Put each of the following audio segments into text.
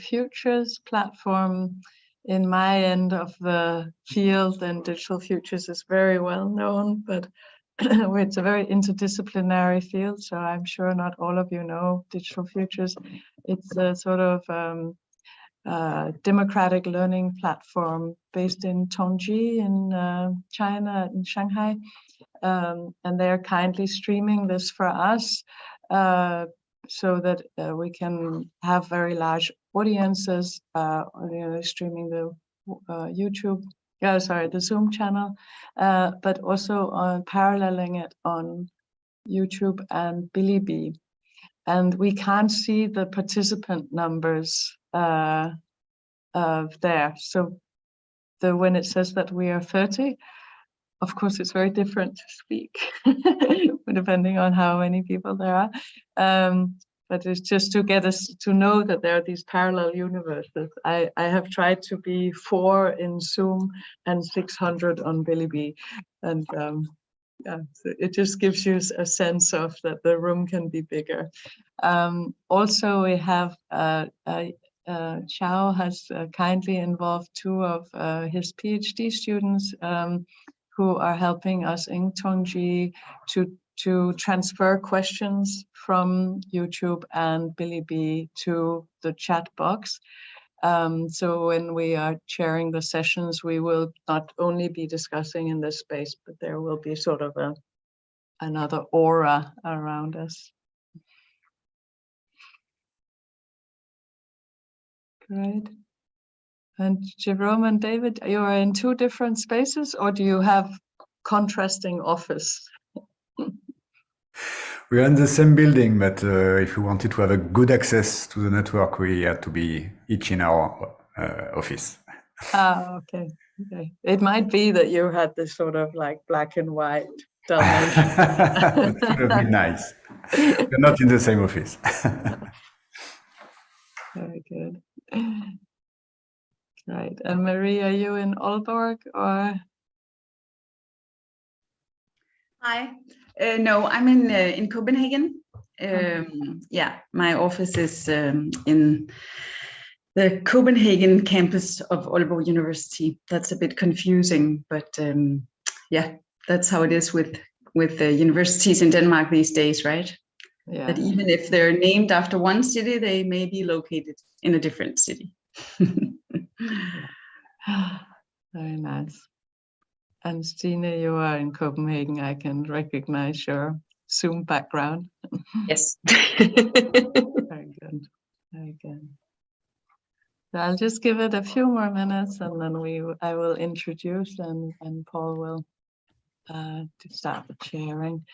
Futures platform in my end of the field, and Digital Futures is very well known, but it's a very interdisciplinary field, so I'm sure not all of you know Digital Futures. It's a sort of democratic learning platform based in Tongji in China, in Shanghai. And they're kindly streaming this for us so that we can have very large audiences, streaming the YouTube, the Zoom channel, but also on paralleling it on YouTube and Bilibili. And we can't see the participant numbers there. So when it says that we are 30, of course, it's very different to speak, depending on how many people there are. But it's just to get us to know that there are these parallel universes. I have tried to be 4 in Zoom and 600 on Bilibili. And yeah, so it just gives you a sense of that the room can be bigger. Also, we have Xiao has kindly involved 2 of his PhD students who are helping us in Tongji to transfer questions from YouTube and Bilibili to the chat box. So when we are sharing the sessions, we will not only be discussing in this space, but there will be sort of another aura around us. Great. And Jerome and David, you are in 2 different spaces, or do you have contrasting office? We are in the same building, but if we wanted to have a good access to the network, we had to be each in our office. Ah, okay. Okay. It might be that you had this sort of like black and white Dalmatian. That would have been nice. We're not in the same office. Very good. Right. And Marie, are you in Aalborg or? Hi. No, I'm in Copenhagen. Yeah, my office is in the Copenhagen campus of Aalborg University. That's a bit confusing, but yeah, that's how it is with the universities in Denmark these days, right? Yeah. That even if they're named after one city, they may be located in a different city. Very nice. And Stine, you are in Copenhagen. I can recognize your Zoom background. Yes. Very good. Very good. So I'll just give it a few more minutes, and then I will introduce, and Paul will to start the sharing.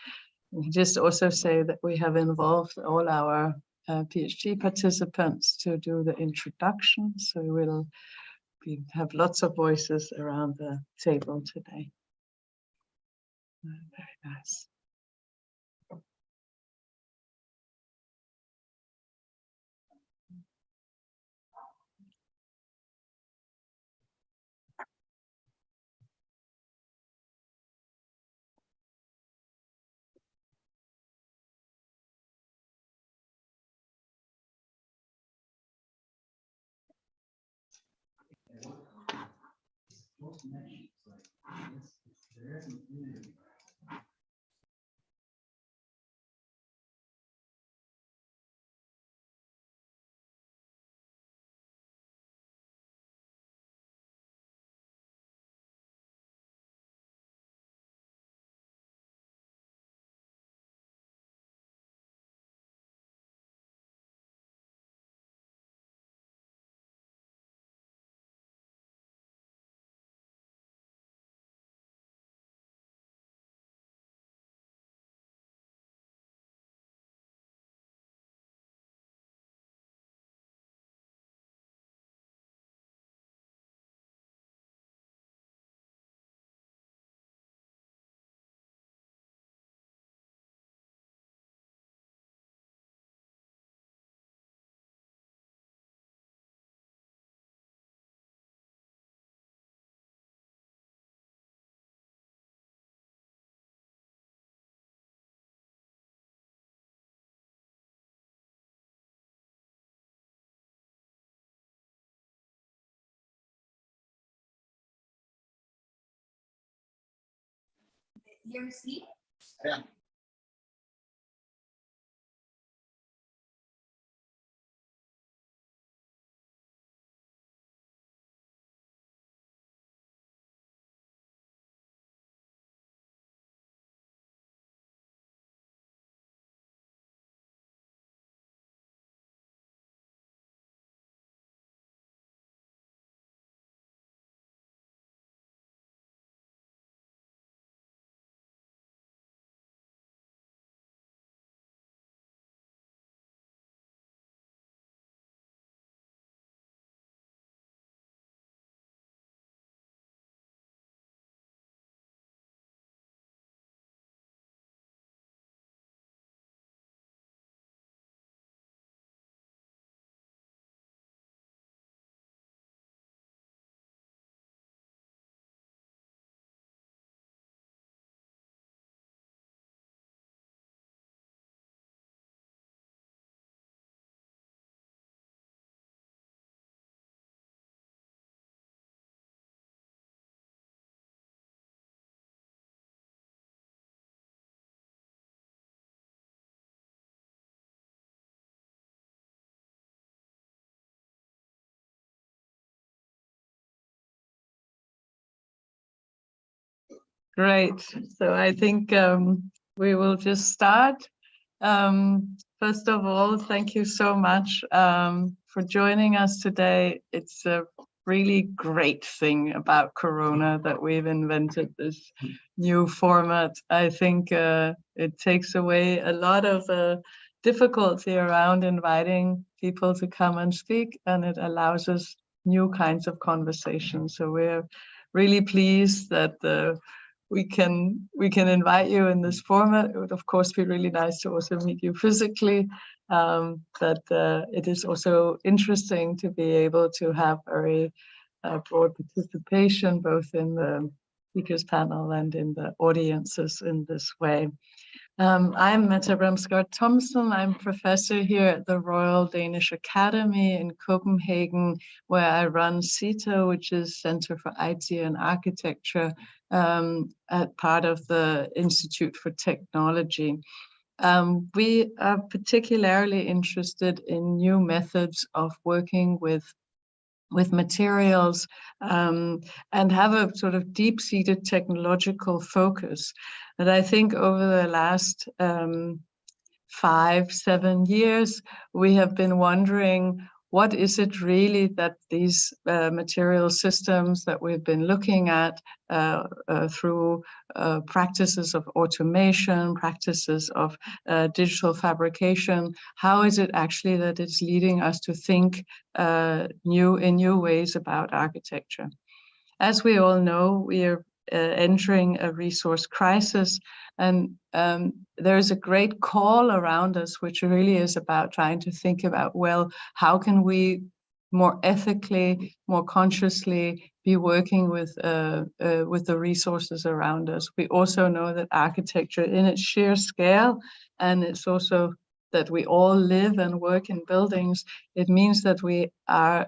And just also say that we have involved all our PhD participants to do the introduction. So we'll have lots of voices around the table today. Very nice. Great. So I think we will just start. First of all, thank you so much for joining us today. It's a really great thing about Corona that we've invented this new format. I think it takes away a lot of difficulty around inviting people to come and speak, and it allows us new kinds of conversations. So we're really pleased that we can invite you in this format. It would of course be really nice to also meet you physically, but it is also interesting to be able to have very broad participation both in the speakers panel and in the audiences in this way. I'm Mette Bremsgaard Thomsen. I'm professor here at the Royal Danish Academy in Copenhagen, where I run CITO, which is Center for IT and Architecture, at part of the Institute for Technology. We are particularly interested in new methods of working with materials and have a sort of deep-seated technological focus. And I think over the last 5-7 years, we have been wondering, what is it really that these material systems that we've been looking at through practices of automation, practices of digital fabrication, how is it actually that it's leading us to think in new ways about architecture? As we all know, we are entering a resource crisis, and there is a great call around us, which really is about trying to think about, well, how can we more ethically, more consciously be working with the resources around us. We also know that architecture in its sheer scale, and it's also that we all live and work in buildings, it means that we are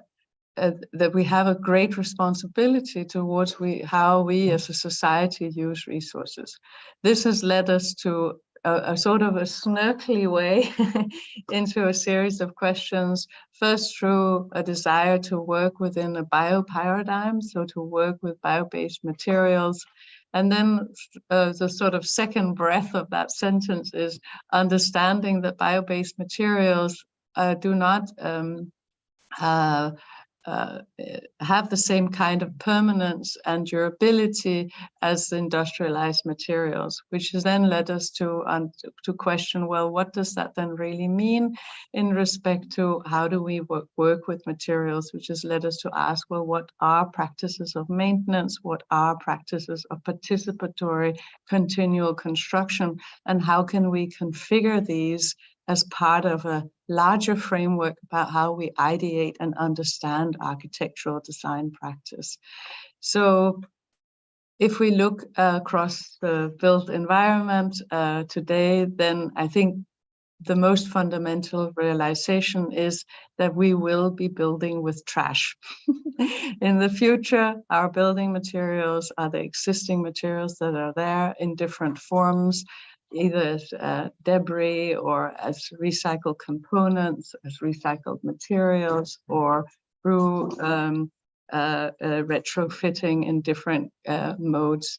that we have a great responsibility towards how we as a society use resources. This has led us to a sort of a snarkly way into a series of questions, first through a desire to work within a bioparadigm, so to work with bio-based materials. And then the sort of second breath of that sentence is understanding that bio-based materials do not have the same kind of permanence and durability as the industrialized materials, which has then led us to question, well, what does that then really mean in respect to how do we work with materials, which has led us to ask, well, what are practices of maintenance, what are practices of participatory continual construction, and how can we configure these as part of a larger framework about how we ideate and understand architectural design practice. So if we look across the built environment today, then I think the most fundamental realization is that we will be building with trash. In the future, our building materials are the existing materials that are there in different forms, either as debris or as recycled components, as recycled materials, or through retrofitting in different modes.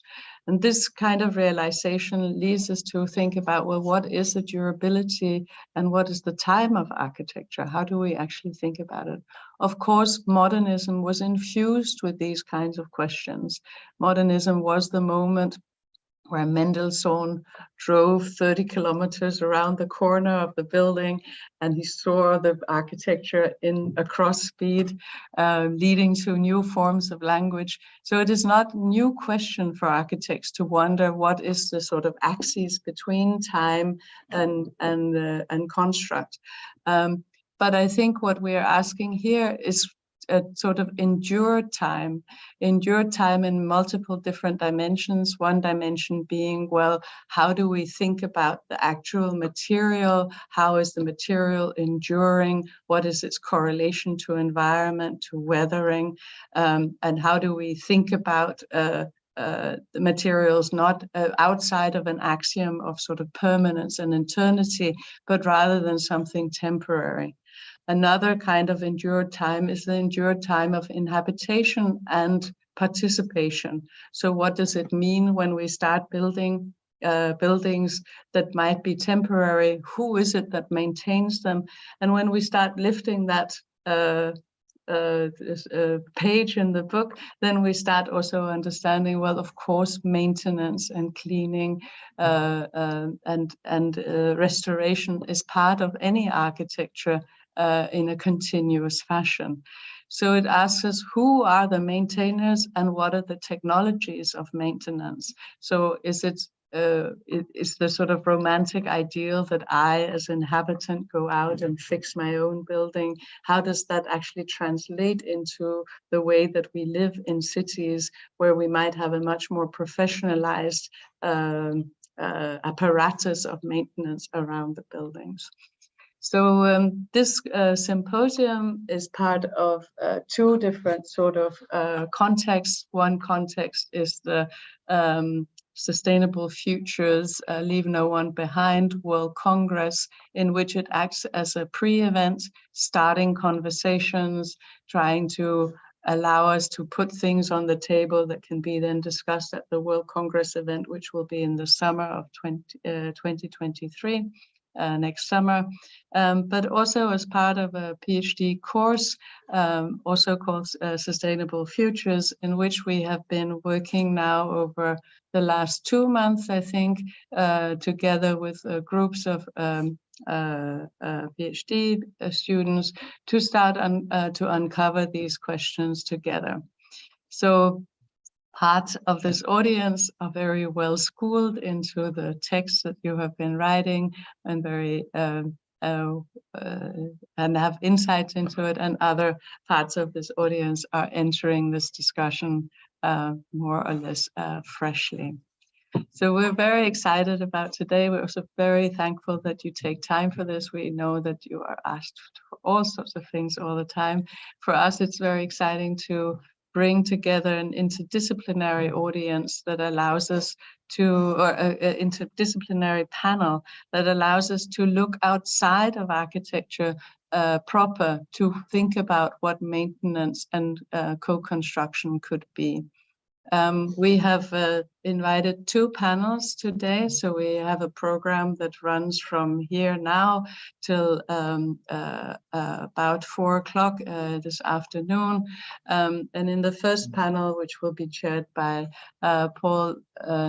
And this kind of realization leads us to think about, well, what is the durability and what is the time of architecture? How do we actually think about it? Of course, modernism was infused with these kinds of questions. Modernism was the moment where Mendelssohn drove 30 kilometers around the corner of the building, and he saw the architecture in a cross speed, leading to new forms of language. So it is not a new question for architects to wonder what is the sort of axis between time and construct. But I think what we are asking here is a sort of endured time in multiple different dimensions. One dimension being, well, how do we think about the actual material? How is the material enduring? What is its correlation to environment, to weathering? And how do we think about the materials not outside of an axiom of sort of permanence and eternity, but rather than something temporary? Another kind of endured time is the endured time of inhabitation and participation. So what does it mean when we start building buildings that might be temporary? Who is it that maintains them? And when we start lifting that page in the book, then we start also understanding, well, of course, maintenance and cleaning and restoration is part of any architecture in a continuous fashion. So it asks us, who are the maintainers and what are the technologies of maintenance? So is the sort of romantic ideal that I, as an inhabitant, go out and fix my own building? How does that actually translate into the way that we live in cities where we might have a much more professionalized apparatus of maintenance around the buildings? So this symposium is part of two different sort of contexts. One context is the Sustainable Futures, Leave No One Behind World Congress, in which it acts as a pre-event, starting conversations, trying to allow us to put things on the table that can be then discussed at the World Congress event, which will be in the summer of 2023. Next summer, but also as part of a PhD course, also called Sustainable Futures, in which we have been working now over the last 2 months, I think, together with groups of PhD students to start to uncover these questions together. So part of this audience are very well schooled into the text that you have been writing and very and have insights into it, and other parts of this audience are entering this discussion more or less freshly. So we're very excited about today. We're also very thankful that you take time for this. We know that you are asked for all sorts of things all the time. For us, it's very exciting to bring together an interdisciplinary audience that allows us to, or an interdisciplinary panel that allows us to look outside of architecture proper to think about what maintenance and co-construction could be. We have invited 2 panels today, so we have a program that runs from here now till about 4 o'clock this afternoon. And in the first panel, which will be chaired by Paul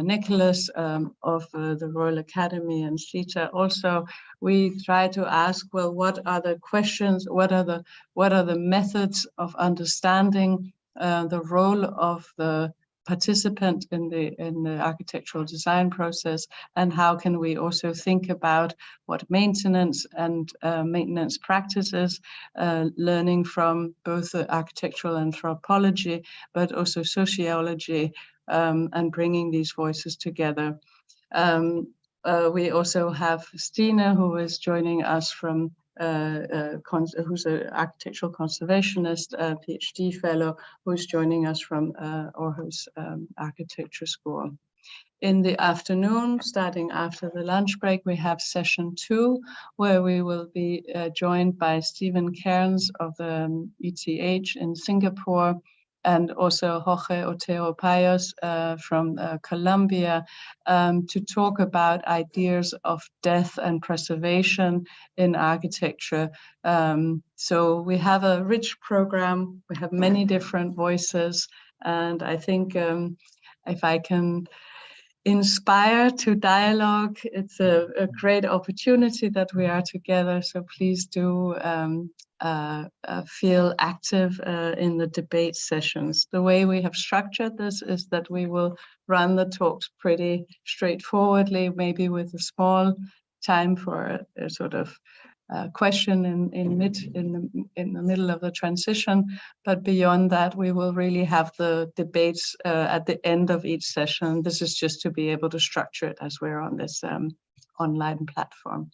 Nicholas of the Royal Academy and CETA also, we try to ask, well, what are the questions, what are the methods of understanding the role of the participant in the architectural design process, and how can we also think about what maintenance and maintenance practices, learning from both the architectural anthropology, but also sociology, and bringing these voices together. We also have Stina, who is joining us from who's an architectural conservationist, PhD fellow, who's joining us from Aarhus Architecture School. In the afternoon, starting after the lunch break, we have session 2, where we will be joined by Stephen Cairns of the ETH in Singapore, and also Jorge Otero-Pailos from Colombia, to talk about ideas of death and preservation in architecture. So we have a rich program, we have many different voices, and I think if I can inspire to dialogue, it's a great opportunity that we are together, so please do feel active in the debate sessions. The way we have structured this is that we will run the talks pretty straightforwardly, maybe with a small time for a sort of question in the middle of the transition, but beyond that we will really have the debates at the end of each session. This is just to be able to structure it as we're on this online platform.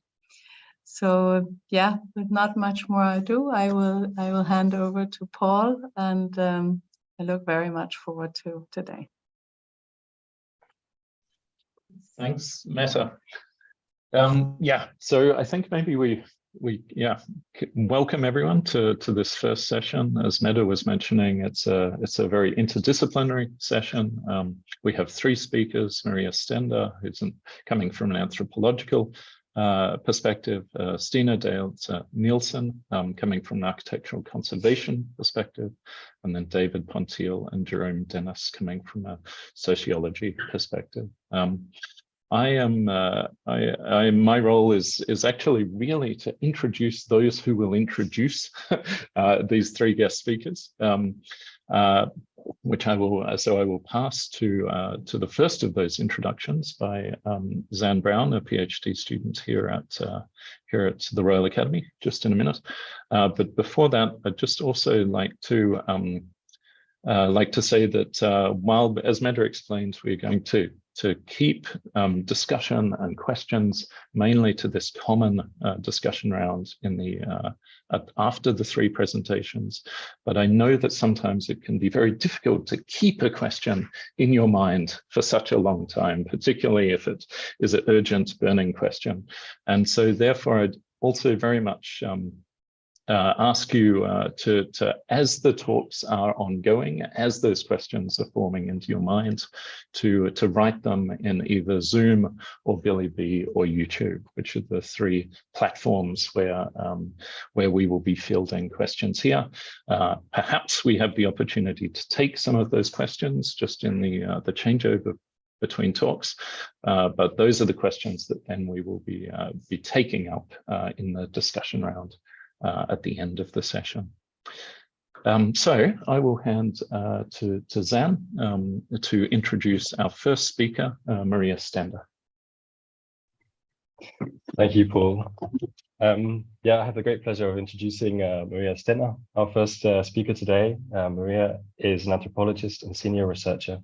So yeah, with not much more ado, I will hand over to Paul, and I look very much forward to today. Thanks, Meta. Yeah, so I think maybe we welcome everyone to this first session. As Meta was mentioning, it's a very interdisciplinary session. We have 3 speakers: Maria Stender, who's coming from an anthropological perspective, Stina Dales Nielsen, coming from an architectural conservation perspective, and then David Pontiel and Jerome Dennis coming from a sociology perspective. My role is actually really to introduce those who will introduce these 3 guest speakers, which I will pass to the first of those introductions by Zan Brown, a PhD student here at the Royal Academy, just in a minute. But before that, I'd just also like to say that while, as Meta explained, we're going to keep discussion and questions mainly to this common discussion round in the after the 3 presentations. But I know that sometimes it can be very difficult to keep a question in your mind for such a long time, particularly if it is an urgent burning question. And so therefore, I'd also very much ask you to, as the talks are ongoing, as those questions are forming into your mind, to write them in either Zoom or Billy B or YouTube, which are the 3 platforms where we will be fielding questions here. Perhaps we have the opportunity to take some of those questions just in the changeover between talks, but those are the questions that then we will be taking up in the discussion round at the end of the session. So I will hand to Zan to introduce our first speaker, Maria Stender. Thank you, Paul. Yeah, I have the great pleasure of introducing Maria Stender, our first speaker today. Maria is an anthropologist and senior researcher,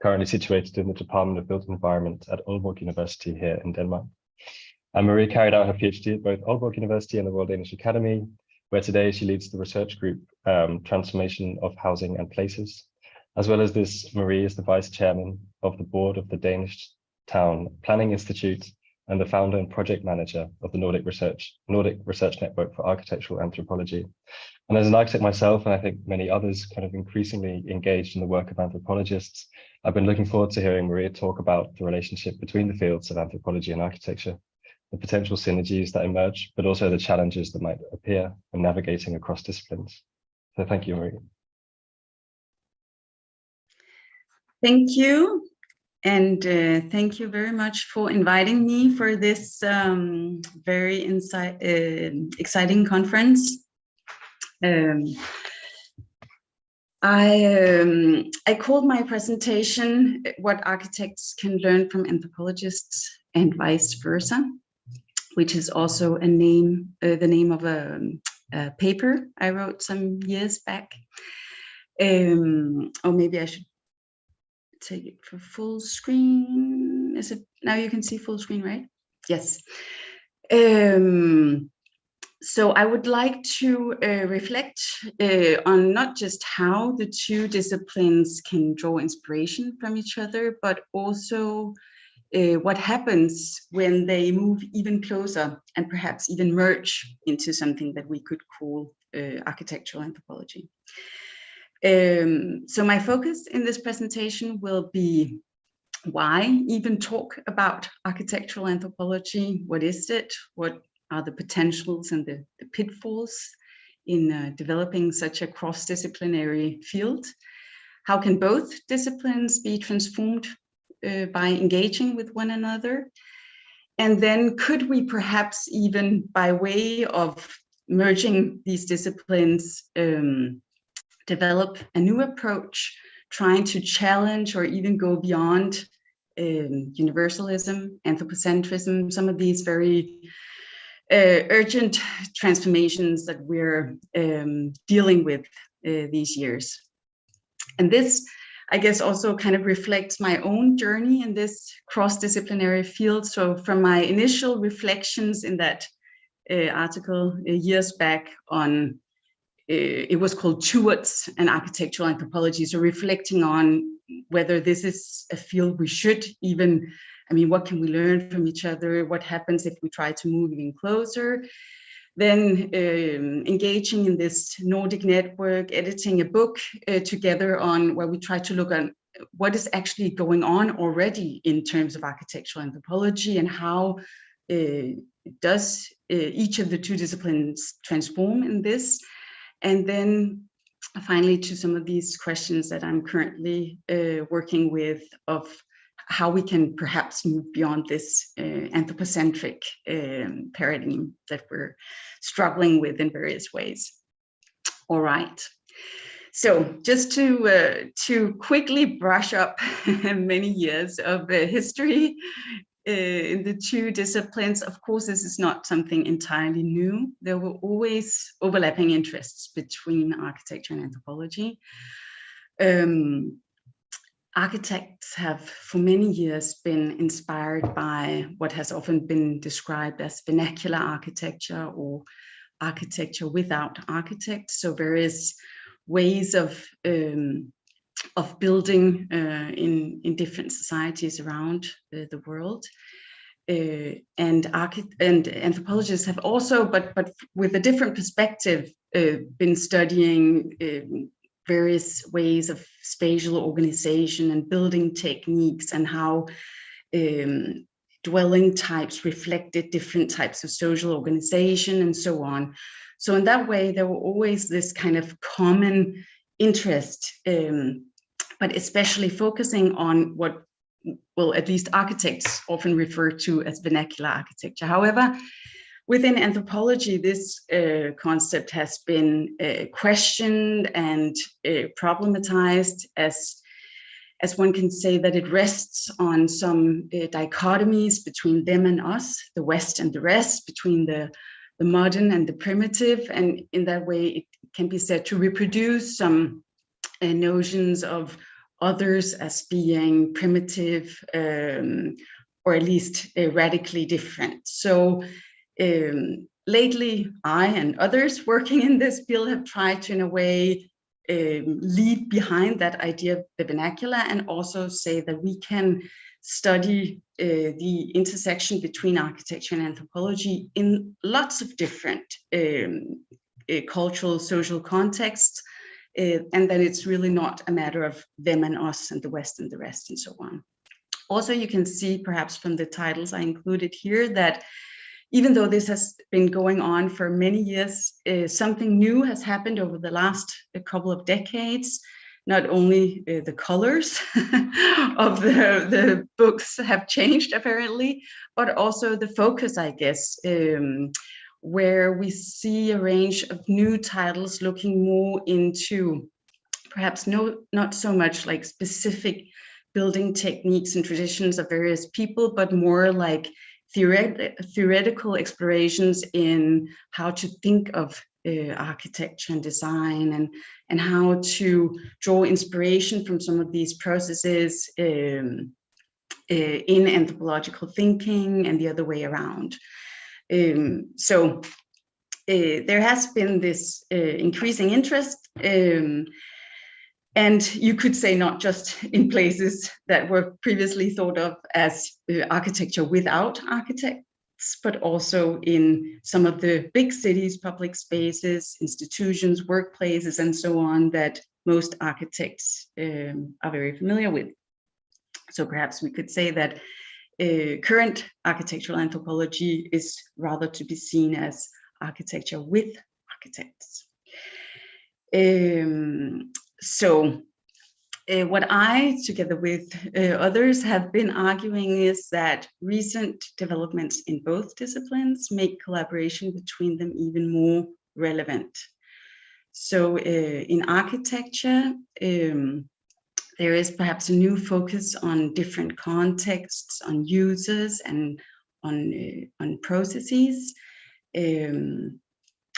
currently situated in the Department of Built Environment at Aalborg University here in Denmark. And Maria carried out her PhD at both Aalborg University and the Royal Danish Academy, where today she leads the research group Transformation of Housing and Places. As well as this, Marie is the vice chairman of the board of the Danish Town Planning Institute and the founder and project manager of the Nordic Research Network for Architectural Anthropology. And as an architect myself, and I think many others kind of increasingly engaged in the work of anthropologists, I've been looking forward to hearing Maria talk about the relationship between the fields of anthropology and architecture, the potential synergies that emerge, but also the challenges that might appear when navigating across disciplines. So thank you, Maria. Thank you. And thank you very much for inviting me for this very exciting conference. I called my presentation "What Architects Can Learn from Anthropologists and Vice Versa," which is also a name, the name of a paper I wrote some years back. Or maybe I should take it for full screen. Is it now? You can see full screen, right? Yes. So I would like to reflect on not just how the two disciplines can draw inspiration from each other, but also what happens when they move even closer and perhaps even merge into something that we could call architectural anthropology. So my focus in this presentation will be why even talk about architectural anthropology? What is it? What are the potentials and the pitfalls in developing such a cross-disciplinary field? How can both disciplines be transformed by engaging with one another? And then could we perhaps even by way of merging these disciplines develop a new approach, trying to challenge or even go beyond universalism, anthropocentrism, some of these very urgent transformations that we're dealing with these years. And this, I guess, also kind of reflects my own journey in this cross-disciplinary field. So from my initial reflections in that article years back on, it was called Towards an Architectural Anthropology. So reflecting on whether this is a field we should even, I mean, what can we learn from each other? What happens if we try to move even closer? Then engaging in this Nordic network, editing a book together on where we try to look at what is actually going on already in terms of architectural anthropology and how does each of the two disciplines transform in this. And then finally to some of these questions that I'm currently working with of how we can perhaps move beyond this anthropocentric paradigm that we're struggling with in various ways. All right. So just to quickly brush up many years of history in the two disciplines, of course, this is not something entirely new. There were always overlapping interests between architecture and anthropology. Architects have for many years been inspired by what has often been described as vernacular architecture or architecture without architects. So various ways of building in different societies around the world. And anthropologists have also, but with a different perspective, been studying various ways of spatial organization and building techniques and how dwelling types reflected different types of social organization and so on. So in that way, there were always this kind of common interest, but especially focusing on what, well, at least architects often refer to as vernacular architecture. However, within anthropology, this concept has been questioned and problematized as one can say that it rests on some dichotomies between them and us, the West and the rest, between the modern and the primitive. And in that way, it can be said to reproduce some notions of others as being primitive or at least radically different. So lately, I and others working in this field have tried to, in a way, leave behind that idea of the vernacular and also say that we can study the intersection between architecture and anthropology in lots of different cultural, social contexts, and that it's really not a matter of them and us and the West and the rest and so on. Also, you can see perhaps from the titles I included here that even though this has been going on for many years, something new has happened over the last couple of decades. Not only the colors of the books have changed apparently, but also the focus, I guess, where we see a range of new titles looking more into perhaps not so much like specific building techniques and traditions of various people, but more like theoretical explorations in how to think of architecture and design and how to draw inspiration from some of these processes in anthropological thinking and the other way around. So there has been this increasing interest, and you could say not just in places that were previously thought of as architecture without architects, but also in some of the big cities, public spaces, institutions, workplaces, and so on, that most architects are very familiar with. So perhaps we could say that current architectural anthropology is rather to be seen as architecture with architects. What I, together with others, have been arguing is that recent developments in both disciplines make collaboration between them even more relevant. So in architecture, there is perhaps a new focus on different contexts, on users, and on processes.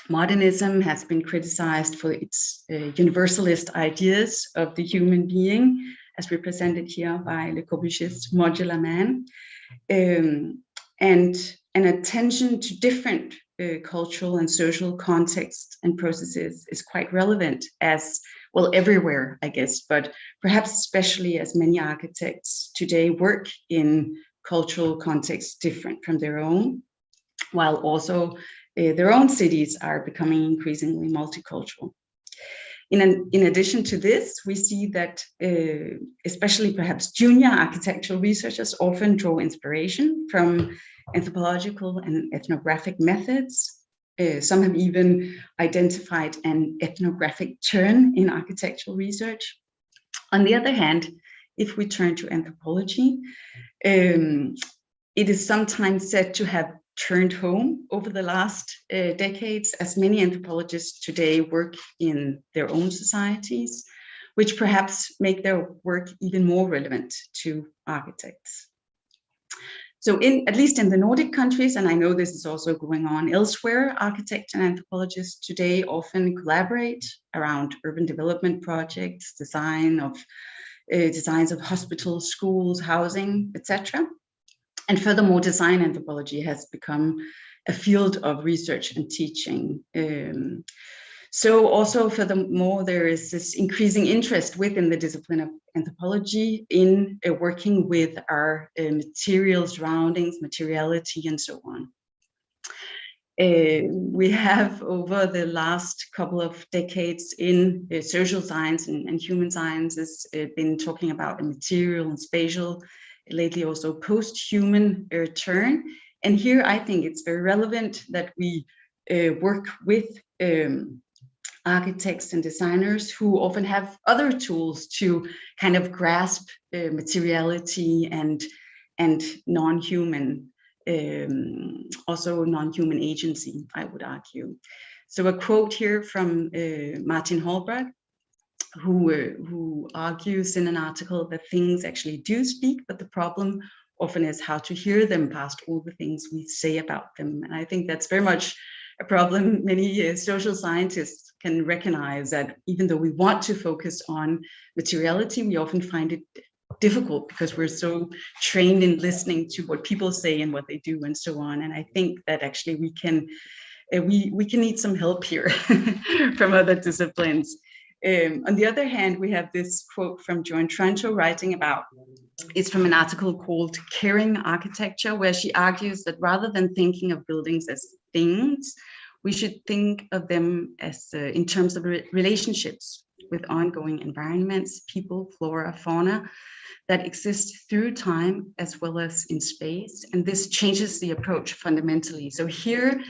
Modernism has been criticized for its universalist ideas of the human being, as represented here by Le Corbusier's modular man, and an attention to different cultural and social contexts and processes is quite relevant, as well everywhere, I guess, but perhaps especially as many architects today work in cultural contexts different from their own, while also their own cities are becoming increasingly multicultural. In addition to this, we see that especially perhaps junior architectural researchers often draw inspiration from anthropological and ethnographic methods. Some have even identified an ethnographic turn in architectural research. On the other hand, if we turn to anthropology, it is sometimes said to have turned home over the last decades, as many anthropologists today work in their own societies, which perhaps make their work even more relevant to architects. So at least in the Nordic countries, and I know this is also going on elsewhere, architects and anthropologists today often collaborate around urban development projects, designs of hospitals, schools, housing, etc. And furthermore, design anthropology has become a field of research and teaching. So also, furthermore, there is this increasing interest within the discipline of anthropology in working with our material surroundings, materiality, and so on. We have, over the last couple of decades in social science and human sciences, been talking about a material and spatial, lately also post-human turn. And here I think it's very relevant that we work with architects and designers who often have other tools to kind of grasp materiality and non-human, also non-human agency, I would argue. So a quote here from Martin Holbrook, who argues in an article that things actually do speak, but the problem often is how to hear them past all the things we say about them. And I think that's very much a problem many social scientists can recognize, that even though we want to focus on materiality, we often find it difficult because we're so trained in listening to what people say and what they do and so on. And I think that actually we can need some help here from other disciplines. On the other hand, we have this quote from Joan Trancho writing about, it's from an article called Caring Architecture, where she argues that rather than thinking of buildings as things, we should think of them as in terms of relationships with ongoing environments, people, flora, fauna, that exist through time as well as in space. And this changes the approach fundamentally. So here,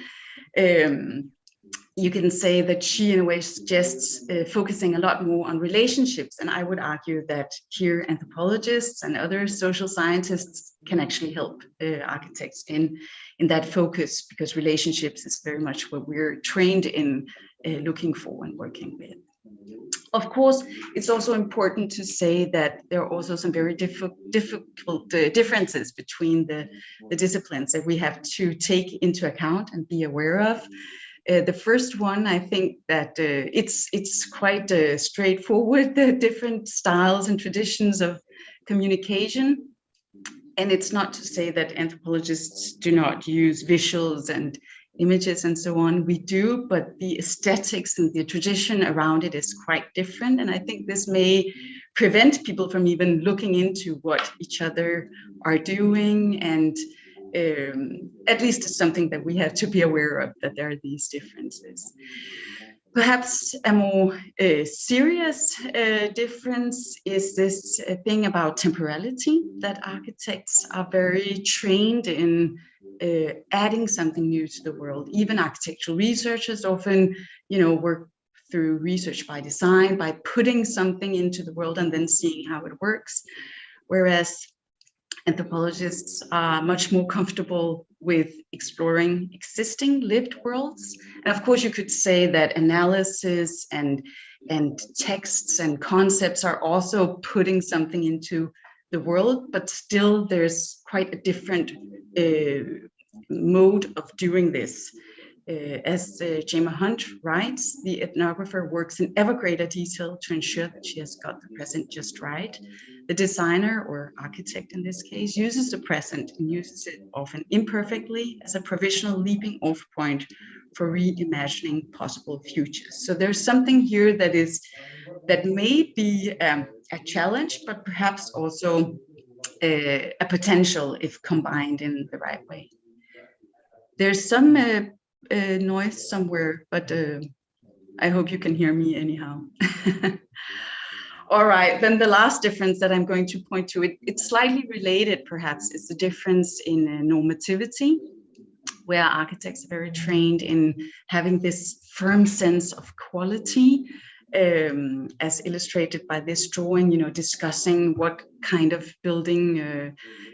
you can say that she in a way suggests focusing a lot more on relationships. And I would argue that here anthropologists and other social scientists can actually help architects in that focus, because relationships is very much what we're trained in looking for and working with. Of course, it's also important to say that there are also some very difficult differences between the disciplines that we have to take into account and be aware of. The first one, I think that it's quite straightforward, the different styles and traditions of communication. And it's not to say that anthropologists do not use visuals and images and so on, we do, but the aesthetics and the tradition around it is quite different. And I think this may prevent people from even looking into what each other are doing. And at least it's something that we have to be aware of, that there are these differences. Perhaps a more serious difference is this thing about temporality, that architects are very trained in adding something new to the world. Even architectural researchers often, work through research by design, by putting something into the world and then seeing how it works. Whereas anthropologists are much more comfortable with exploring existing lived worlds. And of course, you could say that analysis and texts and concepts are also putting something into the world, but still there's quite a different mode of doing this. As Gemma Hunt writes, the ethnographer works in ever greater detail to ensure that she has got the present just right. The designer, or architect in this case, uses the present and uses it often imperfectly as a provisional leaping off point for reimagining possible futures. So there's something here that may be a challenge, but perhaps also a potential if combined in the right way. There's some noise somewhere, but I hope you can hear me anyhow. All right, then the last difference that I'm going to point to, it's slightly related perhaps, is the difference in normativity, where architects are very trained in having this firm sense of quality, as illustrated by this drawing, discussing what kind of building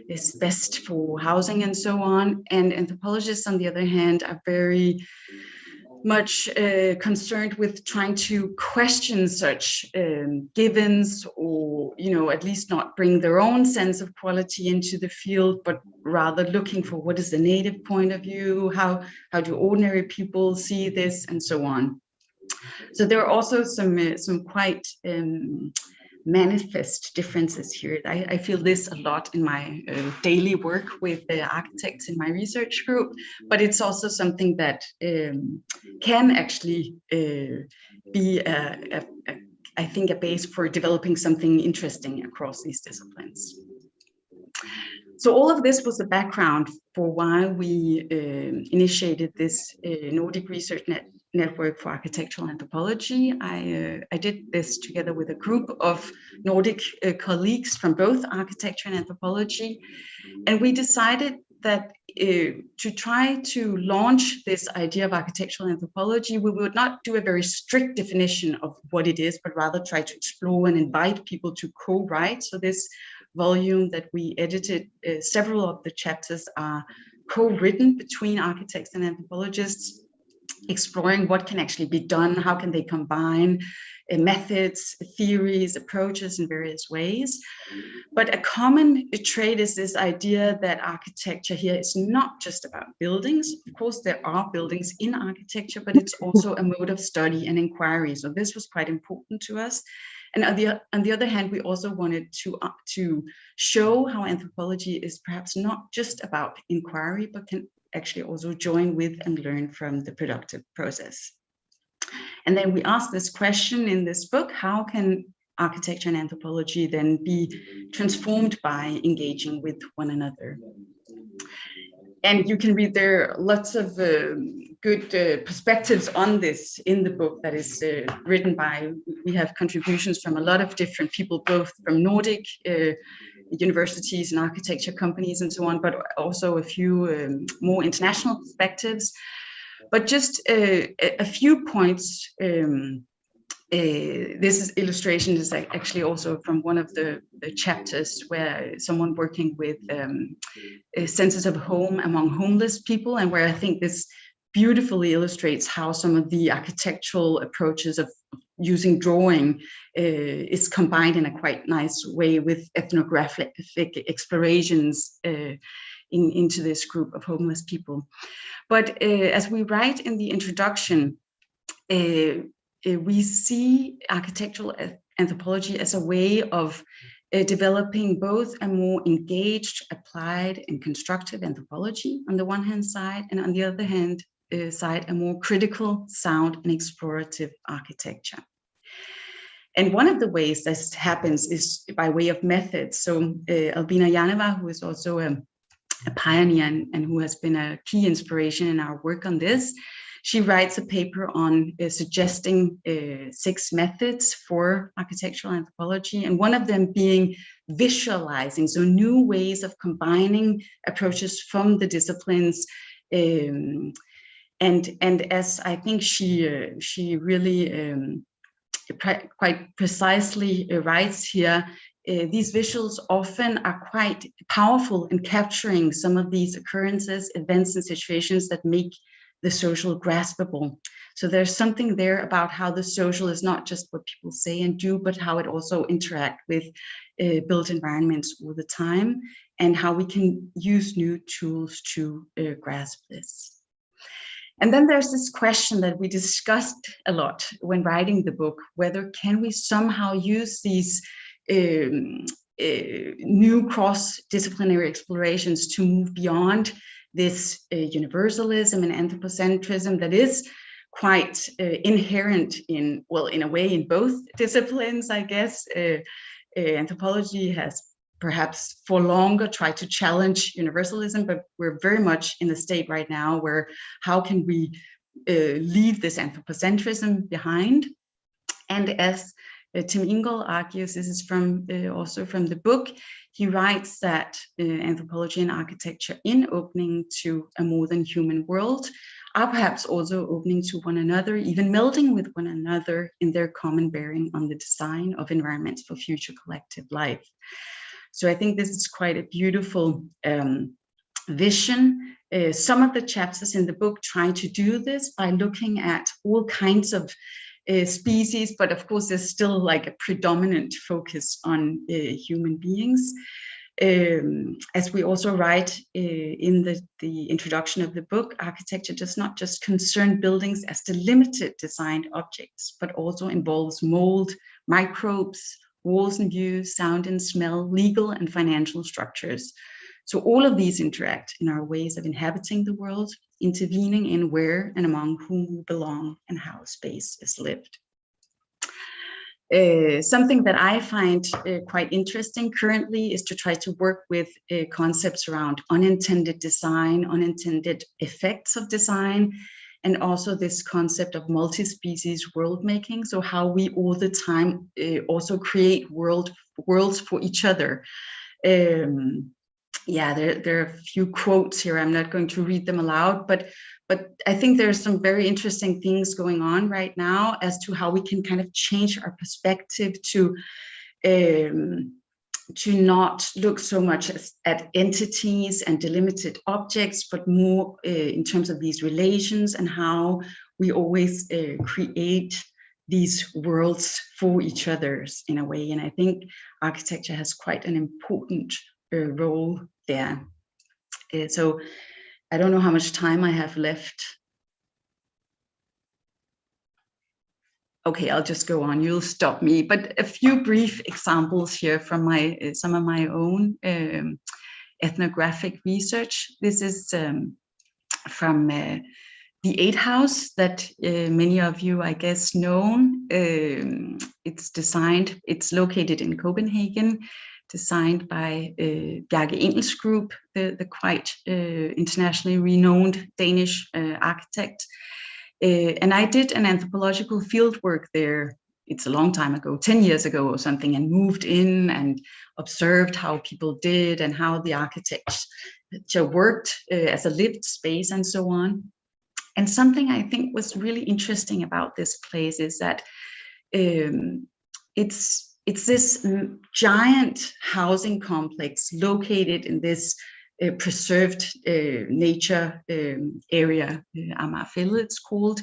is best for housing and so on. And anthropologists, on the other hand, are very much concerned with trying to question such givens, or at least not bring their own sense of quality into the field, but rather looking for what is the native point of view, how do ordinary people see this, and so on. So there are also some quite manifest differences here. I feel this a lot in my daily work with the architects in my research group, but it's also something that can actually be, I think, a base for developing something interesting across these disciplines. So all of this was the background for why we initiated this Nordic Research Network for Architectural Anthropology. I did this together with a group of Nordic colleagues from both architecture and anthropology. And we decided that to try to launch this idea of architectural anthropology, we would not do a very strict definition of what it is, but rather try to explore and invite people to co-write. So this volume that we edited, several of the chapters are co-written between architects and anthropologists, exploring what can actually be done, how can they combine methods, theories, approaches in various ways. But a common trait is this idea that architecture here is not just about buildings. Of course, there are buildings in architecture, but it's also a mode of study and inquiry. So this was quite important to us. And on the other hand, we also wanted to show how anthropology is perhaps not just about inquiry, but can actually also join with and learn from the productive process. And then we asked this question in this book: how can architecture and anthropology then be transformed by engaging with one another? And you can read there lots of good perspectives on this in the book that is written by, we have contributions from a lot of different people, both from Nordic universities and architecture companies and so on, but also a few more international perspectives. But just a few points. This illustration is actually also from one of the chapters where someone working with a senses of home among homeless people, and where I think this beautifully illustrates how some of the architectural approaches of using drawing is combined in a quite nice way with ethnographic explorations into this group of homeless people. But as we write in the introduction, we see architectural anthropology as a way of developing both a more engaged, applied, and constructive anthropology on the one hand side, and on the other hand, side, a more critical, sound, and explorative architecture. And one of the ways this happens is by way of methods. So Albina Janeva, who is also a pioneer and who has been a key inspiration in our work on this, she writes a paper on suggesting 6 methods for architectural anthropology, and one of them being visualizing, so new ways of combining approaches from the disciplines. And as I think she really quite precisely writes here, these visuals often are quite powerful in capturing some of these occurrences, events, and situations that make the social graspable. So there's something there about how the social is not just what people say and do, but how it also interacts with built environments all the time, and how we can use new tools to grasp this. And then there's this question that we discussed a lot when writing the book, whether can we somehow use these new cross-disciplinary explorations to move beyond this universalism and anthropocentrism that is quite inherent in, well, in a way, in both disciplines, I guess. Anthropology has perhaps for longer tried to challenge universalism, but we're very much in a state right now where how can we leave this anthropocentrism behind? And as Tim Ingold argues, this is from also from the book, he writes that anthropology and architecture, in opening to a more than human world, are perhaps also opening to one another, even melding with one another in their common bearing on the design of environments for future collective life. So I think this is quite a beautiful vision. Some of the chapters in the book try to do this by looking at all kinds of species, but of course there's still like a predominant focus on human beings. As we also write in the introduction of the book, architecture does not just concern buildings as delimited designed objects, but also involves mold, microbes, walls and views, sound and smell, legal and financial structures. So all of these interact in our ways of inhabiting the world, intervening in where and among whom we belong and how space is lived. Something that I find quite interesting currently is to try to work with concepts around unintended design, unintended effects of design, and also this concept of multi-species world making. So how we all the time also create worlds for each other. Yeah, there are a few quotes here. I'm not going to read them aloud, but I think there's some very interesting things going on right now as to how we can kind of change our perspective to not look so much at entities and delimited objects, but more in terms of these relations and how we always create these worlds for each other in a way. And I think architecture has quite an important role there. So I don't know how much time I have left. Okay, I'll just go on. You'll stop me. But a few brief examples here from some of my own ethnographic research. This is from the 8 House that many of you, I guess, know. It's located in Copenhagen, designed by Bjarke Ingels Group, the quite internationally renowned Danish architect. And I did an anthropological fieldwork there. It's a long time ago, 10 years ago or something, and moved in and observed how people did and how the architecture worked as a lived space and so on. And something I think was really interesting about this place is that it's this giant housing complex located in this preserved nature area, Amagerfælled it's called,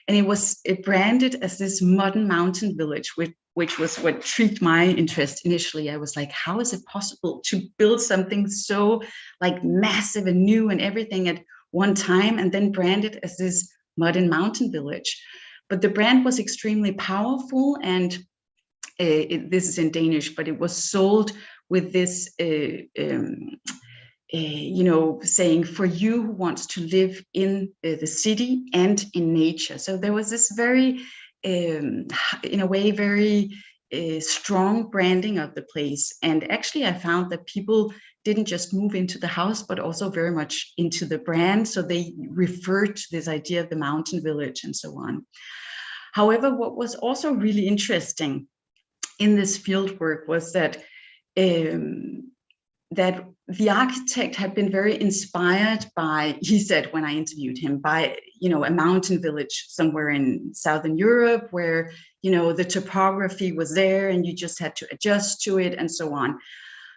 and it was branded as this modern mountain village, which was what piqued my interest initially. I was like, how is it possible to build something so like massive and new and everything at one time and then brand it as this modern mountain village? But the brand was extremely powerful, and this is in Danish, but it was sold with this saying for you who wants to live in the city and in nature. So there was this very, in a way, very strong branding of the place. And actually, I found that people didn't just move into the house, but also very much into the brand. So they referred to this idea of the mountain village and so on. However, what was also really interesting in this field work was that that the architect had been very inspired by, he said when I interviewed him, by a mountain village somewhere in Southern Europe where the topography was there and you just had to adjust to it and so on.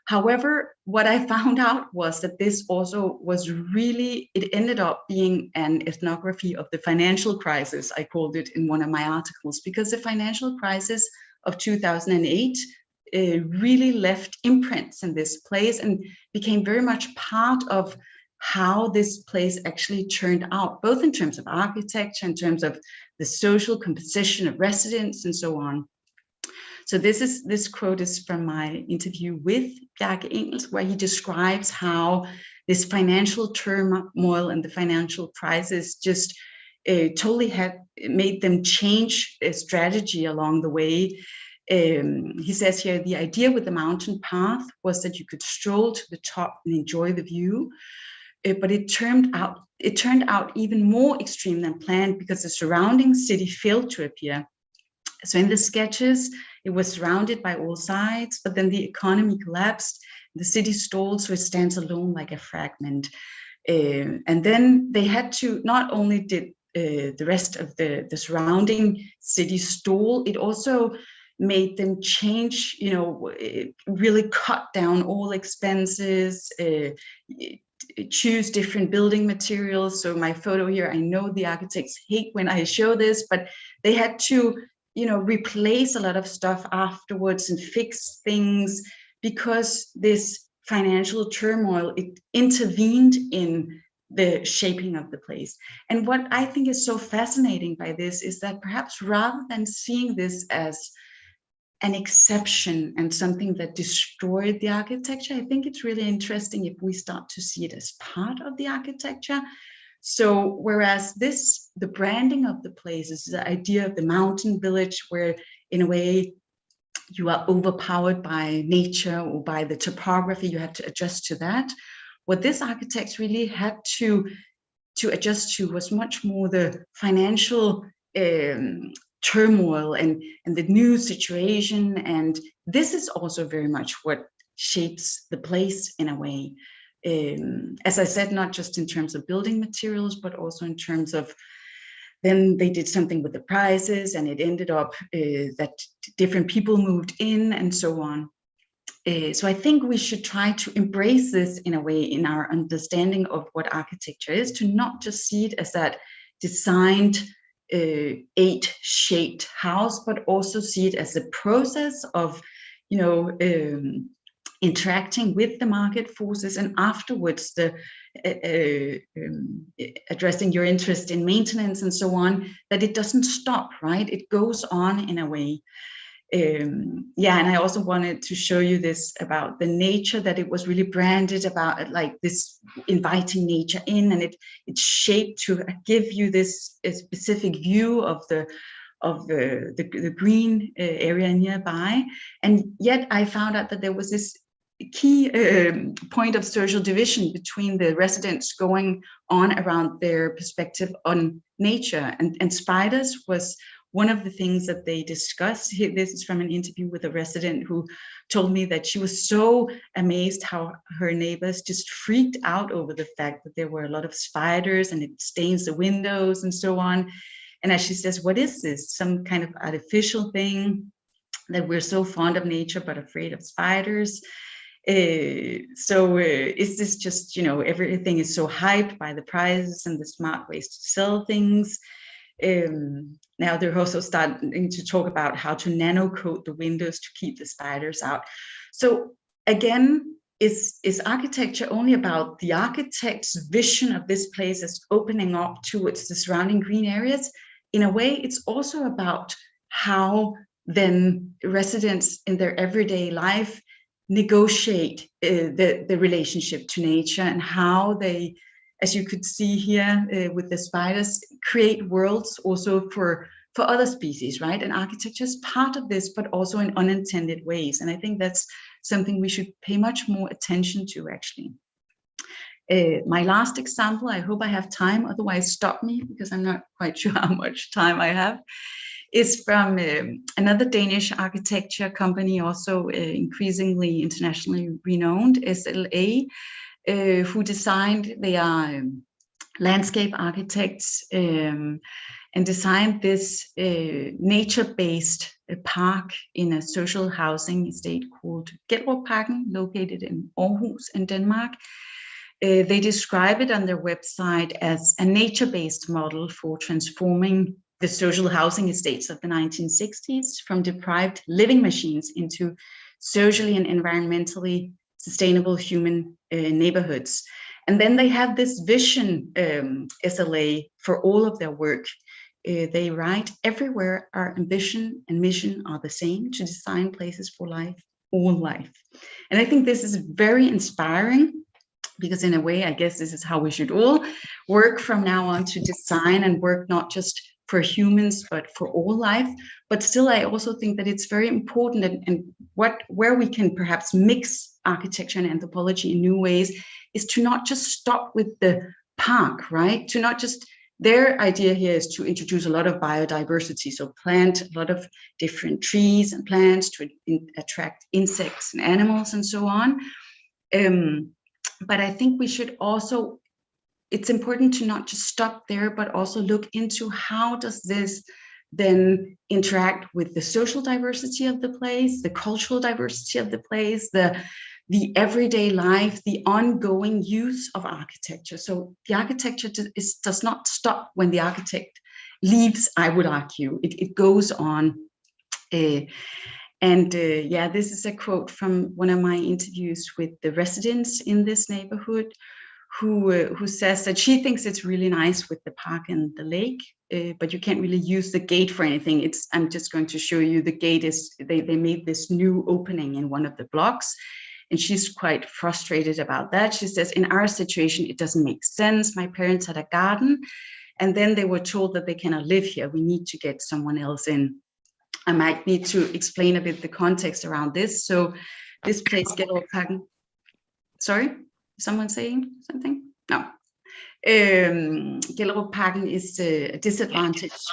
However, what I found out was that this also was really, it ended up being an ethnography of the financial crisis, I called it in one of my articles, because the financial crisis of 2008 really left imprints in this place and became very much part of how this place actually turned out, both in terms of architecture, in terms of the social composition of residents and so on. So this quote is from my interview with Bjarke Ingels, where he describes how this financial turmoil and the financial crisis just totally had made them change a strategy along the way. He says here, the idea with the mountain path was that you could stroll to the top and enjoy the view, but it turned out even more extreme than planned because the surrounding city failed to appear. So in the sketches, it was surrounded by all sides, but then the economy collapsed, the city stalled, so it stands alone like a fragment. And then they had to, not only did the rest of the surrounding city stall, it also made them change, really cut down all expenses, choose different building materials. So my photo here, I know the architects hate when I show this, but they had to replace a lot of stuff afterwards and fix things because this financial turmoil, it intervened in the shaping of the place. And what I think is so fascinating by this is that perhaps rather than seeing this as an exception and something that destroyed the architecture, I think it's really interesting if we start to see it as part of the architecture. So whereas the branding of the place is the idea of the mountain village, where in a way you are overpowered by nature or by the topography, you have to adjust to that. What this architect really had to adjust to was much more the financial turmoil and the new situation. And this is also very much what shapes the place in a way. As I said, not just in terms of building materials, but also in terms of, then they did something with the prices and it ended up that different people moved in and so on. So I think we should try to embrace this in a way in our understanding of what architecture is, to not just see it as that designed 8-shaped house, but also see it as a process of, interacting with the market forces, and afterwards addressing your interest in maintenance and so on, that it doesn't stop, right? It goes on in a way. And I also wanted to show you this about the nature, that it was really branded about like this inviting nature in, and it's shaped to give you this specific view of the green area nearby. And yet I found out that there was this key point of social division between the residents going on around their perspective on nature, and spiders was one of the things that they discussed. This is from an interview with a resident who told me that she was so amazed how her neighbors just freaked out over the fact that there were a lot of spiders and it stains the windows and so on. And as she says, what is this? Some kind of artificial thing that we're so fond of nature but afraid of spiders? So is this just, everything is so hyped by the prices and the smart ways to sell things? Now they're also starting to talk about how to nano coat the windows to keep the spiders out. So again, is architecture only about the architect's vision of this place as opening up towards the surrounding green areas? In a way, it's also about how then residents in their everyday life negotiate the relationship to nature, and how they, as you could see here with the spiders, create worlds also for other species, right? And architecture is part of this, but also in unintended ways. And I think that's something we should pay much more attention to, actually. My last example, I hope I have time, otherwise stop me, because I'm not quite sure how much time I have, is from another Danish architecture company, also increasingly internationally renowned, SLA, who designed, they are landscape architects, and designed this nature-based park in a social housing estate called Gellerupparken, located in Aarhus in Denmark. They describe it on their website as a nature-based model for transforming the social housing estates of the 1960s from deprived living machines into socially and environmentally sustainable human neighborhoods. And then they have this vision, SLA, for all of their work. They write, everywhere our ambition and mission are the same, to design places for life, all life. And I think this is very inspiring, because in a way, I guess this is how we should all work from now on, to design and work not just for humans, but for all life. But still, I also think that it's very important, and where we can perhaps mix architecture and anthropology in new ways is to not just stop with the park, right? To not just, their idea here is to introduce a lot of biodiversity, so plant a lot of different trees and plants to attract insects and animals and so on. But I think we should also, it's important to not just stop there, but also look into how does this then interact with the social diversity of the place, the cultural diversity of the place, the everyday life, the ongoing use of architecture. So the architecture does not stop when the architect leaves, I would argue. It goes on. Yeah, this is a quote from one of my interviews with the residents in this neighborhood, who says that she thinks it's really nice with the park and the lake, but you can't really use the gate for anything. I'm just going to show you, the gate is, they made this new opening in one of the blocks, and she's quite frustrated about that. She says, in our situation, it doesn't make sense. My parents had a garden, and then they were told that they cannot live here. We need to get someone else in. I might need to explain a bit the context around this. So this place, Gellerupparken, sorry? Someone saying something? No. Gellerupparken is a disadvantaged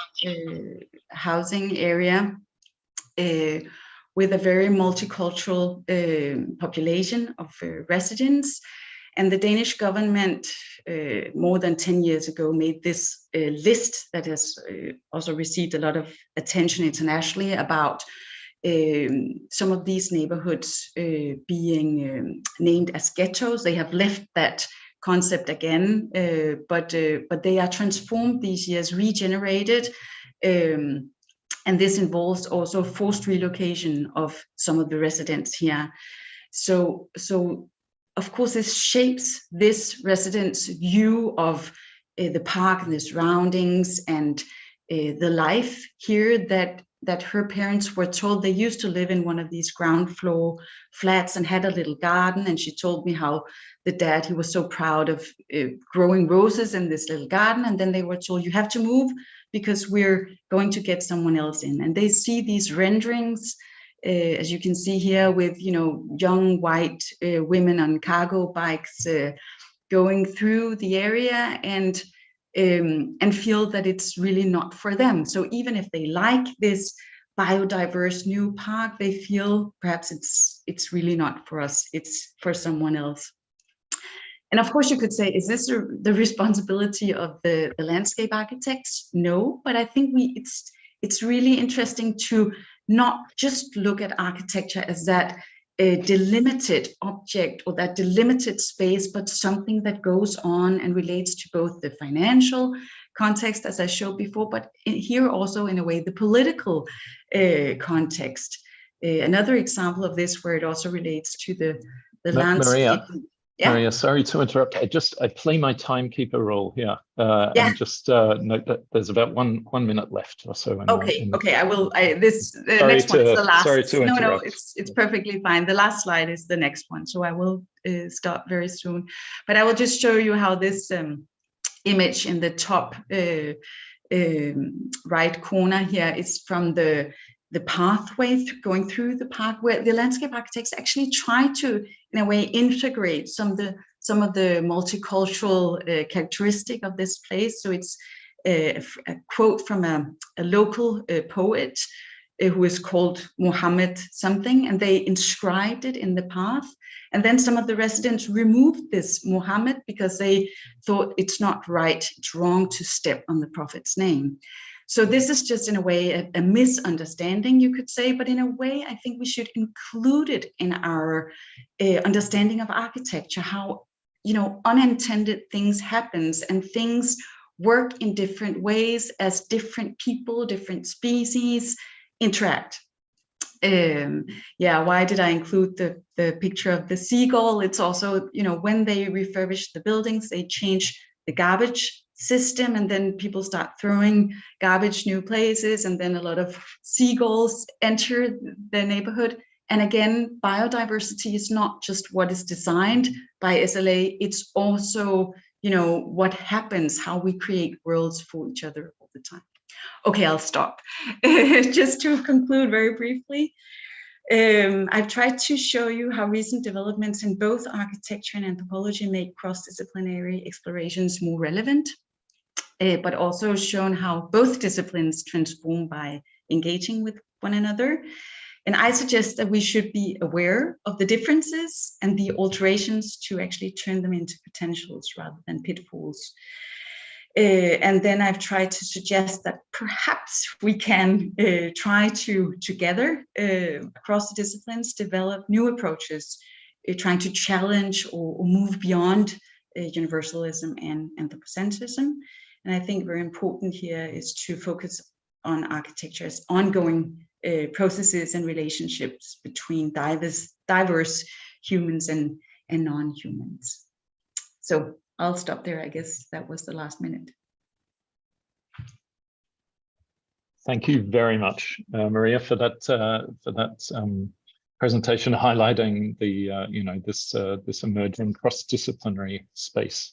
housing area with a very multicultural population of residents. And the Danish government, more than 10 years ago, made this list that has also received a lot of attention internationally about some of these neighborhoods being named as ghettos. They have left that concept again, but they are transformed these years, regenerated, and this involves also forced relocation of some of the residents here. So of course, this shapes this residents' view of the park and the surroundings and the life here that her parents were told. They used to live in one of these ground floor flats and had a little garden. And she told me how the dad, he was so proud of growing roses in this little garden. And then they were told, you have to move because we're going to get someone else in. And they see these renderings, as you can see here, with, you know, young white women on cargo bikes going through the area, and feel that it's really not for them. So even if they like this biodiverse new park, they feel perhaps it's really not for us, it's for someone else. And of course you could say, is this the responsibility of the landscape architects? No, but I think it's really interesting to not just look at architecture as that delimited object or that delimited space, but something that goes on and relates to both the financial context, as I showed before, but here also in a way the political context. Another example of this where it also relates to the landscape. Yeah. Maria, sorry to interrupt. I play my timekeeper role here, Yeah. and just note that there's about one minute left or so. Okay. I will. The Sorry next one is the last. sorry to No, interrupt. it's perfectly fine. The last slide is the next one, so I will stop very soon. But I will just show you how this image in the top right corner here is from the pathway going through the park, where the landscape architects actually try to, in a way, integrate some of the multicultural characteristic of this place. So it's a quote from a local poet who is called Muhammad something, and they inscribed it in the path. And then some of the residents removed this Muhammad because they thought it's not right, it's wrong to step on the prophet's name. So this is just, in a way, a misunderstanding, you could say, but in a way, I think we should include it in our understanding of architecture, how, you know, unintended things happens and things work in different ways as different people, different species interact. Yeah, why did I include the picture of the seagull? It's also, you know, when they refurbish the buildings, they change the garbage system, and then people start throwing garbage new places, and then a lot of seagulls enter the neighborhood. And again, biodiversity is not just what is designed by SLA, it's also, you know, what happens, how we create worlds for each other all the time. Okay, I'll stop. Just to conclude very briefly, I've tried to show you how recent developments in both architecture and anthropology make cross-disciplinary explorations more relevant, but also shown how both disciplines transform by engaging with one another. And I suggest that we should be aware of the differences and the alterations to actually turn them into potentials rather than pitfalls. And then I've tried to suggest that perhaps we can try to, together, across the disciplines, develop new approaches, trying to challenge or move beyond universalism and anthropocentrism. And I think very important here is to focus on architecture as ongoing processes and relationships between diverse humans and non-humans. So I'll stop there. I guess that was the last minute. Thank you very much, Maria, for that presentation highlighting the you know, this emerging cross-disciplinary space.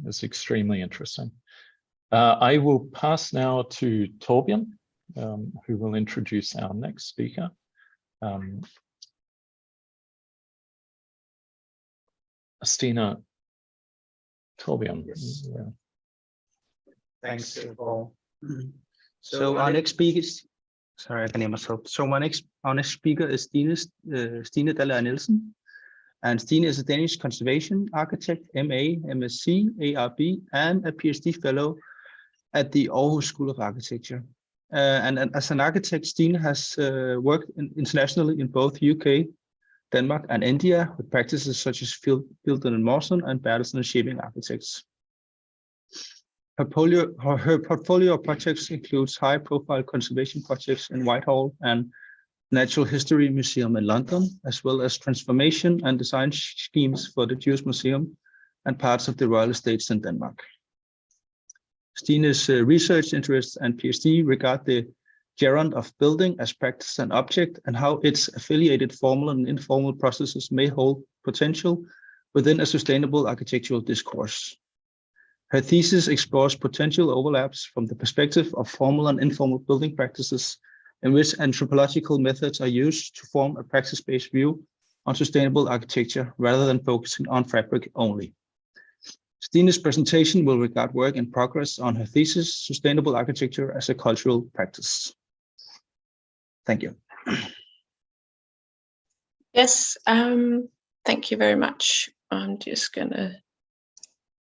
It's extremely interesting. I will pass now to Torbjørn, who will introduce our next speaker. Stina. Torbjørn. Yes. Yeah. Thanks, Paul. So our next speaker is, sorry, I can hear myself. So our next speaker is Stine Dahlberg Nielsen. And Stine is a Danish conservation architect, MA, MSc, ARB, and a PhD fellow at the Aarhus School of Architecture. And as an architect, Stine has worked internationally in both UK, Denmark, and India with practices such as Filton and Mawson and Bertelsen and Shipping architects. Her portfolio of projects includes high-profile conservation projects in Whitehall and Natural History Museum in London, as well as transformation and design schemes for the Jewish Museum and parts of the Royal Estates in Denmark. Stine's research interests and PhD regard the gerund of building as practice and object, and how its affiliated formal and informal processes may hold potential within a sustainable architectural discourse. Her thesis explores potential overlaps from the perspective of formal and informal building practices, in which anthropological methods are used to form a practice-based view on sustainable architecture rather than focusing on fabric only. Stine's presentation will regard work in progress on her thesis, Sustainable Architecture as a Cultural Practice. Thank you. Yes, thank you very much. I'm just gonna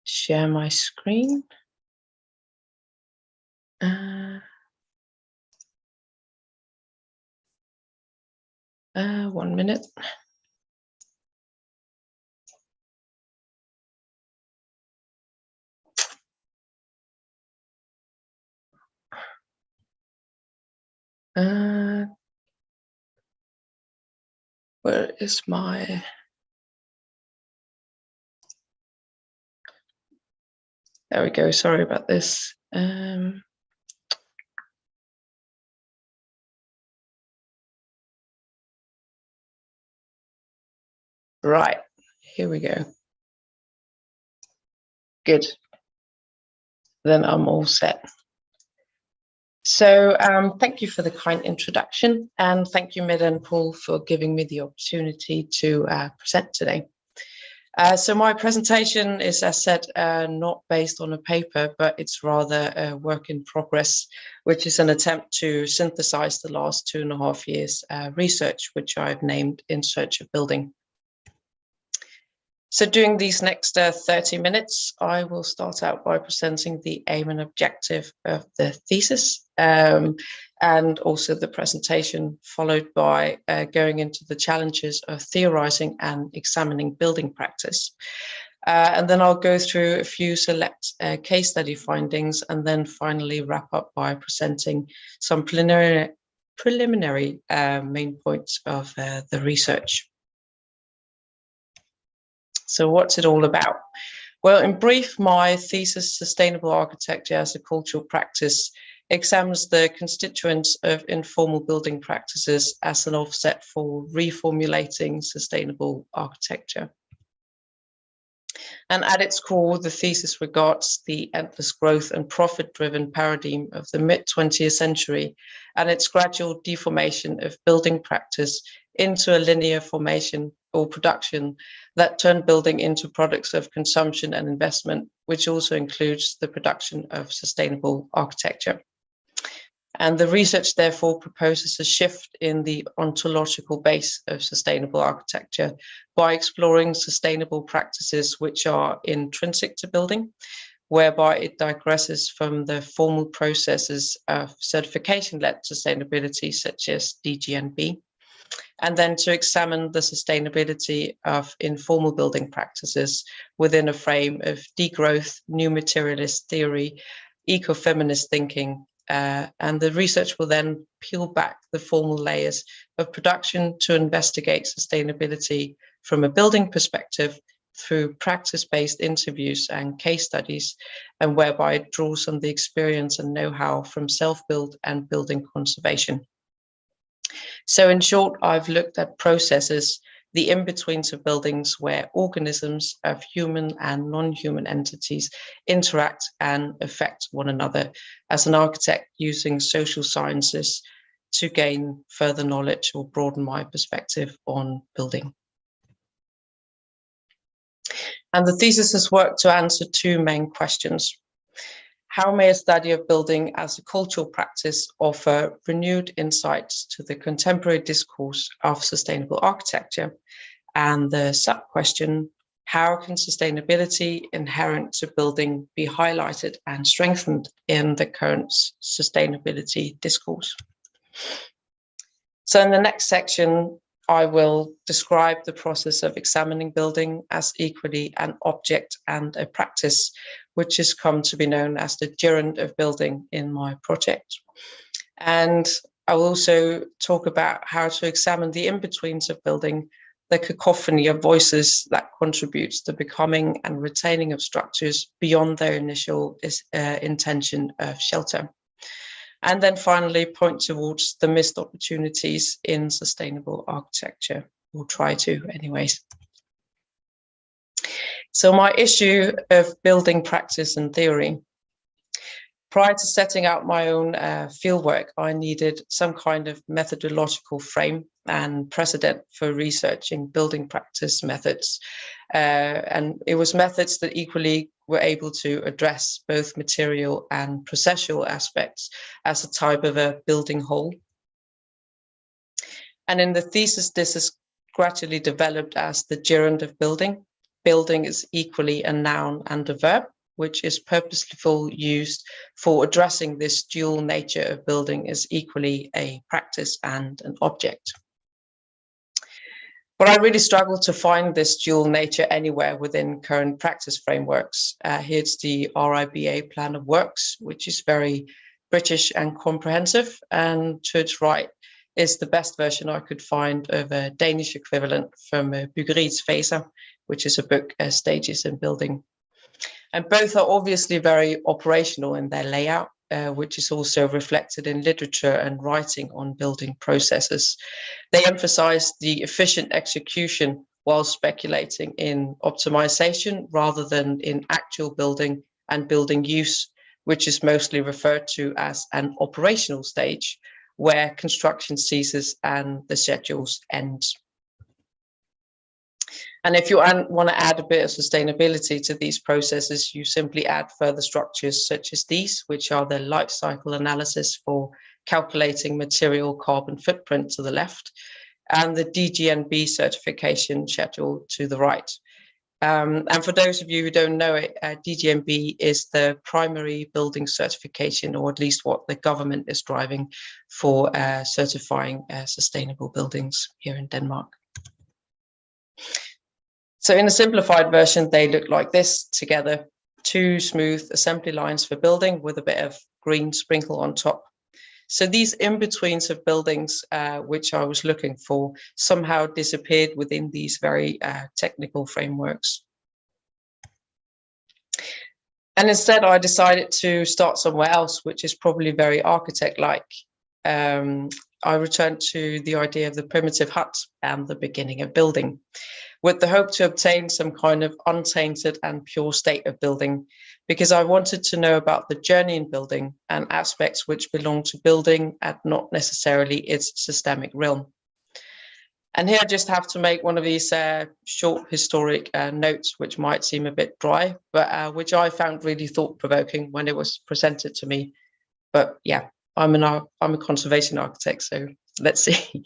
share my screen. 1 minute. Where is my There we go. Sorry about this. Right, here we go. Good. Then I'm all set. So thank you for the kind introduction, and thank you, Mette and Paul, for giving me the opportunity to present today. So my presentation is, as said, not based on a paper, but it's rather a work in progress, which is an attempt to synthesize the last 2.5 years research, which I've named In Search of Building. So during these next 30 minutes, I will start out by presenting the aim and objective of the thesis, and also the presentation, followed by going into the challenges of theorizing and examining building practice. And then I'll go through a few select case study findings, and then finally wrap up by presenting some preliminary main points of the research. So what's it all about? Well, in brief, my thesis, Sustainable Architecture as a Cultural Practice, examines the constituents of informal building practices as an offset for reformulating sustainable architecture. And at its core, the thesis regards the endless growth and profit-driven paradigm of the mid-20th century and its gradual deformation of building practice into a linear formation or production that turned building into products of consumption and investment, which also includes the production of sustainable architecture. And the research therefore proposes a shift in the ontological base of sustainable architecture by exploring sustainable practices which are intrinsic to building, whereby it digresses from the formal processes of certification-led sustainability such as DGNB, and then to examine the sustainability of informal building practices within a frame of degrowth, new materialist theory, ecofeminist thinking, and the research will then peel back the formal layers of production to investigate sustainability from a building perspective through practice-based interviews and case studies, and whereby it draws on the experience and know-how from self-build and building conservation. So in short, I've looked at processes, the in-betweens of buildings where organisms of human and non-human entities interact and affect one another as an architect using social sciences to gain further knowledge or broaden my perspective on building. And the thesis has worked to answer two main questions. How may a study of building as a cultural practice offer renewed insights to the contemporary discourse of sustainable architecture? And the sub-question, how can sustainability inherent to building be highlighted and strengthened in the current sustainability discourse? So in the next section, I will describe the process of examining building as equally an object and a practice, which has come to be known as the gerund of building in my project. And I will also talk about how to examine the in-betweens of building, the cacophony of voices that contributes to becoming and retaining of structures beyond their initial intention of shelter. And then finally point towards the missed opportunities in sustainable architecture, or try to anyways. So my issue of building practice and theory. Prior to setting out my own fieldwork, I needed some kind of methodological frame and precedent for researching building practice methods. And it was methods that equally were able to address both material and processual aspects as a type of a building whole. And in the thesis, this is gradually developed as the gerund of building. Building is equally a noun and a verb, which is purposefully used for addressing this dual nature of building as equally a practice and an object. But I really struggle to find this dual nature anywhere within current practice frameworks. Here's the RIBA plan of works, which is very British and comprehensive, and to its right is the best version I could find of a Danish equivalent from Byggeriets Faser, which is a book, Stages in Building. And both are obviously very operational in their layout, which is also reflected in literature and writing on building processes. They emphasize the efficient execution while speculating in optimization rather than in actual building and building use, which is mostly referred to as an operational stage, where construction ceases and the schedules end. And if you want to add a bit of sustainability to these processes, you simply add further structures such as these, which are the life cycle analysis for calculating material carbon footprint to the left, and the DGNB certification schedule to the right. And for those of you who don't know it, DGNB is the primary building certification, or at least what the government is driving for certifying sustainable buildings here in Denmark. So in a simplified version, they look like this together: 2 smooth assembly lines for building with a bit of green sprinkle on top. So these in-betweens of buildings, which I was looking for, somehow disappeared within these very technical frameworks. And instead, I decided to start somewhere else, which is probably very architect-like. I returned to the idea of the primitive hut and the beginning of building, with the hope to obtain some kind of untainted and pure state of building, because I wanted to know about the journey in building and aspects which belong to building and not necessarily its systemic realm. And here I just have to make one of these short historic notes, which might seem a bit dry, but which I found really thought-provoking when it was presented to me. But yeah, I'm a conservation architect, so let's see.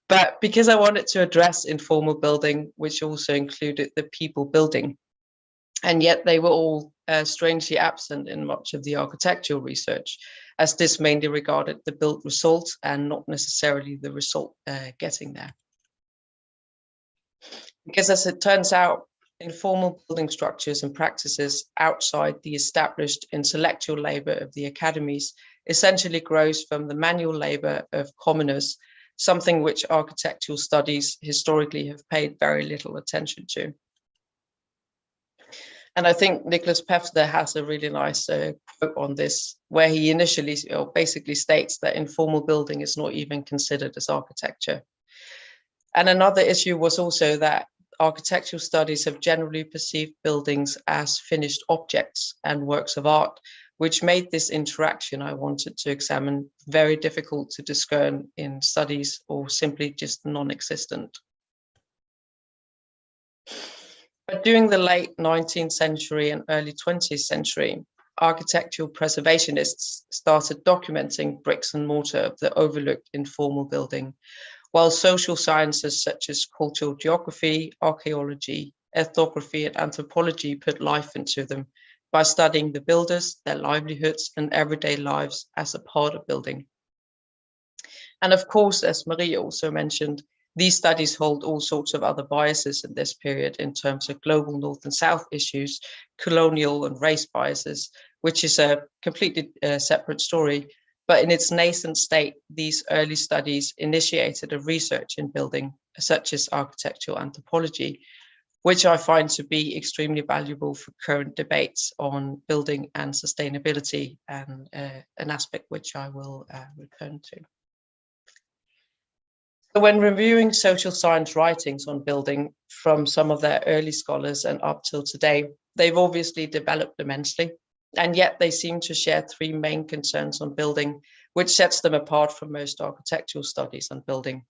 But because I wanted to address informal building, which also included the people building, and yet they were all strangely absent in much of the architectural research, as this mainly regarded the built result and not necessarily the result getting there. Because as it turns out, informal building structures and practices outside the established intellectual labor of the academies essentially grows from the manual labor of commoners, something which architectural studies historically have paid very little attention to. And I think Nicholas Pefter has a really nice quote on this, where he initially basically states that informal building is not even considered as architecture. And another issue was also that architectural studies have generally perceived buildings as finished objects and works of art, which made this interaction I wanted to examine very difficult to discern in studies, or simply just non-existent. But during the late 19th century and early 20th century, architectural preservationists started documenting bricks and mortar of the overlooked informal building, while social sciences such as cultural geography, archaeology, ethnography, and anthropology put life into them by studying the builders, their livelihoods, and everyday lives as a part of building. And of course, as Marie also mentioned, these studies hold all sorts of other biases in this period in terms of global North and South issues, colonial and race biases, which is a completely separate story. But in its nascent state, these early studies initiated a research in building, such as architectural anthropology, which I find to be extremely valuable for current debates on building and sustainability, and an aspect which I will return to. So when reviewing social science writings on building from some of their early scholars and up till today, they've obviously developed immensely. And yet they seem to share 3 main concerns on building, which sets them apart from most architectural studies on building.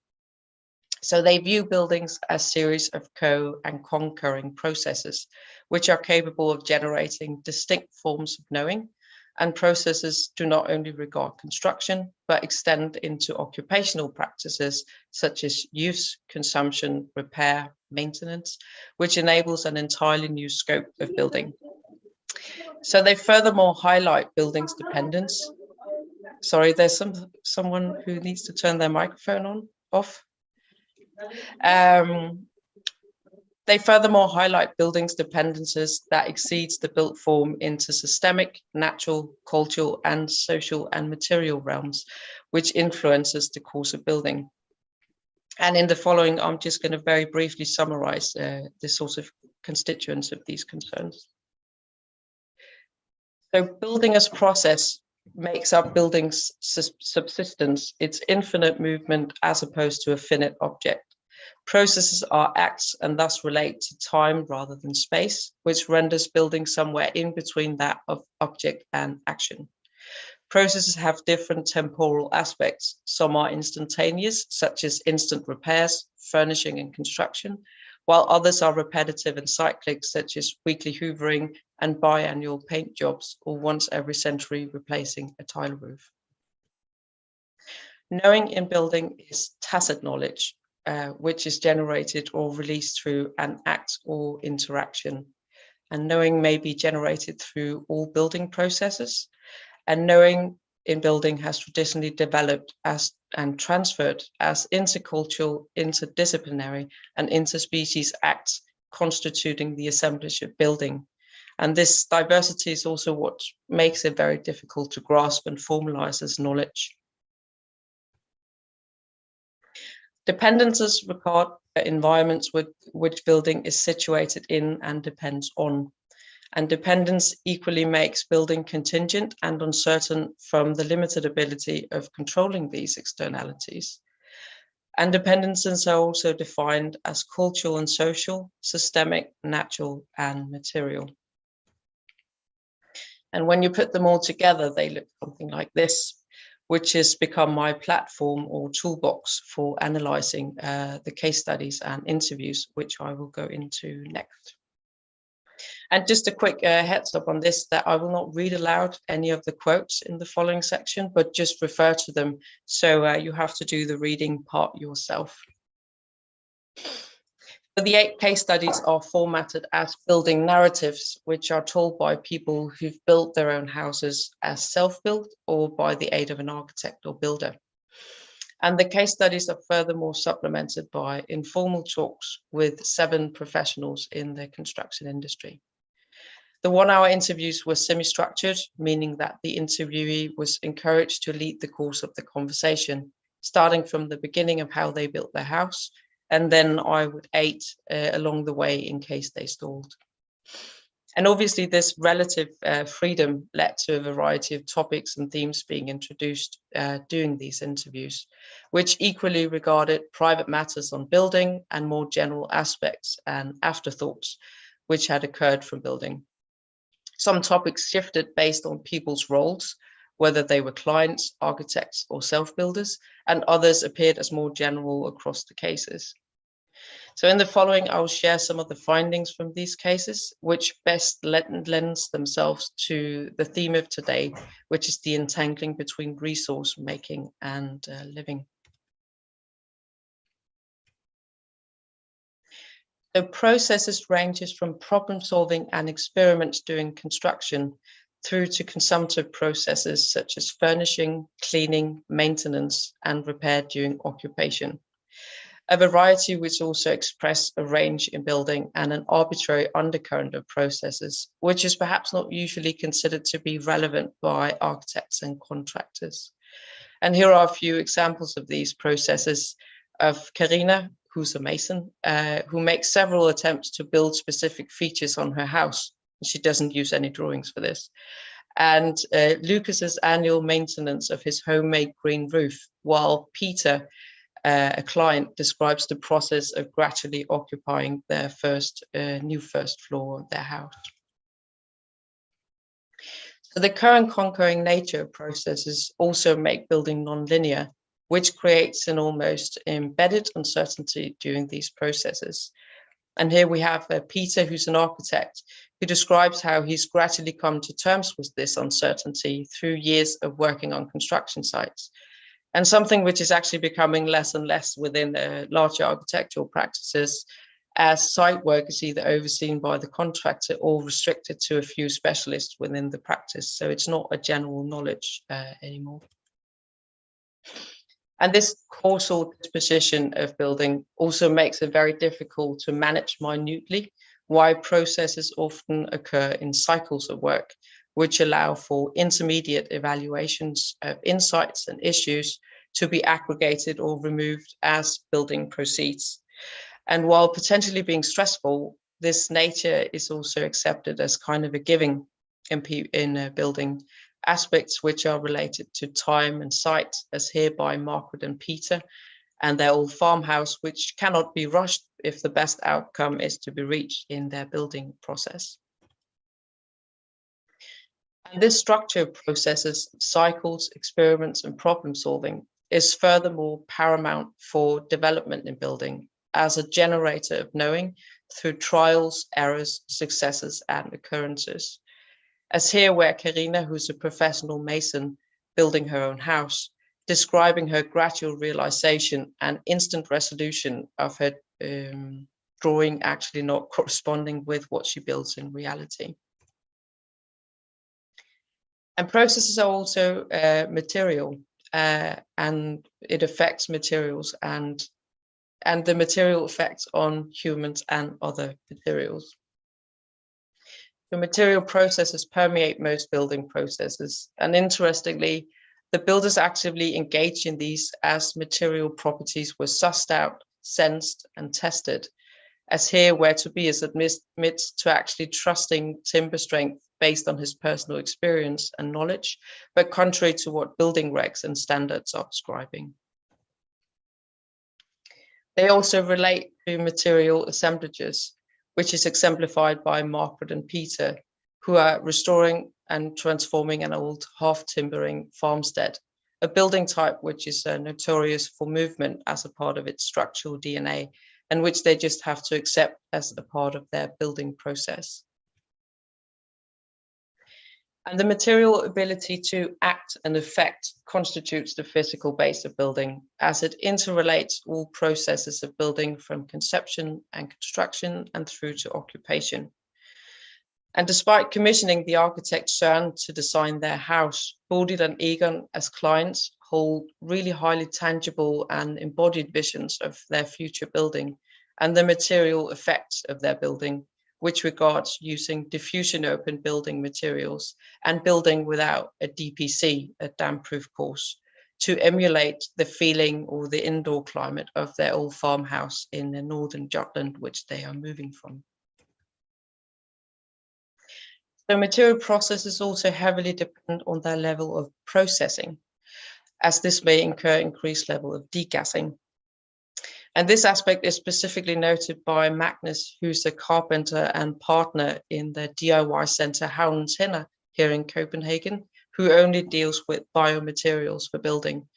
So they view buildings as a series of co- and concurring processes, which are capable of generating distinct forms of knowing, and processes do not only regard construction, but extend into occupational practices such as use, consumption, repair, maintenance, which enables an entirely new scope of building. So they furthermore highlight buildings' dependence. Sorry, there's someone who needs to turn their microphone off. They furthermore highlight buildings' dependencies that exceeds the built form into systemic, natural, cultural, and social and material realms, which influences the course of building. And in the following, I'm just going to very briefly summarize the sort of constituents of these concerns. So building as process makes up building's subsistence, its infinite movement as opposed to a finite object. Processes are acts and thus relate to time rather than space, which renders building somewhere in between that of object and action. Processes have different temporal aspects. Some are instantaneous, such as instant repairs, furnishing and construction, while others are repetitive and cyclic, such as weekly hoovering and biannual paint jobs, or once every century replacing a tile roof. Knowing in building is tacit knowledge, which is generated or released through an act or interaction. And knowing may be generated through all building processes. And knowing in building has traditionally developed as and transferred as intercultural, interdisciplinary, and interspecies acts constituting the assemblage of building. And this diversity is also what makes it very difficult to grasp and formalize as knowledge. Dependencies record environments with which building is situated in and depends on. And dependence equally makes building contingent and uncertain from the limited ability of controlling these externalities. And dependencies are also defined as cultural and social, systemic, natural, and material. And when you put them all together, they look something like this, which has become my platform or toolbox for analyzing the case studies and interviews, which I will go into next. And just a quick heads up on this, that I will not read aloud any of the quotes in the following section, but just refer to them. So you have to do the reading part yourself. So the 8 case studies are formatted as building narratives, which are told by people who've built their own houses as self-built or by the aid of an architect or builder. And the case studies are furthermore supplemented by informal talks with 7 professionals in the construction industry. The 1-hour interviews were semi-structured, meaning that the interviewee was encouraged to lead the course of the conversation, starting from the beginning of how they built their house, and then I would aid along the way in case they stalled. And obviously this relative freedom led to a variety of topics and themes being introduced during these interviews, which equally regarded private matters on building and more general aspects and afterthoughts which had occurred from building. Some topics shifted based on people's roles, whether they were clients, architects, or self-builders, and others appeared as more general across the cases. So in the following, I will share some of the findings from these cases, which best lends themselves to the theme of today, which is the entangling between resource making and living. The processes ranges from problem solving and experiments during construction through to consumptive processes such as furnishing, cleaning, maintenance, and repair during occupation. A variety which also express a range in building and an arbitrary undercurrent of processes, which is perhaps not usually considered to be relevant by architects and contractors. And here are a few examples of these processes of Karina, who's a mason, who makes several attempts to build specific features on her house. She doesn't use any drawings for this. And Lucas's annual maintenance of his homemade green roof, while Peter, a client, describes the process of gradually occupying their new first floor of their house. So the current conquering nature of processes also make building non-linear, which creates an almost embedded uncertainty during these processes. And here we have Peter, who's an architect, who describes how he's gradually come to terms with this uncertainty through years of working on construction sites. And something which is actually becoming less and less within larger architectural practices, as site work is either overseen by the contractor or restricted to a few specialists within the practice. So it's not a general knowledge anymore. And this causal disposition of building also makes it very difficult to manage minutely why processes often occur in cycles of work, which allow for intermediate evaluations of insights and issues to be aggregated or removed as building proceeds. And while potentially being stressful, this nature is also accepted as kind of a giving, in building, aspects which are related to time and site, as here by Margaret and Peter, and their old farmhouse, which cannot be rushed if the best outcome is to be reached in their building process. And this structure of processes, cycles, experiments, and problem solving is furthermore paramount for development in building as a generator of knowing through trials, errors, successes, and occurrences. As here where Karina, who's a professional mason building her own house, describing her gradual realization and instant resolution of her drawing actually not corresponding with what she builds in reality. And processes are also material, and it affects materials and the material effects on humans and other materials. The material processes permeate most building processes, and interestingly, the builders actively engaged in these as material properties were sussed out, sensed, and tested, as here where Tobias admits to actually trusting timber strength based on his personal experience and knowledge, but contrary to what building regs and standards are prescribing. They also relate to material assemblages, which is exemplified by Margaret and Peter, who are restoring and transforming an old half-timbering farmstead, a building type which is notorious for movement as a part of its structural DNA, and which they just have to accept as a part of their building process. And the material ability to act and affect constitutes the physical base of building, as it interrelates all processes of building from conception and construction and through to occupation. And despite commissioning the architect Søren to design their house, Bodil and Egon as clients hold really highly tangible and embodied visions of their future building and the material effects of their building, which regards using diffusion open building materials and building without a DPC, a damp-proof course, to emulate the feeling or the indoor climate of their old farmhouse in the northern Jutland, which they are moving from. The material processes also heavily depend on their level of processing, as this may incur increased level of degassing. And this aspect is specifically noted by Magnus, who's a carpenter and partner in the DIY center Havnens Hænder here in Copenhagen, who only deals with biomaterials for building.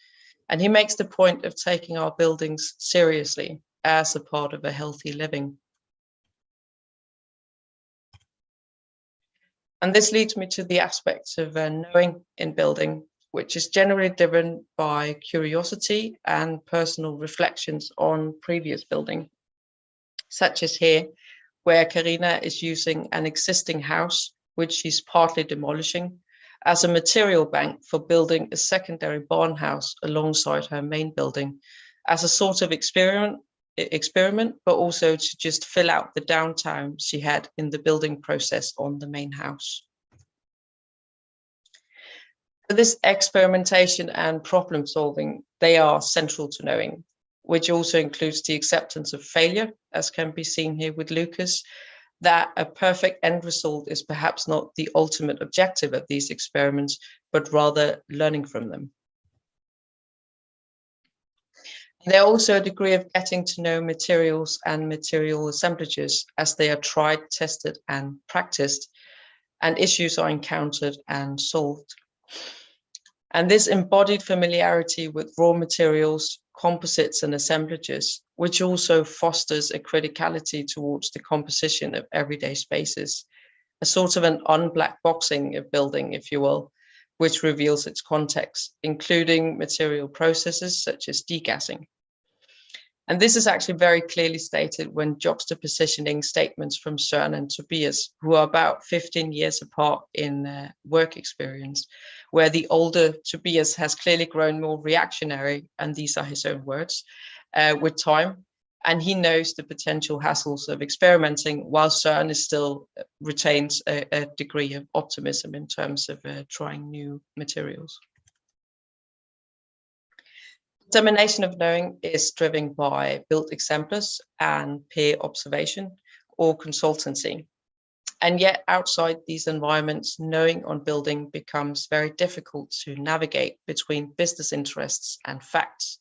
And he makes the point of taking our buildings seriously as a part of a healthy living. And this leads me to the aspects of knowing in building, which is generally driven by curiosity and personal reflections on previous building, such as here, where Karina is using an existing house, which she's partly demolishing, as a material bank for building a secondary barn house alongside her main building, as a sort of experiment, but also to just fill out the downtime she had in the building process on the main house. This experimentation and problem solving, they are central to knowing, which also includes the acceptance of failure, as can be seen here with Lucas, that a perfect end result is perhaps not the ultimate objective of these experiments, but rather learning from them. There are also a degree of getting to know materials and material assemblages as they are tried, tested, and practiced, and issues are encountered and solved. And this embodied familiarity with raw materials, composites, and assemblages, which also fosters a criticality towards the composition of everyday spaces, a sort of an unblack boxing of building, if you will, which reveals its context, including material processes such as degassing. And this is actually very clearly stated when juxtapositioning statements from Søren and Tobias, who are about 15 years apart in work experience, where the older Tobias has clearly grown more reactionary, and these are his own words, with time. And he knows the potential hassles of experimenting, while Søren is still retains a degree of optimism in terms of trying new materials. Determination of knowing is driven by built exemplars and peer observation or consultancy. And yet outside these environments, knowing on building becomes very difficult to navigate between business interests and facts.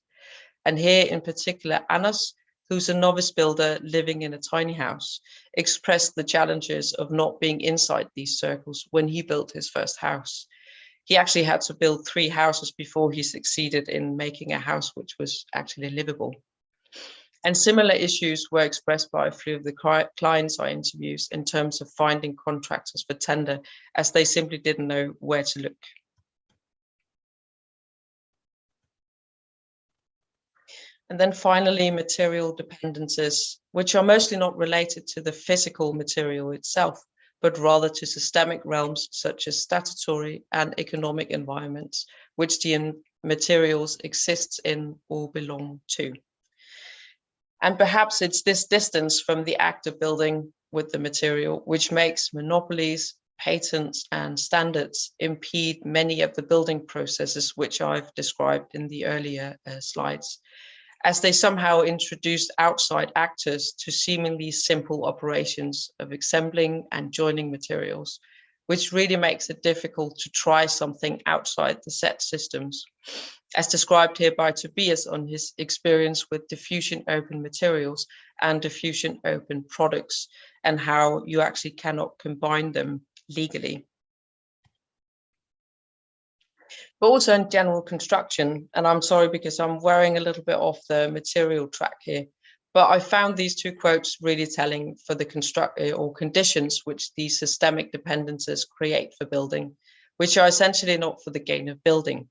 And here in particular, Anders, who's a novice builder living in a tiny house, expressed the challenges of not being inside these circles when he built his first house. He actually had to build 3 houses before he succeeded in making a house which was actually livable. And similar issues were expressed by a few of the clients I interviewed in terms of finding contractors for tender, as they simply didn't know where to look. And then finally, material dependencies, which are mostly not related to the physical material itself, but rather to systemic realms such as statutory and economic environments, which the materials exists in or belong to. And perhaps it's this distance from the act of building with the material which makes monopolies, patents, and standards impede many of the building processes which I've described in the earlier slides, as they somehow introduced outside actors to seemingly simple operations of assembling and joining materials, which really makes it difficult to try something outside the set systems, as described here by Tobias on his experience with diffusion open materials and diffusion open products, and how you actually cannot combine them legally. But also in general construction, and I'm sorry because I'm wearing a little bit off the material track here, but I found these 2 quotes really telling for the conditions which these systemic dependencies create for building, which are essentially not for the gain of building.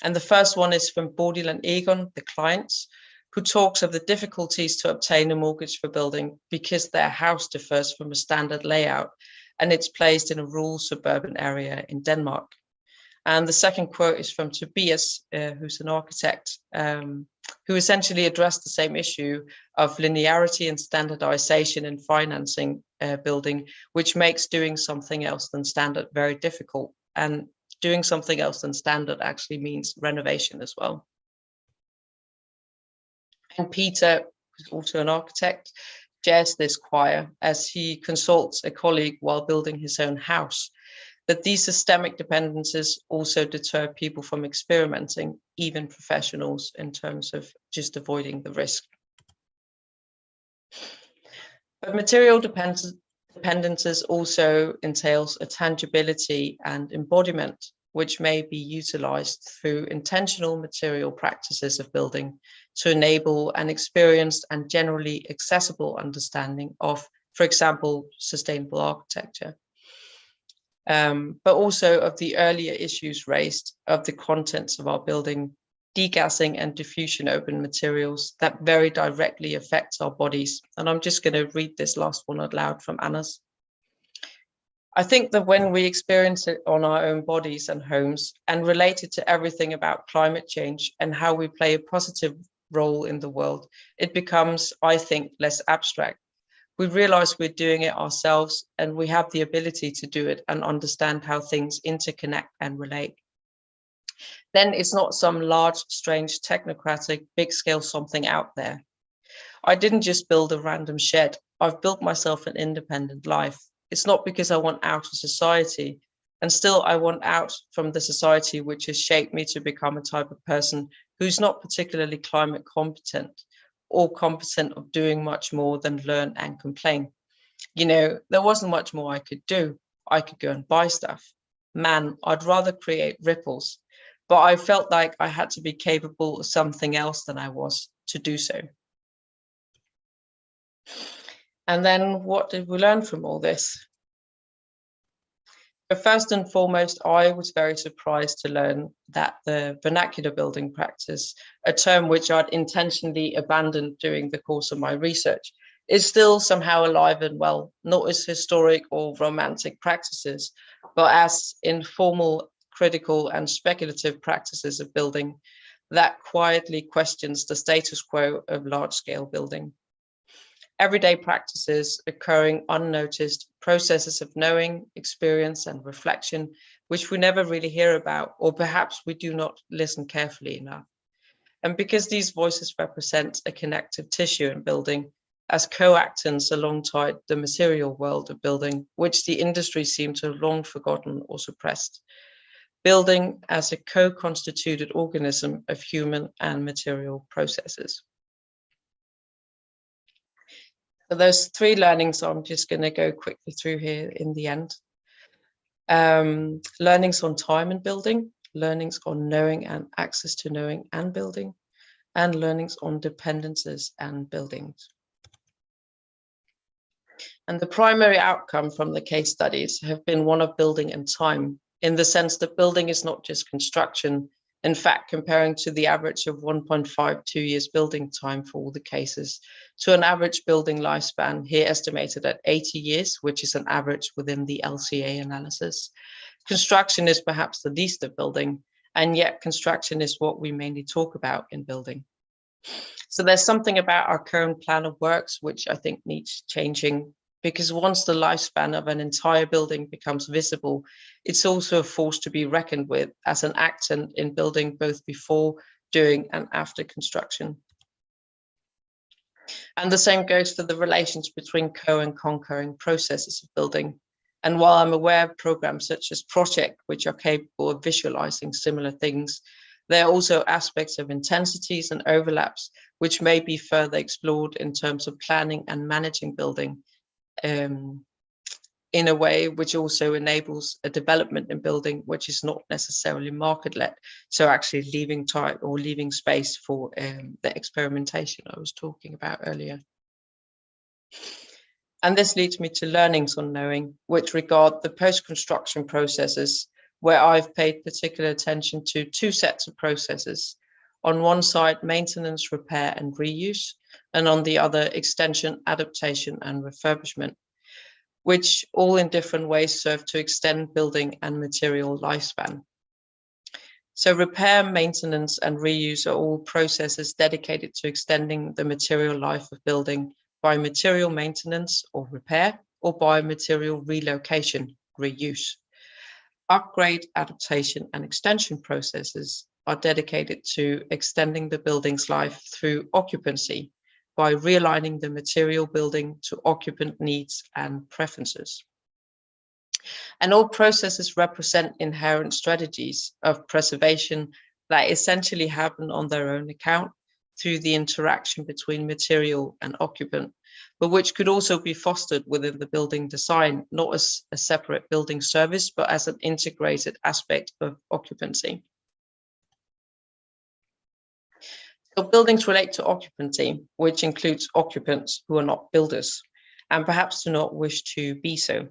And the first one is from Bodil and Egon, the clients, who talks of the difficulties to obtain a mortgage for building because their house differs from a standard layout and it's placed in a rural suburban area in Denmark. And the second quote is from Tobias, who's an architect, who essentially addressed the same issue of linearity and standardization in financing building, which makes doing something else than standard very difficult. And doing something else than standard actually means renovation as well. And Peter, who's also an architect, shares this choir as he consults a colleague while building his own house, that these systemic dependencies also deter people from experimenting, even professionals, in terms of just avoiding the risk. But material dependencies also entails a tangibility and embodiment, which may be utilized through intentional material practices of building to enable an experienced and generally accessible understanding of, for example, sustainable architecture. But also of the earlier issues raised of the contents of our building, degassing and diffusion open materials that very directly affects our bodies. And I'm just going to read this last one out loud from Anna's. I think that when we experience it on our own bodies and homes and relate it to everything about climate change and how we play a positive role in the world, it becomes, I think, less abstract. We realize we're doing it ourselves and we have the ability to do it and understand how things interconnect and relate. Then it's not some large, strange, technocratic, big scale something out there. I didn't just build a random shed. I've built myself an independent life. It's not because I want out of society, and still I want out from the society which has shaped me to become a type of person who's not particularly climate competent or competent of doing much more than learn and complain. You know, there wasn't much more I could do. I could go and buy stuff. Man, I'd rather create ripples, but I felt like I had to be capable of something else than I was to do so. And then what did we learn from all this? But first and foremost, I was very surprised to learn that the vernacular building practice, a term which I'd intentionally abandoned during the course of my research, is still somehow alive and well, not as historic or romantic practices, but as informal, critical, and speculative practices of building that quietly questions the status quo of large-scale building. Everyday practices occurring unnoticed, processes of knowing, experience, and reflection, which we never really hear about, or perhaps we do not listen carefully enough. And because these voices represent a connective tissue in building, as co-actants alongside the material world of building, which the industry seemed to have long forgotten or suppressed. Building as a co-constituted organism of human and material processes. So those 3 learnings I'm just going to go quickly through here in the end. Learnings on time and building, learnings on knowing and access to knowing and building, and learnings on dependencies and buildings. And the primary outcome from the case studies have been one of building and time, in the sense that building is not just construction. In fact, comparing to the average of 1.52 years building time for all the cases, to an average building lifespan here estimated at 80 years, which is an average within the LCA analysis. Construction is perhaps the least of building, and yet construction is what we mainly talk about in building. So there's something about our current plan of works which I think needs changing, because once the lifespan of an entire building becomes visible, it's also a force to be reckoned with as an actant in building, both before, during, and after construction. And the same goes for the relations between co- and concurring processes of building. And while I'm aware of programs such as Project, which are capable of visualizing similar things, there are also aspects of intensities and overlaps which may be further explored in terms of planning and managing building, in a way which also enables a development in building which is not necessarily market-led, so actually leaving time or leaving space for the experimentation I was talking about earlier. And this leads me to learnings on knowing, which regard the post-construction processes, where I've paid particular attention to 2 sets of processes. On one side, maintenance, repair, and reuse, and on the other, extension, adaptation, and refurbishment, which all in different ways serve to extend building and material lifespan. So repair, maintenance, and reuse are all processes dedicated to extending the material life of building by material maintenance or repair, or by material relocation, reuse. Upgrade, adaptation, and extension processes are dedicated to extending the building's life through occupancy by realigning the material building to occupant needs and preferences. And all processes represent inherent strategies of preservation that essentially happen on their own account through the interaction between material and occupant, but which could also be fostered within the building design, not as a separate building service, but as an integrated aspect of occupancy. So buildings relate to occupancy, which includes occupants who are not builders, and perhaps do not wish to be so.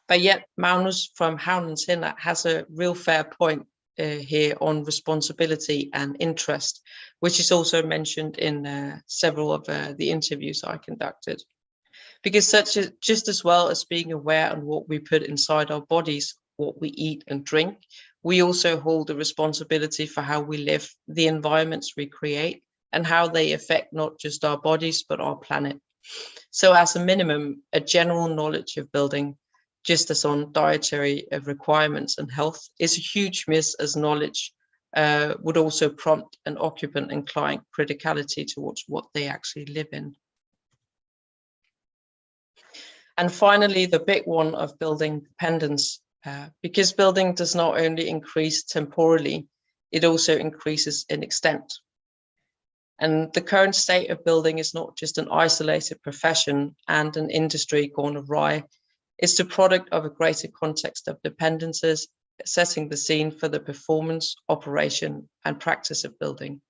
But yet, Magnus from Havnens Hinder has a real fair point here on responsibility and interest, which is also mentioned in several of the interviews I conducted. Because just as well as being aware of what we put inside our bodies, what we eat and drink, we also hold a responsibility for how we live, the environments we create, and how they affect not just our bodies, but our planet. So as a minimum, a general knowledge of building, just as on dietary requirements and health, is a huge miss, as knowledge would also prompt an occupant and client criticality towards what they actually live in. And finally, the big one of building dependence, because building does not only increase temporally, it also increases in extent. And the current state of building is not just an isolated profession and an industry gone awry. It's the product of a greater context of dependencies, setting the scene for the performance, operation, and practice of building.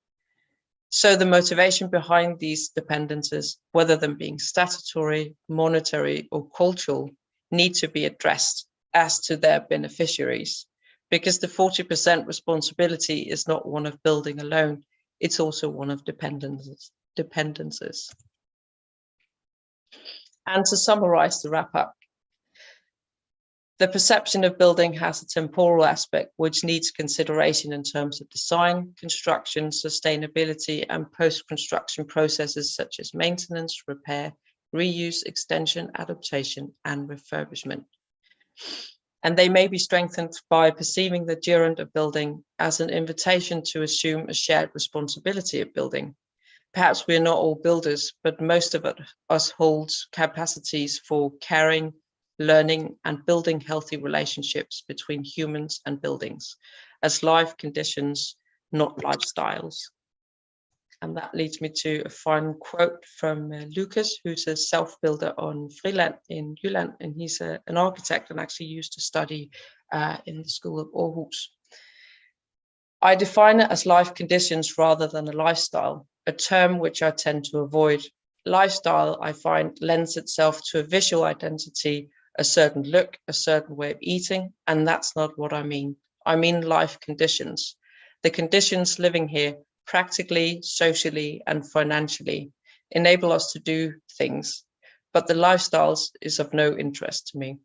So the motivation behind these dependencies, whether them being statutory, monetary, or cultural, need to be addressed as to their beneficiaries, because the 40% responsibility is not one of building alone, it's also one of dependencies. And to summarize the wrap up, the perception of building has a temporal aspect which needs consideration in terms of design, construction, sustainability, and post-construction processes such as maintenance, repair, reuse, extension, adaptation, and refurbishment. And they may be strengthened by perceiving the gerund of building as an invitation to assume a shared responsibility of building, Perhaps we're not all builders, but most of us hold capacities for caring, learning, and building healthy relationships between humans and buildings as life conditions, not lifestyles. And that leads me to a final quote from Lucas, who's a self-builder on Friland in Jylland, and he's an architect and actually used to study in the School of Aarhus. I define it as life conditions rather than a lifestyle, a term which I tend to avoid. Lifestyle, I find, lends itself to a visual identity, a certain look, a certain way of eating, and that's not what I mean. I mean life conditions, the conditions living here practically, socially, and financially enable us to do things, but the lifestyles is of no interest to me.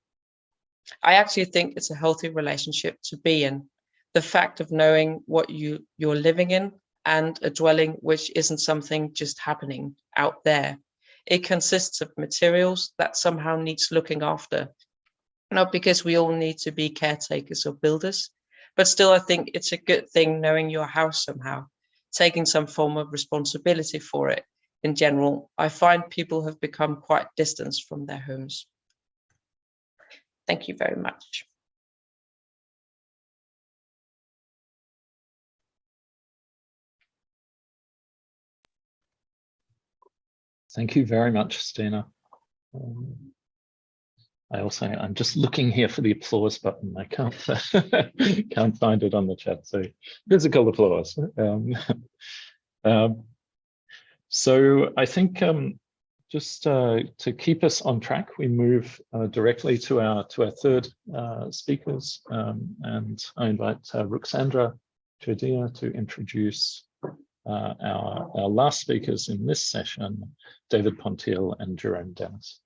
I actually think it's a healthy relationship to be in. The fact of knowing what you're living in and a dwelling which isn't something just happening out there. It consists of materials that somehow needs looking after, not because we all need to be caretakers or builders, but still I think it's a good thing knowing your house somehow, taking some form of responsibility for it. In general, I find people have become quite distant from their homes. Thank you very much. Thank you very much, Stina. I'm just looking here for the applause button. I can't can't find it on the chat. So physical applause. So I think just to keep us on track, we move directly to our third speakers, and I invite Ruxandra Chodia to introduce our last speakers in this session, David Pontiel and Jerome Dennis.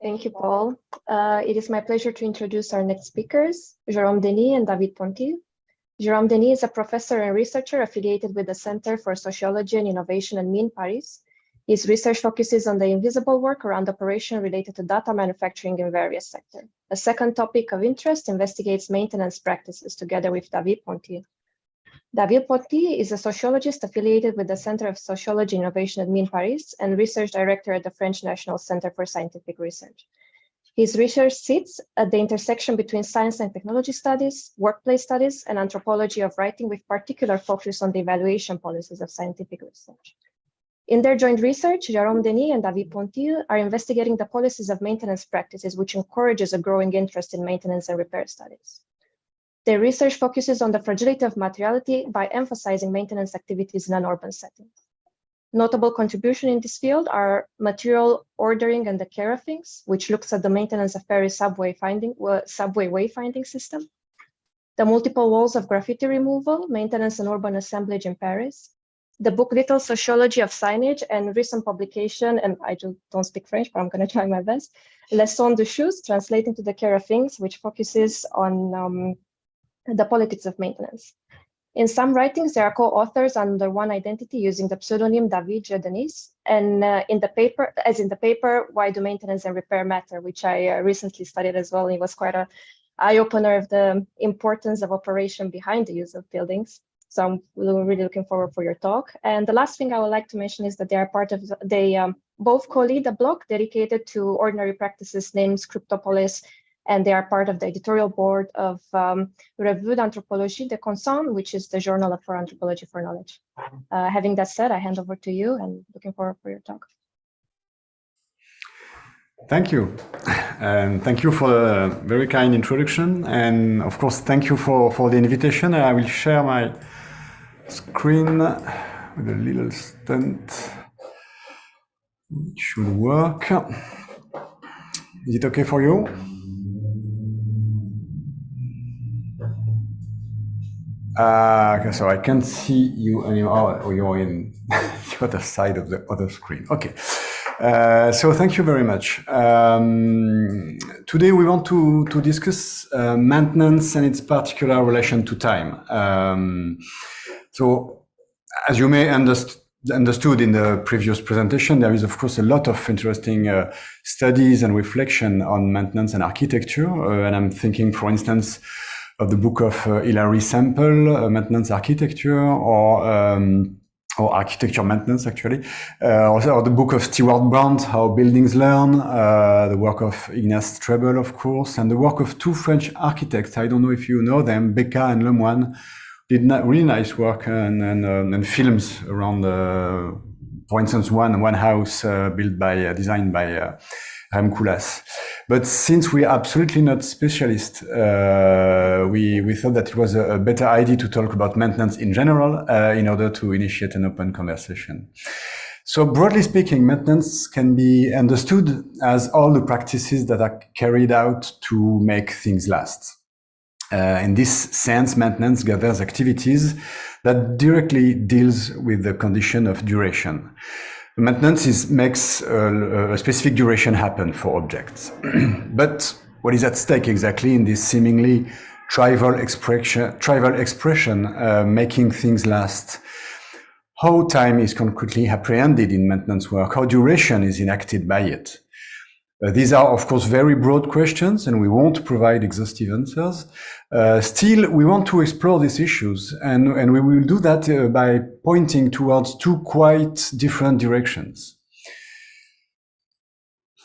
Thank you, Paul. It is my pleasure to introduce our next speakers, Jerome Denis and David Pontiel. Jerome Denis is a professor and researcher affiliated with the Center for Sociology and Innovation at MIN Paris. His research focuses on the invisible work around operation related to data manufacturing in various sectors. A second topic of interest investigates maintenance practices together with David Pontiel. David Pontiel is a sociologist affiliated with the Center of Sociology and Innovation at MIN Paris and research director at the French National Center for Scientific Research. His research sits at the intersection between science and technology studies, workplace studies, and anthropology of writing, with particular focus on the evaluation policies of scientific research. In their joint research, Jerome Denis and David Pontiel are investigating the policies of maintenance practices, which encourages a growing interest in maintenance and repair studies. Their research focuses on the fragility of materiality by emphasizing maintenance activities in an urban setting. Notable contribution in this field are material ordering and the care of things, which looks at the maintenance of Paris subway wayfinding system, the multiple walls of graffiti removal, maintenance and urban assemblage in Paris, the book Little Sociology of Signage, and recent publication, and I don't speak French, but I'm going to try my best, Leçons de Choses, translating to the care of things, which focuses on the politics of maintenance. In some writings, there are co-authors under one identity using the pseudonym David Denis, and in the paper, Why Do Maintenance and Repair Matter, which I recently studied as well. It was quite an eye-opener of the importance of operation behind the use of buildings. So I'm really looking forward for your talk. And the last thing I would like to mention is that they are part of, they both co-lead a blog dedicated to ordinary practices named Scriptopolis, and they are part of the editorial board of Revue d'Anthropologie de Consent, which is the journal for anthropology for knowledge. Having that said, I hand over to you and looking forward for your talk. Thank you. And thank you for the very kind introduction. And of course, thank you for the invitation. I will share my screen with a little stunt. It should work. Is it okay for you? Okay, so I can't see you anymore. Oh, you're in the other side of the other screen. Okay. So thank you very much. Today we want to discuss maintenance and its particular relation to time. So as you may understood in the previous presentation, there is of course a lot of interesting studies and reflection on maintenance and architecture. And I'm thinking, for instance, of the book of Hilary Semple, Maintenance Architecture, or or architecture maintenance actually, or the book of Stewart Brand, How Buildings Learn, the work of Ignace Trebel, of course, and the work of two French architects. I don't know if you know them, Becca and Lemoine, did really nice work and films around, for instance, one house designed by Rem Koolhaas. But since we are absolutely not specialists, we thought that it was a better idea to talk about maintenance in general in order to initiate an open conversation. So broadly speaking, maintenance can be understood as all the practices that are carried out to make things last. In this sense, maintenance gathers activities that directly deals with the condition of duration. Maintenance makes a specific duration happen for objects. But what is at stake exactly in this seemingly trivial expression, making things last? How time is concretely apprehended in maintenance work, how duration is enacted by it. These are, of course, very broad questions, and we won't provide exhaustive answers. Still, we want to explore these issues, and we will do that by pointing towards two quite different directions.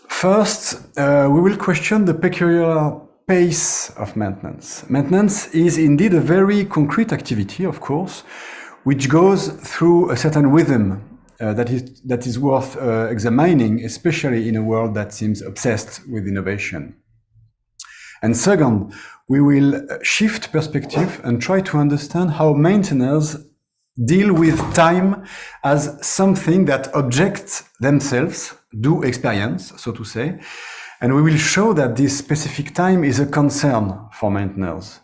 First, we will question the peculiar pace of maintenance. Maintenance is indeed a very concrete activity, of course, which goes through a certain rhythm that is worth examining, especially in a world that seems obsessed with innovation. And second, we will shift perspective and try to understand how maintainers deal with time as something that objects themselves do experience, so to say. And we will show that this specific time is a concern for maintainers,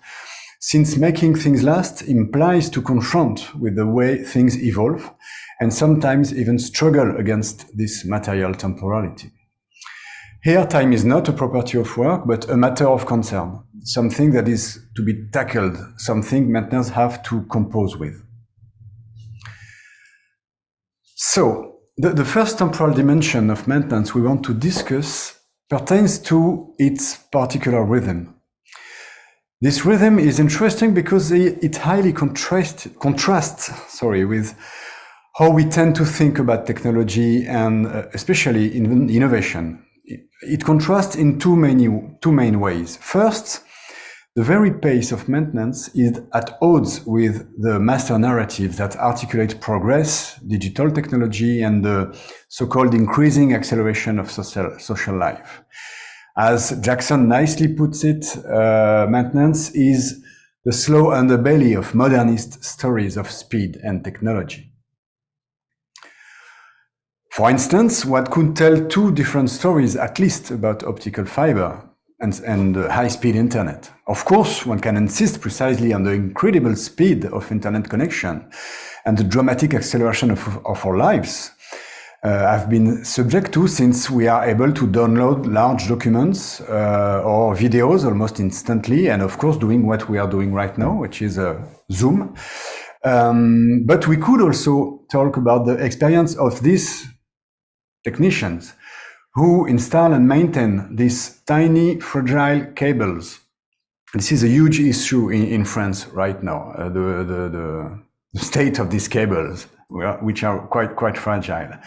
since making things last implies to confront with the way things evolve, and sometimes even struggle against this material temporality. Here, time is not a property of work, but a matter of concern, something that is to be tackled, something maintainers have to compose with. So, the first temporal dimension of maintenance we want to discuss pertains to its particular rhythm. This rhythm is interesting because it highly contrasts with how we tend to think about technology and especially in innovation. It contrasts in two main ways. First, the very pace of maintenance is at odds with the master narrative that articulate progress, digital technology, and the so-called increasing acceleration of social life. As Jackson nicely puts it, maintenance is the slow underbelly of modernist stories of speed and technology. For instance, one could tell two different stories, at least, about optical fiber and high-speed internet. Of course, one can insist precisely on the incredible speed of internet connection and the dramatic acceleration of our lives. I've been subject to, since we are able to download large documents or videos almost instantly, and of course doing what we are doing right now, which is Zoom. But we could also talk about the experience of these technicians who install and maintain these tiny, fragile cables. This is a huge issue in France right now, the state of these cables, which are quite fragile.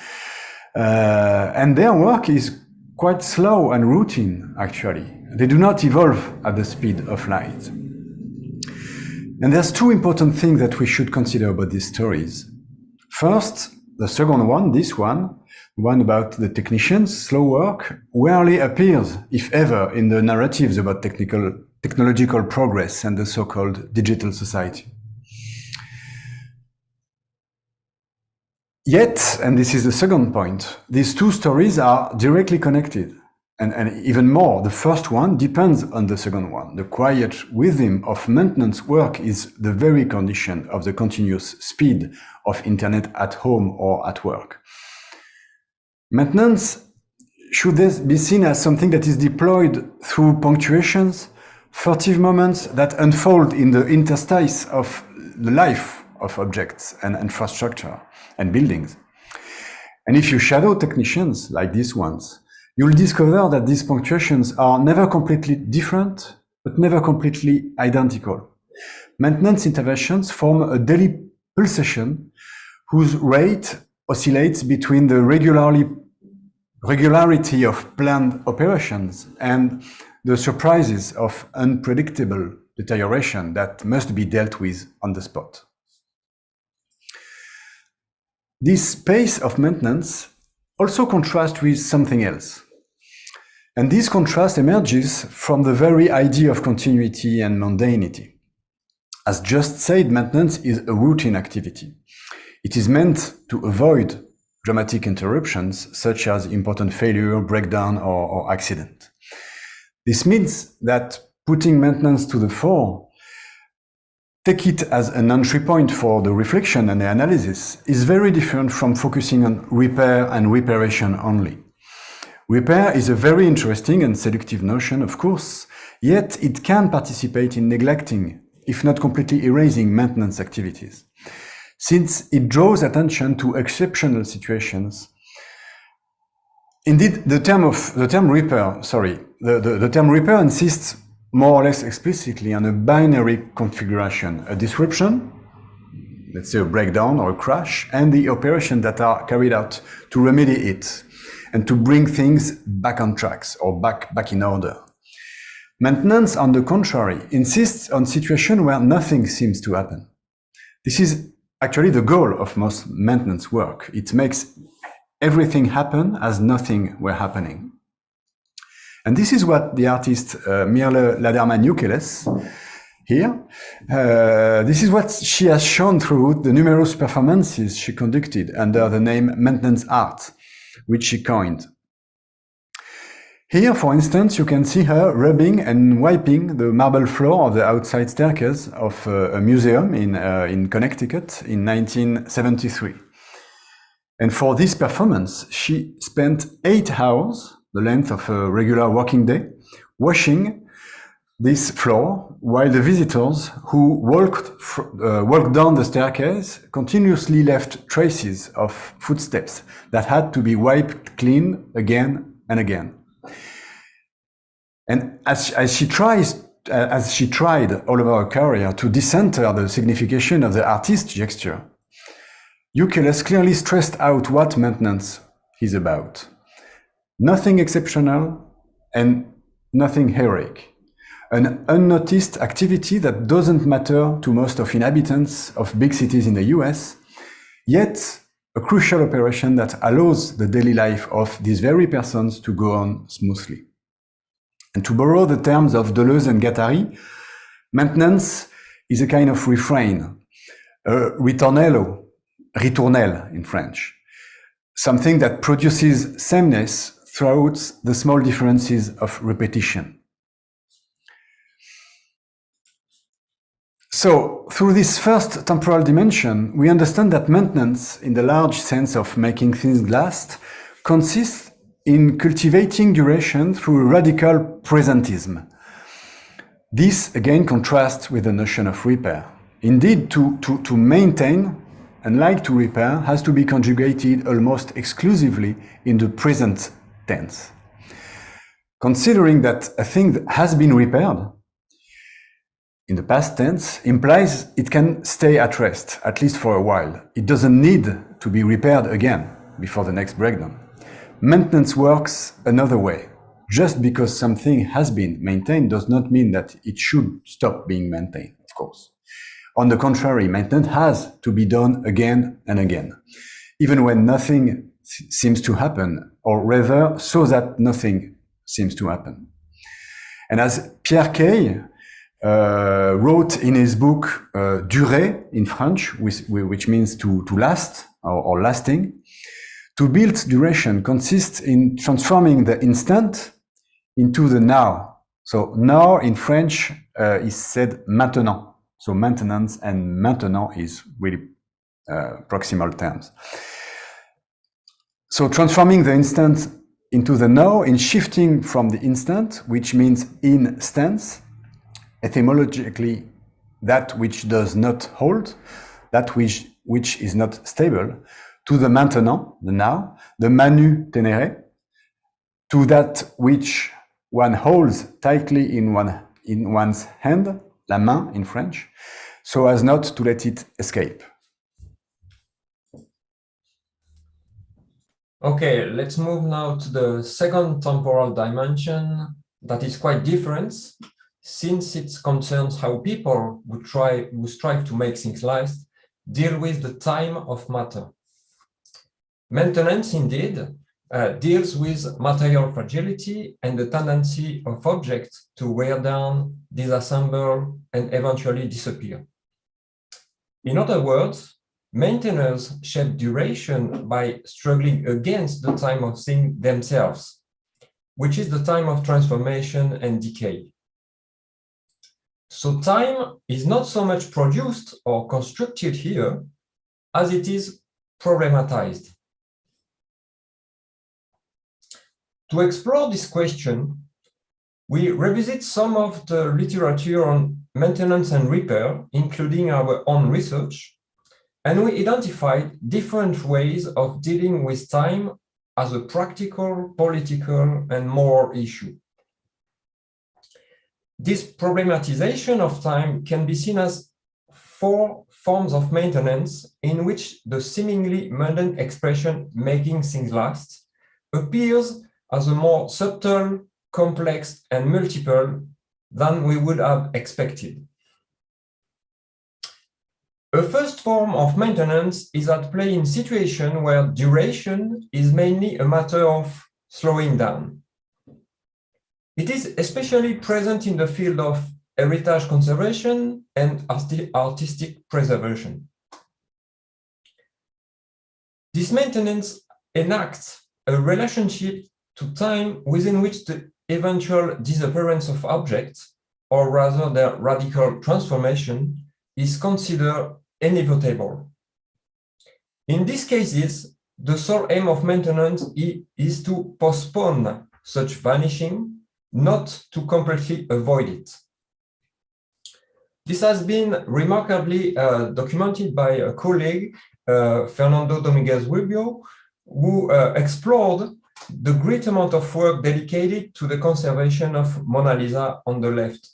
And their work is quite slow and routine, actually. They do not evolve at the speed of light. And there's two important things that we should consider about these stories. First, the second one, this one about the technicians' slow work, rarely appears, if ever, in the narratives about technological progress and the so-called digital society. Yet, and this is the second point, these two stories are directly connected. And even more, the first one depends on the second one. The quiet rhythm of maintenance work is the very condition of the continuous speed of internet at home or at work. Maintenance should thus be seen as something that is deployed through punctuations, furtive moments that unfold in the interstice of the life of objects and infrastructure and buildings. And if you shadow technicians like these ones, you'll discover that these punctuations are never completely different, but never completely identical. Maintenance interventions form a daily pulsation whose rate oscillates between the regularity of planned operations and the surprises of unpredictable deterioration that must be dealt with on the spot. This pace of maintenance also contrasts with something else. And this contrast emerges from the very idea of continuity and mundanity. As just said, maintenance is a routine activity. It is meant to avoid dramatic interruptions such as important failure, breakdown, or accident. This means that putting maintenance to the fore, take it as an entry point for the reflection and the analysis, is very different from focusing on repair and reparation only. Repair is a very interesting and seductive notion, of course, yet it can participate in neglecting, if not completely erasing, maintenance activities, since it draws attention to exceptional situations. Indeed, the term repair insists more or less explicitly on a binary configuration, a disruption, let's say a breakdown or a crash, and the operations that are carried out to remedy it and to bring things back on tracks or back in order. Maintenance, on the contrary, insists on situations where nothing seems to happen. This is actually the goal of most maintenance work. It makes everything happen as nothing were happening. And this is what the artist Mirle Laderman-Ukeles here, this is what she has shown through the numerous performances she conducted under the name maintenance art, which she coined. Here, for instance, you can see her rubbing and wiping the marble floor of the outside staircase of a museum in Connecticut in 1973. And for this performance, she spent 8 hours, the length of a regular working day, washing this floor, while the visitors who walked down the staircase continuously left traces of footsteps that had to be wiped clean again and again. And as she tried all over her career to decenter the signification of the artist's gesture, Ukeles clearly stressed out what maintenance is about. Nothing exceptional and nothing heroic. An unnoticed activity that doesn't matter to most of inhabitants of big cities in the US, yet a crucial operation that allows the daily life of these very persons to go on smoothly. And to borrow the terms of Deleuze and Guattari, maintenance is a kind of refrain, a ritornello, ritournelle in French, something that produces sameness throughout the small differences of repetition. So, through this first temporal dimension, we understand that maintenance, in the large sense of making things last, consists in cultivating duration through radical presentism. This, again, contrasts with the notion of repair. Indeed, to maintain, unlike to repair, has to be conjugated almost exclusively in the present tense. Considering that a thing that has been repaired in the past tense implies it can stay at rest, at least for a while. It doesn't need to be repaired again before the next breakdown. Maintenance works another way. Just because something has been maintained does not mean that it should stop being maintained, of course. On the contrary, maintenance has to be done again and again, even when nothing seems to happen, or rather, so that nothing seems to happen. And as Pierre Kay wrote in his book Durer in French, which means to last or lasting, to build duration consists in transforming the instant into the now. So now in French is said maintenant. So maintenance and maintenant is really proximal terms. So transforming the instant into the now in shifting from the instant, which means instance, etymologically that which does not hold, that which is not stable, to the maintenant, the now, the manu tenere, to that which one holds tightly in one's hand, la main in French, so as not to let it escape. Okay, let's move now to the second temporal dimension that is quite different, since it concerns how people who strive to make things last deal with the time of matter. Maintenance, indeed, deals with material fragility and the tendency of objects to wear down, disassemble, and eventually disappear. In other words, maintainers shape duration by struggling against the time of things themselves, which is the time of transformation and decay. So time is not so much produced or constructed here as it is problematized. To explore this question, we revisit some of the literature on maintenance and repair, including our own research, and we identified different ways of dealing with time as a practical, political, and moral issue. This problematization of time can be seen as 4 forms of maintenance in which the seemingly mundane expression making things last appears as a more subtle, complex, and multiple than we would have expected. A first form of maintenance is at play in situations where duration is mainly a matter of slowing down. It is especially present in the field of heritage conservation and artistic preservation. This maintenance enacts a relationship to time within which the eventual disappearance of objects, or rather their radical transformation, is considered inevitable. In these cases, the sole aim of maintenance is to postpone such vanishing, not to completely avoid it. This has been remarkably documented by a colleague, Fernando Dominguez Rubio, who explored the great amount of work dedicated to the conservation of Mona Lisa on the left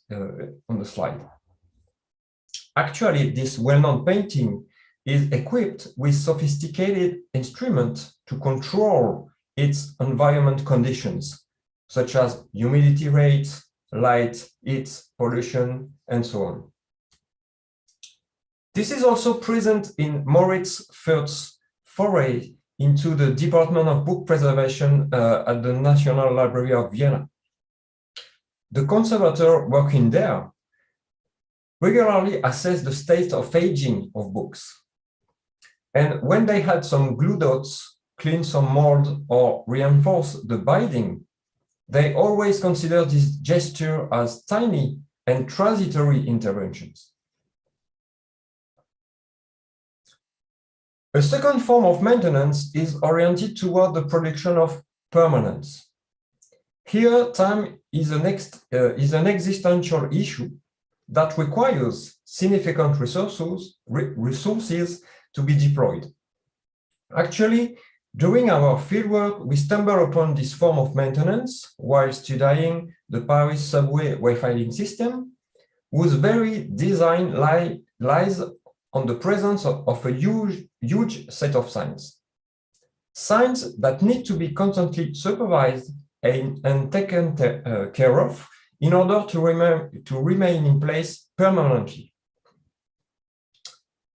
on the slide. Actually, this well-known painting is equipped with sophisticated instruments to control its environment conditions, such as humidity rates, light, heat, pollution, and so on. This is also present in Moritz Fürth's foray into the Department of Book Preservation at the National Library of Vienna. The conservator working there regularly assessed the state of aging of books. And when they had some glue dots, clean some mold, or reinforce the binding, they always considered this gesture as tiny and transitory interventions. A second form of maintenance is oriented toward the production of permanence. Here, time is an existential issue that requires significant resources to be deployed. Actually, during our fieldwork, we stumbled upon this form of maintenance while studying the Paris subway wayfinding system, whose very design lies on the presence of a huge set of signs. Signs that need to be constantly supervised and taken care of in order to remain in place permanently.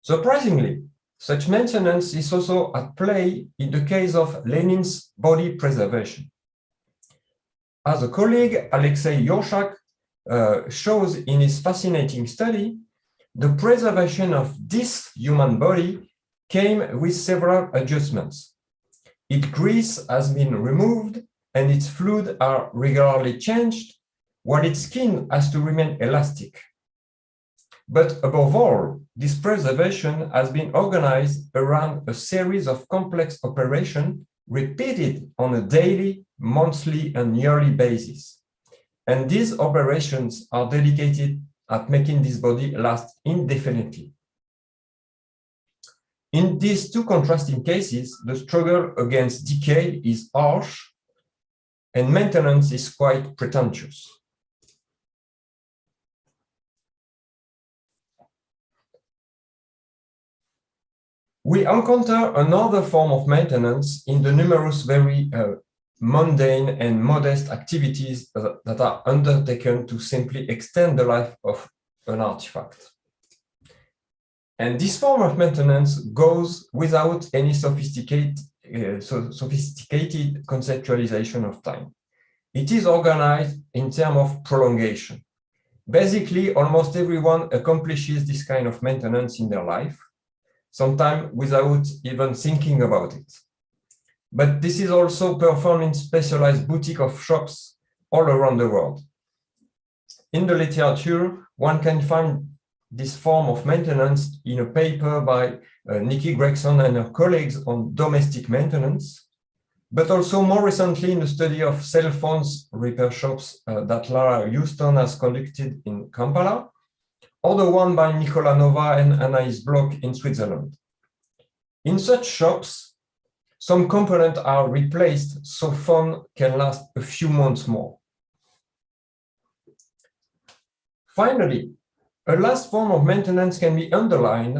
Surprisingly, such maintenance is also at play in the case of Lenin's body preservation. As a colleague, Alexei Yorshak, shows in his fascinating study, the preservation of this human body came with several adjustments. Its grease has been removed and its fluids are regularly changed, while its skin has to remain elastic. But above all, this preservation has been organized around a series of complex operations repeated on a daily, monthly, and yearly basis. And these operations are dedicated at making this body last indefinitely. In these two contrasting cases, the struggle against decay is harsh and maintenance is quite pretentious. we encounter another form of maintenance in the numerous very mundane and modest activities that are undertaken to simply extend the life of an artifact. And this form of maintenance goes without any sophisticated conceptualization of time. It is organized in terms of prolongation. Basically, almost everyone accomplishes this kind of maintenance in their life, sometimes without even thinking about it. But this is also performed in specialized boutique of shops all around the world. In the literature, one can find this form of maintenance in a paper by Nikki Gregson and her colleagues on domestic maintenance, but also more recently in the study of cell phones repair shops that Lara Houston has conducted in Kampala, or the one by Nicola Nova and Anaïs Bloch in Switzerland. In such shops, some components are replaced so phone can last a few months more. Finally, a last form of maintenance can be underlined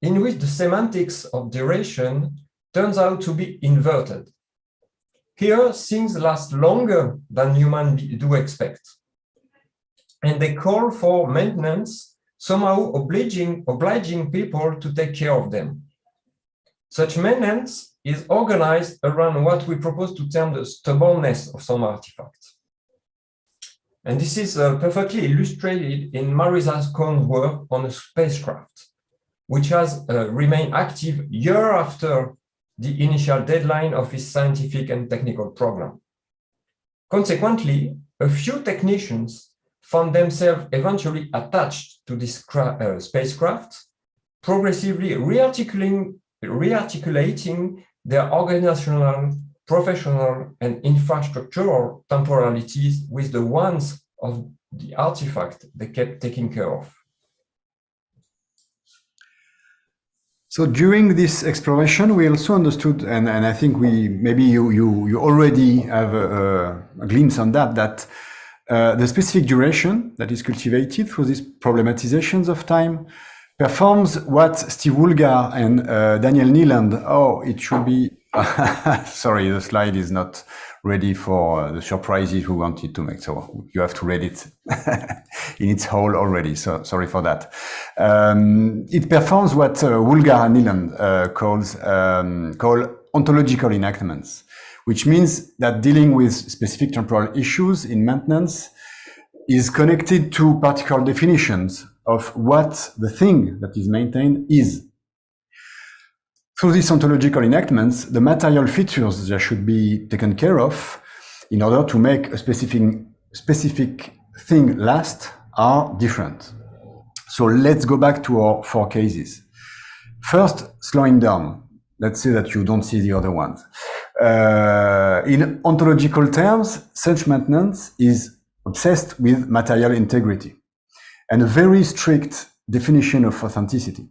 in which the semantics of duration turns out to be inverted. Here, things last longer than humans do expect. And they call for maintenance, somehow obliging people to take care of them. Such maintenance is organized around what we propose to term the stubbornness of some artifacts. And this is perfectly illustrated in Marisa Cohn's work on a spacecraft, which has remained active year after the initial deadline of his scientific and technical program. Consequently, a few technicians found themselves eventually attached to this spacecraft, progressively rearticulating their organizational, professional, and infrastructural temporalities with the ones of the artifact they kept taking care of. So during this exploration, we also understood, and I think maybe you already have a glimpse on that the specific duration that is cultivated through these problematizations of time performs what Steve Woolgar and Daniel Neeland, it should be, sorry, the slide is not ready for the surprises we wanted to make, so you have to read it in its whole already, so sorry for that. It performs what Woolgar and Neeland call ontological enactments, which means that dealing with specific temporal issues in maintenance is connected to particular definitions of what the thing that is maintained is. Through these ontological enactments, the material features that should be taken care of in order to make a specific thing last are different. So let's go back to our 4 cases. First, slowing down. Let's say that you don't see the other ones. In ontological terms, such maintenance is obsessed with material integrity and a very strict definition of authenticity.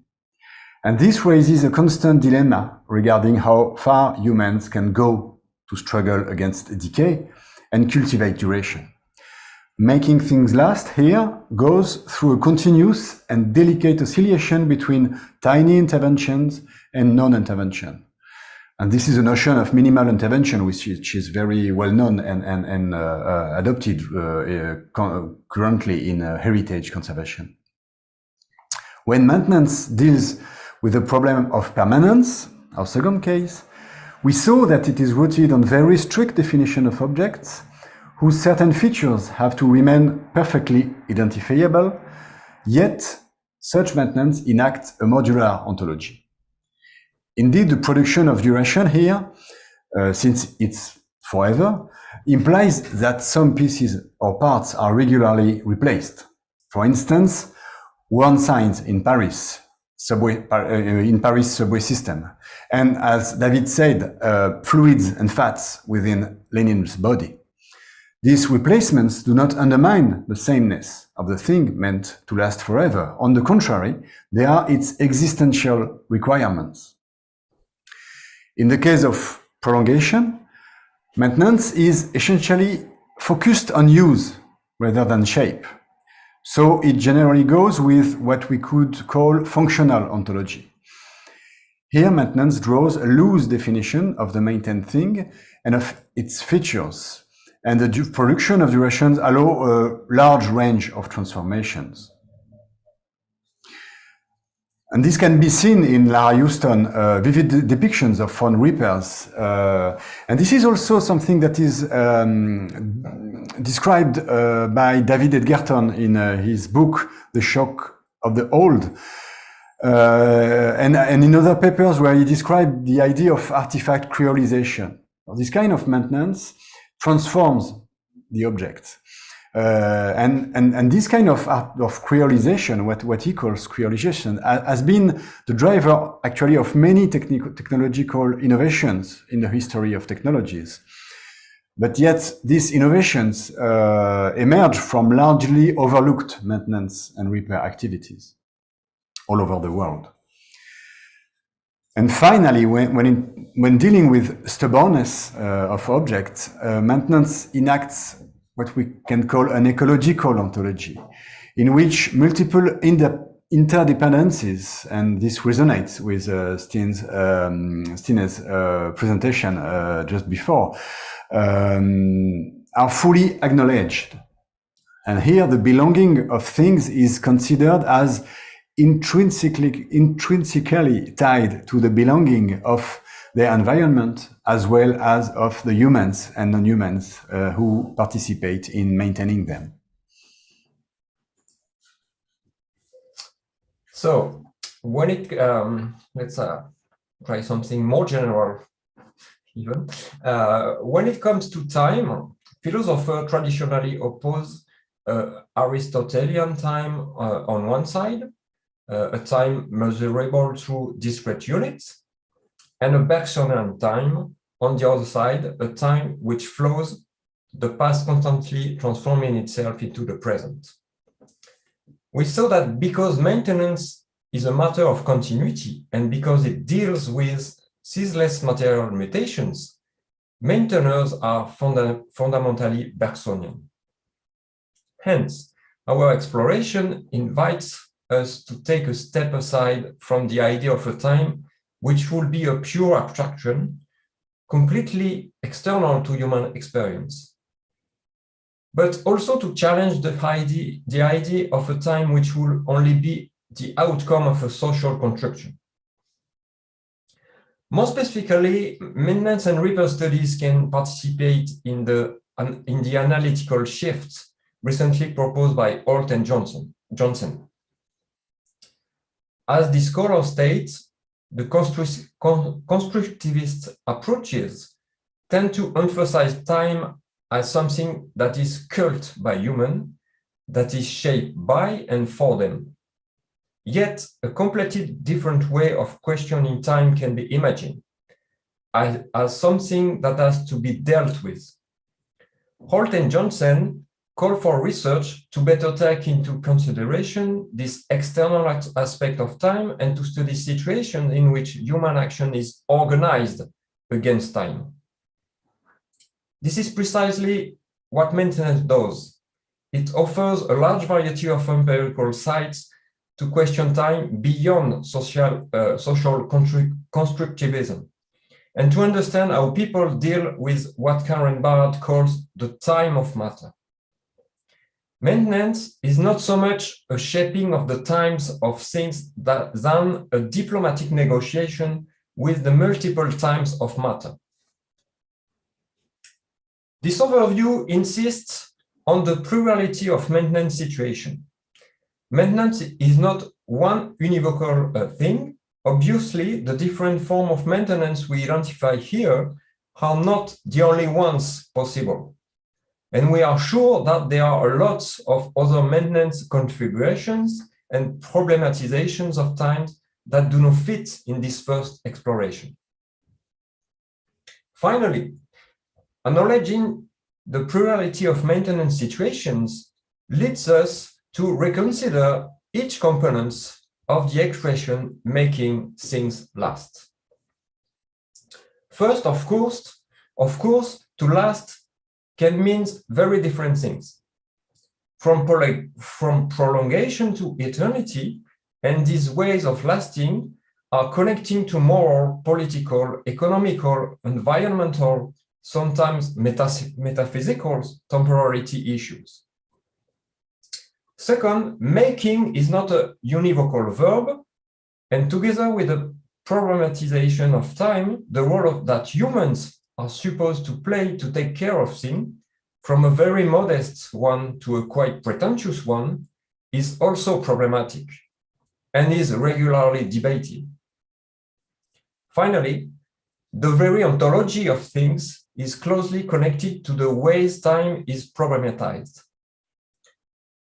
And this raises a constant dilemma regarding how far humans can go to struggle against decay and cultivate duration. Making things last here goes through a continuous and delicate oscillation between tiny interventions and non-intervention. And this is a notion of minimal intervention, which is very well known and adopted currently in heritage conservation. When maintenance deals with the problem of permanence, our second case, we saw that it is rooted on very strict definition of objects whose certain features have to remain perfectly identifiable, yet such maintenance enacts a modular ontology. Indeed, the production of duration here, since it's forever, implies that some pieces or parts are regularly replaced. For instance, worn signs in Paris subway system, and as David said, fluids and fats within Lenin's body. These replacements do not undermine the sameness of the thing meant to last forever. On the contrary, they are its existential requirements. In the case of prolongation, maintenance is essentially focused on use rather than shape. So it generally goes with what we could call functional ontology. Here, maintenance draws a loose definition of the maintained thing and of its features, and the production of durations allow a large range of transformations. And this can be seen in Lara Houston's vivid depictions of phone repairs. And this is also something that is described by David Edgerton in his book, The Shock of the Old. And in other papers where he described the idea of artifact creolization. This kind of maintenance transforms the object. And this kind of creolization, what he calls creolization, has been the driver actually of many technological innovations in the history of technologies. But yet these innovations emerge from largely overlooked maintenance and repair activities all over the world. And finally, when dealing with stubbornness of objects, maintenance enacts what we can call an ecological ontology, in which multiple interdependencies, and this resonates with Stine's presentation just before, are fully acknowledged. And here the belonging of things is considered as intrinsically tied to the belonging of their environment, as well as of the humans and non-humans who participate in maintaining them. So when it, let's try something more general even. When it comes to time, philosophers traditionally oppose Aristotelian time on one side, a time measurable through discrete units, and a Bergsonian time on the other side, a time which flows the past constantly transforming itself into the present. We saw that because maintenance is a matter of continuity and because it deals with ceaseless material mutations, maintainers are fundamentally Bergsonian. Hence, our exploration invites us to take a step aside from the idea of a time which will be a pure abstraction, completely external to human experience, but also to challenge the idea of a time which will only be the outcome of a social construction. More specifically, maintenance and repair studies can participate in the analytical shift recently proposed by Holt and Johnson. As the scholar states, the constructivist approaches tend to emphasize time as something that is cult by humans, that is shaped by and for them. Yet, a completely different way of questioning time can be imagined as something that has to be dealt with. Holt and Johnson call for research to better take into consideration this external aspect of time and to study situations in which human action is organized against time. This is precisely what maintenance does. It offers a large variety of empirical sites to question time beyond social constructivism, and to understand how people deal with what Karen Barad calls the time of matter. Maintenance is not so much a shaping of the times of things than a diplomatic negotiation with the multiple times of matter. This overview insists on the plurality of maintenance situation. Maintenance is not one univocal thing. Obviously, the different forms of maintenance we identify here are not the only ones possible. And we are sure that there are lots of other maintenance configurations and problematizations of time that do not fit in this first exploration. Finally, acknowledging the plurality of maintenance situations leads us to reconsider each component of the expression making things last. First, of course, to last can mean very different things. From prolongation to eternity, and these ways of lasting are connecting to moral, political, economical, environmental, sometimes metaphysical temporality issues. Second, making is not a univocal verb, and together with the problematization of time, the role that humans are supposed to play to take care of things, from a very modest one to a quite pretentious one, is also problematic and is regularly debated. Finally, the very ontology of things is closely connected to the ways time is problematized.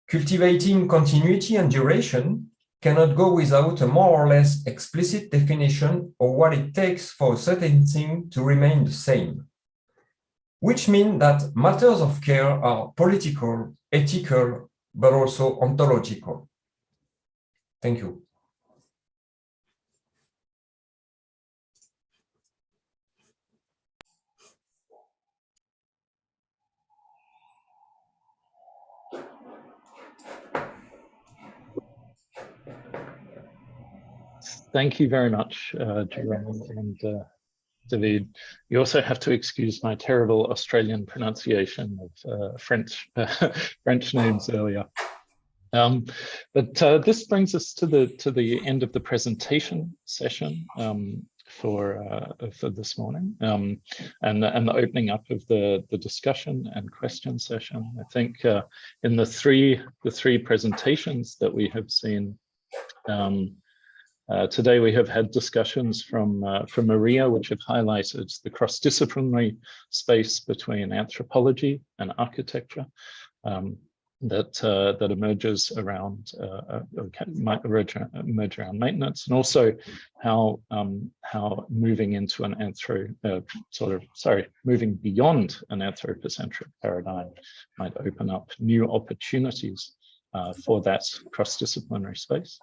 Cultivating continuity and duration cannot go without a more or less explicit definition of what it takes for a certain thing to remain the same, which means that matters of care are political, ethical, but also ontological. Thank you. Thank you very much, Jerome and David. You also have to excuse my terrible Australian pronunciation of French names earlier. But this brings us to the end of the presentation session for this morning, and the opening up of the discussion and question session. I think in the three presentations that we have seen. Today we have had discussions from Maria, which have highlighted the cross-disciplinary space between anthropology and architecture that emerges around emerge around maintenance, and also how moving into an moving beyond an anthropocentric paradigm might open up new opportunities for that cross-disciplinary space.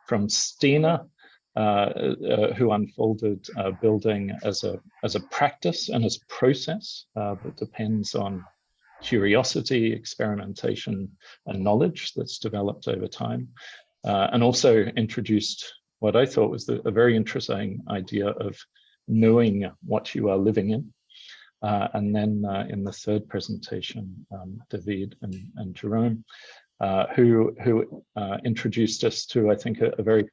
From Stina, who unfolded building as a practice and as a process that depends on curiosity, experimentation, and knowledge that's developed over time, and also introduced what I thought was a very interesting idea of knowing what you are living in. And then in the third presentation, David and Jerome, who introduced us to, I think, a very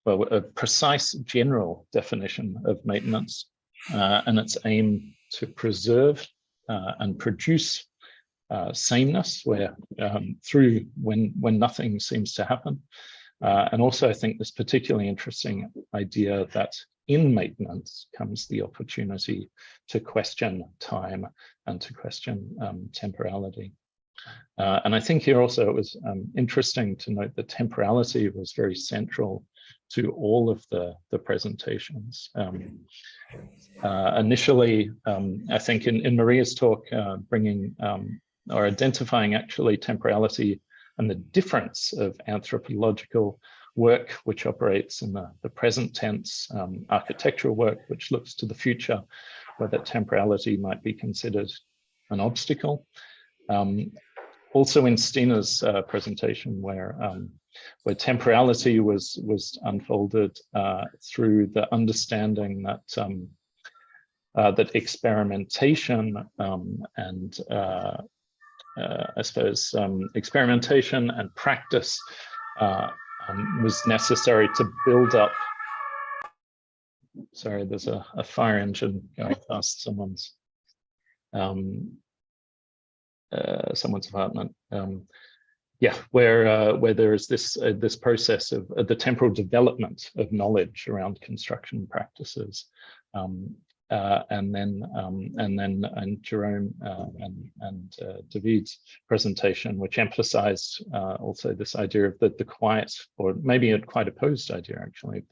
a precise general definition of maintenance and its aim to preserve and produce sameness where through when nothing seems to happen. And also I think this particularly interesting idea that in maintenance comes the opportunity to question time and to question temporality. And I think here also it was interesting to note that temporality was very central to all of the presentations. Initially, I think in Maria's talk, bringing or identifying actually temporality and the difference of anthropological work, which operates in the present tense, architectural work, which looks to the future, where that temporality might be considered an obstacle. Also in Stina's presentation, where temporality was unfolded through the understanding that that experimentation and I suppose experimentation and practice was necessary to build up. Sorry, there's a fire engine going past someone's apartment. Yeah, where there is this process of the temporal development of knowledge around construction practices, and Jerome and David's presentation, which emphasized also this idea of the quiet, or maybe a quite opposed idea actually,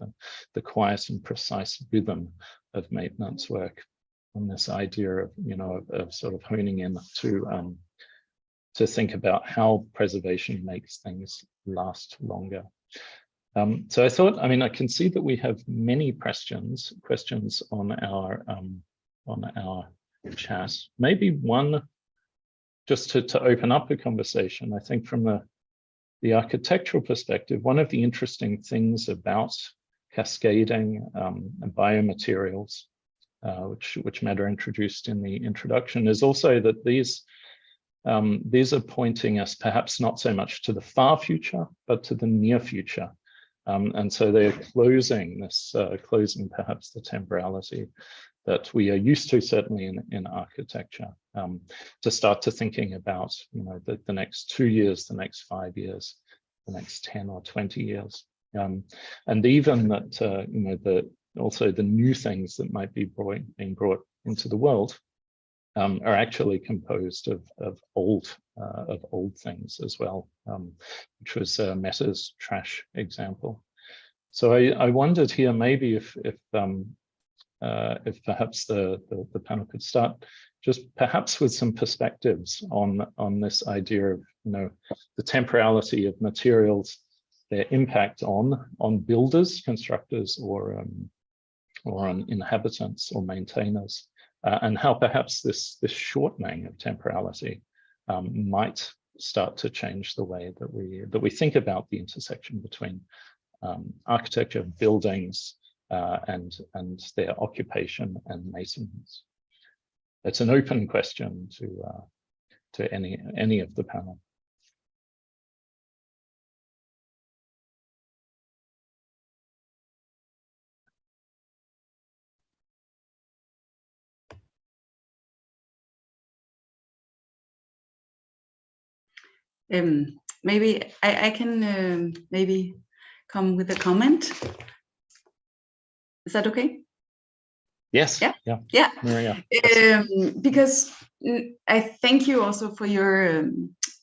the quiet and precise rhythm of maintenance work, and this idea of of sort of honing in to think about how preservation makes things last longer. So I thought, I can see that we have many questions on our chat. Maybe one, just to open up a conversation. I think from the architectural perspective, one of the interesting things about cascading and biomaterials, which Matter introduced in the introduction, is also that these are pointing us perhaps not so much to the far future, but to the near future. And so they are closing perhaps the temporality that we are used to, certainly in architecture, to start to thinking about, the next 2 years, the next 5 years, the next 10 or 20 years. And even that, also the new things that might be being brought into the world are actually composed of old things as well, which was Matter's trash example. So I wondered here maybe if perhaps the panel could start just perhaps with some perspectives on this idea of the temporality of materials, their impact on builders, constructors, or on inhabitants or maintainers. And how perhaps this shortening of temporality might start to change the way that we think about the intersection between architecture, buildings, and their occupation and maintenance. It's an open question to any of the panel. Maybe I can maybe come with a comment. Is that okay? Yes. Yeah. Maria. Because I thank you also for your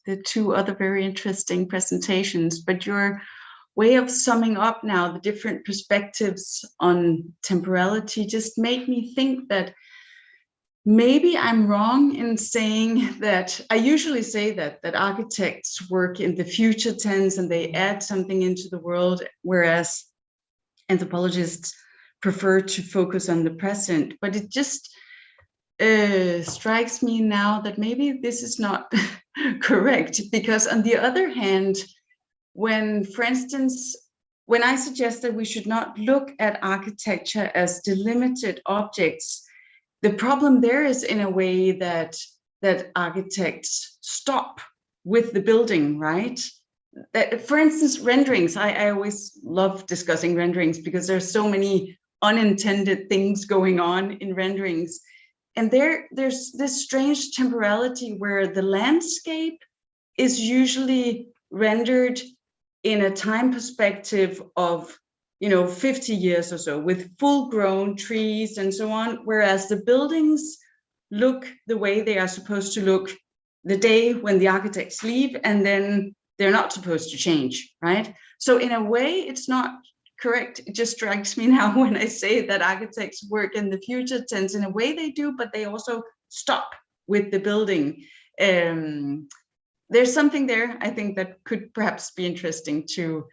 the 2 other very interesting presentations, but your way of summing up now the different perspectives on temporality just made me think that maybe I'm wrong in saying that. I usually say that architects work in the future tense and they add something into the world, whereas anthropologists prefer to focus on the present. But it just strikes me now that maybe this is not correct, because on the other hand, when, for instance, when I suggest that we should not look at architecture as delimited objects, the problem there is in a way that architects stop with the building, right? For instance, renderings. I always love discussing renderings because there's so many unintended things going on in renderings. And there's this strange temporality where the landscape is usually rendered in a time perspective of 50 years or so, with full-grown trees and so on, whereas the buildings look the way they are supposed to look the day when the architects leave, and then they're not supposed to change, right? So in a way, it's not correct. It just strikes me now when I say that architects work in the future tense. In a way they do, but they also stop with the building. There's something there, I think, that could perhaps be interesting to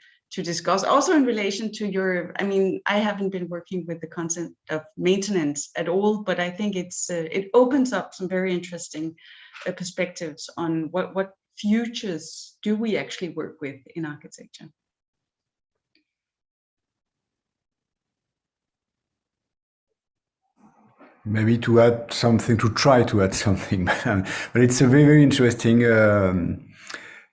discuss. Also in relation to your, I haven't been working with the concept of maintenance at all, but I think it opens up some very interesting perspectives on what futures do we actually work with in architecture. Maybe to add something, to try to add something, but it's a very, very interesting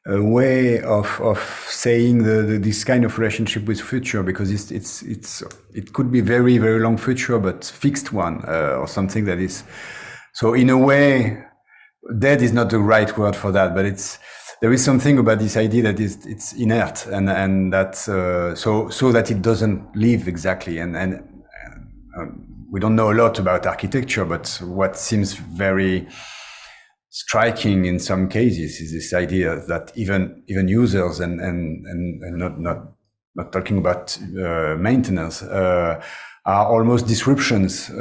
way of saying this kind of relationship with future, because it could be very, very long future, but fixed one, or something that is. So in a way, dead is not the right word for that, but there is something about this idea that it's inert, and that so that it doesn't live exactly, and we don't know a lot about architecture, but what seems very striking in some cases is this idea that even users and not talking about maintenance are almost disruptions to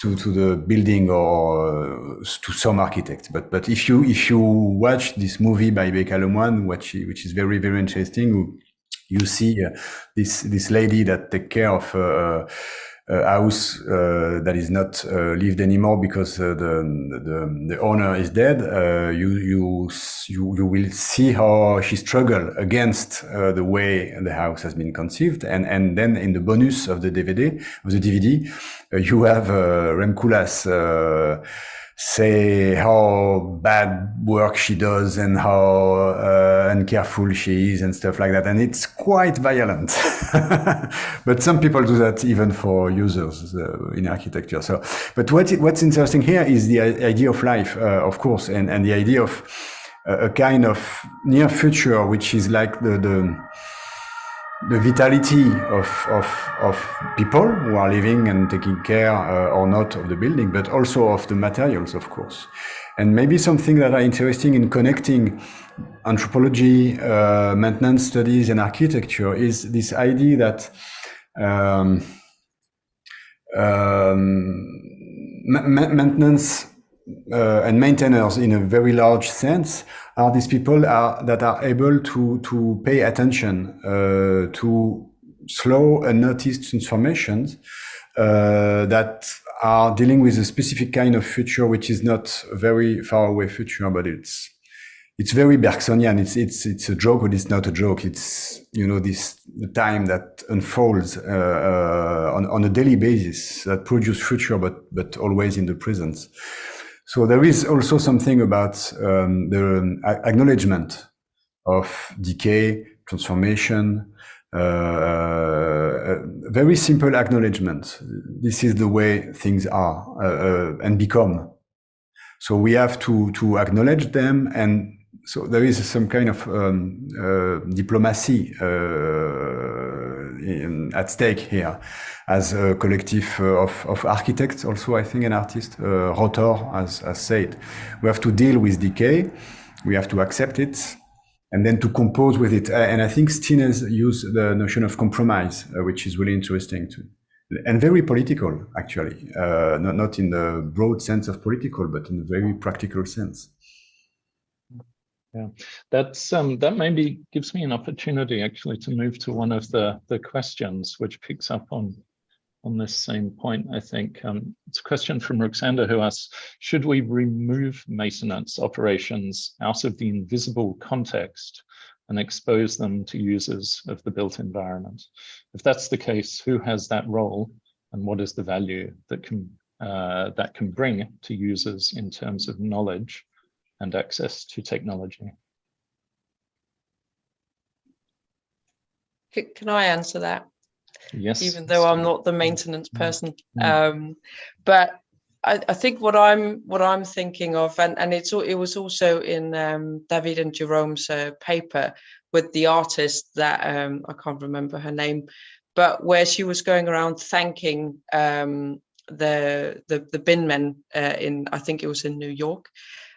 the building or to some architects. But if you watch this movie by Becca Lemoine, which is very, very interesting, you see this lady that take care of house that is not lived anymore because the owner is dead, you will see how she struggled against the way the house has been conceived, and then in the bonus of the DVD, you have Rem Koolhaas say how bad work she does and how uncareful she is and stuff like that, and it's quite violent. But some people do that even for users in architecture. So, but what's interesting here is the idea of life, of course, and the idea of a kind of near future, which is like the vitality of people who are living and taking care or not of the building, but also of the materials, of course. And maybe something that are interesting in connecting anthropology, maintenance studies, and architecture is this idea that maintenance and maintainers, in a very large sense, are these people that are able to pay attention to slow and noticed transformations that are dealing with a specific kind of future, which is not a very far away future, but it's very Bergsonian. It's a joke, but it's not a joke. It's, you know, the time that unfolds on a daily basis that produce future, but always in the present. So there is also something about the acknowledgement of decay, transformation, very simple acknowledgement. This is the way things are and become. So we have to acknowledge them, and so there is some kind of diplomacy at stake here, as a collective of architects, also I think an artist, Rotor has said. We have to deal with decay, we have to accept it, and then to compose with it. And I think Stine's used the notion of compromise, which is really interesting too, and very political, actually, not in the broad sense of political, but in a very practical sense. Yeah, that maybe gives me an opportunity actually to move to one of the questions which picks up on this same point, I think. It's a question from Ruxander, who asks, should we remove maintenance operations out of the invisible context and expose them to users of the built environment? If that's the case, who has that role, and what is the value that can bring to users in terms of knowledge and access to technology? Can I answer that? Yes. Even though I'm not the maintenance person. But I think what I'm thinking of, and it was also in David and Jerome's paper with the artist that I can't remember her name, but where she was going around thanking the bin men in, I think it was in New York,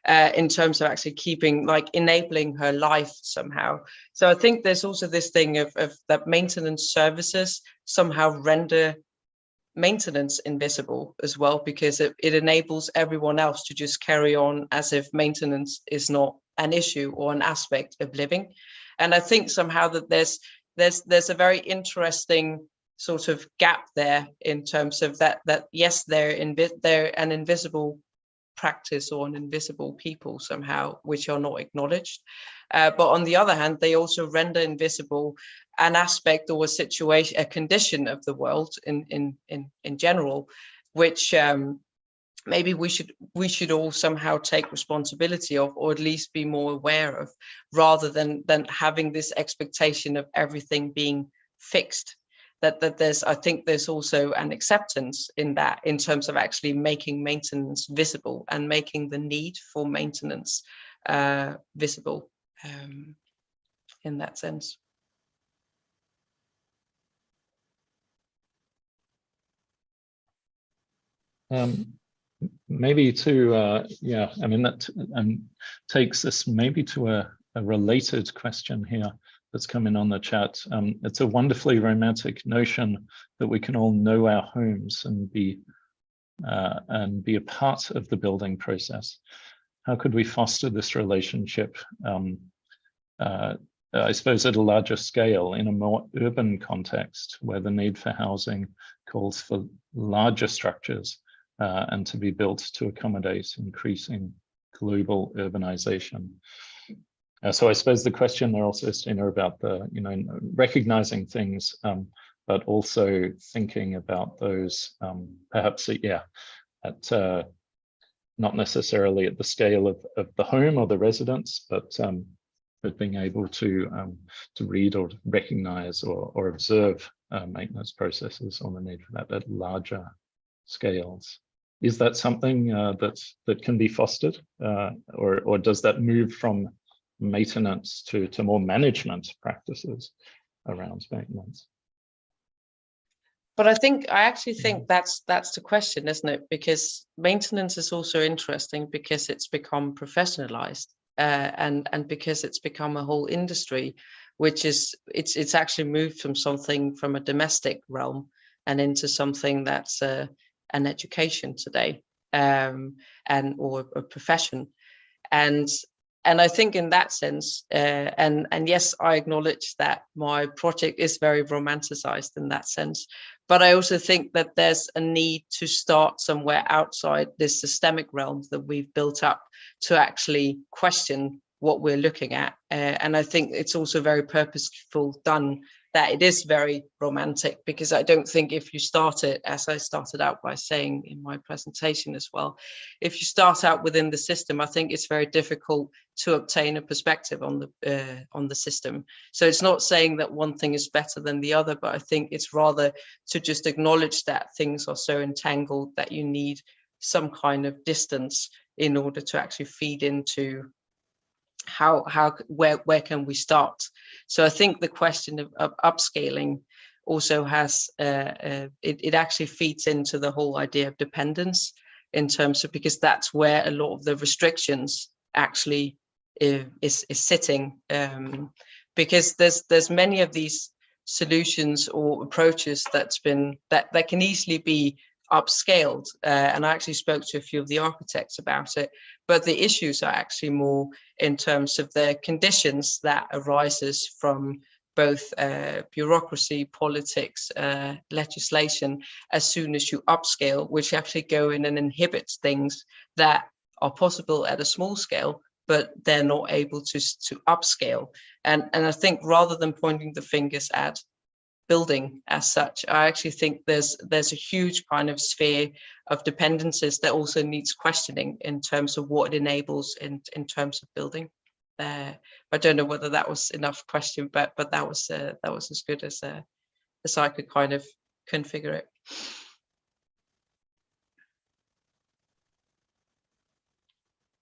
in terms of actually keeping, like, enabling her life somehow. So I think there's also this thing of that maintenance services somehow render maintenance invisible as well, because it enables everyone else to just carry on as if maintenance is not an issue or an aspect of living. And I think somehow that there's a very interesting sort of gap there in terms of that yes, they're an invisible practice or an invisible people somehow, which are not acknowledged, but on the other hand, they also render invisible an aspect or a situation, a condition of the world in general, which maybe we should all somehow take responsibility of, or at least be more aware of, rather than having this expectation of everything being fixed. That I think there's also an acceptance in that, in terms of actually making maintenance visible and making the need for maintenance visible in that sense. Maybe to, yeah, I mean, that takes us maybe to a related question here that's come in on the chat. It's a wonderfully romantic notion that we can all know our homes and be a part of the building process. How could we foster this relationship I suppose at a larger scale, in a more urban context where the need for housing calls for larger structures and to be built to accommodate increasing global urbanization. So I suppose the question there also, Stina, about the, recognizing things, but also thinking about those perhaps, at not necessarily at the scale of the home or the residence, but being able to read or recognize or observe maintenance processes on the need for that at larger scales. Is that something that can be fostered, or does that move from maintenance to more management practices around maintenance? But I actually think that's the question, isn't it? Because maintenance is also interesting because it's become professionalized, and because it's become a whole industry, which is it's actually moved from a domestic realm and into something that's an education today, or a profession, and I think in that sense, and yes, I acknowledge that my project is very romanticized in that sense, but I also think that there's a need to start somewhere outside this systemic realm that we've built up to actually question what we're looking at. And I think it's also very purposeful done that it is very romantic, because I don't think if you start it, as I started out by saying in my presentation as well, if you start out within the system, I think it's very difficult to obtain a perspective on the system. So it's not saying that one thing is better than the other, but I think it's rather to just acknowledge that things are so entangled that you need some kind of distance in order to actually feed into where can we start. So I think the question of upscaling also has it actually feeds into the whole idea of dependence, in terms of, because that's where a lot of the restrictions actually is sitting, because there's many of these solutions or approaches that can easily be upscaled, and I actually spoke to a few of the architects about it, but the issues are actually more in terms of the conditions that arises from both bureaucracy, politics, legislation, as soon as you upscale, which actually go in and inhibits things that are possible at a small scale, but they're not able to upscale. And I think rather than pointing the fingers at building as such, I actually think there's a huge kind of sphere of dependencies that also needs questioning in terms of what it enables in terms of building. I don't know whether that was enough question, but that was as good as I could kind of configure it.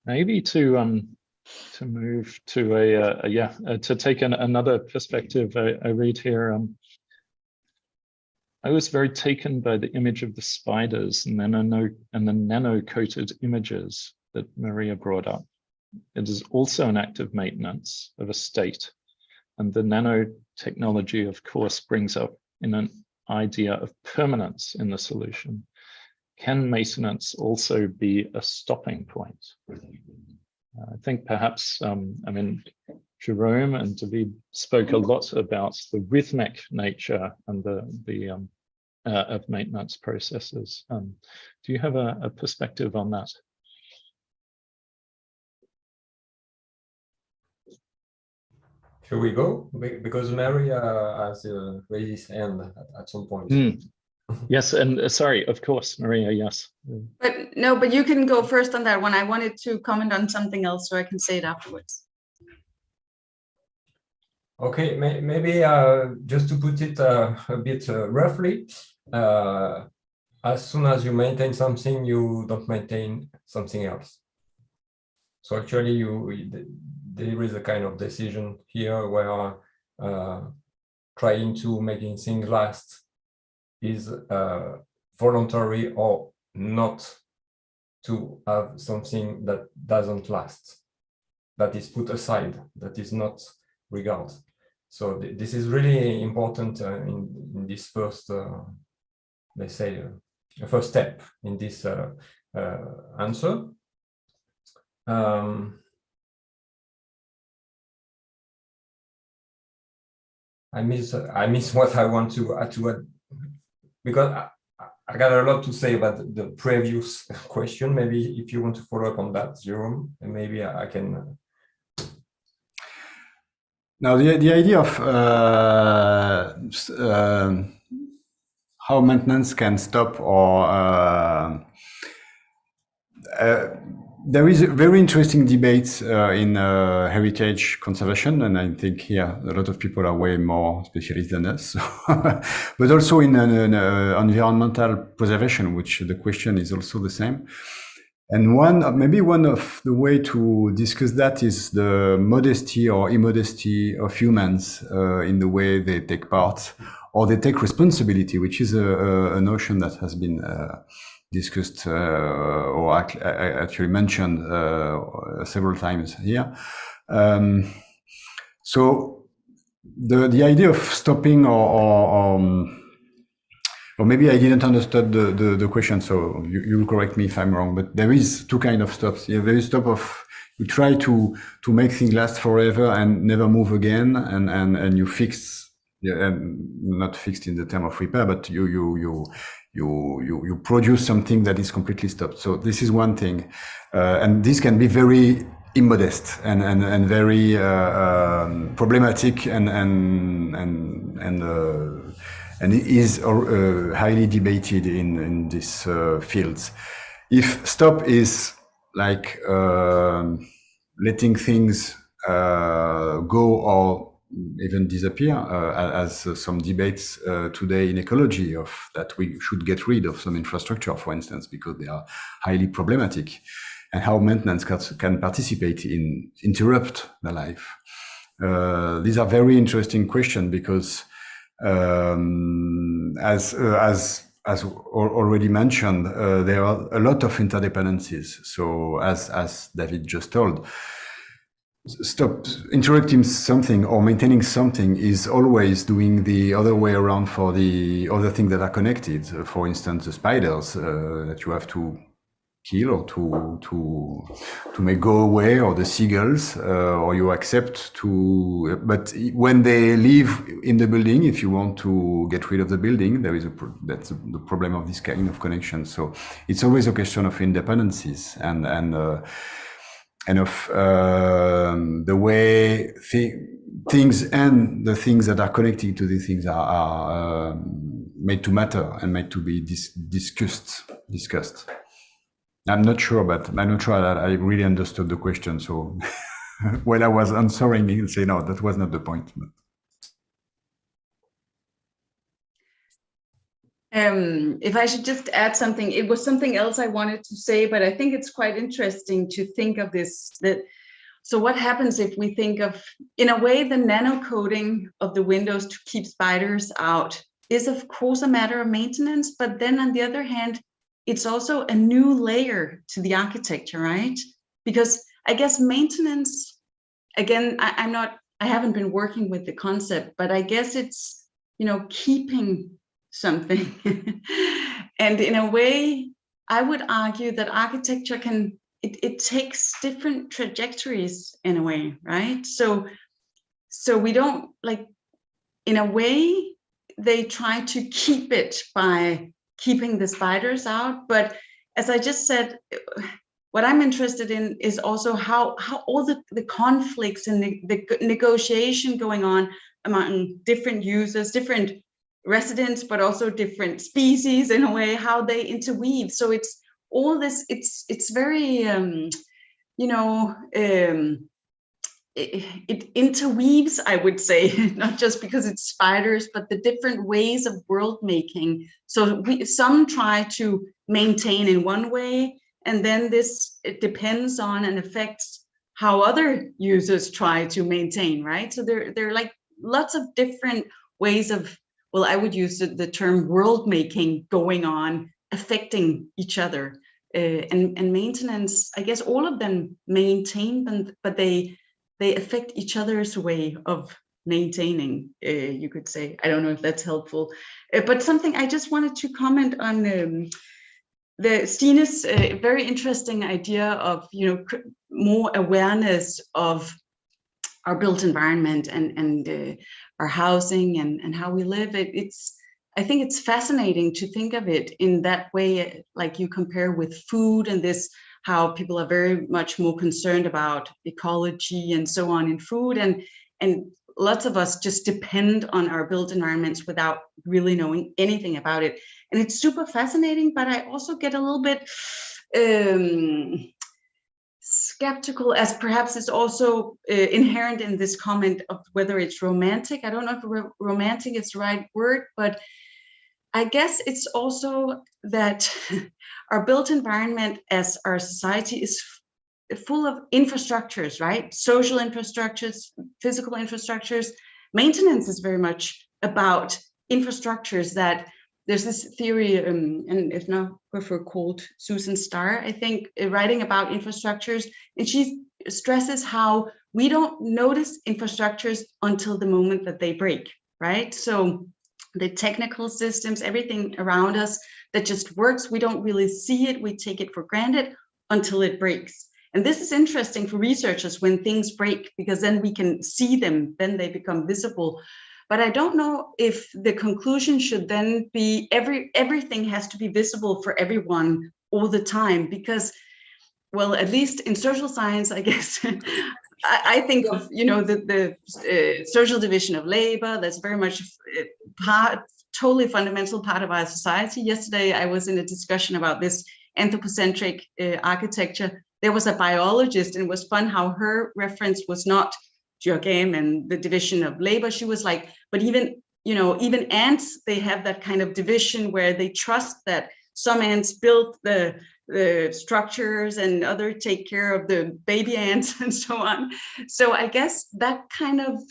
Maybe to move to to take another perspective. I read here. I was very taken by the image of the spiders and the nano-coated images that Maria brought up. It is also an act of maintenance of a state. And the nanotechnology, of course, brings up in an idea of permanence in the solution. Can maintenance also be a stopping point? I think perhaps, Jerome and David spoke a lot about the rhythmic nature and the of maintenance processes. Do you have a perspective on that? Shall we go? Because Maria has raised his hand at some point. Yes, and sorry, of course, Maria, yes. But you can go first on that one. I wanted to comment on something else, so I can say it afterwards. Okay, maybe just to put it a bit roughly, as soon as you maintain something, you don't maintain something else. So actually, there is a kind of decision here where trying to making things last is voluntary or not to have something that doesn't last, that is put aside, that is not regarded. So this is really important in this first, let's say, first step in this answer. miss what I want to add because I got a lot to say about the previous question. Maybe if you want to follow up on that, Jerome, and maybe I can. Now, the idea of how maintenance can stop, or there is a very interesting debate in heritage conservation, and I think here a lot of people are way more specialists than us, but also in environmental preservation, which the question is also the same. And maybe one of the way to discuss that is the modesty or immodesty of humans in the way they take part or they take responsibility, which is a notion that has been discussed or actually mentioned several times here. So the idea of stopping or maybe I didn't understand the question, so you'll correct me if I'm wrong, but there is two kinds of stops. Yeah, there is stop of you try to make things last forever and never move again, and you fix, and not fixed in the term of repair, but you produce something that is completely stopped. So this is one thing, and this can be very immodest and very problematic and it is highly debated in these fields. If stop is like letting things go or even disappear, as some debates today in ecology of that we should get rid of some infrastructure, for instance, because they are highly problematic, and how maintenance can participate in interrupt the life. These are very interesting questions because as already mentioned, there are a lot of interdependencies. So as David just told, stop interrupting something or maintaining something is always doing the other way around for the other things that are connected. For instance, the spiders that you have to kill or to make go away, or the seagulls, or you accept to, but when they live in the building, if you want to get rid of the building, there is that's the problem of this kind of connection. So it's always a question of independencies and of the way things and the things that are connected to these things are made to matter and made to be discussed. I'm not sure that I really understood the question. So when I was answering, you say, no, that was not the point. If I should just add something, it was something else I wanted to say, but I think it's quite interesting to think of this. So what happens if we think of, in a way, the nano coating of the windows to keep spiders out is, of course, a matter of maintenance, but then on the other hand, it's also a new layer to the architecture, right? Because I guess maintenance, again, I haven't been working with the concept, but I guess it's, keeping something. And in a way, I would argue that architecture it takes different trajectories in a way, right? So we don't, like, in a way, they try to keep it by keeping the spiders out. But as I just said, what I'm interested in is also how all the conflicts and the negotiation going on among different users, different residents, but also different species in a way, how they interweave. So it's all this, it's very, it interweaves, I would say, not just because it's spiders, but the different ways of world making. So some try to maintain in one way, and then it depends on and affects how other users try to maintain, right? So there are like lots of different ways of, well, I would use the term world making going on, affecting each other. And maintenance, I guess all of them maintain them, but they affect each other's way of maintaining, you could say. I don't know if that's helpful, but something I just wanted to comment on Stine's very interesting idea of, more awareness of our built environment and our housing and how we live. I think it's fascinating to think of it in that way, like you compare with food and this, how people are very much more concerned about ecology and so on in food, and lots of us just depend on our built environments without really knowing anything about it. And it's super fascinating, but I also get a little bit skeptical, as perhaps is also inherent in this comment of whether it's romantic. I don't know if romantic is the right word, but I guess it's also that our built environment as our society is full of infrastructures, right? Social infrastructures, physical infrastructures. Maintenance is very much about infrastructures. That there's this theory, and if not, prefer called Susan Starr, I think, writing about infrastructures, and she stresses how we don't notice infrastructures until the moment that they break, right? So the technical systems, everything around us that just works, we don't really see it, we take it for granted until it breaks. And this is interesting for researchers when things break, because then we can see them, then they become visible. But I don't know if the conclusion should then be everything has to be visible for everyone all the time, because, well, at least in social science, I guess, I think of, you know, the social division of labor. That's very much totally fundamental part of our society. Yesterday, I was in a discussion about this anthropocentric architecture. There was a biologist, and it was fun how her reference was not Jorge and the division of labor. She was like, but even, you know, even ants, they have that kind of division where they trust that some ants build the structures and other take care of the baby ants and so on. So I guess that kind of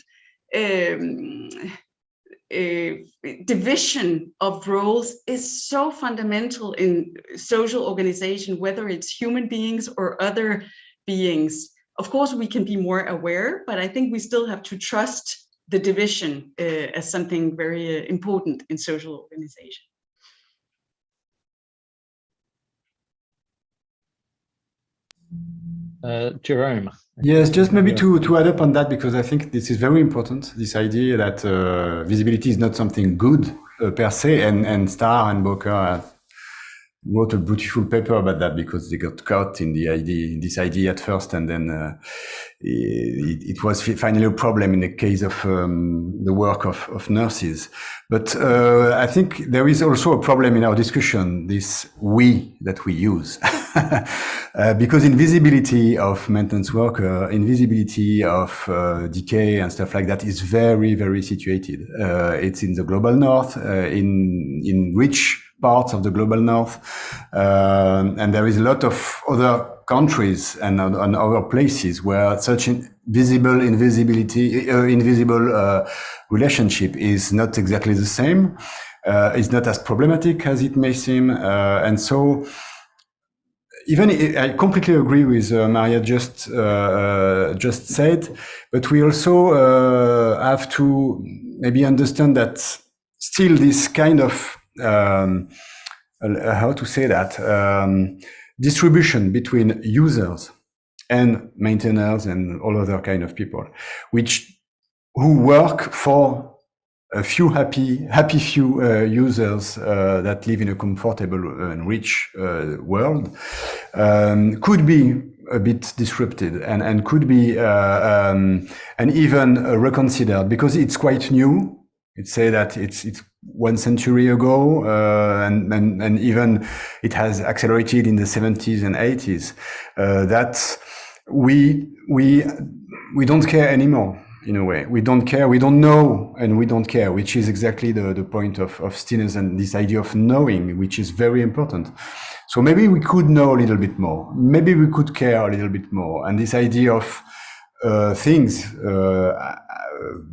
division of roles is so fundamental in social organization, whether it's human beings or other beings. Of course, we can be more aware, but I think we still have to trust the division as something very important in social organization. Jerome. Yes, just maybe to add up on that, because I think this is very important, this idea that visibility is not something good per se, and Starr and Boker wrote a beautiful paper about that, because they got caught in this idea at first, and then it was finally a problem in the case of the work of nurses. But I think there is also a problem in our discussion, this we that we use. Because invisibility of maintenance worker, invisibility of decay and stuff like that is very, very situated. It's in the global north, in rich parts of the global north, and there is a lot of other countries and other places where such invisible relationship is not exactly the same. It's not as problematic as it may seem, and so even I completely agree with Maria just said, but we also have to maybe understand that still this kind of how to say that distribution between users and maintainers and all other kind of people, who work for a few happy few users that live in a comfortable and rich world, could be a bit disrupted and could be and even reconsidered, because it's quite new. It's say that it's 1 century ago, and even it has accelerated in the 70s and 80s. That we don't care anymore. In a way, we don't care, we don't know, and we don't care, which is exactly the point of Stinnes and this idea of knowing, which is very important. So maybe we could know a little bit more, maybe we could care a little bit more, and this idea of things,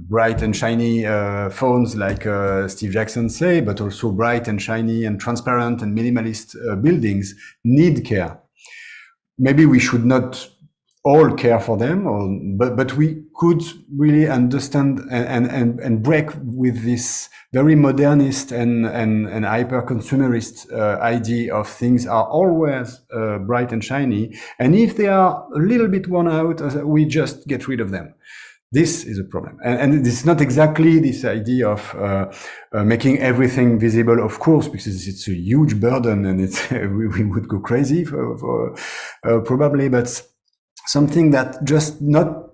bright and shiny phones, like Steve Jackson say, but also bright and shiny and transparent and minimalist buildings need care. Maybe we should not all care for them, but we could really understand and break with this very modernist and hyper-consumerist idea of things are always bright and shiny, and if they are a little bit worn out, we just get rid of them. This is a problem. And it's not exactly this idea of making everything visible, of course, because it's a huge burden and it's, we would go crazy for probably, but something that just not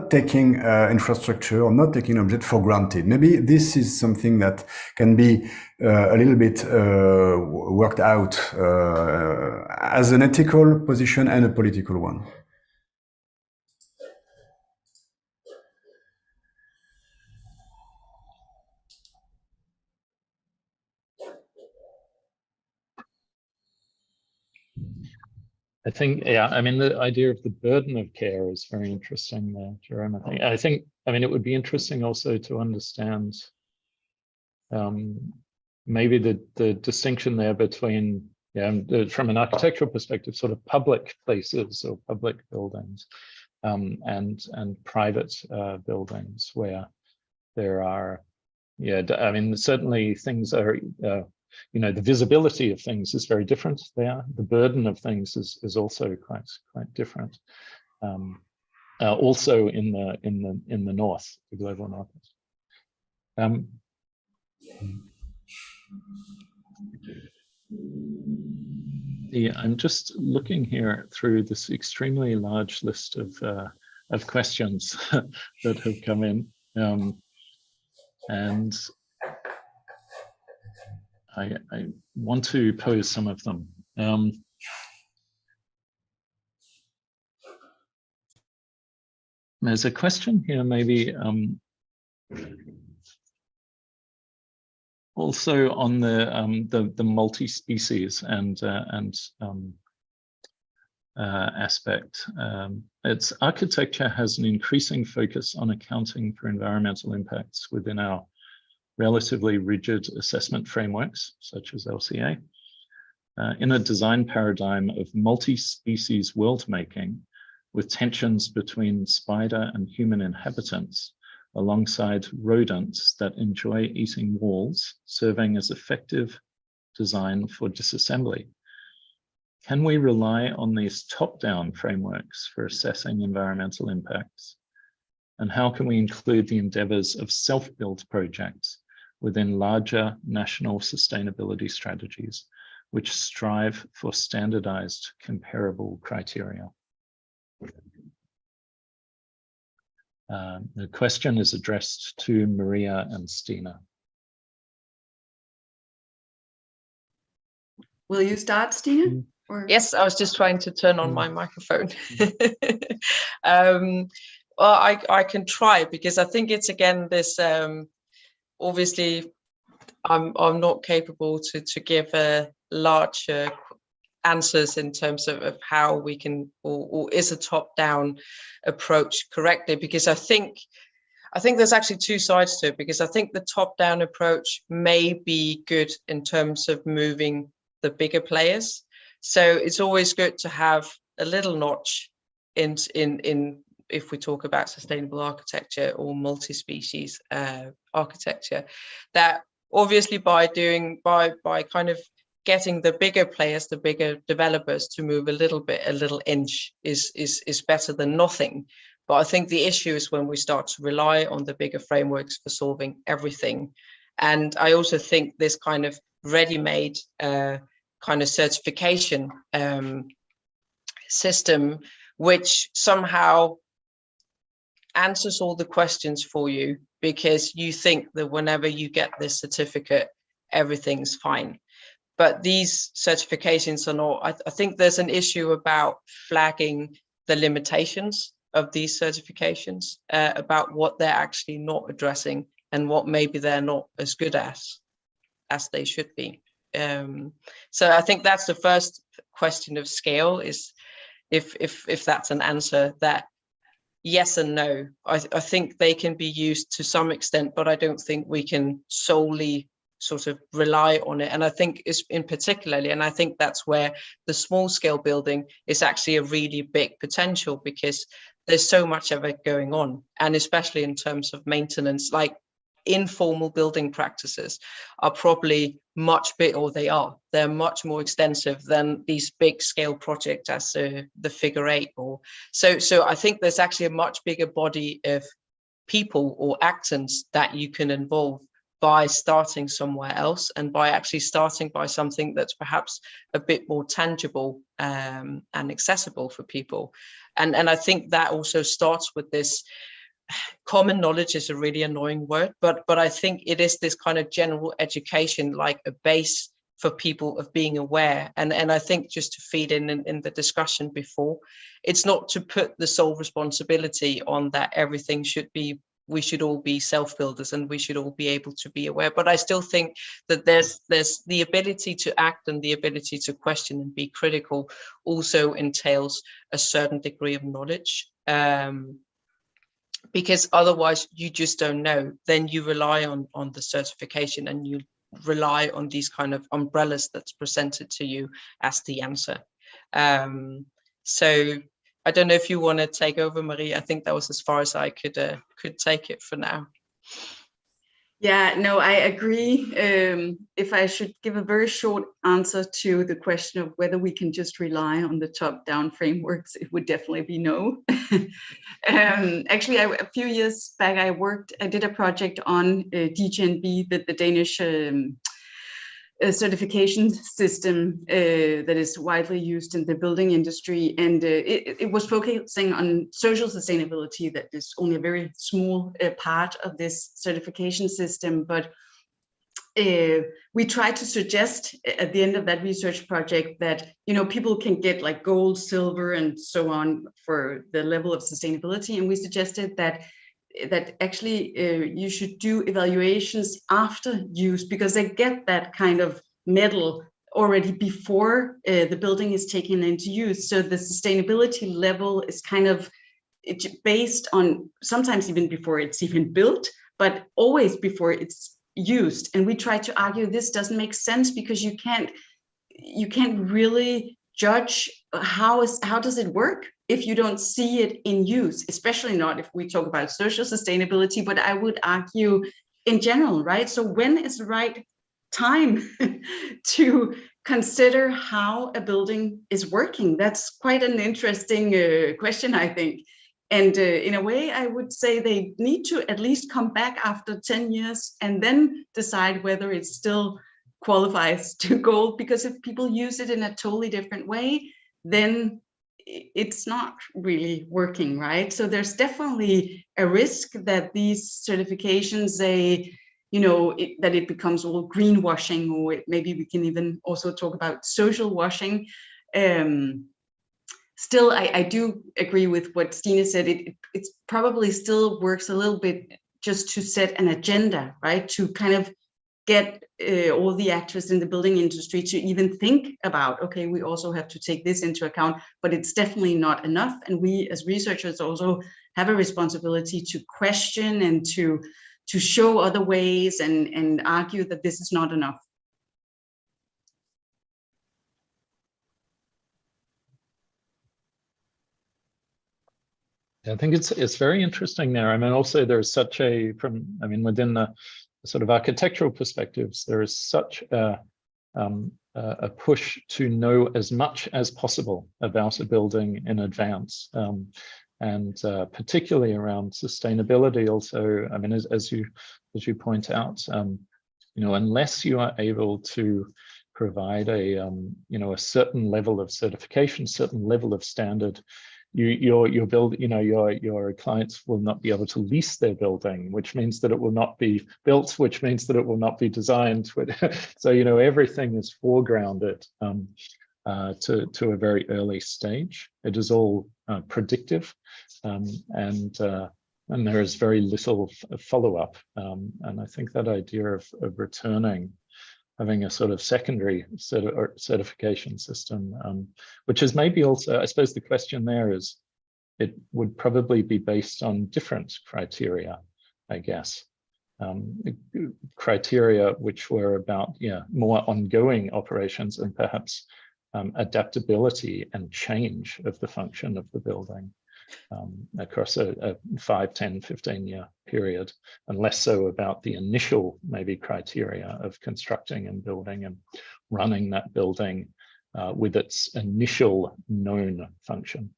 taking infrastructure or not taking object for granted. Maybe this is something that can be a little bit worked out as an ethical position and a political one. I think, yeah, I mean, the idea of the burden of care is very interesting there, Jerome. I think, I mean, it would be interesting also to understand maybe the distinction there between, from an architectural perspective, sort of public places or public buildings and private buildings where there are, I mean, certainly things are, the visibility of things is very different there. The burden of things is also quite different. Also in the north, the global north. I'm just looking here through this extremely large list of questions that have come in, and I want to pose some of them. There's a question here, maybe also on the multi-species and aspect. Its architecture has an increasing focus on accounting for environmental impacts within our relatively rigid assessment frameworks, such as LCA. In a design paradigm of multi-species world making, with tensions between spider and human inhabitants, alongside rodents that enjoy eating walls, serving as effective design for disassembly. Can we rely on these top-down frameworks for assessing environmental impacts? And how can we include the endeavors of self-build projects within larger national sustainability strategies, which strive for standardized comparable criteria? The question is addressed to Maria and Stina. Will you start, Stina? Or? Yes, I was just trying to turn on my microphone. Well, I can try, because I think it's, again, this, obviously, I'm not capable to give a large answers in terms of how we can, or is a top-down approach correctly, because I think there's actually two sides to it, because I think the top-down approach may be good in terms of moving the bigger players. So it's always good to have a little notch in if we talk about sustainable architecture or multi-species architecture, that obviously by kind of getting the bigger players, the bigger developers to move a little inch is better than nothing. But I think the issue is when we start to rely on the bigger frameworks for solving everything. And I also think this kind of ready-made kind of certification system, which somehow answers all the questions for you, because you think that whenever you get this certificate, everything's fine. But these certifications are not, I think there's an issue about flagging the limitations of these certifications, about what they're actually not addressing and what maybe they're not as good as they should be. So I think that's the first question of scale, is if that's an answer, that yes and no. I think they can be used to some extent, but I don't think we can solely sort of rely on it. And I think it's in particularly, and I think that's where the small scale building is actually a really big potential, because there's so much of it going on. And especially in terms of maintenance, like informal building practices are probably much bigger, or they're much more extensive than these big scale projects as the figure 8. Or so I think there's actually a much bigger body of people or actants that you can involve by starting somewhere else, and by actually starting by something that's perhaps a bit more tangible and accessible for people. And I think that also starts with this common knowledge is a really annoying word, but I think it is this kind of general education, like a base for people of being aware. And I think, just to feed in the discussion before, it's not to put the sole responsibility on that everything should be, we should all be self-builders and we should all be able to be aware. But I still think that there's the ability to act and the ability to question and be critical also entails a certain degree of knowledge. Because otherwise you just don't know. Then you rely on the certification, and you rely on these kind of umbrellas that's presented to you as the answer. So I don't know if you want to take over, Marie. I think that was as far as I could take it for now. Yeah, no, I agree. If I should give a very short answer to the question of whether we can just rely on the top-down frameworks, it would definitely be no. Actually, a few years back, I did a project on DGNB, the Danish certification system that is widely used in the building industry, and it was focusing on social sustainability. That is only a very small part of this certification system, but we tried to suggest at the end of that research project that, you know, people can get like gold, silver, and so on for the level of sustainability, and we suggested that actually you should do evaluations after use, because they get that kind of medal already before the building is taken into use. So the sustainability level is kind of based on, sometimes even before it's even built, but always before it's used. And we try to argue this doesn't make sense, because you can't really judge how does it work if you don't see it in use, especially not if we talk about social sustainability, but I would argue in general, right? So when is the right time to consider how a building is working? That's quite an interesting question, I think. And in a way, I would say they need to at least come back after 10 years and then decide whether it still qualifies to gold, because if people use it in a totally different way, then it's not really working, right? So there's definitely a risk that these certifications, that it becomes all greenwashing, or maybe we can even also talk about social washing. Still, I do agree with what Stine said. It's probably still works a little bit just to set an agenda, right? To kind of get all the actors in the building industry to even think about, okay, we also have to take this into account, but it's definitely not enough. And we as researchers also have a responsibility to question and to show other ways and argue that this is not enough. I think it's very interesting there. I mean, also there's such within the sort of architectural perspectives, there is such a push to know as much as possible about a building in advance, and particularly around sustainability. Also, I mean, as you point out, unless you are able to provide a certain level of certification, certain level of standard, your clients will not be able to lease their building, which means that it will not be built, which means that it will not be designed. So everything is foregrounded to a very early stage. It is all predictive, and there is very little follow-up. And I think that idea of returning, having a sort of secondary certification system, which is maybe also, I suppose the question there is, it would probably be based on different criteria, I guess. Criteria which were about, more ongoing operations and perhaps adaptability and change of the function of the building across a 5, 10, 15-year period, and less so about the initial maybe criteria of constructing and building and running that building with its initial known function.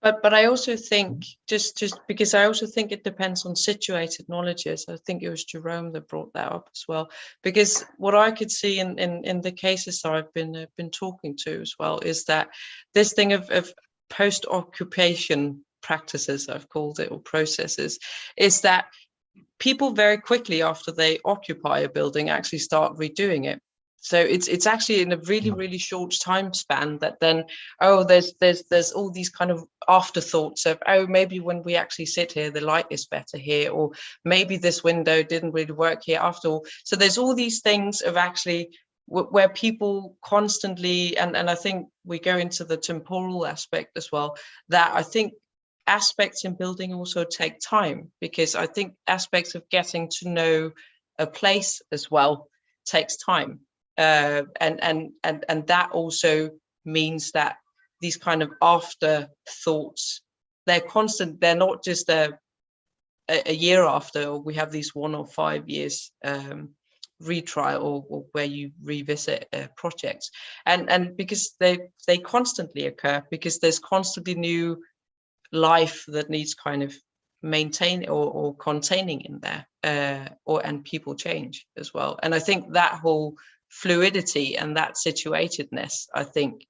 But I also think, just because I also think it depends on situated knowledges. I think it was Jerome that brought that up as well. Because what I could see in the cases that I've been talking to as well is that this thing of post-occupation practices, I've called it, or processes, is that people very quickly after they occupy a building actually start redoing it. So it's actually in a really short time span that then, oh, there's all these kind of afterthoughts of, oh, maybe when we actually sit here the light is better here, or maybe this window didn't really work here after all. So there's all these things of actually where people constantly, and I think we go into the temporal aspect as well, that I think aspects in building also take time, because I think aspects of getting to know a place as well takes time. And that also means that these kind of afterthoughts, they're constant. They're not just a year after, or we have these 1 or 5 years retrial, or where you revisit projects, and because they constantly occur, because there's constantly new life that needs kind of maintain or containing in there, and people change as well. And I think that whole fluidity and that situatedness, I think,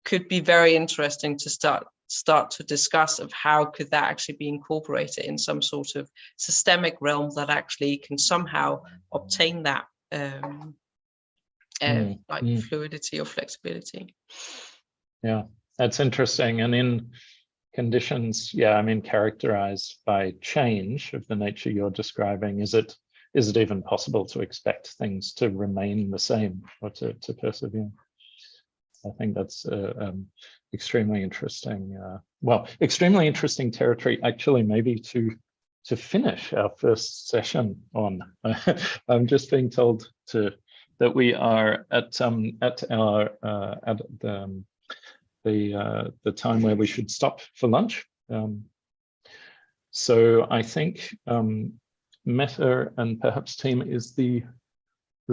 could be very interesting to start to discuss of how could that actually be incorporated in some sort of systemic realm that actually can somehow obtain that fluidity or flexibility. Yeah, that's interesting. And in conditions, characterized by change of the nature you're describing, is it even possible to expect things to remain the same or to persevere? I think that's extremely interesting. Extremely interesting territory, actually, maybe to finish our first session on. I'm just being told that we are at the time where we should stop for lunch. So I think Meta and perhaps team, is the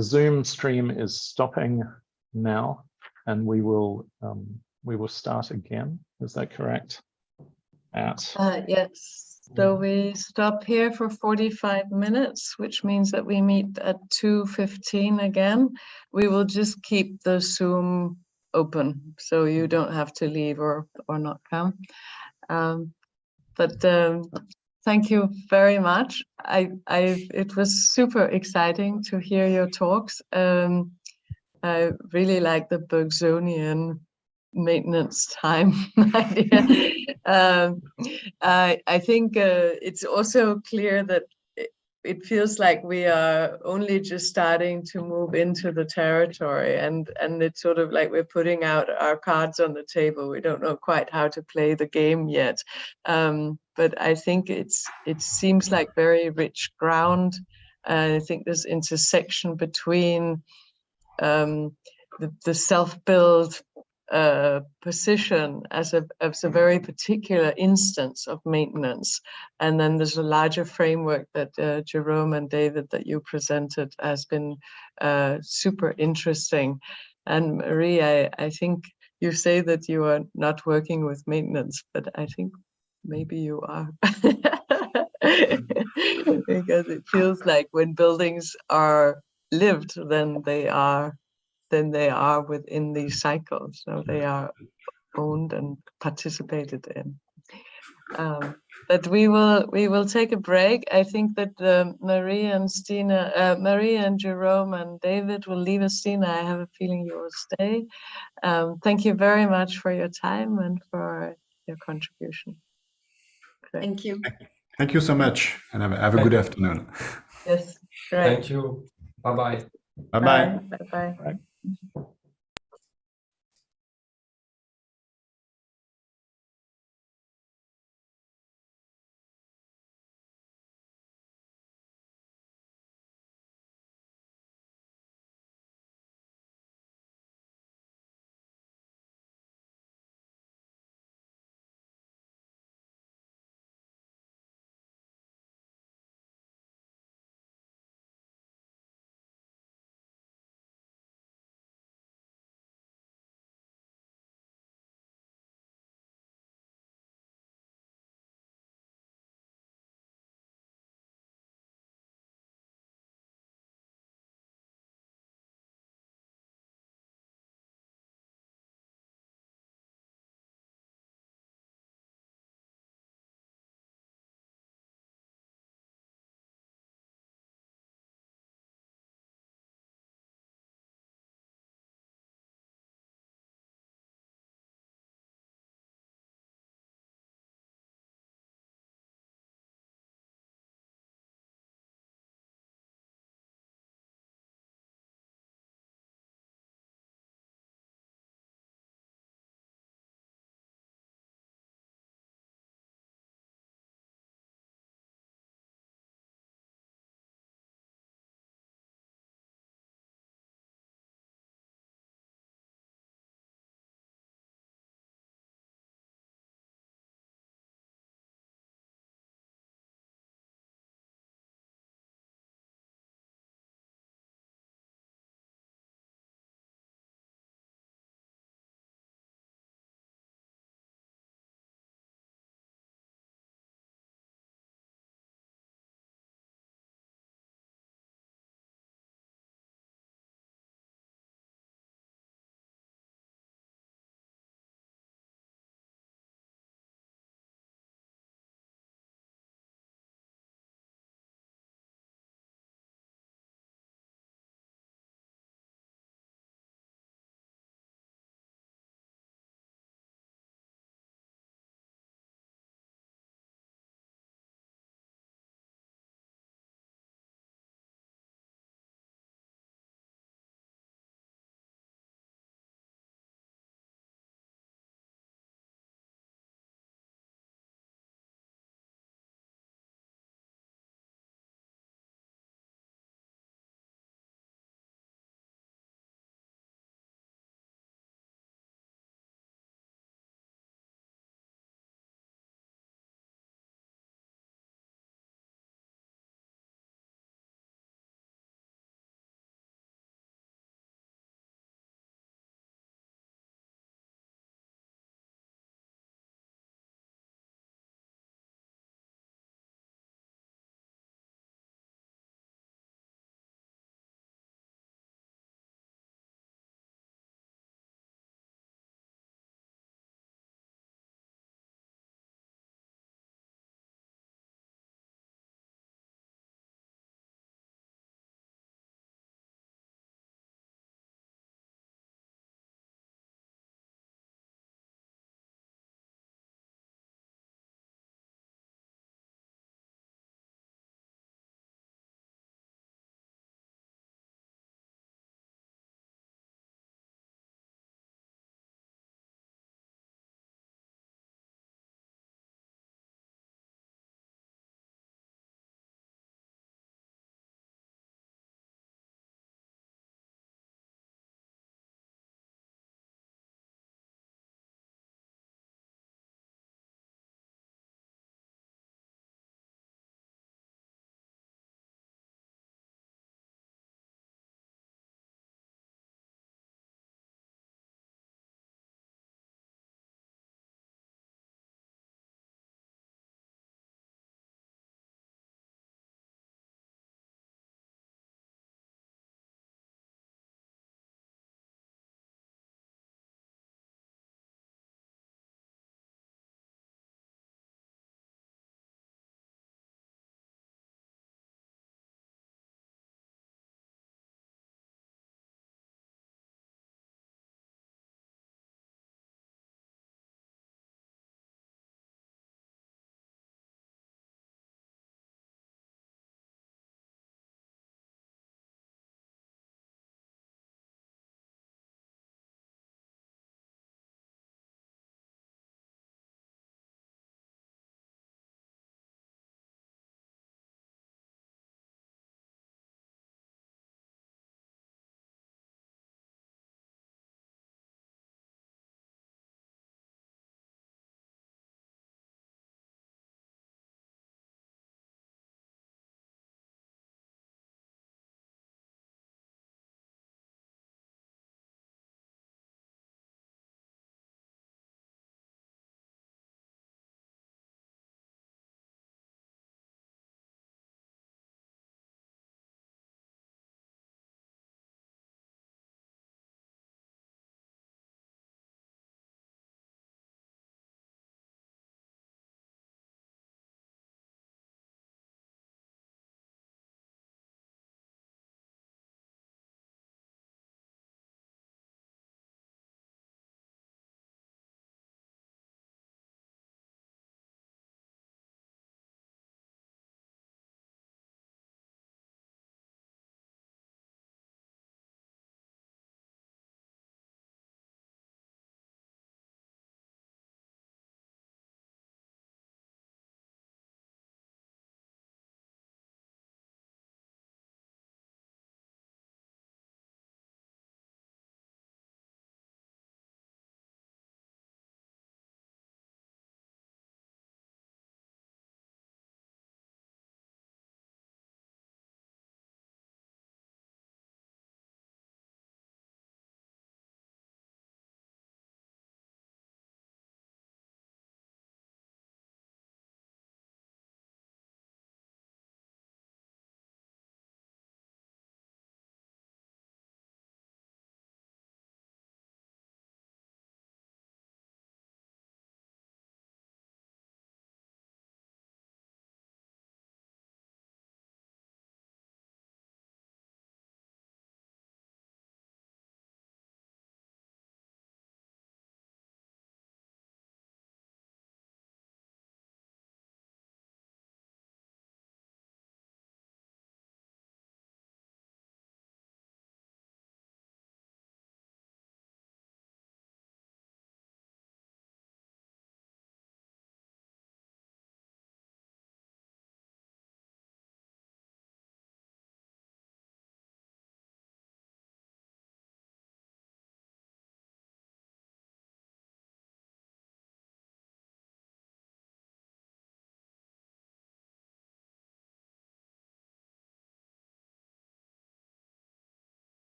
Zoom stream is stopping now, and we will start again. Is that correct? Yes. So we stop here for 45 minutes, which means that we meet at 2:15 again. We will just keep the Zoom open, so you don't have to leave or not come. But thank you very much. It was super exciting to hear your talks. I really like the Bergsonian maintenance time idea. I think it's also clear that it feels like we are only just starting to move into the territory, and it's sort of like we're putting out our cards on the table. We don't know quite how to play the game yet, but I think it seems like very rich ground. I think this intersection between the self-build position as a very particular instance of maintenance, and then there's a larger framework that Jerome and David that you presented has been super interesting. And Marie, I think you say that you are not working with maintenance, but I think maybe you are. Because it feels like when buildings are lived, then they are within these cycles, so they are owned and participated in. But we will take a break. I think that Marie and Jerome and David will leave us. Stina, I have a feeling you will stay. Thank you very much for your time and for your contribution. Great. Thank you. Thank you so much, and have a good afternoon. Yes, great. Thank you. Bye-bye. Bye-bye. Bye-bye.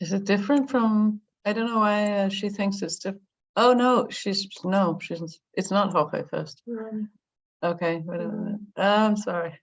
Is it different from? I don't know why she thinks it's different. Oh no, she's it's not Jorge first. Okay, wait a minute. I'm sorry.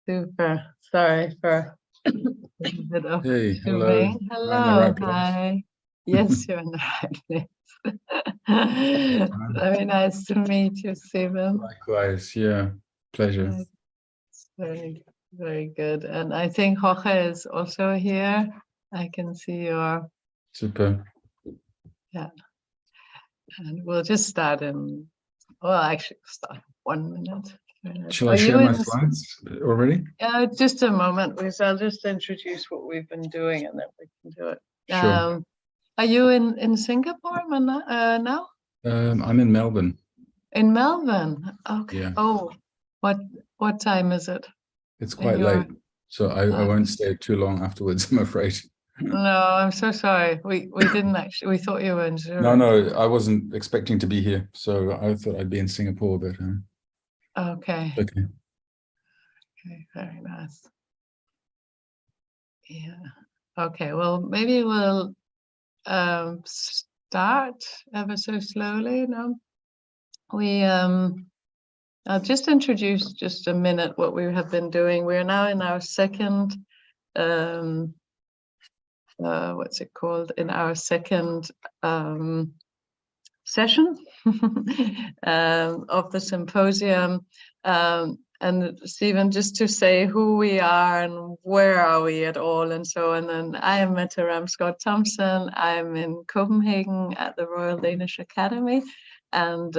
Super. Sorry for a bit of Hey, hello. zooming. Am I in the Hello. right place? Hi. Yes, you're in the right place. Very nice to meet you, Stephen. Likewise, yeah. Pleasure. Very, very good. And I think Jorge is also here. I can see your, Super. yeah. And we'll just start in, well, actually, start in 1 minute. Shall I share my slides already? Just a moment, because I'll just introduce what we've been doing and then we can do it. Sure. Are you in Singapore now? I'm in Melbourne. In Melbourne? Okay. Yeah. Oh, what time is it? It's quite late, so I won't stay too long afterwards, I'm afraid. No, I'm so sorry. We didn't actually. We thought you were in Zurich. No, I wasn't expecting to be here, so I thought I'd be in Singapore, but Okay. okay. Okay, very nice. Yeah. Okay. Well, maybe we'll start ever so slowly now. I'll just introduce just a minute what we have been doing. We're now in our second what's it called? In our second session of the symposium. And Stephen, just to say who we are and where are we at all and so on. And I am Mette Ramsgaard Thomsen. I'm in Copenhagen at the Royal Danish Academy. And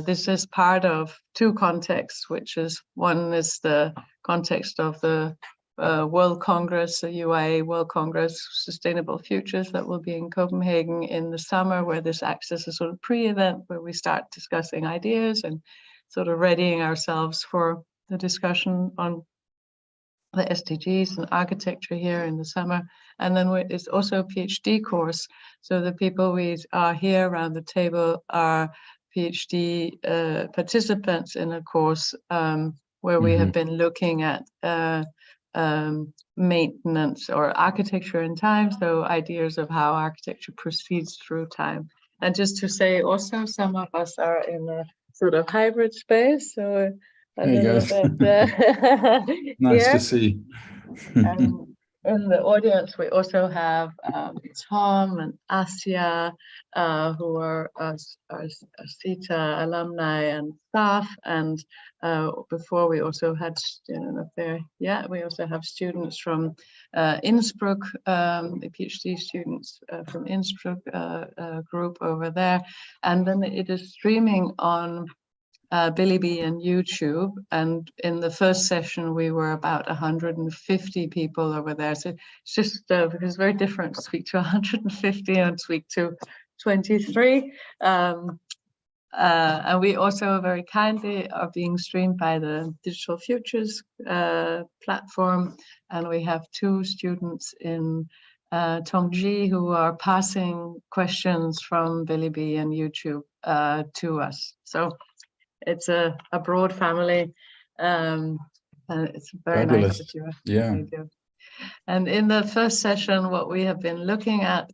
this is part of two contexts, which is one is the context of the World Congress, the UIA World Congress Sustainable Futures that will be in Copenhagen in the summer, where this acts as a sort of pre-event where we start discussing ideas and sort of readying ourselves for the discussion on the SDGs and architecture here in the summer. And then it's also a PhD course. So the people we are here around the table are PhD participants in a course where we have been looking at maintenance or architecture in time, so ideas of how architecture proceeds through time. And just to say also, some of us are in a sort of hybrid space, so a Hey little guys. bit Nice here. to see. In the audience, we also have Tom and Asia, who are CETA alumni and staff. And before we also had, we also have students from Innsbruck, the PhD students from Innsbruck group over there. And then it is streaming on Bilibili and YouTube, and in the first session we were about 150 people over there. So it's just because it's very different to speak to 150 and speak to 23. And we also very kindly are being streamed by the DigitalFUTURES platform, and we have 2 students in Tongji who are passing questions from Bilibili and YouTube to us. So it's a broad family, and it's very Fabulous. nice that you do. And in the first session, what we have been looking at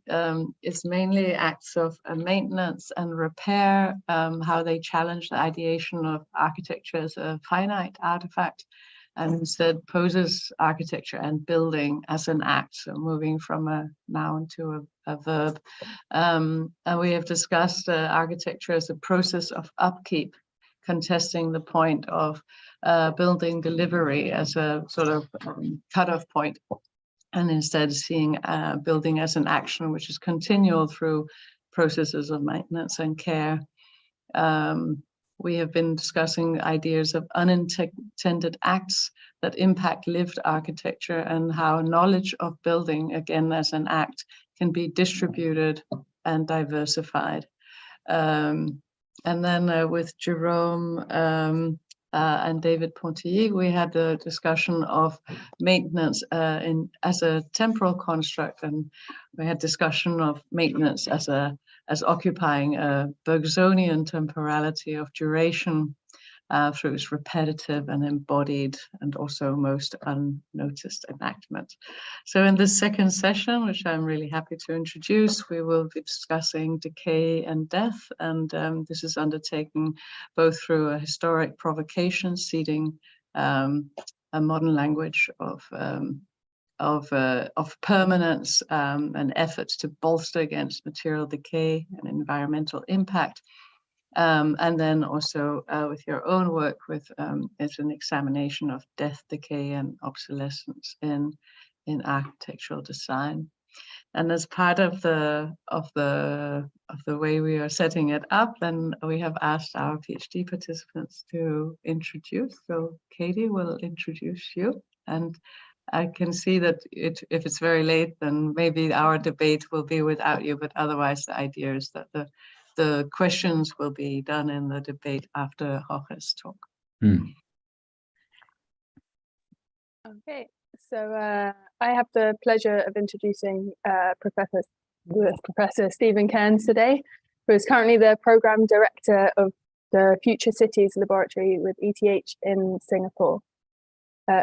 is mainly acts of maintenance and repair, how they challenge the ideation of architecture as a finite artifact, and instead poses architecture and building as an act, so moving from a noun to a verb. And we have discussed architecture as a process of upkeep, contesting the point of building delivery as a sort of cutoff point, and instead seeing building as an action which is continual through processes of maintenance and care. We have been discussing ideas of unintended acts that impact lived architecture, and how knowledge of building, again as an act, can be distributed and diversified. And then with Jerome and David Pontilly, we had a discussion of maintenance as a temporal construct, and we had discussion of maintenance as occupying a Bergsonian temporality of duration through its repetitive and embodied and also most unnoticed enactment. So in this second session, which I'm really happy to introduce, we will be discussing decay and death, and this is undertaken both through a historic provocation, seeding a modern language of permanence and efforts to bolster against material decay and environmental impact. And then also with your own work, it's an examination of death, decay, and obsolescence in architectural design. And as part of the way we are setting it up, then we have asked our PhD participants to introduce. So Katie will introduce you, and I can see that if it's very late, then maybe our debate will be without you, but otherwise the idea is that the questions will be done in the debate after Jorge's talk. Okay, so I have the pleasure of introducing Professor Stephen Cairns today, who is currently the Program Director of the Future Cities Laboratory with ETH in Singapore.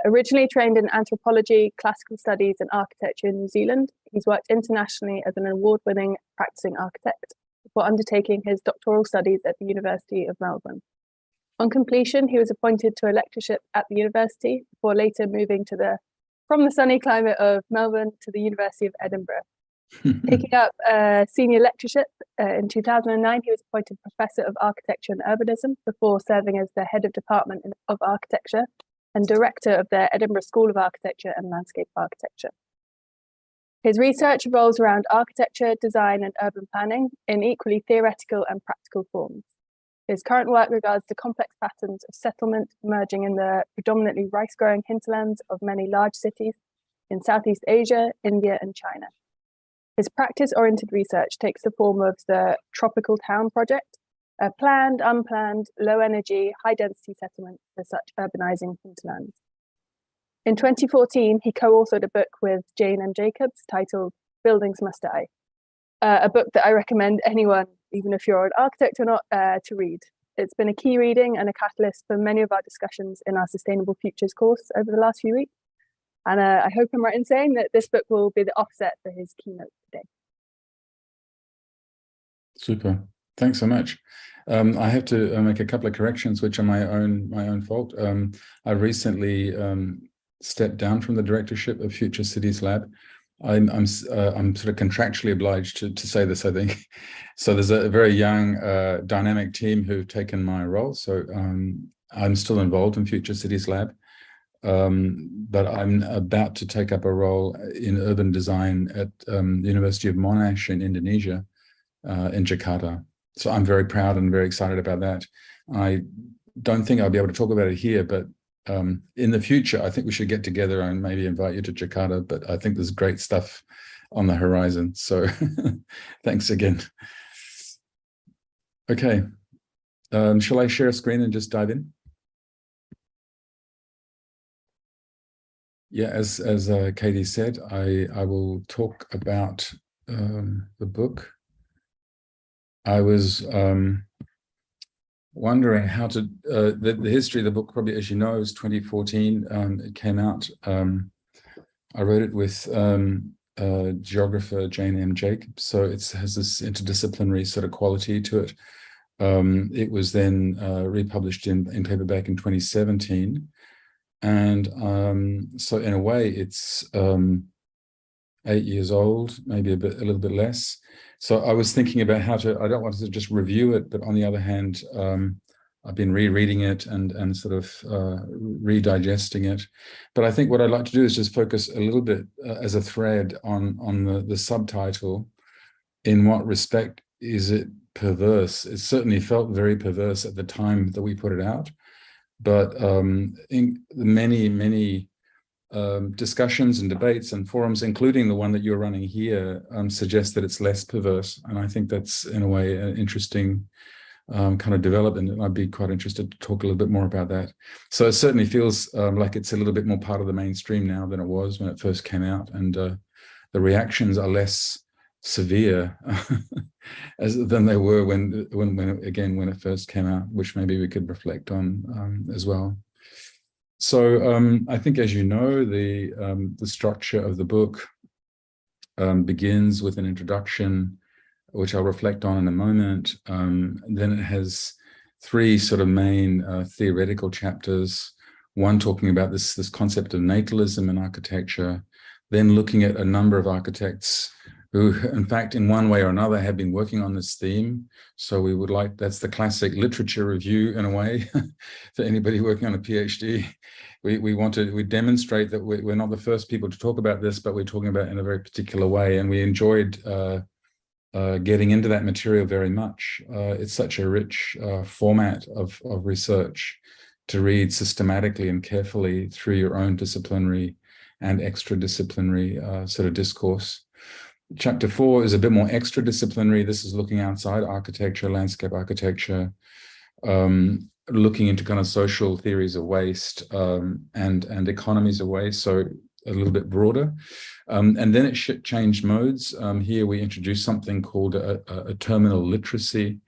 Originally trained in anthropology, classical studies and architecture in New Zealand, he's worked internationally as an award-winning practicing architect before undertaking his doctoral studies at the University of Melbourne. On completion, he was appointed to a lectureship at the university before later moving from the sunny climate of Melbourne to the University of Edinburgh. Picking up a senior lectureship in 2009, he was appointed Professor of Architecture and Urbanism before serving as the Head of Department of Architecture and Director of the Edinburgh School of Architecture and Landscape Architecture. His research revolves around architecture, design and urban planning in equally theoretical and practical forms. His current work regards the complex patterns of settlement emerging in the predominantly rice-growing hinterlands of many large cities in Southeast Asia, India and China. His practice-oriented research takes the form of the Tropical Town Project, a planned, unplanned, low-energy, high-density settlement for such urbanizing hinterlands. In 2014, he co-authored a book with Jane and Jacobs titled Buildings Must Die, a book that I recommend anyone, even if you're an architect or not, to read. It's been a key reading and a catalyst for many of our discussions in our Sustainable Futures course over the last few weeks. And I hope I'm right in saying that this book will be the offset for his keynote today. Super. Thanks so much. I have to make a couple of corrections, which are my own fault. I recently stepped down from the directorship of Future Cities Lab. I'm sort of contractually obliged to say this, I think. So there's a very young, dynamic team who've taken my role. So I'm still involved in Future Cities Lab, but I'm about to take up a role in urban design at the University of Monash in Indonesia, in Jakarta. So I'm very proud and very excited about that. I don't think I'll be able to talk about it here, but in the future, I think we should get together and maybe invite you to Jakarta, but I think there's great stuff on the horizon. So thanks again. Okay, shall I share a screen and just dive in? Yeah, as Katie said, I will talk about the book. I was wondering how to, the history of the book, probably as you know, is 2014. It came out. I wrote it with geographer Jane M. Jacobs, so it has this interdisciplinary sort of quality to it. It was then republished in paperback in 2017. And so in a way, it's 8 years old, maybe a little bit less. So I was thinking about how to, I don't want to just review it, but on the other hand, I've been rereading it and sort of redigesting it. But I think what I'd like to do is just focus a little bit as a thread on the subtitle. In what respect is it perverse? It certainly felt very perverse at the time that we put it out. But in many discussions and debates and forums, including the one that you're running here, suggest that it's less perverse. And I think that's, in a way, an interesting kind of development. And I'd be quite interested to talk a little bit more about that. So it certainly feels like it's a little bit more part of the mainstream now than it was when it first came out. And the reactions are less severe than they were when it first came out, which maybe we could reflect on as well. So I think, as you know, the structure of the book begins with an introduction, which I'll reflect on in a moment. Then it has three sort of main theoretical chapters, one talking about this concept of natalism in architecture, then looking at a number of architects who, in fact, in one way or another, have been working on this theme. So we would like, that's the classic literature review in a way, for anybody working on a PhD. We demonstrate that we're not the first people to talk about this, but we're talking about it in a very particular way. And we enjoyed getting into that material very much. It's such a rich format of research to read systematically and carefully through your own disciplinary and extra-disciplinary sort of discourse. Chapter 4 is a bit more extra-disciplinary. This is looking outside architecture, landscape architecture, looking into kind of social theories of waste and economies of waste, so a little bit broader. And then it changed modes. Here we introduced something called a terminal literacy,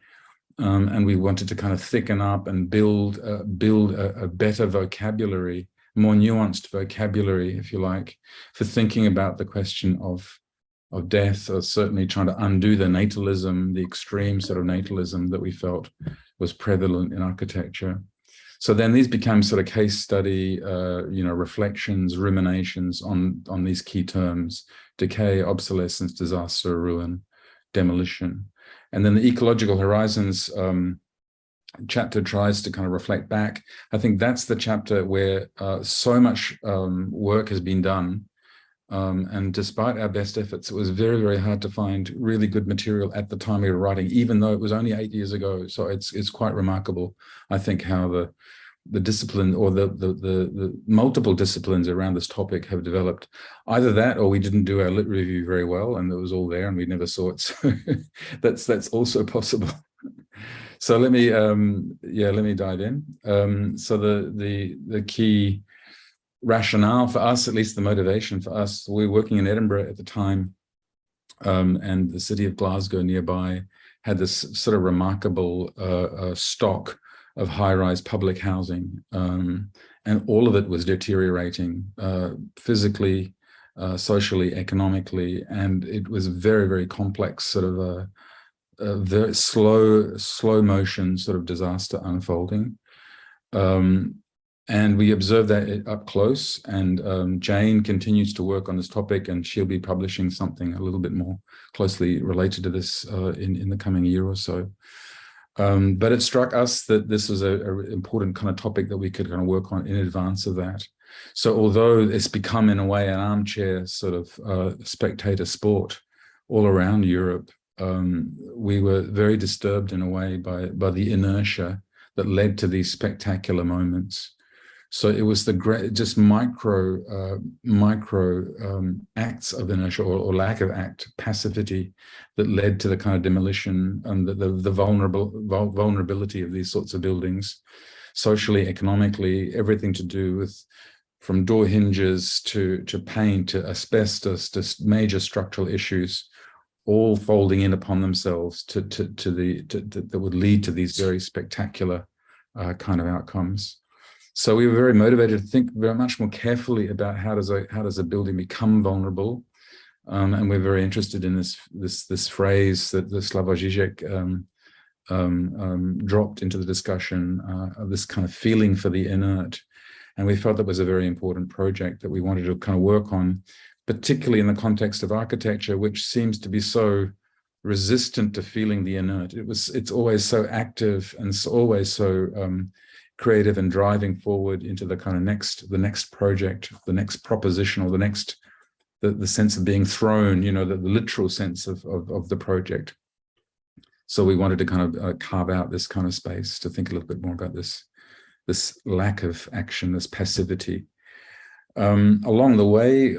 and we wanted to kind of thicken up and build a better vocabulary, more nuanced vocabulary, if you like, for thinking about the question of death, or certainly trying to undo the natalism, the extreme sort of natalism that we felt was prevalent in architecture. So then these became sort of case study, reflections, ruminations on these key terms: decay, obsolescence, disaster, ruin, demolition. And then the ecological horizons chapter tries to kind of reflect back. I think that's the chapter where so much work has been done. And despite our best efforts, it was very, very hard to find really good material at the time we were writing, even though it was only 8 years ago. So it's quite remarkable, I think, how the discipline, or the multiple disciplines around this topic have developed. Either that, or we didn't do our lit review very well, and it was all there and we never saw it. So that's also possible. So let me dive in. So the key rationale for us, at least the motivation for us, we were working in Edinburgh at the time, and the city of Glasgow nearby had this sort of remarkable stock of high-rise public housing, and and all of it was deteriorating physically, socially, economically, and it was very, very complex, sort of a very slow motion sort of disaster unfolding. And we observed that up close, and Jane continues to work on this topic, and she'll be publishing something a little bit more closely related to this in the coming year or so. But it struck us that this was an important kind of topic that we could kind of work on in advance of that. So although it's become in a way an armchair sort of spectator sport all around Europe, we were very disturbed in a way by the inertia that led to these spectacular moments. So it was the great, just micro acts of inertia or lack of act, passivity, that led to the kind of demolition and the vulnerability of these sorts of buildings, socially, economically, everything to do with, from door hinges to paint to asbestos to major structural issues, all folding in upon themselves that would lead to these very spectacular kind of outcomes. So we were very motivated to think very much more carefully about how does a building become vulnerable, and we're very interested in this phrase that the Slavoj Žižek dropped into the discussion of this kind of feeling for the inert, and we felt that was a very important project that we wanted to kind of work on, particularly in the context of architecture, which seems to be so resistant to feeling the inert. It's always so active and it's always so creative and driving forward into the kind of the next project, the next proposition, or the sense of being thrown, you know, the literal sense of the project. So we wanted to kind of carve out this kind of space to think a little bit more about this lack of action, this passivity. Along the way,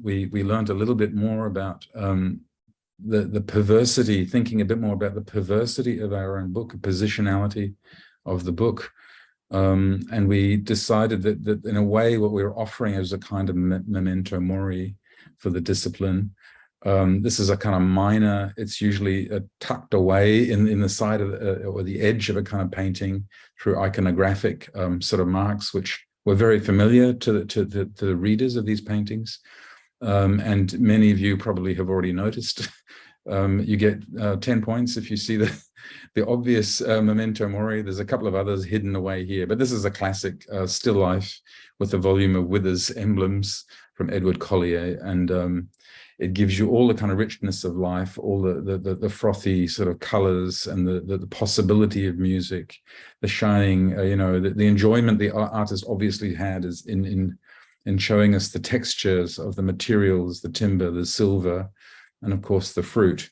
we learned a little bit more about the perversity, thinking a bit more about the perversity of our own book, positionality of the book. And we decided that in a way what we were offering as a kind of memento mori for the discipline. This is a kind of minor, it's usually tucked away in the side of or the edge of a kind of painting through iconographic sort of marks, which were very familiar to the readers of these paintings. And many of you probably have already noticed. You get 10 points if you see the obvious memento mori. There's a couple of others hidden away here, but this is a classic still life with a volume of Withers emblems from Edward Collier, and it gives you all the kind of richness of life, all the frothy sort of colors, and the possibility of music, the shining, you know, the enjoyment the artist obviously had is in showing us the textures of the materials, the timber, the silver, and of course the fruit.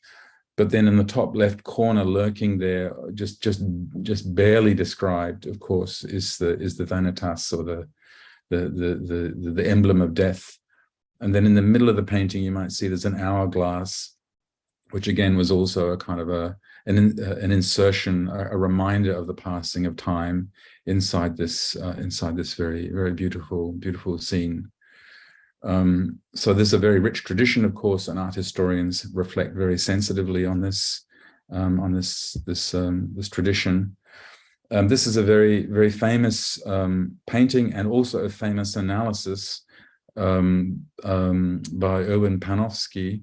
But then in the top left corner, lurking there, just barely described, of course, is the vanitas, or the emblem of death. And then in the middle of the painting, you might see there's an hourglass, which again was also a kind of an insertion, a reminder of the passing of time inside this very, very beautiful scene. So there's a very rich tradition, of course, and art historians reflect very sensitively on this tradition. This is a very, very famous painting, and also a famous analysis by Erwin Panofsky,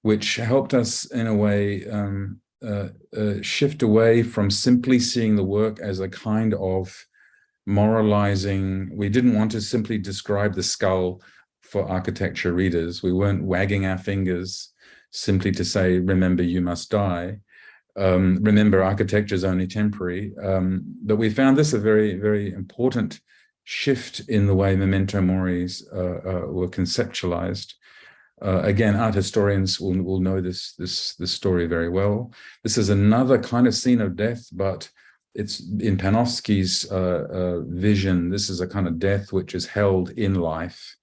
which helped us in a way shift away from simply seeing the work as a kind of moralizing. We didn't want to simply describe the skull for architecture readers. We weren't wagging our fingers simply to say, remember, you must die. Remember, architecture is only temporary. But we found this a very, very important shift in the way memento moris were conceptualized. Again, art historians will know this story very well. This is another kind of scene of death, but it's in Panofsky's vision. This is a kind of death which is held in life.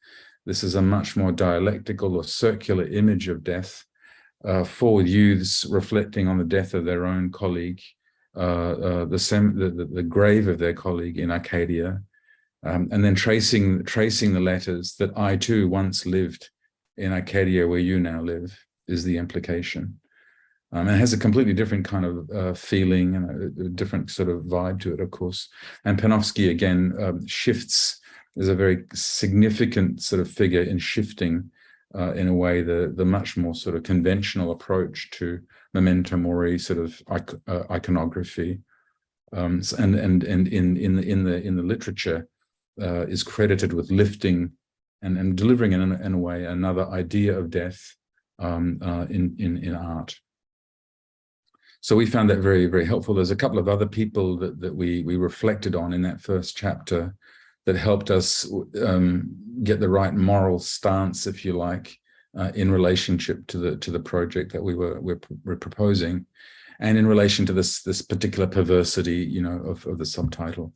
This is a much more dialectical or circular image of death for youths reflecting on the death of their own colleague, the grave of their colleague in Arcadia, and then tracing the letters that I too once lived in Arcadia where you now live is the implication. It has a completely different kind of feeling and a different sort of vibe to it, of course. And Panofsky, again, shifts, is a very significant sort of figure in shifting, in a way, the much more sort of conventional approach to memento mori sort of iconography. And in the literature is credited with lifting and delivering in a way another idea of death in art. So we found that very, very helpful. There's a couple of other people that we reflected on in that first chapter that helped us get the right moral stance, if you like, in relationship to the project that we're proposing, and in relation to this particular perversity, you know, of the subtitle.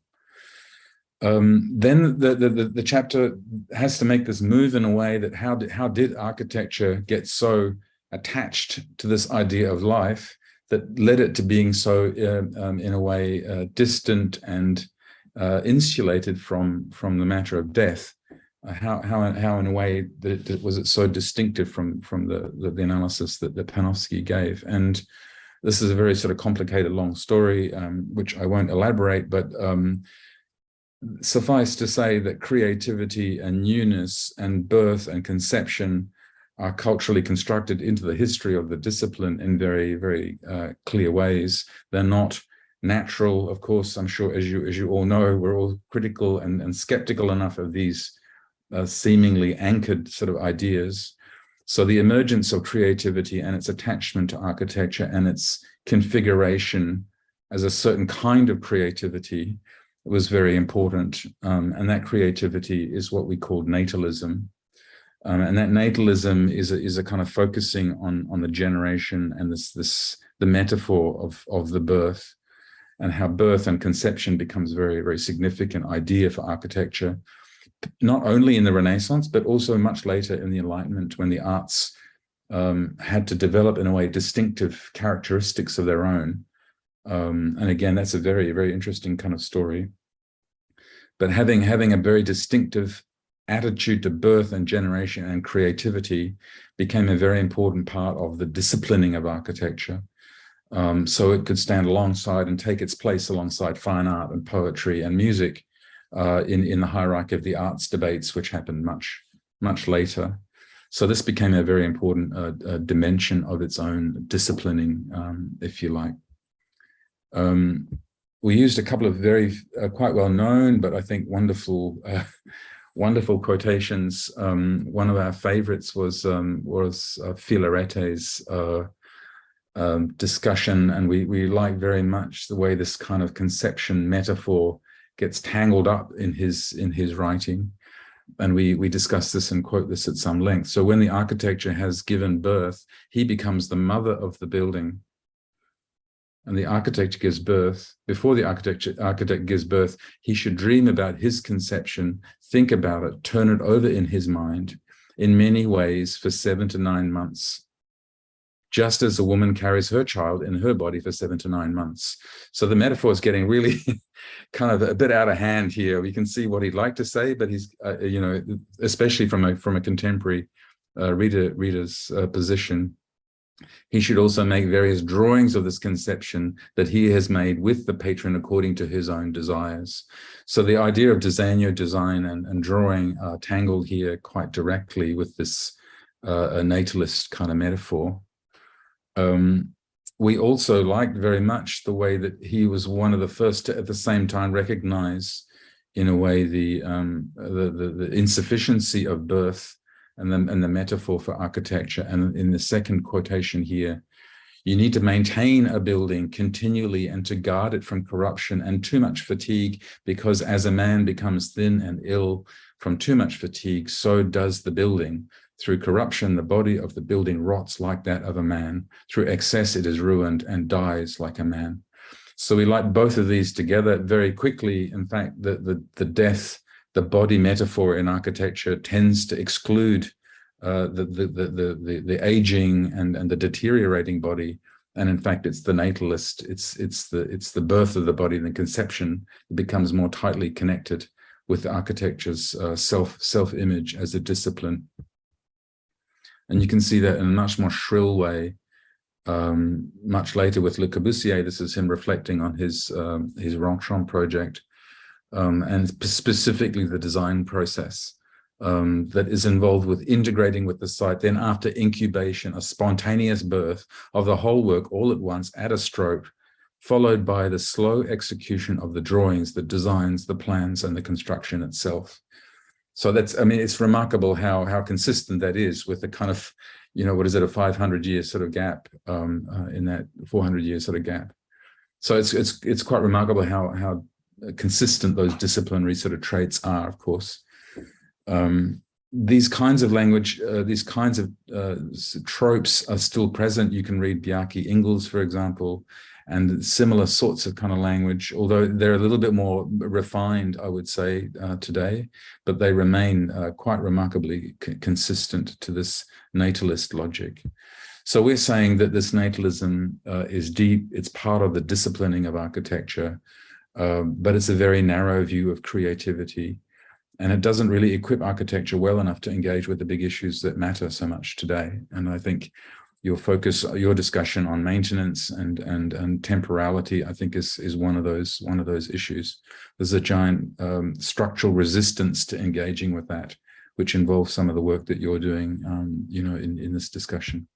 Then the chapter has to make this move in a way that how did architecture get so attached to this idea of life that led it to being so in a way distant and insulated from the matter of death? How in a way that was it so distinctive from the analysis that Panofsky gave? And this is a very sort of complicated long story, which I won't elaborate, but suffice to say that creativity and newness and birth and conception are culturally constructed into the history of the discipline in very, very clear ways. They're not natural. Of course, I'm sure, as you all know, we're all critical and skeptical enough of these seemingly anchored sort of ideas. So the emergence of creativity and its attachment to architecture and its configuration as a certain kind of creativity was very important. And that creativity is what we call natalism. And that natalism is a kind of focusing on the generation and the metaphor of the birth, and how birth and conception becomes a very, very significant idea for architecture, not only in the Renaissance, but also much later in the Enlightenment, when the arts had to develop in a way distinctive characteristics of their own. And again, that's a very, very interesting kind of story. But having a very distinctive attitude to birth and generation and creativity became a very important part of the disciplining of architecture. So it could stand alongside and take its place alongside fine art and poetry and music in the hierarchy of the arts debates, which happened much later. So this became a very important dimension of its own disciplining, if you like. We used a couple of very quite well known, but I think wonderful quotations. One of our favorites was Filarette's discussion, and we like very much the way this kind of conception metaphor gets tangled up in his writing. And we discuss this and quote this at some length. So when the architecture has given birth, he becomes the mother of the building. And the architect gives birth. Before the architect gives birth, he should dream about his conception, think about it, turn it over in his mind in many ways for 7 to 9 months, just as a woman carries her child in her body for 7 to 9 months. So the metaphor is getting really kind of a bit out of hand here. We can see what he'd like to say, but he's, you know, especially from a contemporary reader's position, he should also make various drawings of this conception that he has made with the patron according to his own desires. So the idea of disegno, design, and drawing are tangled here quite directly with this natalist kind of metaphor. We also liked very much the way that he was one of the first to at the same time recognize, in a way, the insufficiency of birth and the metaphor for architecture. And in the second quotation here, you need to maintain a building continually and to guard it from corruption and too much fatigue, because as a man becomes thin and ill from too much fatigue, so does the building. Through corruption, the body of the building rots like that of a man. Through excess, it is ruined and dies like a man. So we like both of these together very quickly. In fact, the death, the body metaphor in architecture tends to exclude the aging and the deteriorating body. And in fact, it's the natalist, it's the birth of the body and the conception that becomes more tightly connected with architecture's self-image as a discipline. And you can see that in a much more shrill way much later with Le Corbusier. This is him reflecting on his Ronchamp project, and specifically the design process that is involved with integrating with the site. Then after incubation, a spontaneous birth of the whole work all at once at a stroke, followed by the slow execution of the drawings, the designs, the plans, and the construction itself. So that's, I mean, it's remarkable how consistent that is with the kind of, you know, what is it, a 500-year sort of gap in that 400-year sort of gap. So it's quite remarkable how consistent those disciplinary sort of traits are, of course. These kinds of language, these kinds of tropes are still present. You can read Bjarke Ingels, for example, and similar sorts of kind of language, although they're a little bit more refined, I would say, today, but they remain quite remarkably consistent to this natalist logic. So we're saying that this natalism is deep, it's part of the disciplining of architecture, but it's a very narrow view of creativity. And it doesn't really equip architecture well enough to engage with the big issues that matter so much today. And I think your focus, your discussion on maintenance and temporality, I think is one of those issues. There's a giant structural resistance to engaging with that, which involves some of the work that you're doing, you know, in this discussion.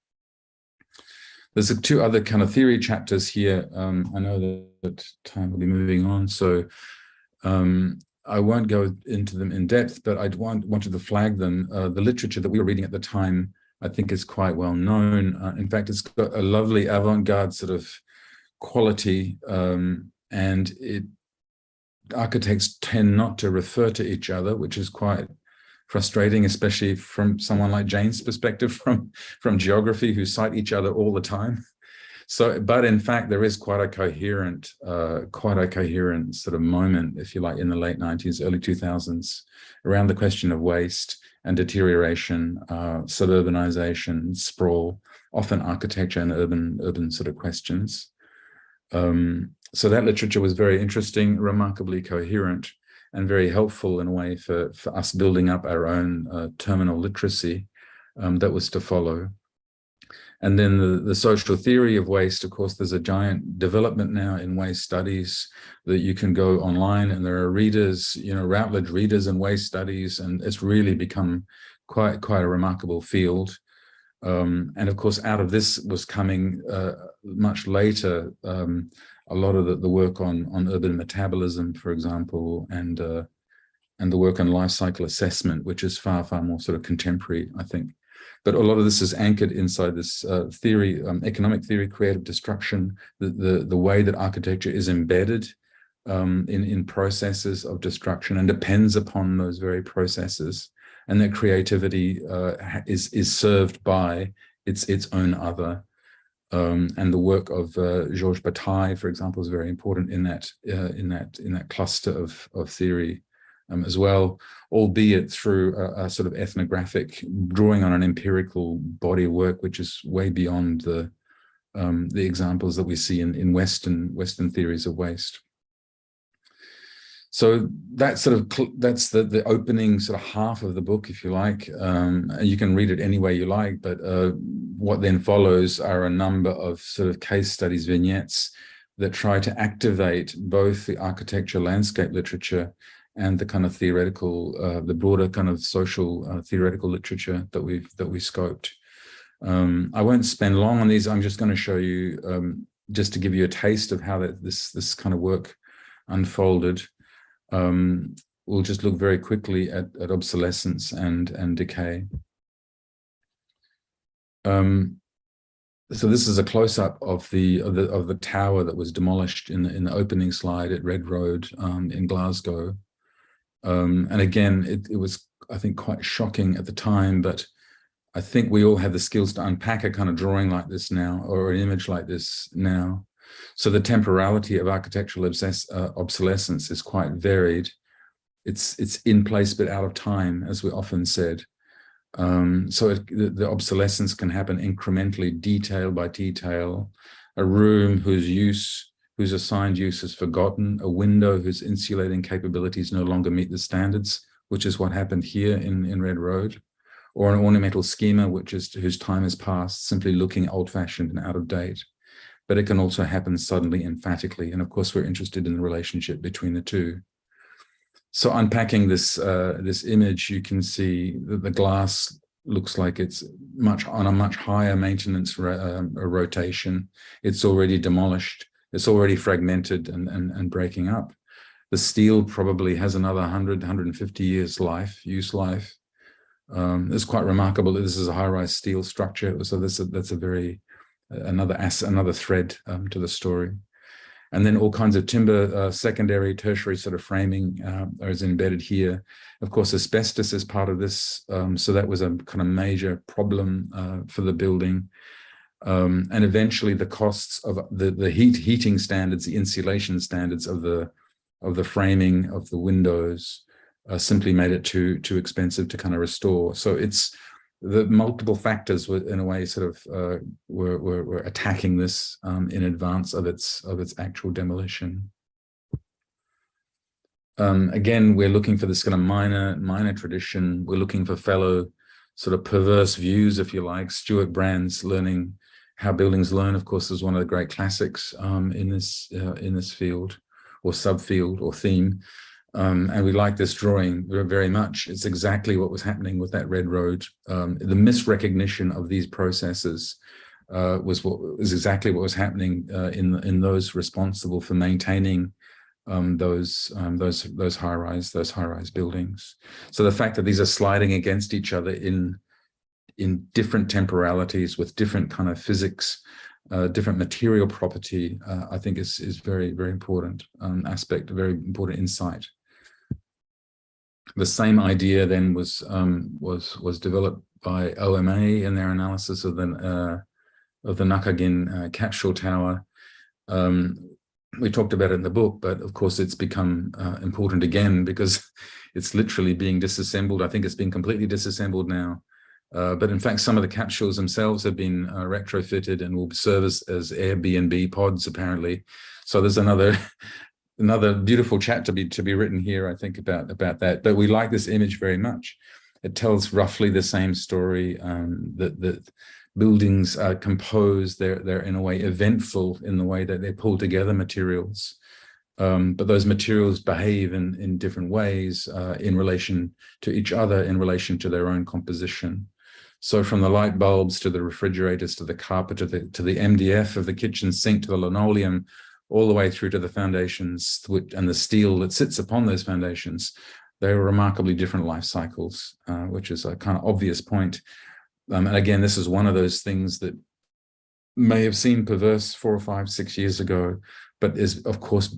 There's two other kind of theory chapters here. I know that time will be moving on, so I won't go into them in depth, but I wanted to flag them. The literature that we were reading at the time, I think, is quite well known. In fact, it's got a lovely avant-garde sort of quality, and architects tend not to refer to each other, which is quite frustrating, especially from someone like Jane's perspective from geography, who cite each other all the time. So, but in fact, there is quite a coherent sort of moment, if you like, in the late 90s, early 2000s, around the question of waste and deterioration, suburbanization, sprawl, often architecture and urban sort of questions. So that literature was very interesting, remarkably coherent, and very helpful in a way for us building up our own terminal literacy that was to follow. And then the social theory of waste, of course, there's a giant development now in waste studies that you can go online, and there are readers, you know, Routledge readers in waste studies, and it's really become quite a remarkable field. And of course, out of this was coming much later a lot of the work on urban metabolism, for example, and the work on life cycle assessment, which is far more sort of contemporary, I think. But a lot of this is anchored inside this theory, economic theory, creative destruction, the way that architecture is embedded in processes of destruction and depends upon those very processes, and that creativity is served by its own other. And the work of Georges Bataille, for example, is very important in that cluster of theory. As well, albeit through a sort of ethnographic drawing on an empirical body of work, which is way beyond the examples that we see in Western theories of waste. So that's the opening sort of half of the book, if you like. You can read it any way you like, but what then follows are a number of sort of case studies, vignettes that try to activate both the architecture landscape literature and the kind of theoretical, the broader kind of social theoretical literature that we scoped. I won't spend long on these. I'm just going to show you, just to give you a taste of how this kind of work unfolded. We'll just look very quickly at obsolescence and decay. So this is a close-up of the tower that was demolished in the opening slide at Red Road in Glasgow. And again, it was, I think, quite shocking at the time, but I think we all have the skills to unpack a kind of drawing like this now, or an image like this now. So the temporality of architectural obsolescence is quite varied. It's in place but out of time, as we often said. So the obsolescence can happen incrementally, detail by detail. A room whose assigned use is forgotten, a window whose insulating capabilities no longer meet the standards, which is what happened here in Red Road, or an ornamental schema whose time has passed, simply looking old-fashioned and out of date. But it can also happen suddenly, emphatically. And of course, we're interested in the relationship between the two. So unpacking this image, you can see that the glass looks like it's on a much higher maintenance rotation. It's already demolished. It's already fragmented and breaking up. The steel probably has another 100, 150 years use life. It's quite remarkable that this is a high-rise steel structure. So that's a very another thread to the story. And then all kinds of timber, secondary, tertiary sort of framing is embedded here. Of course, asbestos is part of this. So that was a kind of major problem for the building. And eventually the costs of the heating standards, the insulation standards of the framing of the windows simply made it too expensive to kind of restore. So it's the multiple factors were in a way sort of were attacking this in advance of its actual demolition. Again, we're looking for this kind of minor tradition. We're looking for fellow sort of perverse views, if you like. Stuart Brand's Learning How Buildings Learn, of course, is one of the great classics in this field or subfield or theme. And we like this drawing very much. It's exactly what was happening with that red road. The misrecognition of these processes was exactly what was happening in those responsible for maintaining those high-rise buildings. So the fact that these are sliding against each other in different temporalities with different kind of physics, different material property, I think is very, very important aspect, a very important insight. The same idea then was developed by OMA in their analysis of the Nakagin capsule tower. We talked about it in the book, but of course it's become important again because it's literally being disassembled. I think it's been completely disassembled now. But in fact, some of the capsules themselves have been retrofitted and will serve as Airbnb pods, apparently. So there's another beautiful chat to be written here, I think, about that. But we like this image very much. It tells roughly the same story, that buildings are composed, they're in a way eventful in the way that they pull together materials. But those materials behave in different ways in relation to each other, in relation to their own composition. So from the light bulbs to the refrigerators, to the carpet, to the MDF of the kitchen sink, to the linoleum, all the way through to the foundations and the steel that sits upon those foundations, they are remarkably different life cycles, which is a kind of obvious point. And again, this is one of those things that may have seemed perverse 4 or 5, 6 years ago, but is, of course,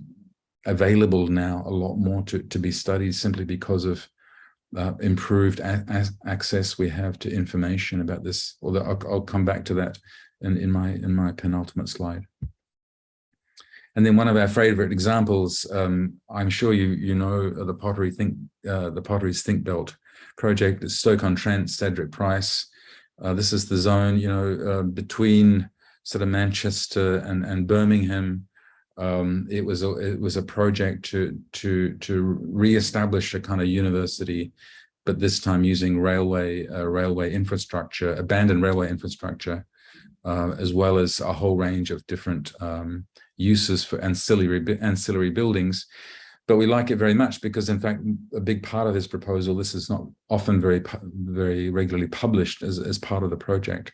available now a lot more to be studied simply because of improved access we have to information about this. Although I'll come back to that in my penultimate slide. And then one of our favorite examples, I'm sure you know the Potteries Think Belt project is Stoke-on-Trent, Cedric Price. This is the zone, between sort of Manchester and Birmingham. It was a project to re-establish a kind of university, but this time using railway infrastructure, abandoned railway infrastructure, as well as a whole range of different uses for ancillary buildings. But we like it very much because, in fact, a big part of this proposal, this is not often very regularly published as part of the project,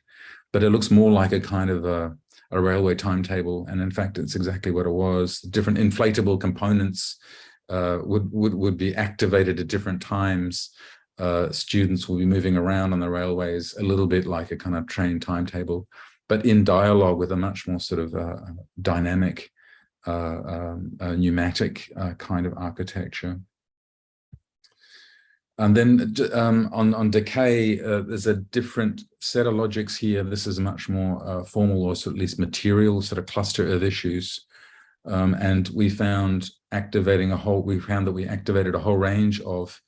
but it looks more like a kind of a railway timetable. And in fact, it's exactly what it was. Different inflatable components would be activated at different times. Students will be moving around on the railways, a little bit like a kind of train timetable, but in dialogue with a much more sort of dynamic, pneumatic kind of architecture. And then on decay, there's a different set of logics here. This is much more formal, or at least material sort of cluster of issues. And we found we activated a whole range of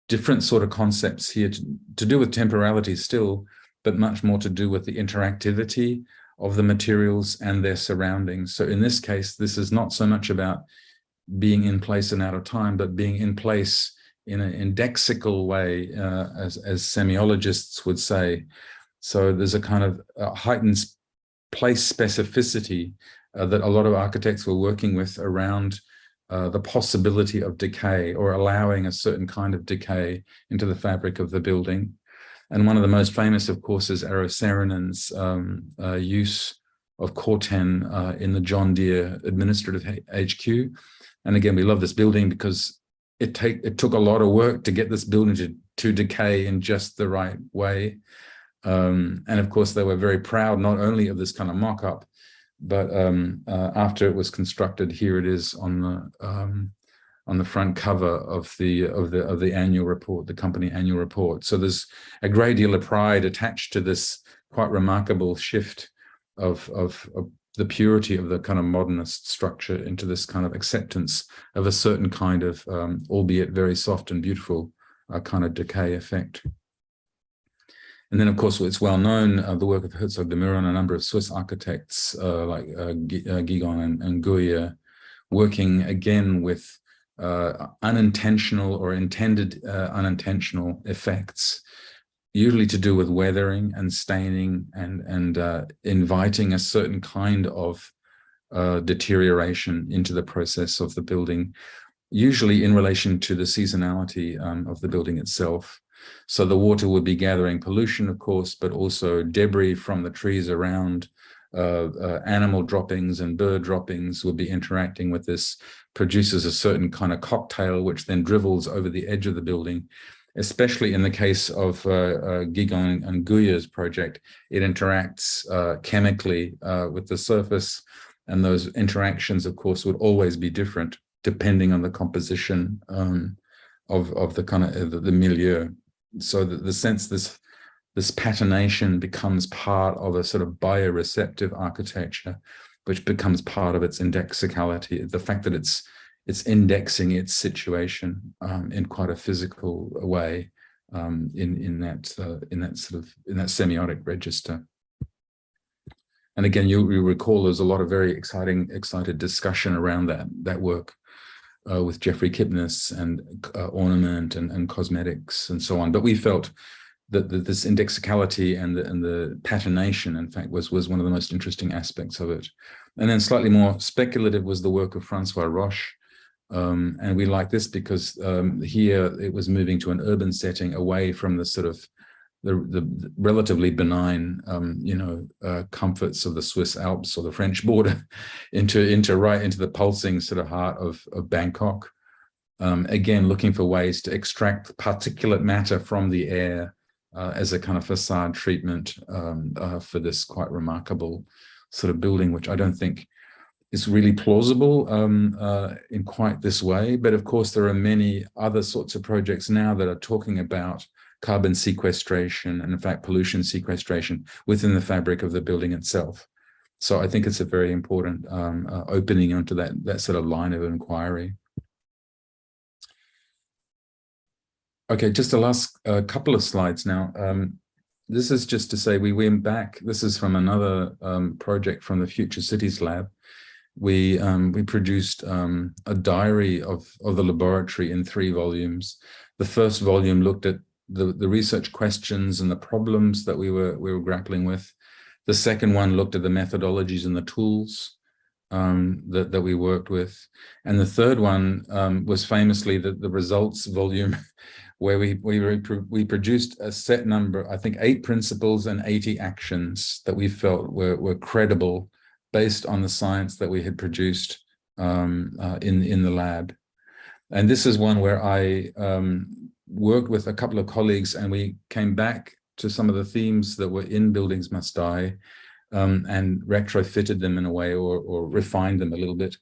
different sort of concepts here to do with temporality still, but much more to do with the interactivity of the materials and their surroundings. So in this case, this is not so much about being in place and out of time, but being in place in an indexical way, as semiologists would say. So there's a kind of heightened place specificity that a lot of architects were working with around the possibility of decay, or allowing a certain kind of decay into the fabric of the building. And one of the most famous, of course, is Eero Saarinen's use of Corten in the John Deere Administrative HQ. And again, we love this building because it took a lot of work to get this building to decay in just the right way. And of course, they were very proud not only of this kind of mock-up, but after it was constructed, here it is on the front cover of the annual report, the company annual report. So there's a great deal of pride attached to this quite remarkable shift of the purity of the kind of modernist structure into this kind of acceptance of a certain kind of, albeit very soft and beautiful, kind of decay effect. And then, of course, it's well known, the work of Herzog de Meuron and a number of Swiss architects like Gigon and Goya, working again with unintentional or intended unintentional effects, usually to do with weathering and staining and inviting a certain kind of deterioration into the process of the building, usually in relation to the seasonality of the building itself. So the water would be gathering pollution, of course, but also debris from the trees around, animal droppings and bird droppings would be interacting with this, produces a certain kind of cocktail, which then dribbles over the edge of the building. Especially in the case of Gigon and Goya's project, it interacts chemically with the surface, and those interactions, of course, would always be different depending on the composition of the kind of the milieu. So that the sense this patination becomes part of a sort of bioreceptive architecture, which becomes part of its indexicality, the fact that it's indexing its situation in quite a physical way in that semiotic register. And again, you recall there's a lot of very excited discussion around that work with Jeffrey Kipnis and ornament and cosmetics and so on. But we felt that this indexicality and the patination, in fact, was one of the most interesting aspects of it. And then slightly more speculative was the work of Francois Roche. And we like this because here it was moving to an urban setting away from the sort of the relatively benign, comforts of the Swiss Alps or the French border right into the pulsing sort of heart of Bangkok. Again, looking for ways to extract particulate matter from the air as a kind of facade treatment for this quite remarkable sort of building, which I don't think is really plausible in quite this way. But of course, there are many other sorts of projects now that are talking about carbon sequestration and, in fact, pollution sequestration within the fabric of the building itself. So I think it's a very important opening onto that sort of line of inquiry. Okay, just the last couple of slides now. This is just to say we went back. This is from another project from the Future Cities Lab. We produced a diary of the laboratory in 3 volumes. The first volume looked at the research questions and the problems that we were grappling with. The second one looked at the methodologies and the tools that we worked with. And the third one was famously the results volume, where we produced a set number, I think 8 principles and 80 actions that we felt were credible based on the science that we had produced in the lab. And this is one where I worked with a couple of colleagues, and we came back to some of the themes that were in Buildings Must Die and retrofitted them in a way, or refined them a little bit.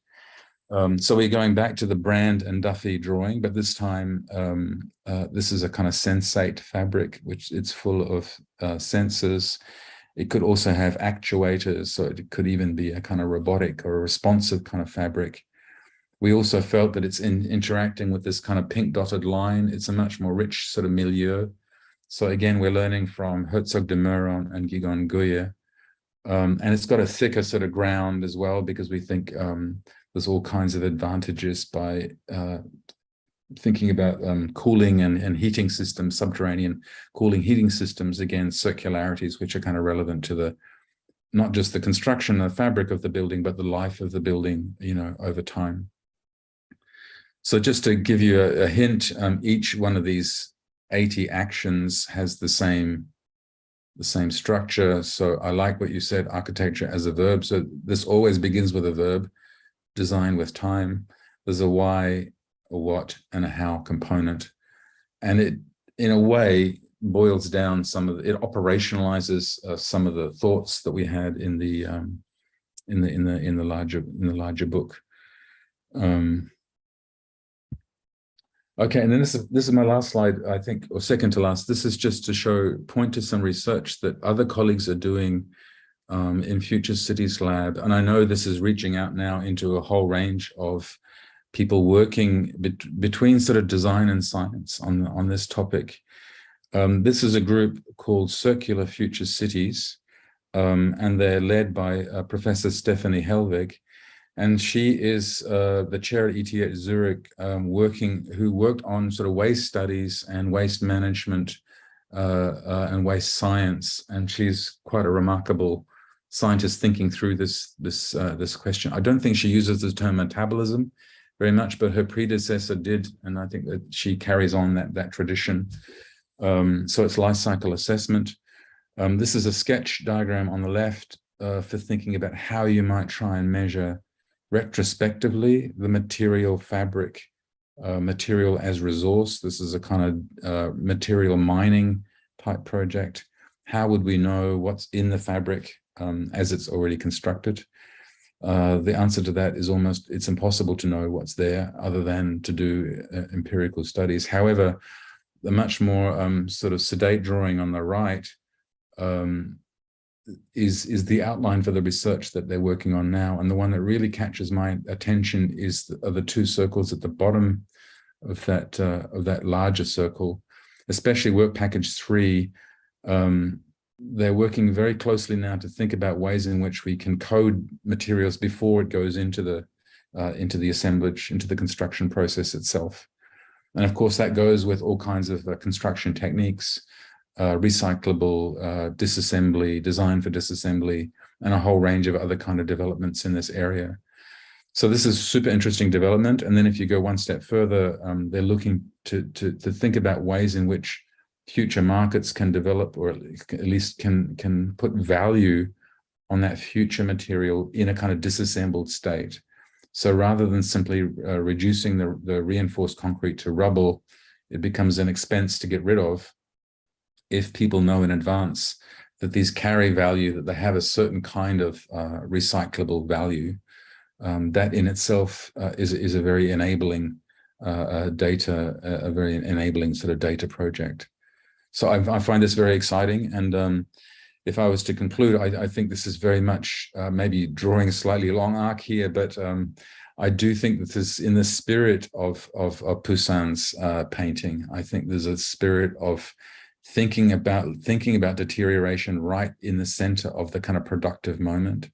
So we're going back to the Brand and Duffy drawing, but this time this is a kind of sensate fabric, which it's full of sensors. It could also have actuators, so it could even be a kind of robotic or a responsive kind of fabric. We also felt that it's interacting with this kind of pink dotted line. It's a much more rich sort of milieu. So again, we're learning from Herzog de Meuron and Gigon Goya. And it's got a thicker sort of ground as well, because we think there's all kinds of advantages by thinking about cooling and heating systems, subterranean cooling heating systems, again, circularities, which are kind of relevant to the, not just the construction, the fabric of the building, but the life of the building, you know, over time. So just to give you a hint, each one of these 80 actions has the same structure. So I like what you said, architecture as a verb. So this always begins with a verb, design with time. There's a why, a what, and a how component. And it, in a way, boils down some of it operationalizes some of the thoughts that we had in the larger book. Okay, and then this is my last slide, I think, or second to last. This is just to point to some research that other colleagues are doing in Future Cities Lab. And I know this is reaching out now into a whole range of people working between sort of design and science on this topic. This is a group called Circular Future Cities, and they're led by Professor Stephanie Helweg. And she is the chair at ETH Zurich, who worked on sort of waste studies and waste management and waste science. And she's quite a remarkable scientist thinking through this question. I don't think she uses the term metabolism very much, but her predecessor did, and I think that she carries on that tradition. So it's life cycle assessment. This is a sketch diagram on the left for thinking about how you might try and measure retrospectively the material fabric, material as resource. This is a kind of material mining type project. How would we know what's in the fabric as it's already constructed? The answer to that is it's impossible to know what's there other than to do empirical studies. However, the much more sort of sedate drawing on the right is the outline for the research that they're working on now. And the one that really catches my attention are the two circles at the bottom of that larger circle, especially work package 3. They're working very closely now to think about ways in which we can code materials before it goes into the assemblage, into the construction process itself. And of course, that goes with all kinds of construction techniques, recyclable, disassembly, design for disassembly, and a whole range of other kind of developments in this area. So this is super interesting development. And then if you go one step further, they're looking to think about ways in which future markets can develop, or at least can put value on that future material in a kind of disassembled state. So rather than simply reducing the reinforced concrete to rubble, it becomes an expense to get rid of if people know in advance that these carry value, that they have a certain kind of recyclable value. That in itself is a very enabling a very enabling sort of data project. So I find this very exciting. And if I was to conclude, I think this is very much maybe drawing a slightly long arc here, but I do think that this is in the spirit of Poussin's painting. I think there's a spirit of thinking about deterioration right in the center of the kind of productive moment,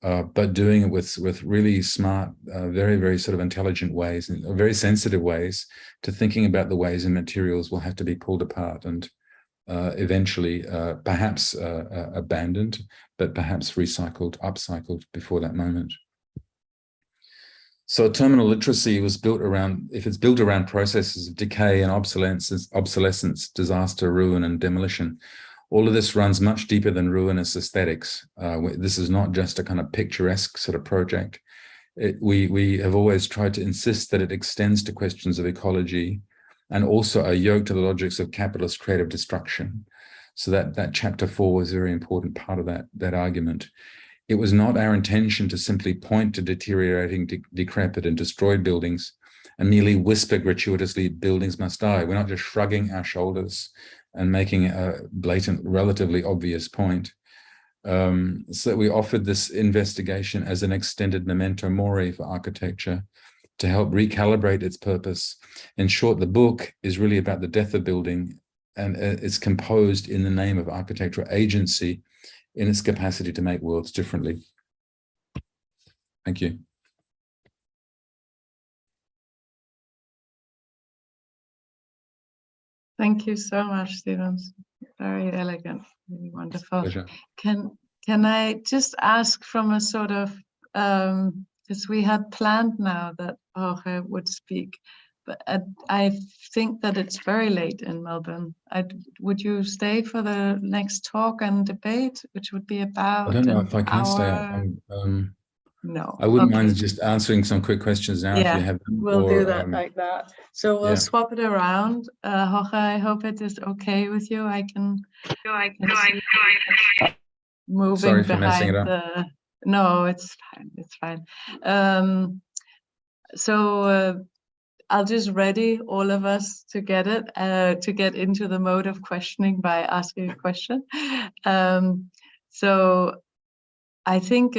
but doing it with really smart, very, very sort of intelligent ways, and very sensitive ways to thinking about the ways in materials will have to be pulled apart and eventually perhaps abandoned, but perhaps recycled, upcycled before that moment. So terminal literacy was built around, if it's built around processes of decay and obsolescence, disaster, ruin, and demolition, all of this runs much deeper than ruinous aesthetics. This is not just a kind of picturesque sort of project. We have always tried to insist that it extends to questions of ecology and also a yoke to the logics of capitalist creative destruction. So that chapter 4 was a very important part of that argument. It was not our intention to simply point to deteriorating, decrepit, and destroyed buildings and merely whisper gratuitously, buildings must die. We're not just shrugging our shoulders and making a blatant, relatively obvious point. So we offered this investigation as an extended memento mori for architecture to help recalibrate its purpose. In short, the book is really about the death of building, and it's composed in the name of architectural agency in its capacity to make worlds differently. Thank you. Thank you so much, Stevens. Very elegant, really wonderful. Pleasure. Can I just ask from a sort of, because we had planned now that Jorge would speak, but I think that it's very late in Melbourne. Would you stay for the next talk and debate, which would be about I don't know an if I can stay up. hour? No. I wouldn't Okay. mind just answering some quick questions now if you have them. We'll do or, that like that. So we'll swap it around. Jorge, I hope it is okay with you. I can moving Sorry for messing it behind up. No, it's fine. It's fine. So I'll just ready all of us to get it, to get into the mode of questioning by asking a question. So I think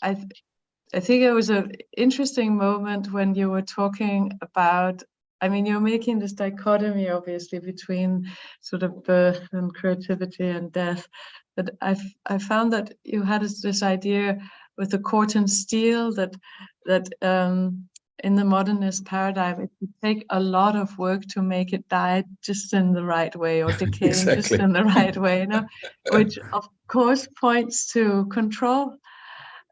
I think it was an interesting moment when you were talking about, I mean, you're making this dichotomy, obviously, between sort of birth and creativity and death. But I found that you had this idea with the Corten steel that in the modernist paradigm, it would take a lot of work to make it die just in the right way, or decaying just in the right way, you know, which of course points to control.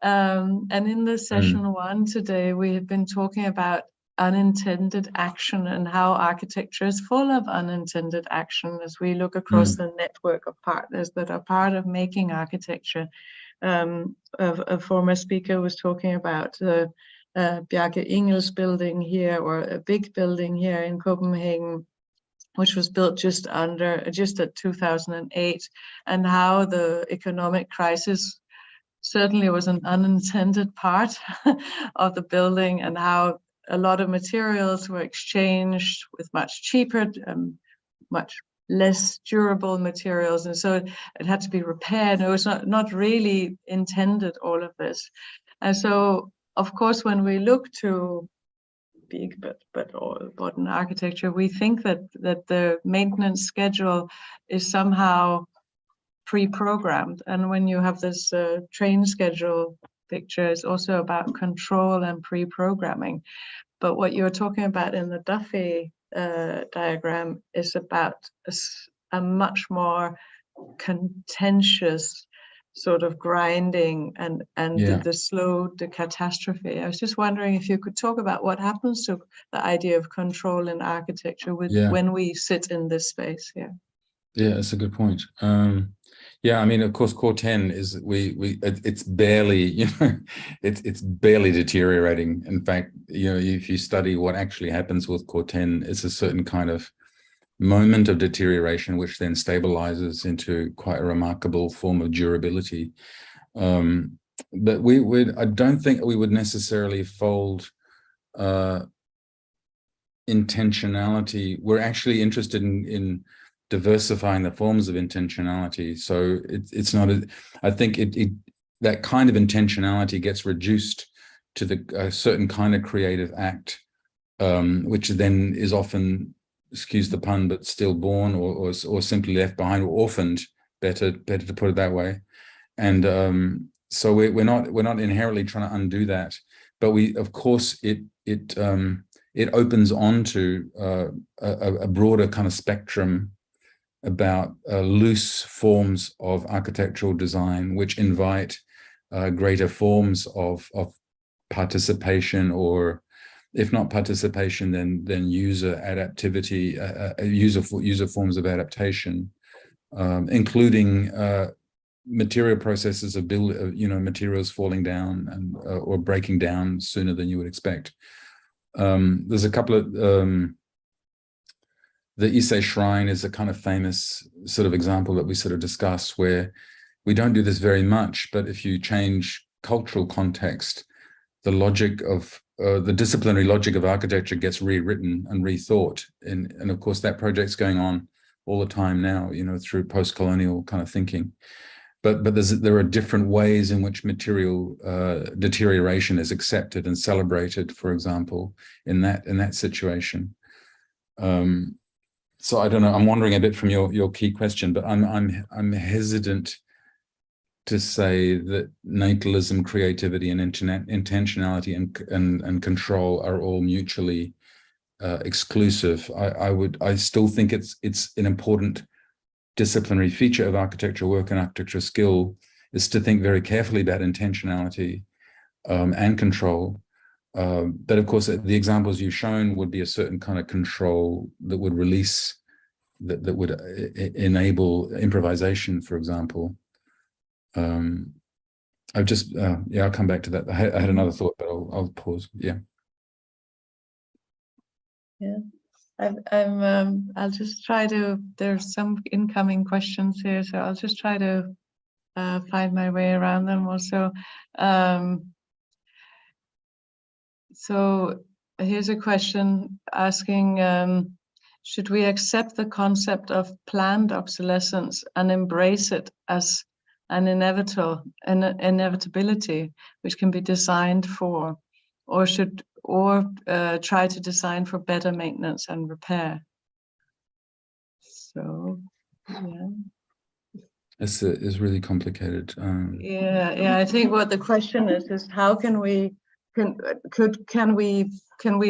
And in the session 1 today, we have been talking about unintended action and how architecture is full of unintended action as we look across the network of partners that are part of making architecture. A former speaker was talking about the Bjarke Ingels building here, or a big building here in Copenhagen, which was built just at 2008, and how the economic crisis certainly was an unintended part of the building, and how a lot of materials were exchanged with much cheaper, much less durable materials, and so it had to be repaired. It was not really intended, all of this. And so, of course, when we look to big but modern architecture, we think that the maintenance schedule is somehow pre-programmed. And when you have this train schedule picture, it's also about control and pre-programming. But what you're talking about in the Duffy diagram is about a much more contentious sort of grinding and the slow catastrophe. I was just wondering if you could talk about what happens to the idea of control in architecture when we sit in this space here. Yeah, that's a good point. Yeah, I mean, of course, Corten is it's barely, you know, it's barely deteriorating. In fact, you know, if you study what actually happens with Corten, it's a certain kind of moment of deterioration, which then stabilizes into quite a remarkable form of durability. But I don't think we would necessarily fold intentionality. We're actually interested in diversifying the forms of intentionality. So it's not, I think that kind of intentionality gets reduced to a certain kind of creative act, which then is often, excuse the pun, but stillborn or simply left behind, or orphaned, better to put it that way. And so we're not inherently trying to undo that, but of course it opens onto a broader kind of spectrum about loose forms of architectural design, which invite greater forms of participation, or if not participation, then user adaptivity, user forms of adaptation, including material processes of materials falling down and or breaking down sooner than you would expect. There's a couple of the Ise Shrine is a kind of famous sort of example that we sort of discuss, where we don't do this very much, but if you change cultural context, the logic of the disciplinary logic of architecture gets rewritten and rethought. And of course, that project's going on all the time now, you know, through post-colonial kind of thinking. But there are different ways in which material deterioration is accepted and celebrated, for example, in that situation. So I don't know, I'm wandering a bit from your key question, but I'm hesitant to say that natalism, creativity, and intentionality and control are all mutually exclusive. I still think it's an important disciplinary feature of architectural work and architectural skill is to think very carefully about intentionality and control. But of course, the examples you've shown would be a certain kind of control that would release, that would enable improvisation, for example. I've just, yeah, I'll come back to that. I had another thought, but I'll pause. Yeah. Yeah, I'll just try to, there's some incoming questions here, so I'll just try to find my way around them also. So here's a question asking, should we accept the concept of planned obsolescence and embrace it as an inevitability which can be designed for, or try to design for better maintenance and repair? So, yeah. It's really complicated. Yeah, I think what the question is how can we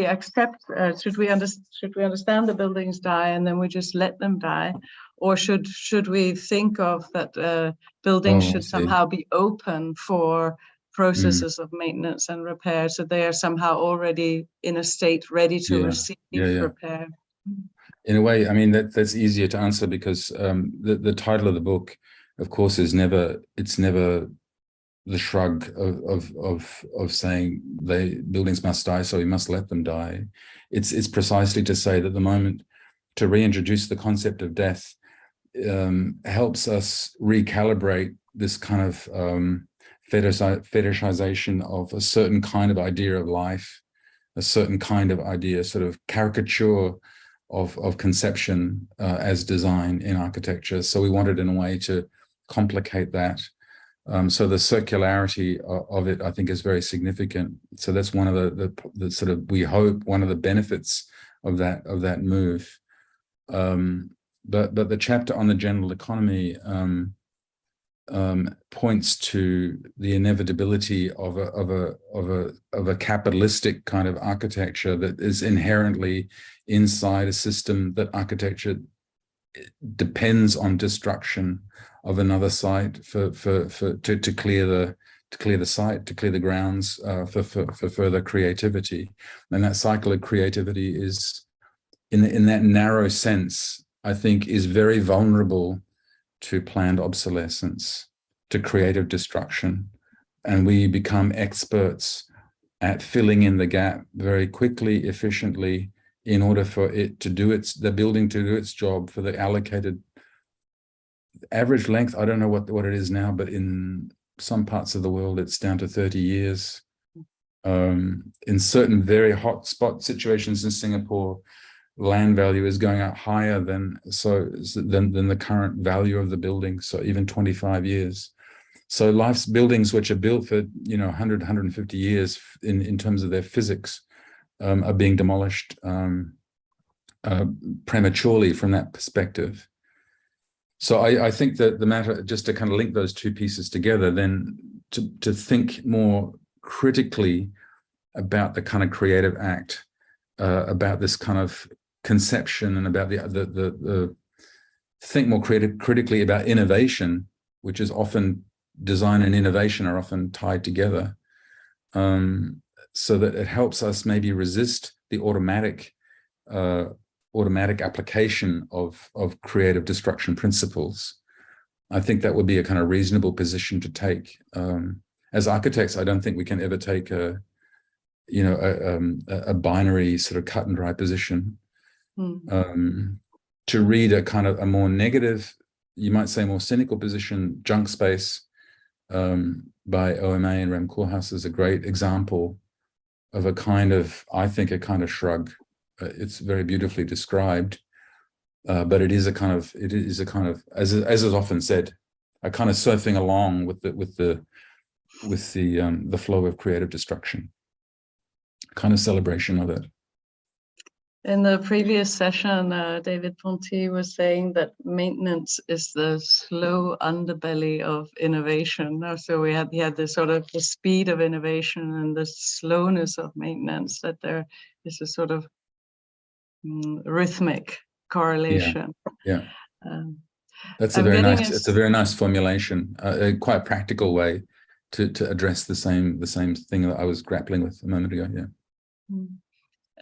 accept? Should we understand the buildings die and then we just let them die, or should we think of that buildings should somehow be open for processes of maintenance and repair, so they are somehow already in a state ready to receive repair? In a way, I mean that's easier to answer because the title of the book, of course, it's never the shrug of saying buildings must die, so we must let them die. It's precisely to say that the moment to reintroduce the concept of death helps us recalibrate this kind of fetishization of a certain kind of idea of life, a certain kind of idea, sort of caricature of conception as design in architecture. So we wanted in a way to complicate that. So the circularity of it, I think, is very significant. So that's one of the sort of, we hope, one of the benefits of that move. But the chapter on the general economy points to the inevitability of a capitalistic kind of architecture that is inherently inside a system that architecture depends on destruction of another site to clear the site, to clear the grounds for further creativity. And that cycle of creativity is, in that narrow sense, I think, is very vulnerable to planned obsolescence, to creative destruction. And we become experts at filling in the gap very quickly, efficiently, in order for it to do the building to do its job for the allocated average length. I don't know what it is now, but in some parts of the world, it's down to 30 years. In certain very hot spot situations in Singapore, land value is going up higher than the current value of the building, so even 25 years. So life's buildings, which are built for 100, 150 years in terms of their physics, are being demolished prematurely from that perspective. So I think that the matter, just to kind of link those two pieces together, then to think more critically about the kind of creative act, about this kind of conception, and about the think more critically about innovation, which is often, design and innovation are often tied together, so that it helps us maybe resist the automatic application of creative destruction principles. I think that would be a kind of reasonable position to take. As architects, I don't think we can ever take a binary sort of cut and dry position. To read a kind of a more negative, you might say more cynical position, Junk Space by OMA and Rem Koolhaas is a great example of a kind of, I think, a kind of shrug. It's very beautifully described, but it is a kind of, as is often said, a kind of surfing along with the flow of creative destruction, kind of celebration of it. In the previous session, David Ponty was saying that maintenance is the slow underbelly of innovation. So he had this sort of the speed of innovation and the slowness of maintenance, that there is a sort of rhythmic correlation. Yeah. That's I'm a very getting nice. It's a very nice formulation, a quite practical way to address the same thing that I was grappling with a moment ago. Yeah.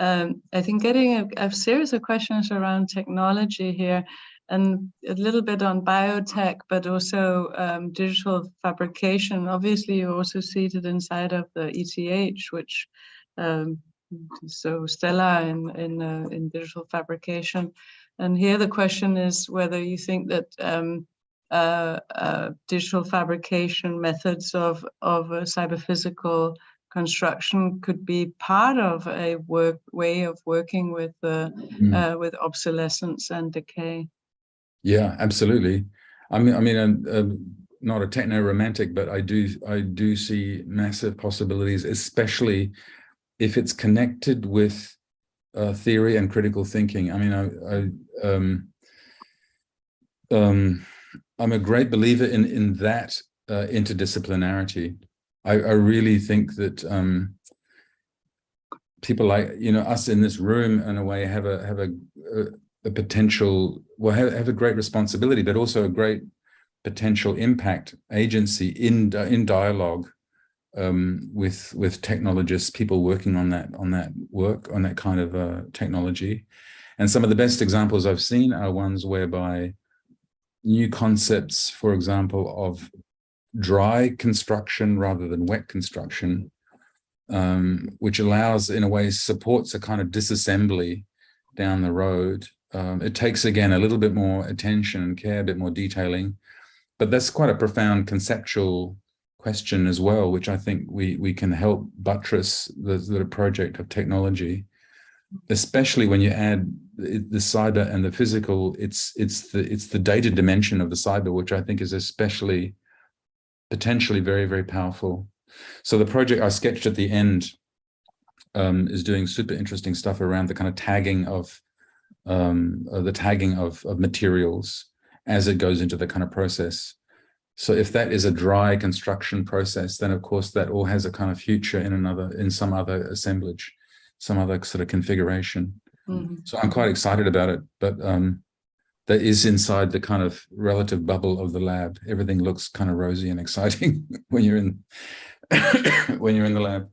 I think getting a series of questions around technology here, and a little bit on biotech, but also digital fabrication. Obviously, you're also seated inside of the ETH, which so stellar in digital fabrication. And here the question is whether you think that digital fabrication methods of a cyber-physical construction could be part of a way of working with obsolescence and decay. Yeah, absolutely. I mean, I'm not a techno-romantic, but I do see massive possibilities, especially if it's connected with theory and critical thinking. I mean, I'm a great believer in that interdisciplinarity. I really think that people like us in this room, in a way, have a potential, well, have a great responsibility, but also a great potential impact agency in dialogue with technologists, people working on that kind of technology. And some of the best examples I've seen are ones whereby new concepts, for example, of dry construction rather than wet construction, which allows, in a way, supports a kind of disassembly down the road. It takes, again, a little bit more attention and care, a bit more detailing, but that's quite a profound conceptual question as well, which I think we can help buttress the project of technology, especially when you add the cyber and the physical. It's the data dimension of the cyber, which I think is especially potentially very, very powerful. So the project I sketched at the end is doing super interesting stuff around the kind of tagging of materials as it goes into the kind of process. So if that is a dry construction process, then of course that all has a kind of future in some other assemblage, some other sort of configuration. Mm-hmm. So I'm quite excited about it, but that is inside the kind of relative bubble of the lab. Everything looks kind of rosy and exciting when you're in the lab.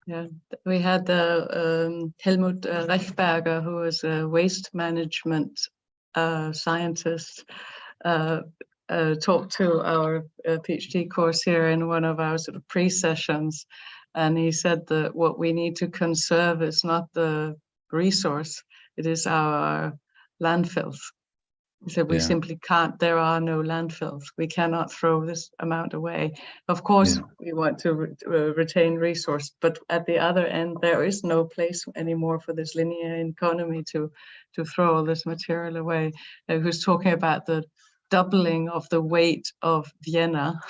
Yeah, we had Helmut Rechberger, who is a waste management scientist, talked to our PhD course here in one of our sort of pre-sessions, and he said that what we need to conserve is not the resource, it is our landfills. He said we simply can't, there are no landfills. We cannot throw this amount away. Of course, we want to retain resource, but at the other end, there is no place anymore for this linear economy to throw all this material away. Who's talking about the doubling of the weight of Vienna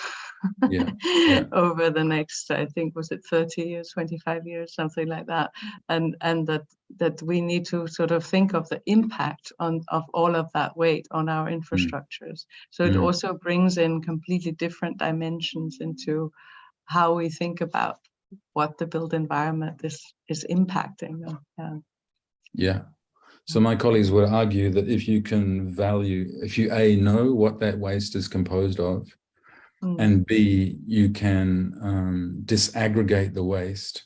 over the next, I think, was it 30 years, 25 years, something like that. And that we need to sort of think of the impact of all of that weight on our infrastructures. So it also brings in completely different dimensions into how we think about what the built environment is impacting. So my colleagues would argue that if you know what that waste is composed of, and B, you can disaggregate the waste.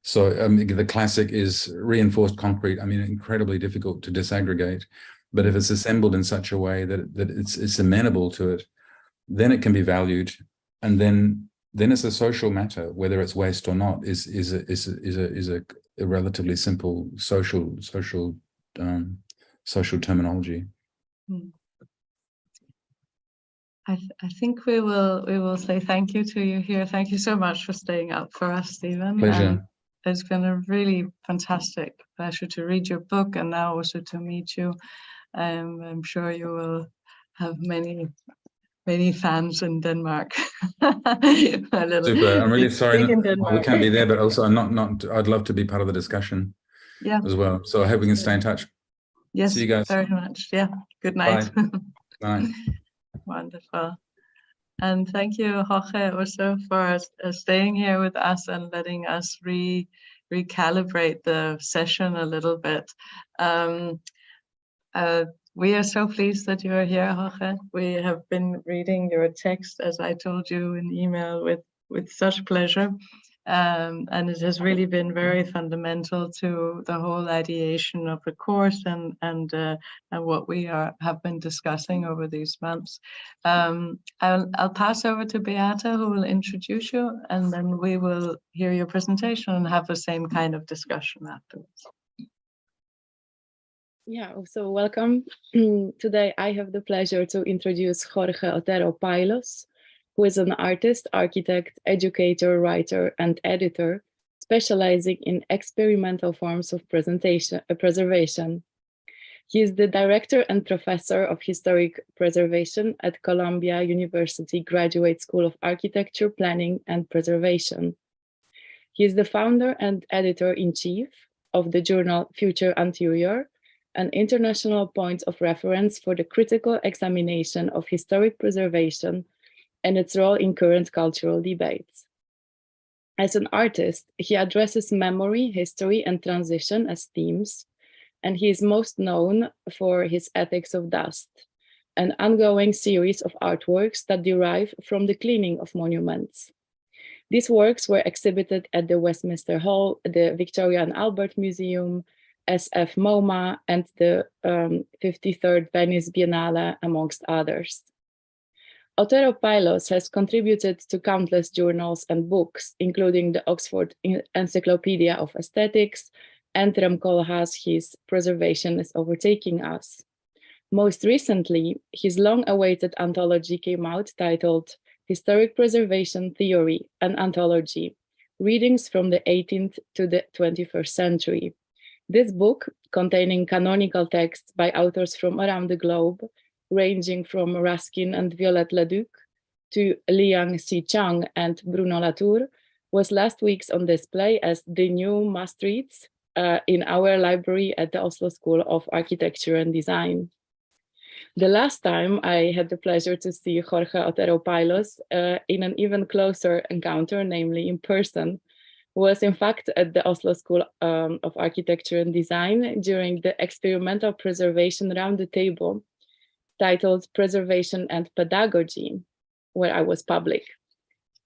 So the classic is reinforced concrete. I mean, incredibly difficult to disaggregate, but if it's assembled in such a way that it's amenable to it, then it can be valued, and then it's a social matter. Whether it's waste or not is a relatively simple social terminology. I think we will say thank you to you here. Thank you so much for staying up for us, Stephen. Pleasure. It's been a really fantastic pleasure to read your book and now also to meet you. I'm sure you will have many fans in Denmark. Super. I'm really sorry we can't be there, but also I'd love to be part of the discussion as well. So I hope we can stay in touch. Yes, see you guys. Very much. Yeah. Good night. Bye. Bye. Wonderful. And thank you, Jorge, also for staying here with us and letting us recalibrate the session a little bit. We are so pleased that you are here, Jorge. We have been reading your text, as I told you in email, with such pleasure. And it has really been very fundamental to the whole ideation of the course and what we have been discussing over these months. I'll pass over to Beata, who will introduce you, and then we will hear your presentation and have the same kind of discussion afterwards. Yeah, so welcome. Today I have the pleasure to introduce Jorge Otero-Pailos, who is an artist, architect, educator, writer, and editor, specializing in experimental forms of preservation. He is the director and professor of historic preservation at Columbia University Graduate School of Architecture, Planning, and Preservation. He is the founder and editor-in-chief of the journal Future Anterior, an international point of reference for the critical examination of historic preservation and its role in current cultural debates. As an artist, he addresses memory, history, and transition as themes, and he is most known for his Ethics of Dust, an ongoing series of artworks that derive from the cleaning of monuments. These works were exhibited at the Westminster Hall, the Victoria and Albert Museum, SF MoMA, and the 53rd Venice Biennale, amongst others. Otero-Pailos has contributed to countless journals and books, including the Oxford Encyclopedia of Aesthetics, and Rem Koolhaas, his Preservation is Overtaking Us. Most recently, his long-awaited anthology came out titled Historic Preservation Theory, an Anthology, Readings from the 18th to the 21st Century. This book, containing canonical texts by authors from around the globe, ranging from Ruskin and Violette Leduc to Liang Si-Chang and Bruno Latour, was last week on display as the new must-reads in our library at the Oslo School of Architecture and Design. The last time I had the pleasure to see Jorge Otero-Pailos in an even closer encounter, namely in person, was in fact at the Oslo School of Architecture and Design during the experimental preservation round the table titled Preservation and Pedagogy, where I was public.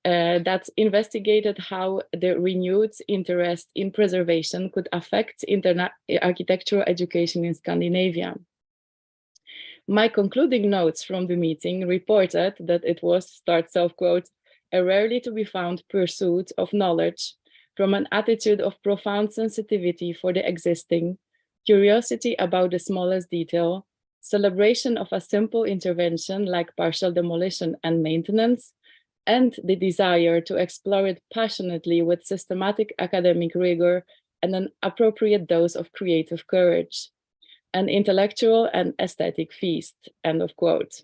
That investigated how the renewed interest in preservation could affect architectural education in Scandinavia. My concluding notes from the meeting reported that it was, start self-quote, a rarely to be found pursuit of knowledge from an attitude of profound sensitivity for the existing, curiosity about the smallest detail, celebration of a simple intervention like partial demolition and maintenance, and the desire to explore it passionately with systematic academic rigor and an appropriate dose of creative courage, an intellectual and aesthetic feast, end of quote.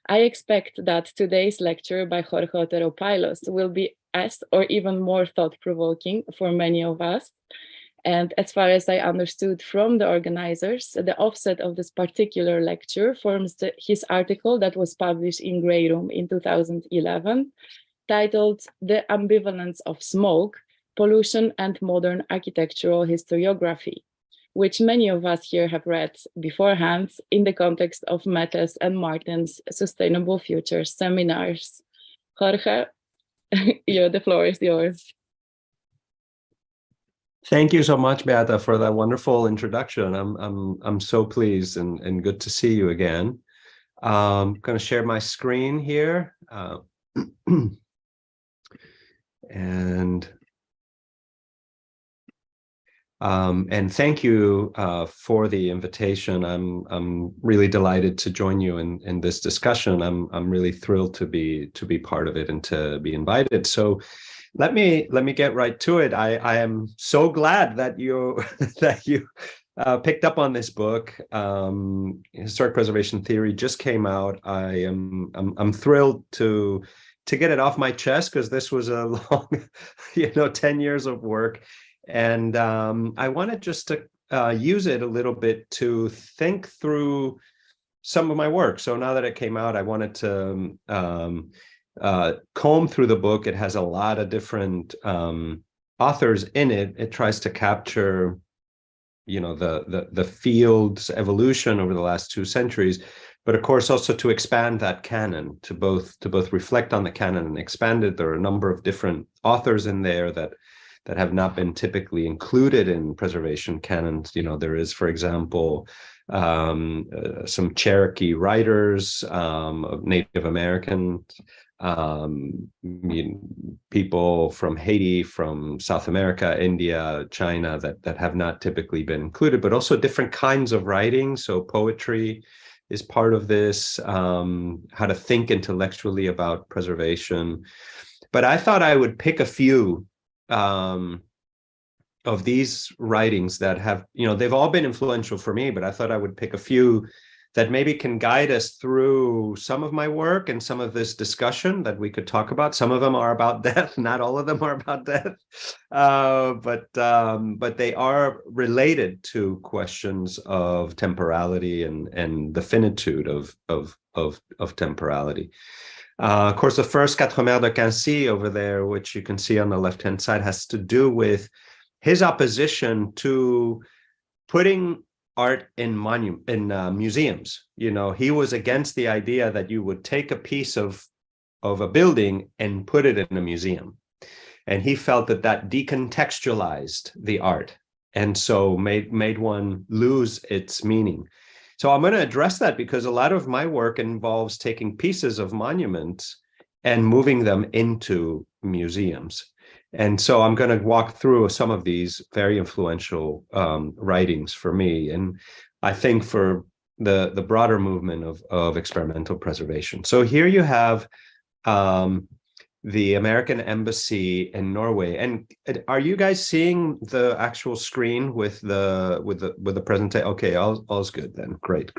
I expect that today's lecture by Jorge Otero-Pailos will be as or even more thought-provoking for many of us. And as far as I understood from the organizers, the offset of this particular lecture forms his article that was published in Grey Room in 2011, titled The Ambivalence of Smoke, Pollution and Modern Architectural Historiography, which many of us here have read beforehand in the context of Mete's and Martin's Sustainable Futures seminars. Jorge, the floor is yours. Thank you so much, Beata, for that wonderful introduction. I'm so pleased and good to see you again. I'm going to share my screen here. And thank you for the invitation. I'm really delighted to join you in this discussion. I'm really thrilled to be part of it and to be invited. So let me get right to it. I am so glad that you picked up on this book. Historic Preservation Theory just came out. I'm thrilled to get it off my chest because this was a long 10 years of work. And I wanted just to use it a little bit to think through some of my work. So now that it came out, I wanted to comb through the book. It has a lot of different authors in it, it tries to capture, you know, the field's evolution over the last 2 centuries, but of course also to expand that canon, to both reflect on the canon and expand it. There are a number of different authors in there that have not been typically included in preservation canons. You know, there is, for example, some Cherokee writers, Native American, people from Haiti, from South America, India, China, that have not typically been included, but also different kinds of writing. So poetry is part of this, how to think intellectually about preservation. But I thought I would pick a few of these writings that have, you know, they've all been influential for me, but I thought I would pick a few that maybe can guide us through some of my work and some of this discussion that we could talk about. Some of them are about death, not all of them are about death, but they are related to questions of temporality and the finitude of temporality. Of course, the first Quatre Mers de Quincy over there, which you can see on the left-hand side, has to do with his opposition to putting art in museums. You know, he was against the idea that you would take a piece of a building and put it in a museum. And he felt that that decontextualized the art, and so made one lose its meaning. So I'm going to address that because a lot of my work involves taking pieces of monuments and moving them into museums. And so I'm going to walk through some of these very influential writings for me, and I think for the broader movement of experimental preservation. So here you have the American Embassy in Norway. And are you guys seeing the actual screen with the presentation? Okay, all's good then. Great.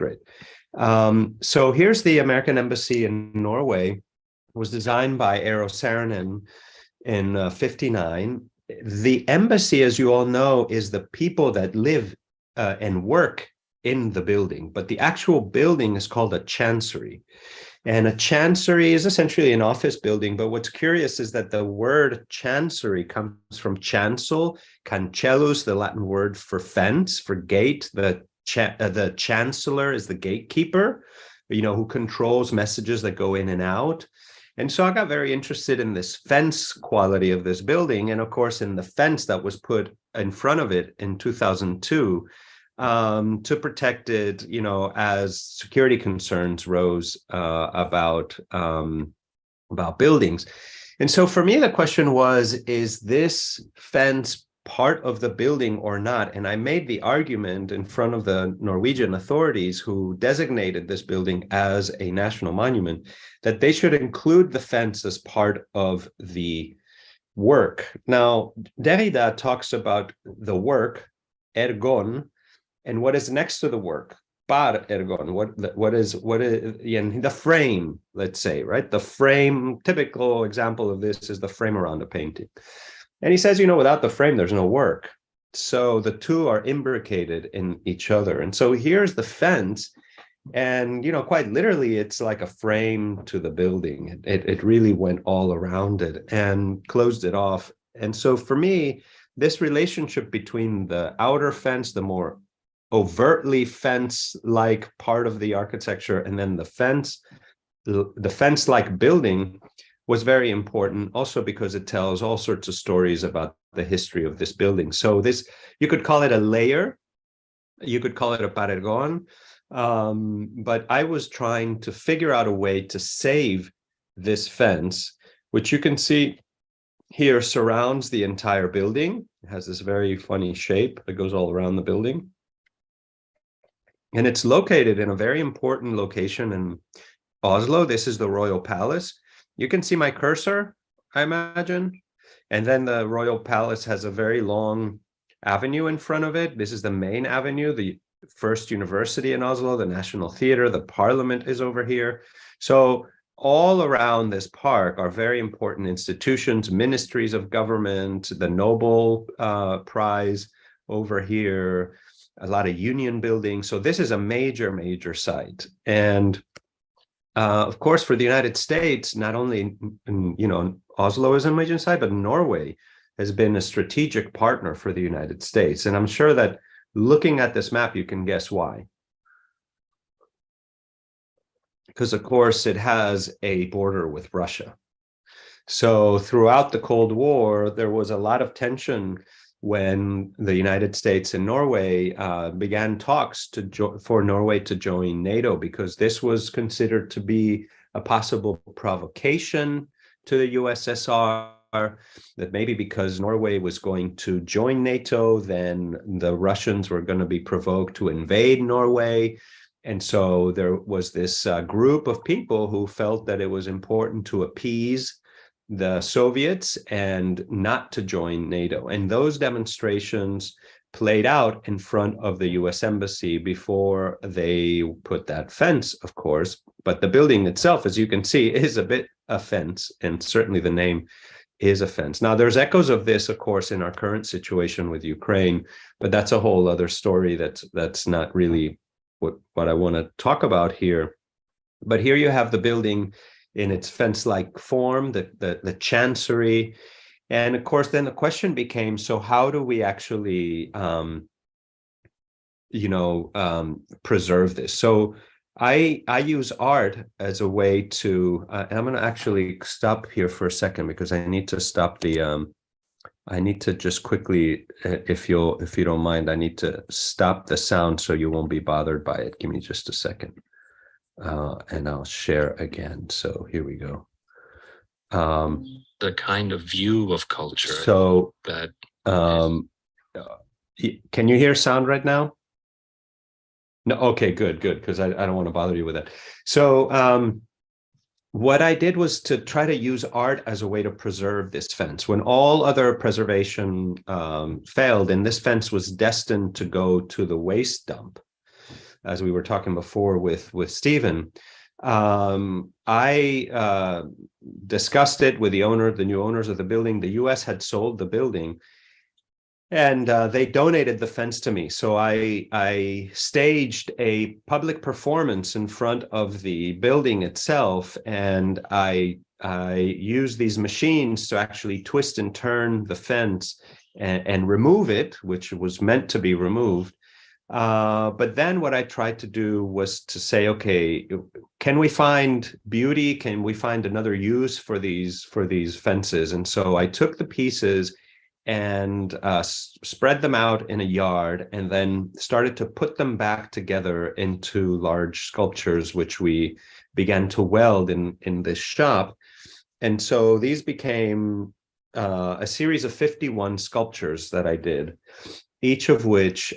So here's the American Embassy in Norway. It was designed by Eero Saarinen in 59. The embassy, as you all know, is the people that live and work in the building, but the actual building is called a chancery. And a chancery is essentially an office building, but what's curious is that the word chancery comes from chancel, cancellus, the Latin word for fence, for gate. The chancellor is the gatekeeper, you know, who controls messages that go in and out. And so I got very interested in this fence quality of this building. And of course, in the fence that was put in front of it in 2002, to protect it, you know, as security concerns rose about buildings. And so for me, the question was, is this fence part of the building or not? And I made the argument in front of the Norwegian authorities who designated this building as a national monument that they should include the fence as part of the work. Now, Derrida talks about the work, ergon, and what is next to the work, par ergon, what is the frame, let's say, right? The frame, typical example of this is the frame around a painting. And he says, you know, without the frame, there's no work. So the two are imbricated in each other. And so here's the fence. And, you know, quite literally, it's like a frame to the building. It really went all around it and closed it off. And so for me, this relationship between the outer fence, the more overtly fence-like part of the architecture, and then the fence-like building was very important also because it tells all sorts of stories about the history of this building. So this, you could call it a layer, you could call it a paredón, but I was trying to figure out a way to save this fence, which you can see here surrounds the entire building. It has this very funny shape that goes all around the building. And it's located in a very important location in Oslo. This is the Royal Palace. You can see my cursor, I imagine. And then the Royal Palace has a very long avenue in front of it. This is the main avenue, the first university in Oslo, the National Theatre, the Parliament is over here. So all around this park are very important institutions, ministries of government, the Nobel Prize over here, a lot of union buildings. So this is a major site. And of course, for the United States, not only, you know, Oslo is a major site, but Norway has been a strategic partner for the United States. And I'm sure that looking at this map, you can guess why. Because, of course, it has a border with Russia. So throughout the Cold War, there was a lot of tension when the United States and Norway began talks for Norway to join NATO, because this was considered to be a possible provocation to the USSR, that maybe because Norway was going to join NATO, then the Russians were going to be provoked to invade Norway. And so there was this group of people who felt that it was important to appease the Soviets and not to join NATO. And those demonstrations played out in front of the US Embassy before they put that fence, of course. But the building itself, as you can see, is a bit a fence, and certainly the name is a fence. Now, there's echoes of this, of course, in our current situation with Ukraine, but that's a whole other story that's not really what I want to talk about here. But here you have the building in its fence-like form, the chancery. And of course, then the question became, so how do we actually, preserve this? So I use art as a way to, and I'm going to actually stop here for a second, because I need to stop the, I need to just quickly, if you don't mind, I need to stop the sound so you won't be bothered by it. Give me just a second. And I'll share again. So here we go. The kind of view of culture. So that can you hear sound right now? No. Okay, good, because I don't want to bother you with that. So what I did was to try to use art as a way to preserve this fence. When all other preservation failed, and this fence was destined to go to the waste dump, as we were talking before with Stephen, I discussed it with the new owners of the building. The US had sold the building, and they donated the fence to me. So I staged a public performance in front of the building itself, and I used these machines to actually twist and turn the fence and remove it, which was meant to be removed. But then what I tried to do was to say, okay, can we find beauty? Can we find another use for these fences? And so I took the pieces and spread them out in a yard, and then started to put them back together into large sculptures, which we began to weld in this shop. And so these became a series of 51 sculptures that I did, each of which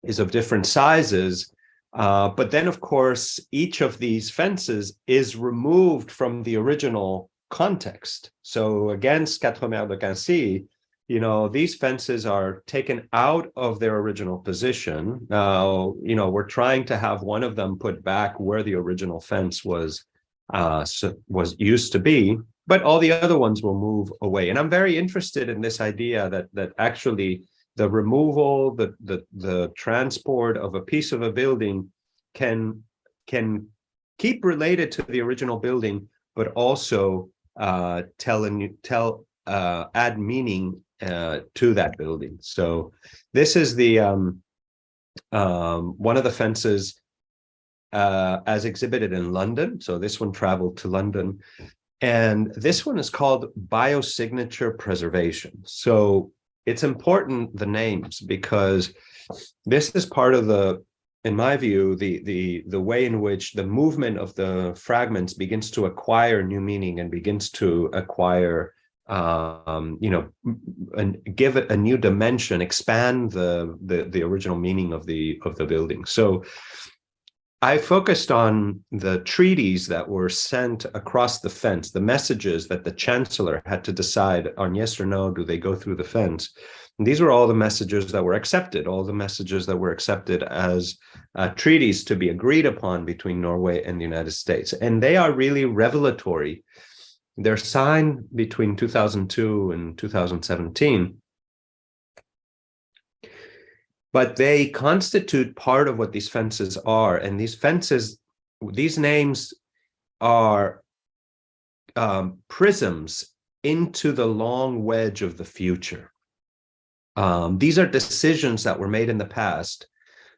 is of different sizes. But then, of course, each of these fences is removed from the original context. So against Quatre Mers de Quincy, these fences are taken out of their original position. Now, we're trying to have one of them put back where the original fence was used to be, but all the other ones will move away. And I'm very interested in this idea that actually the removal, the transport of a piece of a building can keep related to the original building, but also add meaning to that building. So this is the one of the fences as exhibited in London. So this one traveled to London, and this one is called biosignature preservation. So it's important, the names, because this is part of in my view, the way in which the movement of the fragments begins to acquire new meaning and begins to acquire, and give it a new dimension, expand the original meaning of the building. So I focused on the treaties that were sent across the fence, the messages that the chancellor had to decide on yes or no, do they go through the fence? And these were all the messages that were accepted, as treaties to be agreed upon between Norway and the United States. And they are really revelatory. They're signed between 2002 and 2017. But they constitute part of what these fences are. And these fences, these names are prisms into the long wedge of the future. These are decisions that were made in the past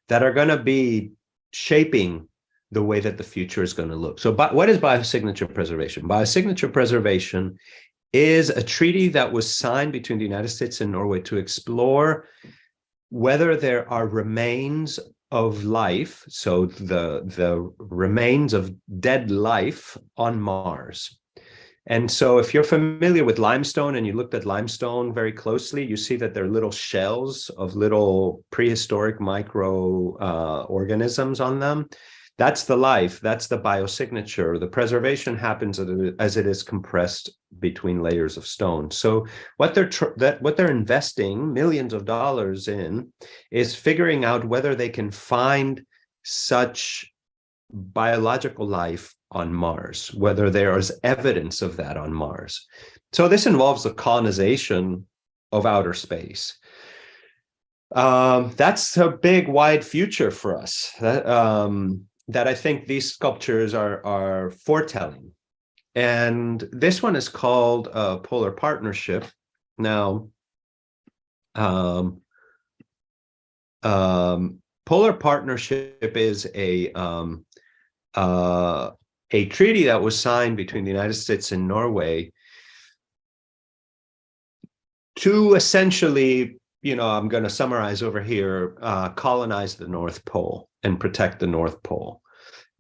that are going to be shaping the way that the future is going to look. So what is biosignature preservation? Biosignature preservation is a treaty that was signed between the United States and Norway to explore whether there are remains of life, so the remains of dead life on Mars. And so if you're familiar with limestone and you looked at limestone very closely, you see that there are little shells of little prehistoric micro organisms on them. That's the life, that's the biosignature. The preservation happens as it is compressed between layers of stone. So what they're investing millions of dollars in is figuring out whether they can find such biological life on Mars, whether there is evidence of that on Mars. So this involves the colonization of outer space. That's a big, wide future for us that I think these sculptures are foretelling. And this one is called Polar Partnership. Now, Polar Partnership is a treaty that was signed between the United States and Norway to essentially, I'm going to summarize over here, colonize the North Pole and protect the North Pole.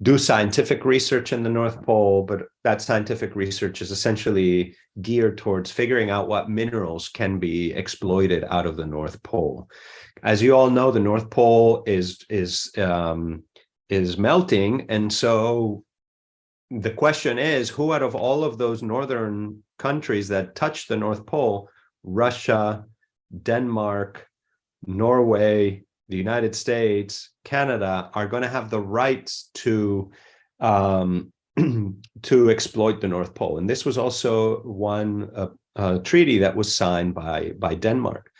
Do scientific research in the North Pole, but that scientific research is essentially geared towards figuring out what minerals can be exploited out of the North Pole. As you all know, the North Pole is melting, and so the question is, who out of all of those northern countries that touch the North Pole, Russia, Denmark, Norway, the United States, Canada, are going to have the rights to exploit the North Pole? And this was also one treaty that was signed by Denmark.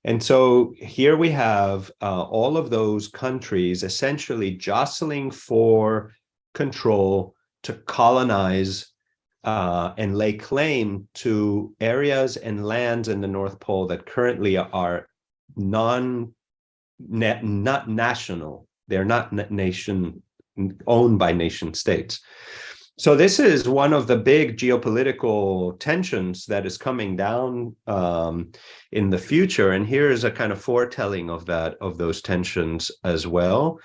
And so here we have all of those countries essentially jostling for control to colonize and lay claim to areas and lands in the North Pole that currently are not national. They're not owned by nation states. So this is one of the big geopolitical tensions that is coming down in the future. And here is a kind of foretelling of those tensions as well.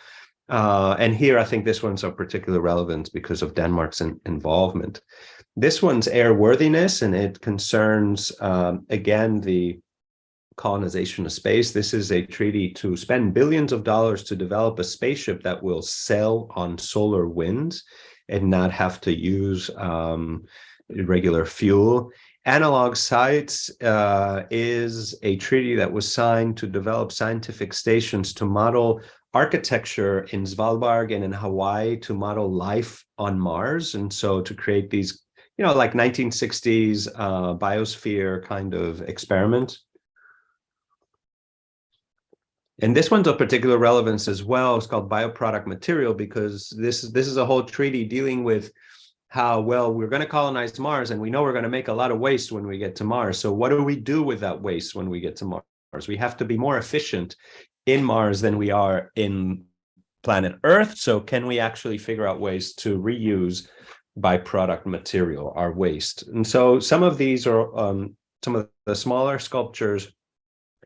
And here, I think this one's of particular relevance because of Denmark's involvement. This one's airworthiness, and it concerns, again, the colonization of space. This is a treaty to spend billions of dollars to develop a spaceship that will sail on solar winds and not have to use regular fuel. Analog Sites is a treaty that was signed to develop scientific stations to model architecture in Svalbard and in Hawaii, to model life on Mars. And so to create these, like 1960s biosphere kind of experiment. And this one's of particular relevance as well. It's called bioproduct material, because this is a whole treaty dealing with how, well, we're going to colonize Mars, and we know we're going to make a lot of waste when we get to Mars. So what do we do with that waste when we get to Mars? We have to be more efficient in Mars than we are in planet Earth. So can we actually figure out ways to reuse byproduct material, our waste? And so some of these are some of the smaller sculptures,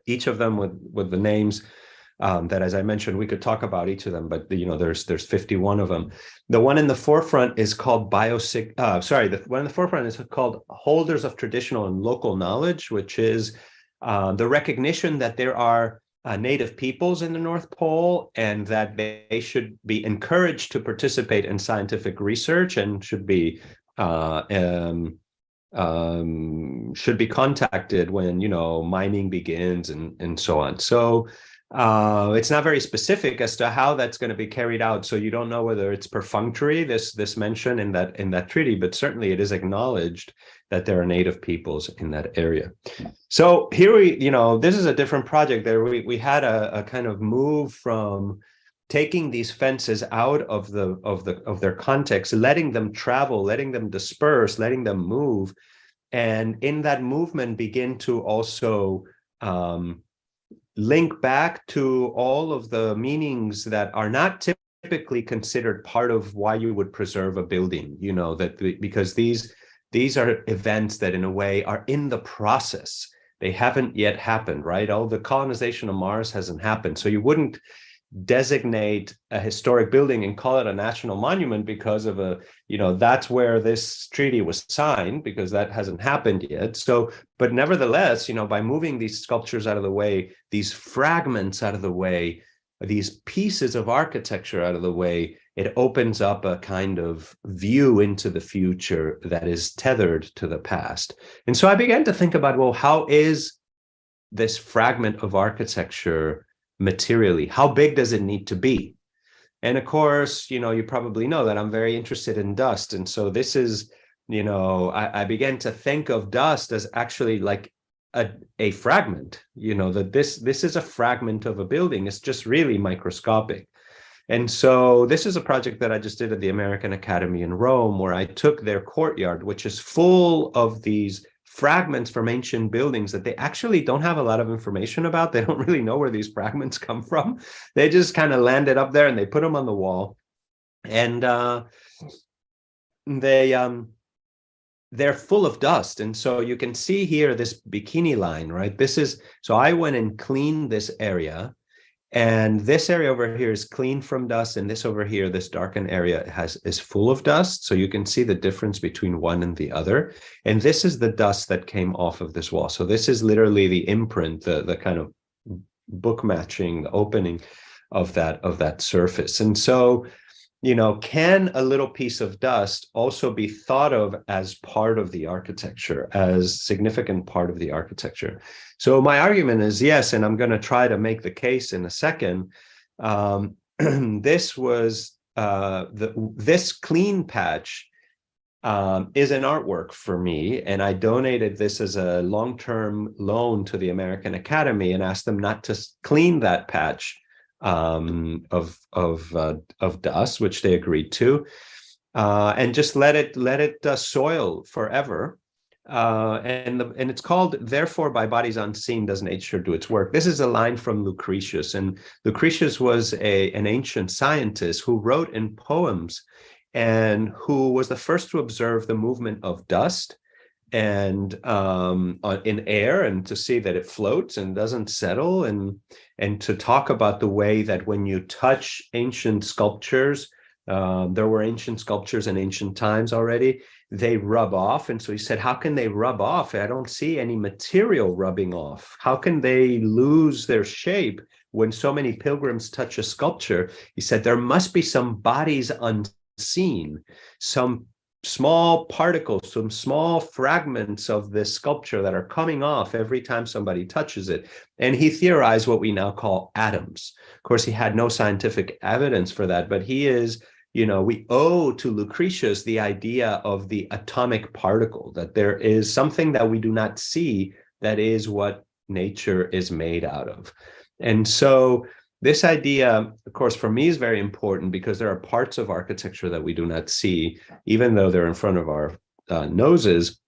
each of them with the names that, as I mentioned, we could talk about each of them, but there's 51 of them. The one in the forefront is called the one in the forefront is called Holders of Traditional and Local Knowledge, which is the recognition that there are native peoples in the North Pole, and that they should be encouraged to participate in scientific research and should be contacted when mining begins and so on. So it's not very specific as to how that's going to be carried out. So you don't know whether it's perfunctory, this mention in that treaty, but certainly it is acknowledged that there are native peoples in that area. So here this is a different project. There we had a kind of move from taking these fences out of their context, letting them travel, letting them disperse, letting them move, and in that movement begin to also link back to all of the meanings that are not typically considered part of why you would preserve a building, you know, because these are events that in a way are in the process. They haven't yet happened, right? All the colonization of Mars hasn't happened. So you wouldn't designate a historic building and call it a national monument because of a, you know, that's where this treaty was signed, because that hasn't happened yet. So, but nevertheless, you know, by moving these sculptures out of the way, these fragments out of the way, these pieces of architecture out of the way, it opens up a kind of view into the future that is tethered to the past. And so I began to think about, well, how is this fragment of architecture materially? How big does it need to be? And of course, you know, you probably know that I'm very interested in dust. And so this is, you know, I began to think of dust as actually like a fragment, you know, that this is a fragment of a building. It's just really microscopic. And so this is a project that I just did at the American Academy in Rome, where I took their courtyard, which is full of these fragments from ancient buildings that they actually don't have a lot of information about. They don't really know where these fragments come from. They just kind of landed up there and they put them on the wall. And they're full of dust. And so you can see here this bikini line, right? This is, so I went and cleaned this area. And this area over here is clean from dust, and this over here, this darkened area is full of dust. So you can see the difference between one and the other. And this is the dust that came off of this wall. So this is literally the imprint, the kind of book matching, the opening of that surface. And so, you know, can a little piece of dust also be thought of as part of the architecture, as significant part of the architecture? So my argument is yes, and I'm going to try to make the case in a second. This was this clean patch is an artwork for me, and I donated this as a long-term loan to the American Academy and asked them not to clean that patch of dust, which they agreed to, and just let it soil forever. And it's called, therefore by bodies unseen does nature do its work. This is a line from Lucretius, and Lucretius was an ancient scientist who wrote in poems and who was the first to observe the movement of dust and in air, and to see that it floats and doesn't settle, and to talk about the way that when you touch ancient sculptures, there were ancient sculptures in ancient times already, they rub off. And so he said, how can they rub off? I don't see any material rubbing off. How can they lose their shape when so many pilgrims touch a sculpture? He said, there must be some bodies unseen, some small particles, some small fragments of this sculpture that are coming off every time somebody touches it. And he theorized what we now call atoms. Of course, he had no scientific evidence for that, but he is, you know, we owe to Lucretius the idea of the atomic particle, that there is something that we do not see that is what nature is made out of. And so this idea, of course, for me is very important because there are parts of architecture that we do not see, even though they're in front of our noses.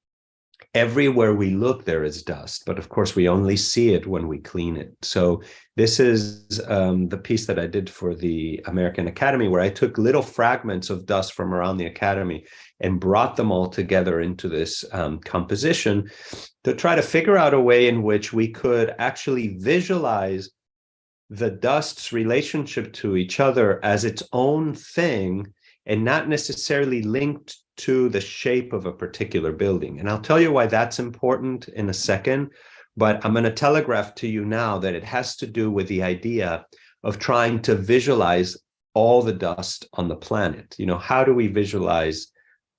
Everywhere we look, there is dust, but of course, we only see it when we clean it. So this is the piece that I did for the American Academy, where I took little fragments of dust from around the Academy and brought them all together into this composition to try to figure out a way in which we could actually visualize the dust's relationship to each other as its own thing and not necessarily linked to the shape of a particular building. And I'll tell you why that's important in a second, but I'm going to telegraph to you now that it has to do with the idea of trying to visualize all the dust on the planet. You know, how do we visualize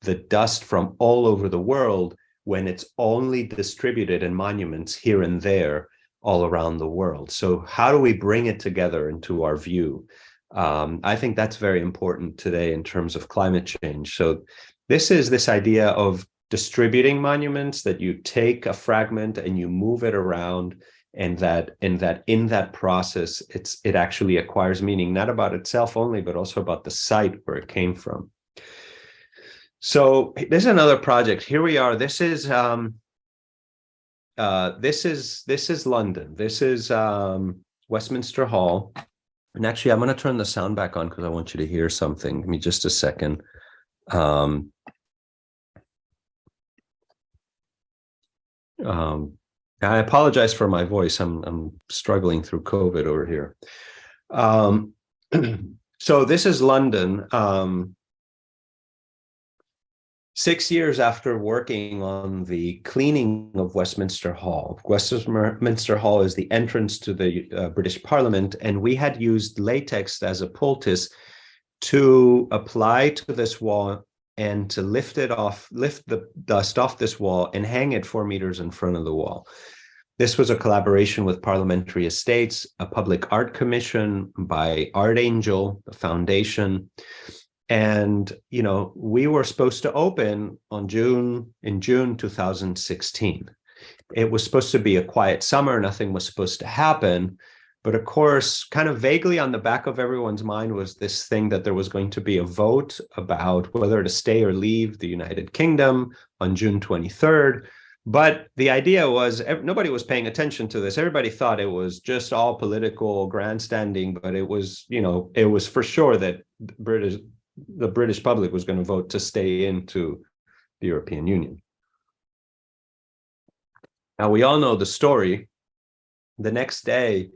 the dust from all over the world when it's only distributed in monuments here and there all around the world? So how do we bring it together into our view? I think that's very important today in terms of climate change. So this is this idea of distributing monuments, that you take a fragment and you move it around, and that in that process, it actually acquires meaning, not about itself only, but also about the site where it came from. So this is another project. Here we are. This is London. This is Westminster Hall. And actually, I'm going to turn the sound back on because I want you to hear something. Give me just a second. I apologize for my voice. I'm struggling through COVID over here. So this is London. 6 years after working on the cleaning of Westminster Hall. Westminster Hall is the entrance to the British Parliament, and we had used latex as a poultice to apply to this wall and to lift the dust off this wall and hang it 4 meters in front of the wall. This was a collaboration with Parliamentary Estates, a public art commission by Art Angel, the foundation. And, you know, we were supposed to open in June 2016. It was supposed to be a quiet summer. Nothing was supposed to happen. But of course, kind of vaguely on the back of everyone's mind was this thing that there was going to be a vote about whether to stay or leave the United Kingdom on June 23rd. But the idea was nobody was paying attention to this. Everybody thought it was just all political grandstanding, but it was, you know, it was for sure that the British public was going to vote to stay into the European Union. Now, we all know the story. The next day,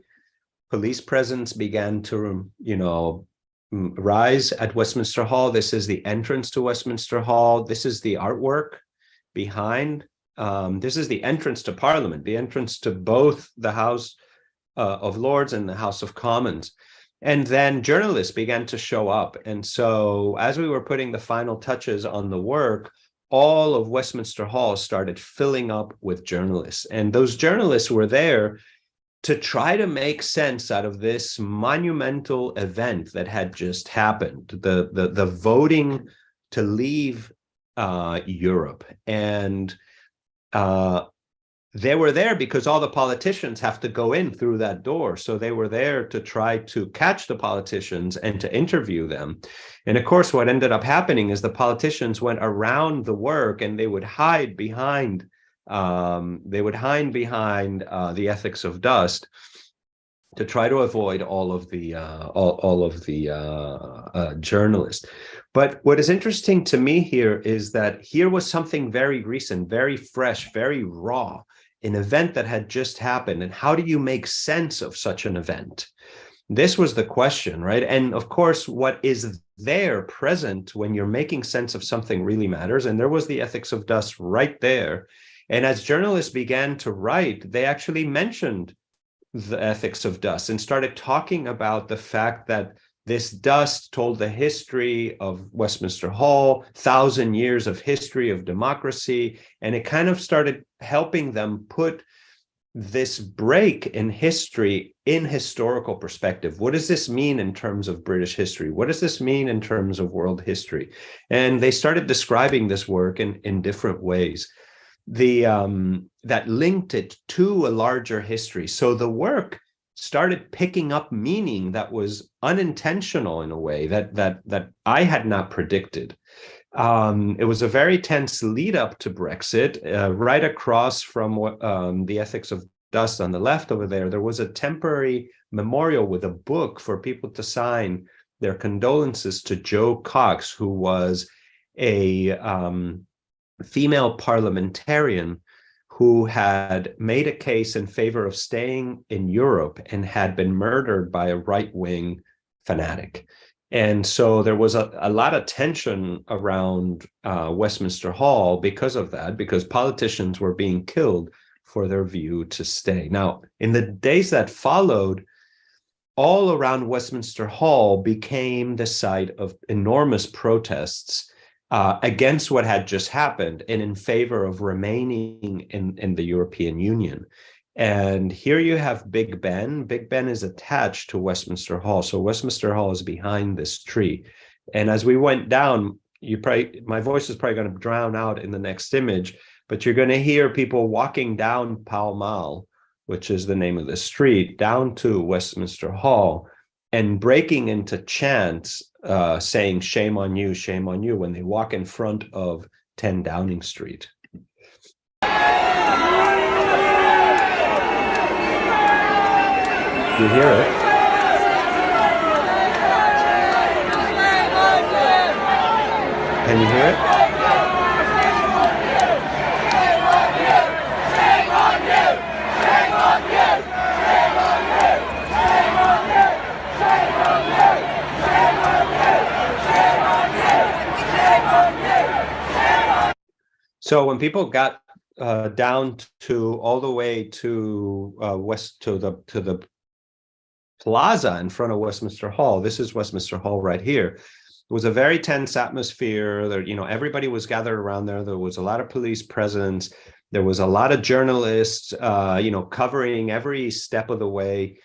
police presence began to, you know, rise at Westminster Hall. This is the entrance to Westminster Hall. This is the artwork behind. This is the entrance to Parliament, the entrance to both the House of Lords and the House of Commons. And then journalists began to show up. And so as we were putting the final touches on the work, all of Westminster Hall started filling up with journalists. And those journalists were there to try to make sense out of this monumental event that had just happened, the voting to leave Europe. And they were there because all the politicians have to go in through that door. So they were there to try to catch the politicians and to interview them. And of course, what ended up happening is the politicians went around the work and they would hide behind the ethics of dust to try to avoid all of the journalists. But what is interesting to me here is that here was something very recent, very fresh, very raw, an event that had just happened. And how do you make sense of such an event? This was the question, right? And of course, what is there present when you're making sense of something really matters. And there was the ethics of dust right there. And as journalists began to write, they actually mentioned the ethics of dust and started talking about the fact that this dust told the history of Westminster Hall, 1,000 years of history of democracy, and it kind of started helping them put this break in history in historical perspective. What does this mean in terms of British history? What does this mean in terms of world history? And they started describing this work in different ways. That linked it to a larger history. So the work started picking up meaning that was unintentional in a way that I had not predicted. It was a very tense lead up to Brexit. Right across from the ethics of dust on the left over there, there was a temporary memorial with a book for people to sign their condolences to Jo Cox, who was a female parliamentarian who had made a case in favor of staying in Europe and had been murdered by a right-wing fanatic. And so there was a lot of tension around Westminster Hall because of that, because politicians were being killed for their view to stay. Now, in the days that followed, all around Westminster Hall became the site of enormous protests against what had just happened and in favor of remaining in the European Union. And here you have Big Ben. Big Ben is attached to Westminster Hall. So Westminster Hall is behind this tree. And as we went down, my voice is probably going to drown out in the next image, but you're going to hear people walking down Pall Mall, which is the name of the street, down to Westminster Hall. and breaking into chants, saying shame on you, when they walk in front of 10 Downing Street. You hear it? Can you hear it? So when people got down to all the way to the plaza in front of Westminster Hall, this is Westminster Hall right here. It was a very tense atmosphere. There, everybody was gathered around there. There was a lot of police presence. There was a lot of journalists, covering every step of the way.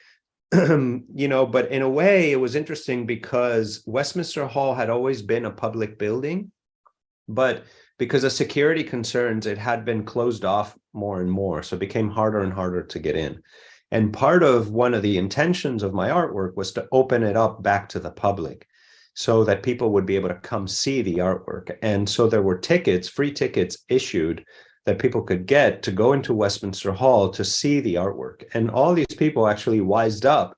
But in a way, it was interesting because Westminster Hall had always been a public building, but because of security concerns, it had been closed off more and more. So it became harder and harder to get in. And part of one of the intentions of my artwork was to open it up back to the public so that people would be able to come see the artwork. And so there were tickets, free tickets issued that people could get to go into Westminster Hall to see the artwork. And all these people actually wised up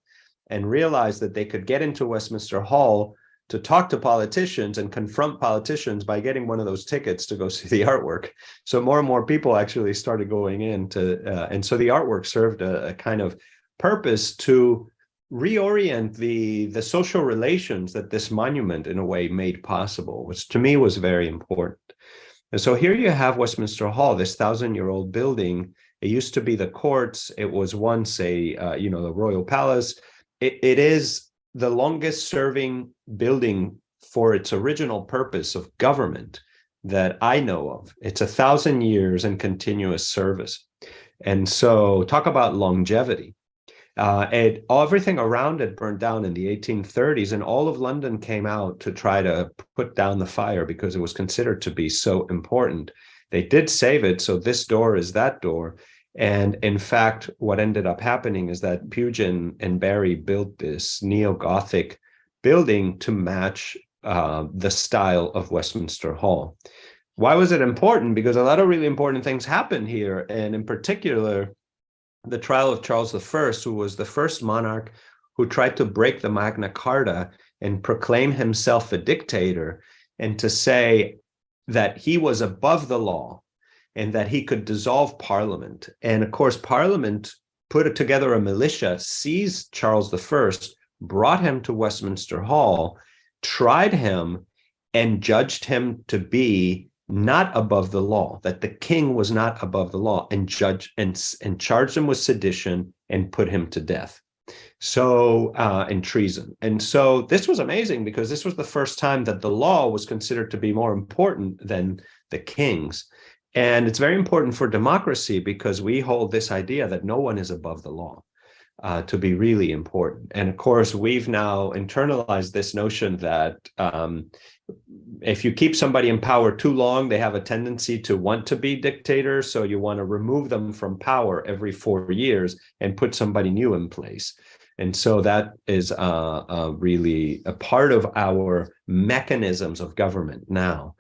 and realized that they could get into Westminster Hall to talk to politicians and confront politicians by getting one of those tickets to go see the artwork. So more and more people actually started going in and so the artwork served a kind of purpose to reorient the social relations that this monument in a way made possible, which to me was very important. And so here you have Westminster Hall, this 1,000-year-old building. It used to be the courts. It was once the royal palace. It is the longest serving building for its original purpose of government that I know of. It's 1,000 years in continuous service. And so talk about longevity. Everything around it burned down in the 1830s, and all of London came out to try to put down the fire because it was considered to be so important. They did save it, so this door is that door. And in fact, what ended up happening is that Pugin and Barry built this neo-Gothic building to match the style of Westminster Hall. Why was it important? Because a lot of really important things happened here, and in particular, the trial of Charles I, who was the first monarch who tried to break the Magna Carta and proclaim himself a dictator, and to say that he was above the law and that he could dissolve Parliament. And of course, Parliament put together a militia, seized Charles I, brought him to Westminster Hall, tried him, and judged him to be not above the law, that the king was not above the law, and charged him with sedition and put him to death. So, and treason. And so this was amazing because this was the first time that the law was considered to be more important than the king's. And it's very important for democracy because we hold this idea that no one is above the law to be really important. And of course, we've now internalized this notion that if you keep somebody in power too long, they have a tendency to want to be dictators. So you want to remove them from power every 4 years and put somebody new in place. And so that is really a part of our mechanisms of government now.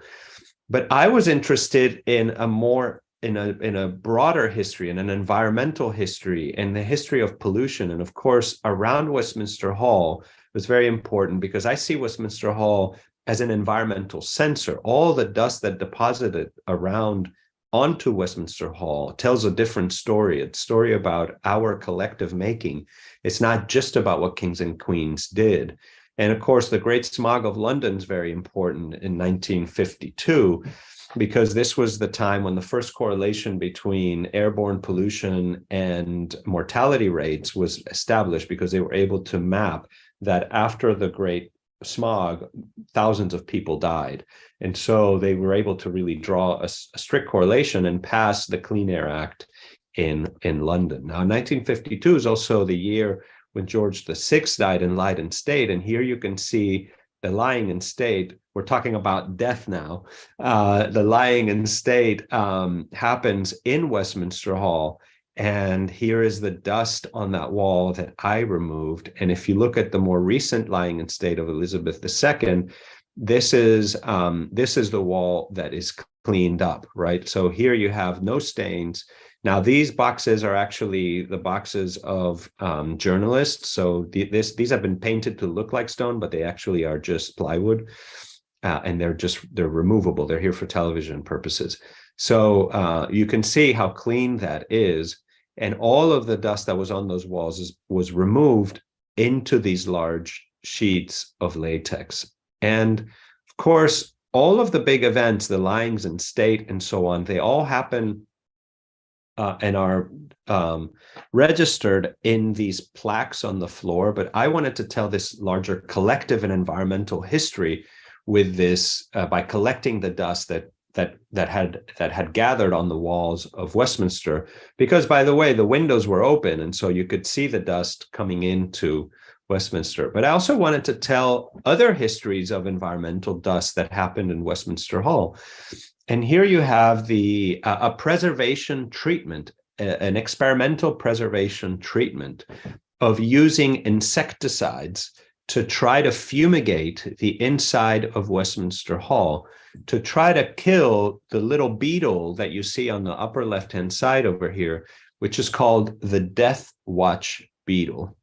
But I was interested in a broader history, in an environmental history, and the history of pollution. And of course, around Westminster Hall was very important because I see Westminster Hall as an environmental sensor. All the dust that deposited around onto Westminster Hall tells a different story. It's a story about our collective making. It's not just about what kings and queens did. And of course, the Great Smog of London is very important in 1952, because this was the time when the first correlation between airborne pollution and mortality rates was established, because they were able to map that after the Great Smog, thousands of people died. And so they were able to really draw a strict correlation and pass the Clean Air Act in London. Now, 1952 is also the year when George VI died in Leiden State. And here you can see the lying in state. We're talking about death now. The lying in state happens in Westminster Hall. And here is the dust on that wall that I removed. And if you look at the more recent lying in state of Elizabeth II, this is the wall that is cleaned up, right? So here you have no stains. Now these boxes are actually the boxes of journalists. So these have been painted to look like stone, but they actually are just plywood, and they're removable. They're here for television purposes. So you can see how clean that is. And all of the dust that was on those walls was removed into these large sheets of latex. And of course, all of the big events, the lyings in state and so on, they all happen and are registered in these plaques on the floor. But I wanted to tell this larger collective and environmental history with this by collecting the dust that had gathered on the walls of Westminster, because, by the way, the windows were open, and so you could see the dust coming into Westminster. But I also wanted to tell other histories of environmental dust that happened in Westminster Hall. And here you have a preservation treatment, an experimental preservation treatment of using insecticides to try to fumigate the inside of Westminster Hall, to try to kill the little beetle that you see on the upper left-hand side over here, which is called the Death Watch beetle.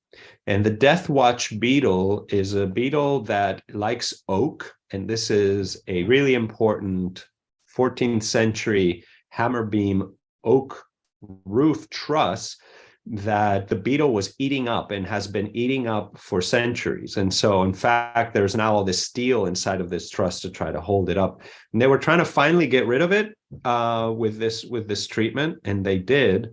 And the Death Watch beetle is a beetle that likes oak, and this is a really important 14th century hammer beam oak roof truss that the beetle was eating up and has been eating up for centuries. And so, in fact, there's now all this steel inside of this truss to try to hold it up. And they were trying to finally get rid of it with this treatment, and they did.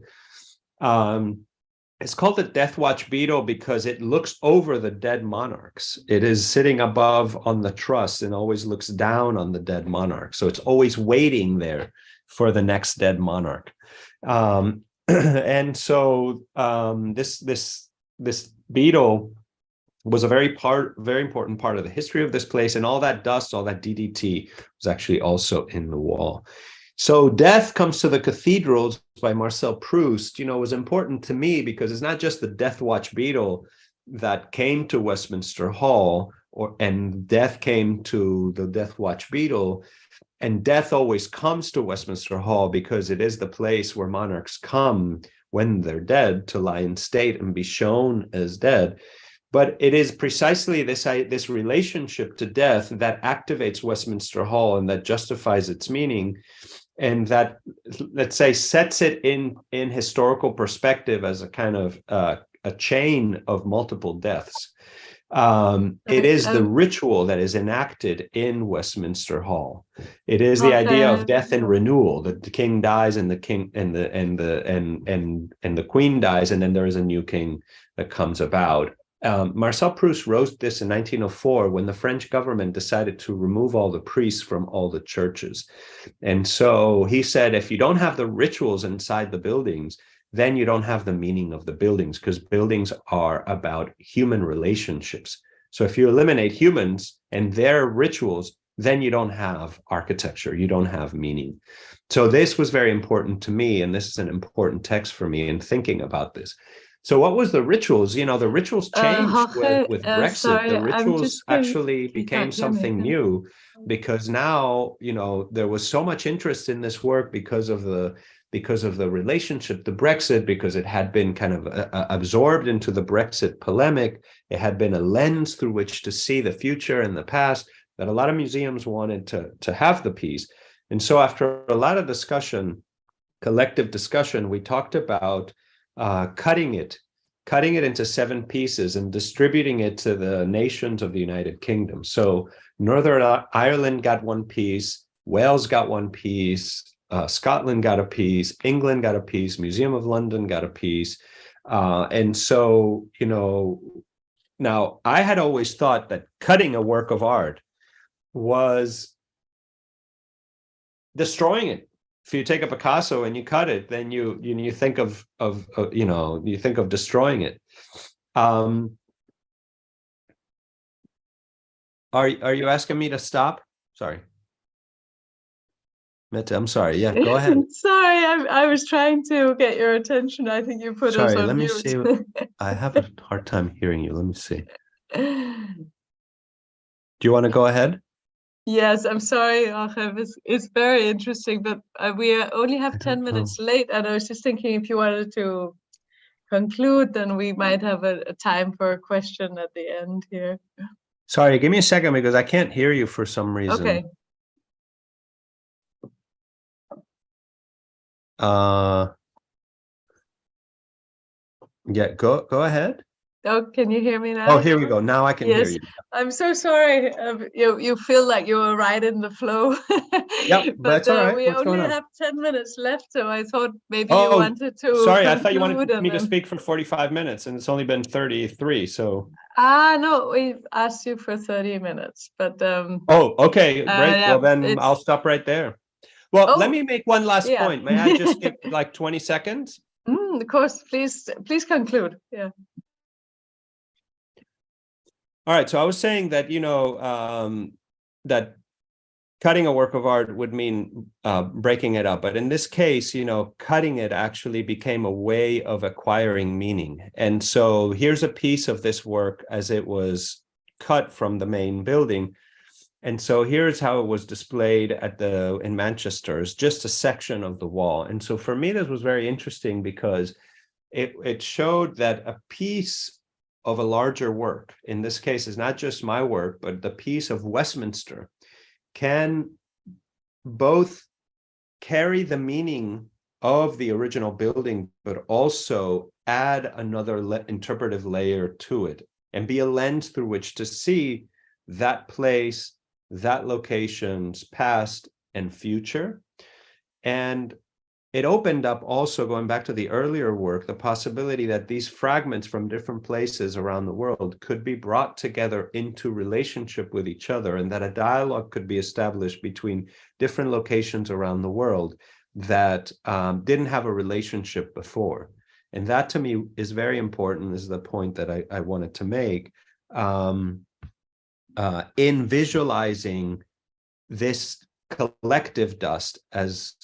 It's called the Death Watch beetle because it looks over the dead monarchs. It is sitting above on the truss and always looks down on the dead monarch. So it's always waiting there for the next dead monarch. And so this beetle was a very important part of the history of this place, and all that dust, all that DDT was actually also in the wall. So Death Comes to the Cathedrals by Marcel Proust, was important to me because it's not just the Death Watch beetle that came to Westminster Hall, and death came to the Death Watch beetle. And death always comes to Westminster Hall because it is the place where monarchs come when they're dead to lie in state and be shown as dead. But it is precisely this relationship to death that activates Westminster Hall and that justifies its meaning, and that, let's say, sets it in historical perspective as a kind of a chain of multiple deaths. It is the ritual that is enacted in Westminster Hall. It is the idea of death and renewal. That the king dies, and the king and the queen dies, and then there is a new king that comes about. Marcel Proust wrote this in 1904 when the French government decided to remove all the priests from all the churches. And so he said, if you don't have the rituals inside the buildings, then you don't have the meaning of the buildings, because buildings are about human relationships. So if you eliminate humans and their rituals, then you don't have architecture, you don't have meaning. So this was very important to me, and this is an important text for me in thinking about this. So what was the rituals? The rituals changed Jorge, with Brexit. sorry, The rituals actually became something new, because now, there was so much interest in this work because of the relationship to Brexit, because it had been kind of absorbed into the Brexit polemic. It had been a lens through which to see the future and the past, that a lot of museums wanted to have the piece. And so after a lot of discussion, collective discussion, we talked about cutting it into 7 pieces and distributing it to the nations of the United Kingdom. So Northern Ireland got 1 piece, Wales got 1 piece, Scotland got a piece, England got a piece, Museum of London got a piece. And so, now I had always thought that cutting a work of art was destroying it. If you take a Picasso and you cut it, then you think of destroying it. Are you asking me to stop? Sorry. Mette, I'm sorry. Yeah, go ahead. Sorry, I was trying to get your attention. I think you put us Sorry, on let me mute. see. I have a hard time hearing you. Let me see. Do you want to go ahead? Yes, I'm sorry, Jorge. It's very interesting, but we only have 10 minutes late, and I was just thinking if you wanted to conclude, then we might have a time for a question at the end here. Sorry, give me a second because I can't hear you for some reason. Okay. Yeah, go ahead. Oh, can you hear me now? Oh, here we go. Now I can hear you. I'm so sorry. You feel like you were right in the flow. Yep, but that's all right. we What's only going on? have 10 minutes left, so I thought maybe you Oh, wanted to sorry. I thought you wanted conclude me to then- speak for 45 minutes, and it's only been 33. So. No, we asked you for 30 minutes, but Oh, okay, great. yeah, Well, then I'll stop right there. Well, let me make one last point. May I just give like 20 seconds? Of course, please conclude. Yeah. All right. So I was saying that, that cutting a work of art would mean breaking it up. But in this case, cutting it actually became a way of acquiring meaning. And so here's a piece of this work as it was cut from the main building. And so here's how it was displayed in Manchester, is just a section of the wall. And so for me, this was very interesting because it showed that a piece of a larger work, in this case, is not just my work, but the piece of Westminster, can both carry the meaning of the original building, but also add another interpretive layer to it and be a lens through which to see that place, that location's past and future. And it opened up also, going back to the earlier work, the possibility that these fragments from different places around the world could be brought together into relationship with each other, and that a dialogue could be established between different locations around the world that didn't have a relationship before. And that to me is very important. This is the point that I wanted to make. In visualizing this collective dust as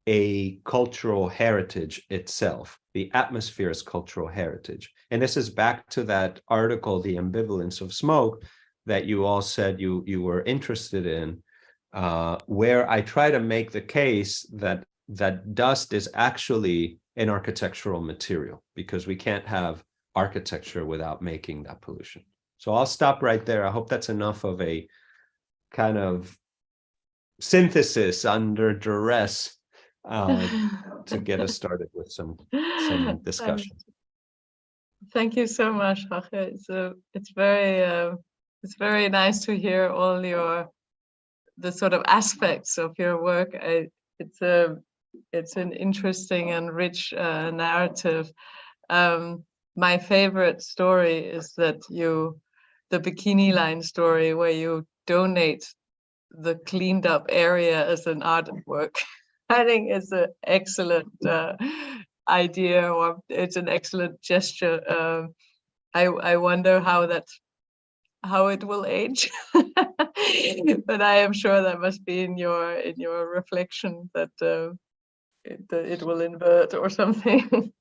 a cultural heritage itself, the atmosphere is cultural heritage. And this is back to that article, The Ambivalence of Smoke, that you all said you were interested in, where I try to make the case that dust is actually an architectural material, because we can't have architecture without making that pollution. So I'll stop right there. I hope that's enough of a kind of synthesis under duress to get us started with some discussion. Thank you so much, Jorge. It's very nice to hear all the sort of aspects of your work. It's an interesting and rich narrative. My favorite story is that the bikini line story, where you donate the cleaned up area as an artwork. I think it's an excellent idea, or it's an excellent gesture. I wonder how it will age, but I am sure that must be in your reflection that it will invert or something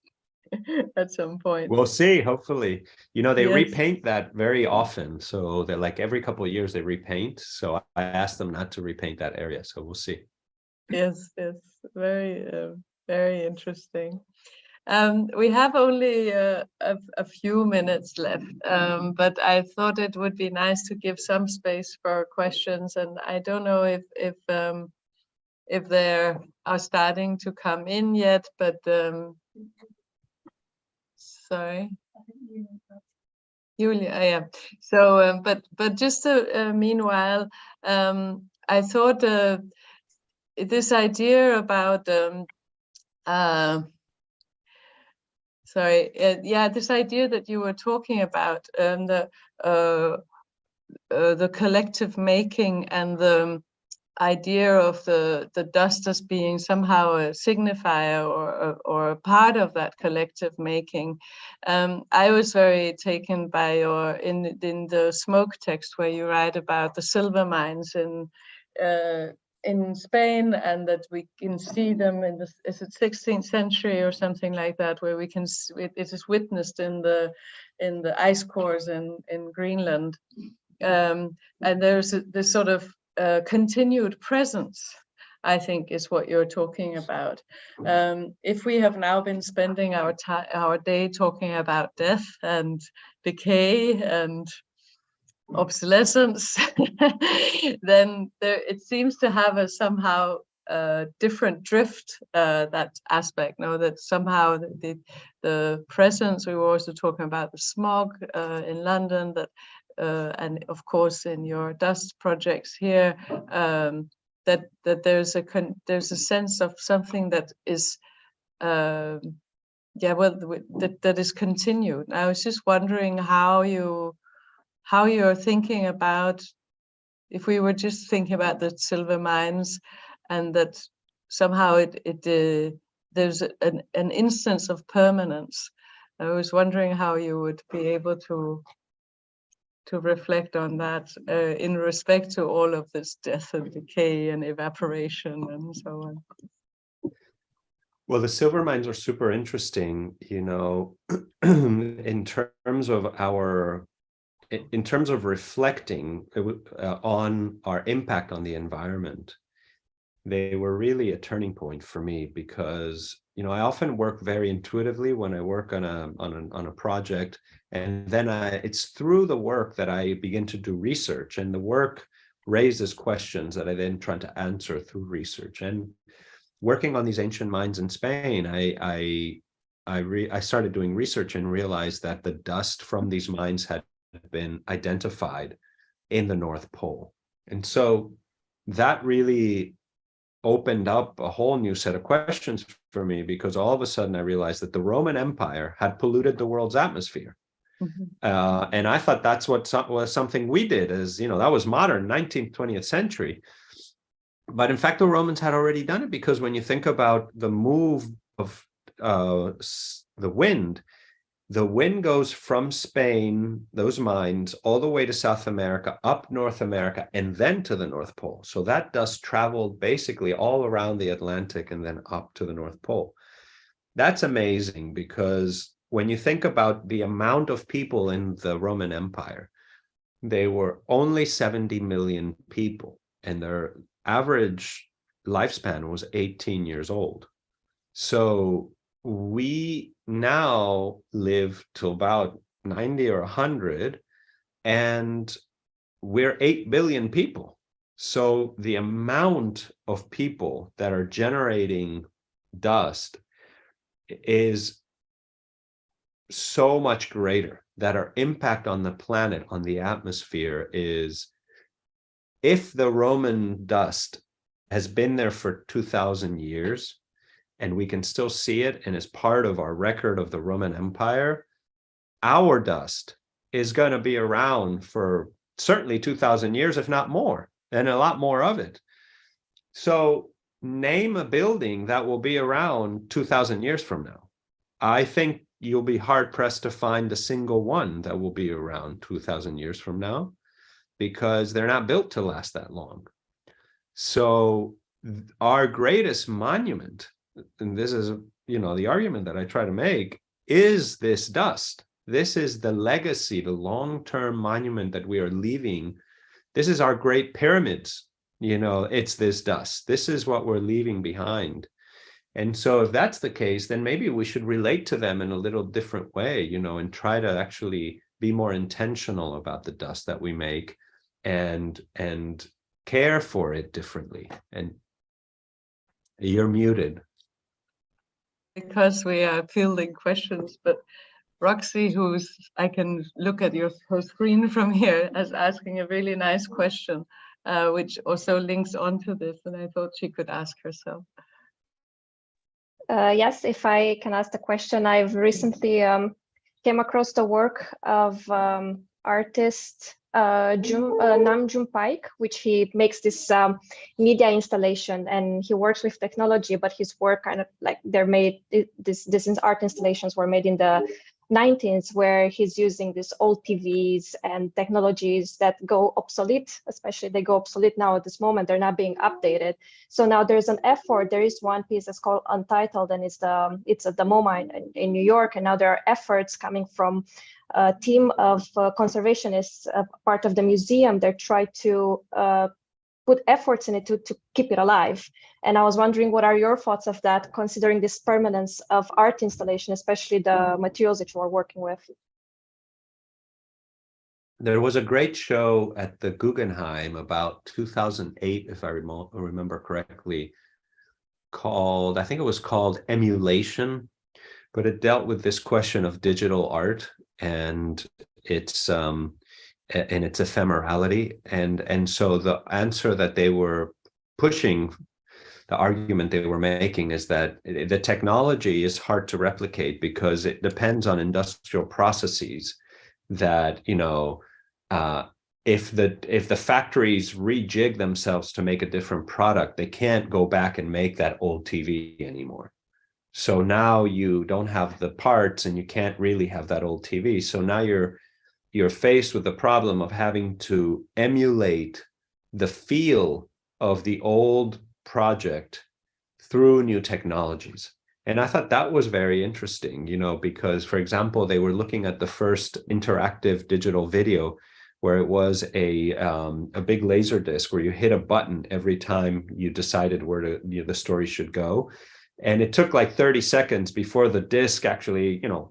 at some point. We'll see, hopefully. They Yes. repaint that very often. So they're like every couple of years they repaint. So I asked them not to repaint that area. So we'll see. Yes, very, very interesting. We have only a few minutes left, but I thought it would be nice to give some space for questions. And I don't know if they are starting to come in yet, but sorry. Julia, yeah. So, but just meanwhile, I thought this idea about this idea that you were talking about, the collective making and the idea of the dust as being somehow a signifier or a part of that collective making. I was very taken by in the smoke text, where you write about the silver mines in Spain, and that we can see them in the, is it 16th century or something like that, where we can, it is witnessed in the ice cores in Greenland. And there's this sort of continued presence, I think, is what you're talking about. If we have now been spending our day talking about death and decay and obsolescence, then it seems to have a somehow different drift, that aspect. No, that somehow the presence. We were also talking about the smog in London, that and of course in your dust projects here, that there's a sense of something that is that is continued. I was just wondering how you're thinking about, if we were just thinking about the silver mines, and that somehow there's an instance of permanence. I was wondering how you would be able to reflect on that in respect to all of this death and decay and evaporation and so on. Well, the silver mines are super interesting, you know, in terms of reflecting on our impact on the environment. They were really a turning point for me, because, you know, I often work very intuitively when I work on a project, and then it's through the work that I begin to do research, and the work raises questions that I then try to answer through research. And working on these ancient mines in Spain, I started doing research and realized that the dust from these mines had been identified in the North Pole. And so that really opened up a whole new set of questions for me, because all of a sudden I realized that the Roman Empire had polluted the world's atmosphere. Mm-hmm. And I thought that's what was something we did, as, you know, that was modern, 19th, 20th century. But in fact, the Romans had already done it, because when you think about the move of the wind goes from Spain, those mines, all the way to South America, up North America, and then to the North Pole. So that dust traveled basically all around the Atlantic and then up to the North Pole. That's amazing, because when you think about the amount of people in the Roman Empire, they were only 70 million people, and their average lifespan was 18 years old. So we now live to about 90 or 100, and we're 8 billion people. So the amount of people that are generating dust is so much greater, that our impact on the planet, on the atmosphere, is, if the Roman dust has been there for 2,000 years, and we can still see it, and is part of our record of the Roman Empire, our dust is going to be around for certainly 2,000 years, if not more, and a lot more of it. So name a building that will be around 2,000 years from now. I think you'll be hard-pressed to find a single one that will be around 2,000 years from now, because they're not built to last that long. So our greatest monument, and this is, you know, the argument that I try to make, is this dust. This is the legacy, the long-term monument that we are leaving. This is our great pyramids, you know, it's this dust. This is what we're leaving behind. And so if that's the case, then maybe we should relate to them in a little different way, you know, and try to actually be more intentional about the dust that we make, and care for it differently. And you're muted. Because we are fielding questions, but Roxy, I can look at her screen from here, as asking a really nice question, which also links onto this, and I thought she could ask herself. Yes, if I can ask the question, I've recently came across the work of artist Nam June Paik, which he makes this media installation, and he works with technology, but his work kind of like these art installations were made in the 1990s, where he's using these old TVs and technologies that go obsolete, especially they go obsolete now at this moment, they're not being updated. So now there's an effort. There is one piece that's called Untitled, and it's at the MoMA in New York. And now there are efforts coming from a team of conservationists, part of the museum. They try to put efforts in it to keep it alive. And I was wondering, what are your thoughts of that, considering this permanence of art installation, especially the materials that you are working with? There was a great show at the Guggenheim about 2008, if I remember correctly, called, I think it was called Emulation, but it dealt with this question of digital art and its ephemerality. And so the answer that they were pushing, the argument they were making, is that the technology is hard to replicate because it depends on industrial processes that, you know, if the factories rejig themselves to make a different product, they can't go back and make that old TV anymore. So now you don't have the parts and you can't really have that old TV. So now you're faced with the problem of having to emulate the feel of the old project through new technologies. And I thought that was very interesting, you know, because, for example, they were looking at the first interactive digital video where it was a big laser disc where you hit a button every time you decided where the story should go. And it took like 30 seconds before the disc actually, you know,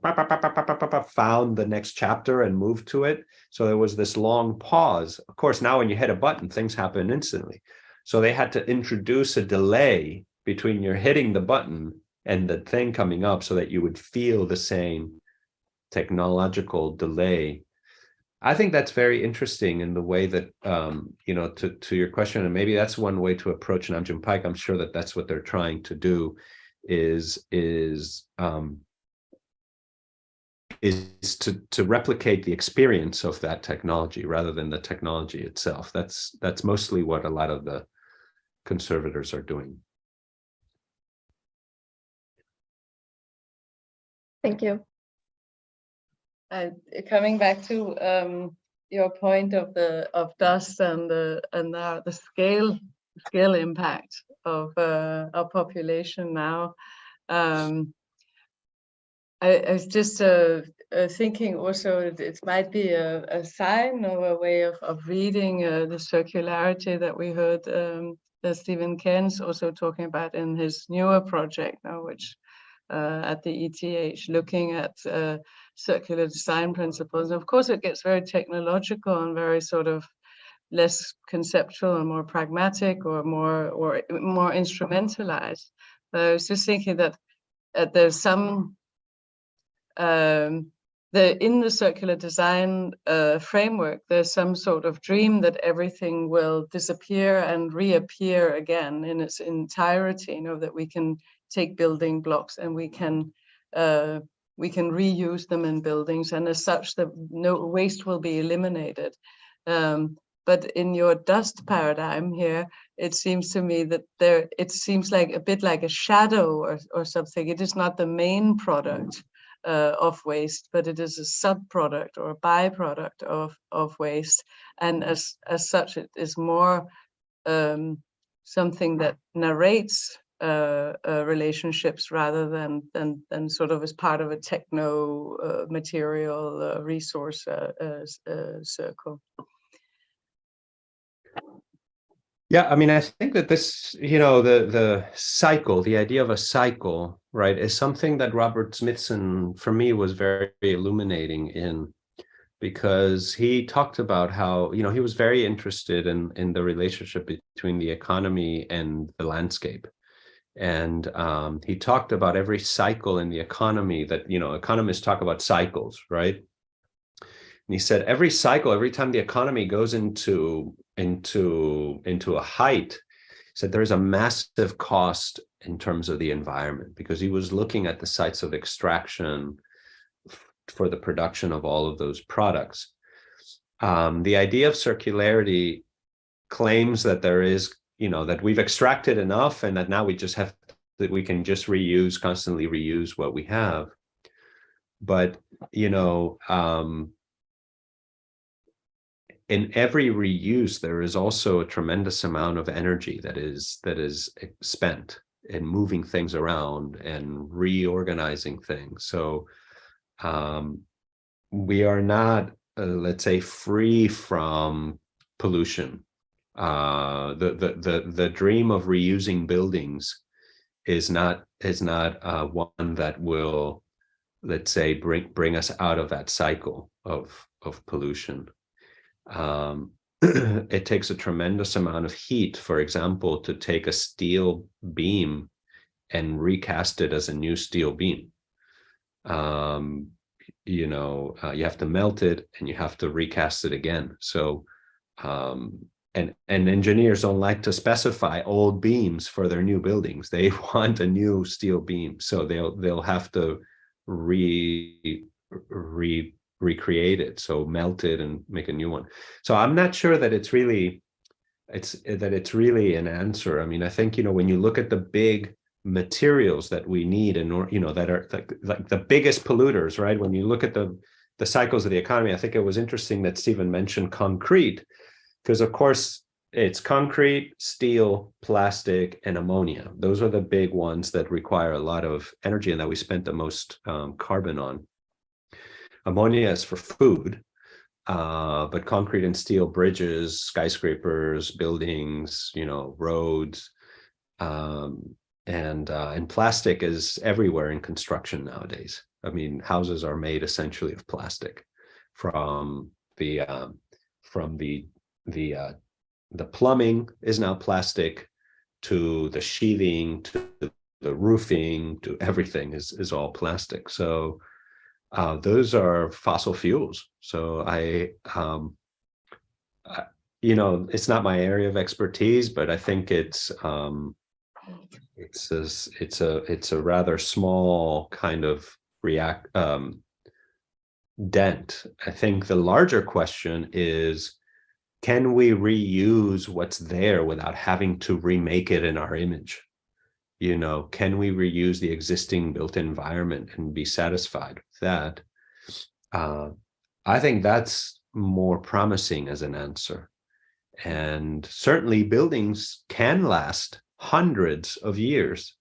found the next chapter and moved to it. So there was this long pause. Of course, now when you hit a button, things happen instantly. So they had to introduce a delay between your hitting the button and the thing coming up so that you would feel the same technological delay. I think that's very interesting in the way that, you know, to your question, and maybe that's one way to approach Nam Pike. I'm sure that that's what they're trying to do, is to replicate the experience of that technology rather than the technology itself. That's mostly what a lot of the conservators are doing. Thank you. Coming back to your point of dust and the scale impact of our population now, I was just thinking also it might be a sign or a way of reading the circularity that we heard Stephen Cairns also talking about in his newer project now, which at the ETH, looking at circular design principles. And of course, it gets very technological and very sort of less conceptual and more pragmatic or more instrumentalized. But I was just thinking that there's some in the circular design framework, there's some sort of dream that everything will disappear and reappear again in its entirety. You know, that we can take building blocks and we can reuse them in buildings, and as such that no waste will be eliminated. But in your dust paradigm here, it seems to me that it seems like a bit like a shadow or something. It is not the main product of waste, but it is a sub-product or a byproduct of waste, and as such it is more something that narrates relationships rather than sort of as part of a techno material resource circle. Yeah, I mean, I think that this, you know, the cycle, the idea of a cycle, right, is something that Robert Smithson, for me, was very illuminating in, because he talked about how, you know, he was very interested in the relationship between the economy and the landscape. And he talked about every cycle in the economy that, you know, economists talk about cycles, right? And he said every cycle, every time the economy goes into a height, he said there's a massive cost in terms of the environment, because he was looking at the sites of extraction for the production of all of those products. The idea of circularity claims that there is, you know, that we've extracted enough and that now we just have, that we can just constantly reuse what we have. But you know, in every reuse, there is also a tremendous amount of energy that is spent in moving things around and reorganizing things. So we are not, let's say, free from pollution. The dream of reusing buildings is not one that will, let's say, bring us out of that cycle of pollution. It takes a tremendous amount of heat, for example, to take a steel beam and recast it as a new steel beam. You know, you have to melt it and you have to recast it again. So, and engineers don't like to specify old beams for their new buildings. They want a new steel beam, so they'll have to recreate it, so melt it and make a new one. So I'm not sure that it's really an answer. I mean, I think, you know, when you look at the big materials that we need, and, you know, that are like the biggest polluters, right? When you look at the cycles of the economy, I think it was interesting that Stephen mentioned concrete, because of course it's concrete, steel, plastic, and ammonia. Those are the big ones that require a lot of energy and that we spent the most carbon on. Ammonia is for food, but concrete and steel, bridges, skyscrapers, buildings, you know, roads, and plastic is everywhere in construction nowadays. I mean, houses are made essentially of plastic, from the plumbing is now plastic, to the sheathing, to the roofing, to everything is all plastic. So those are fossil fuels. So you know, it's not my area of expertise, but I think it's a rather small kind of dent. I think the larger question is, can we reuse what's there without having to remake it in our image? You know, can we reuse the existing built environment and be satisfied with that? I think that's more promising as an answer. And certainly buildings can last hundreds of years.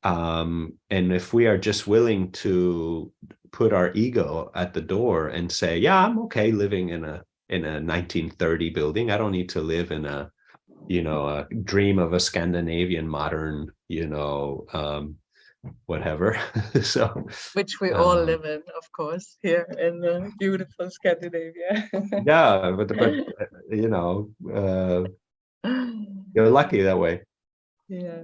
And if we are just willing to put our ego at the door and say, yeah, I'm okay living in a 1930 building. I don't need to live in a, you know, a dream of a Scandinavian modern, you know, whatever. So, which we all live in, of course, here in beautiful Scandinavia. Yeah, but you know, you're lucky that way. Yeah,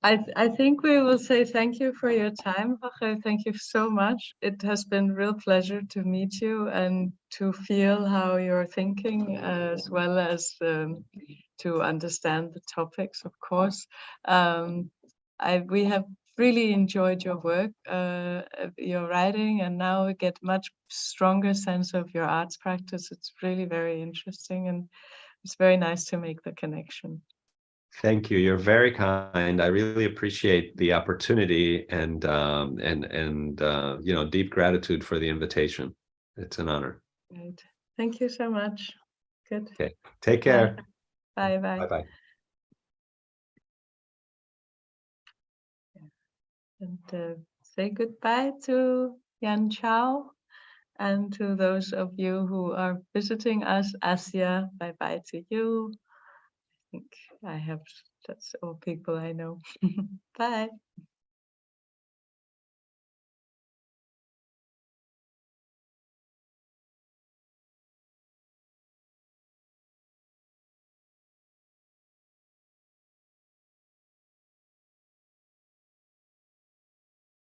I think we will say thank you for your time, Jorge. Thank you so much. It has been a real pleasure to meet you and to feel how you're thinking, as well as to understand the topics, of course. We have really enjoyed your work, your writing, and now we get much stronger sense of your arts practice. It's really very interesting, and it's very nice to make the connection. Thank you. You're very kind. I really appreciate the opportunity, and you know, deep gratitude for the invitation. It's an honor. Right. Thank you so much. Good. Okay. Take care. Bye. Bye. Bye. Bye. And say goodbye to Yan Chao, and to those of you who are visiting us. Asia, bye bye to you. I think that's all people I know. Bye.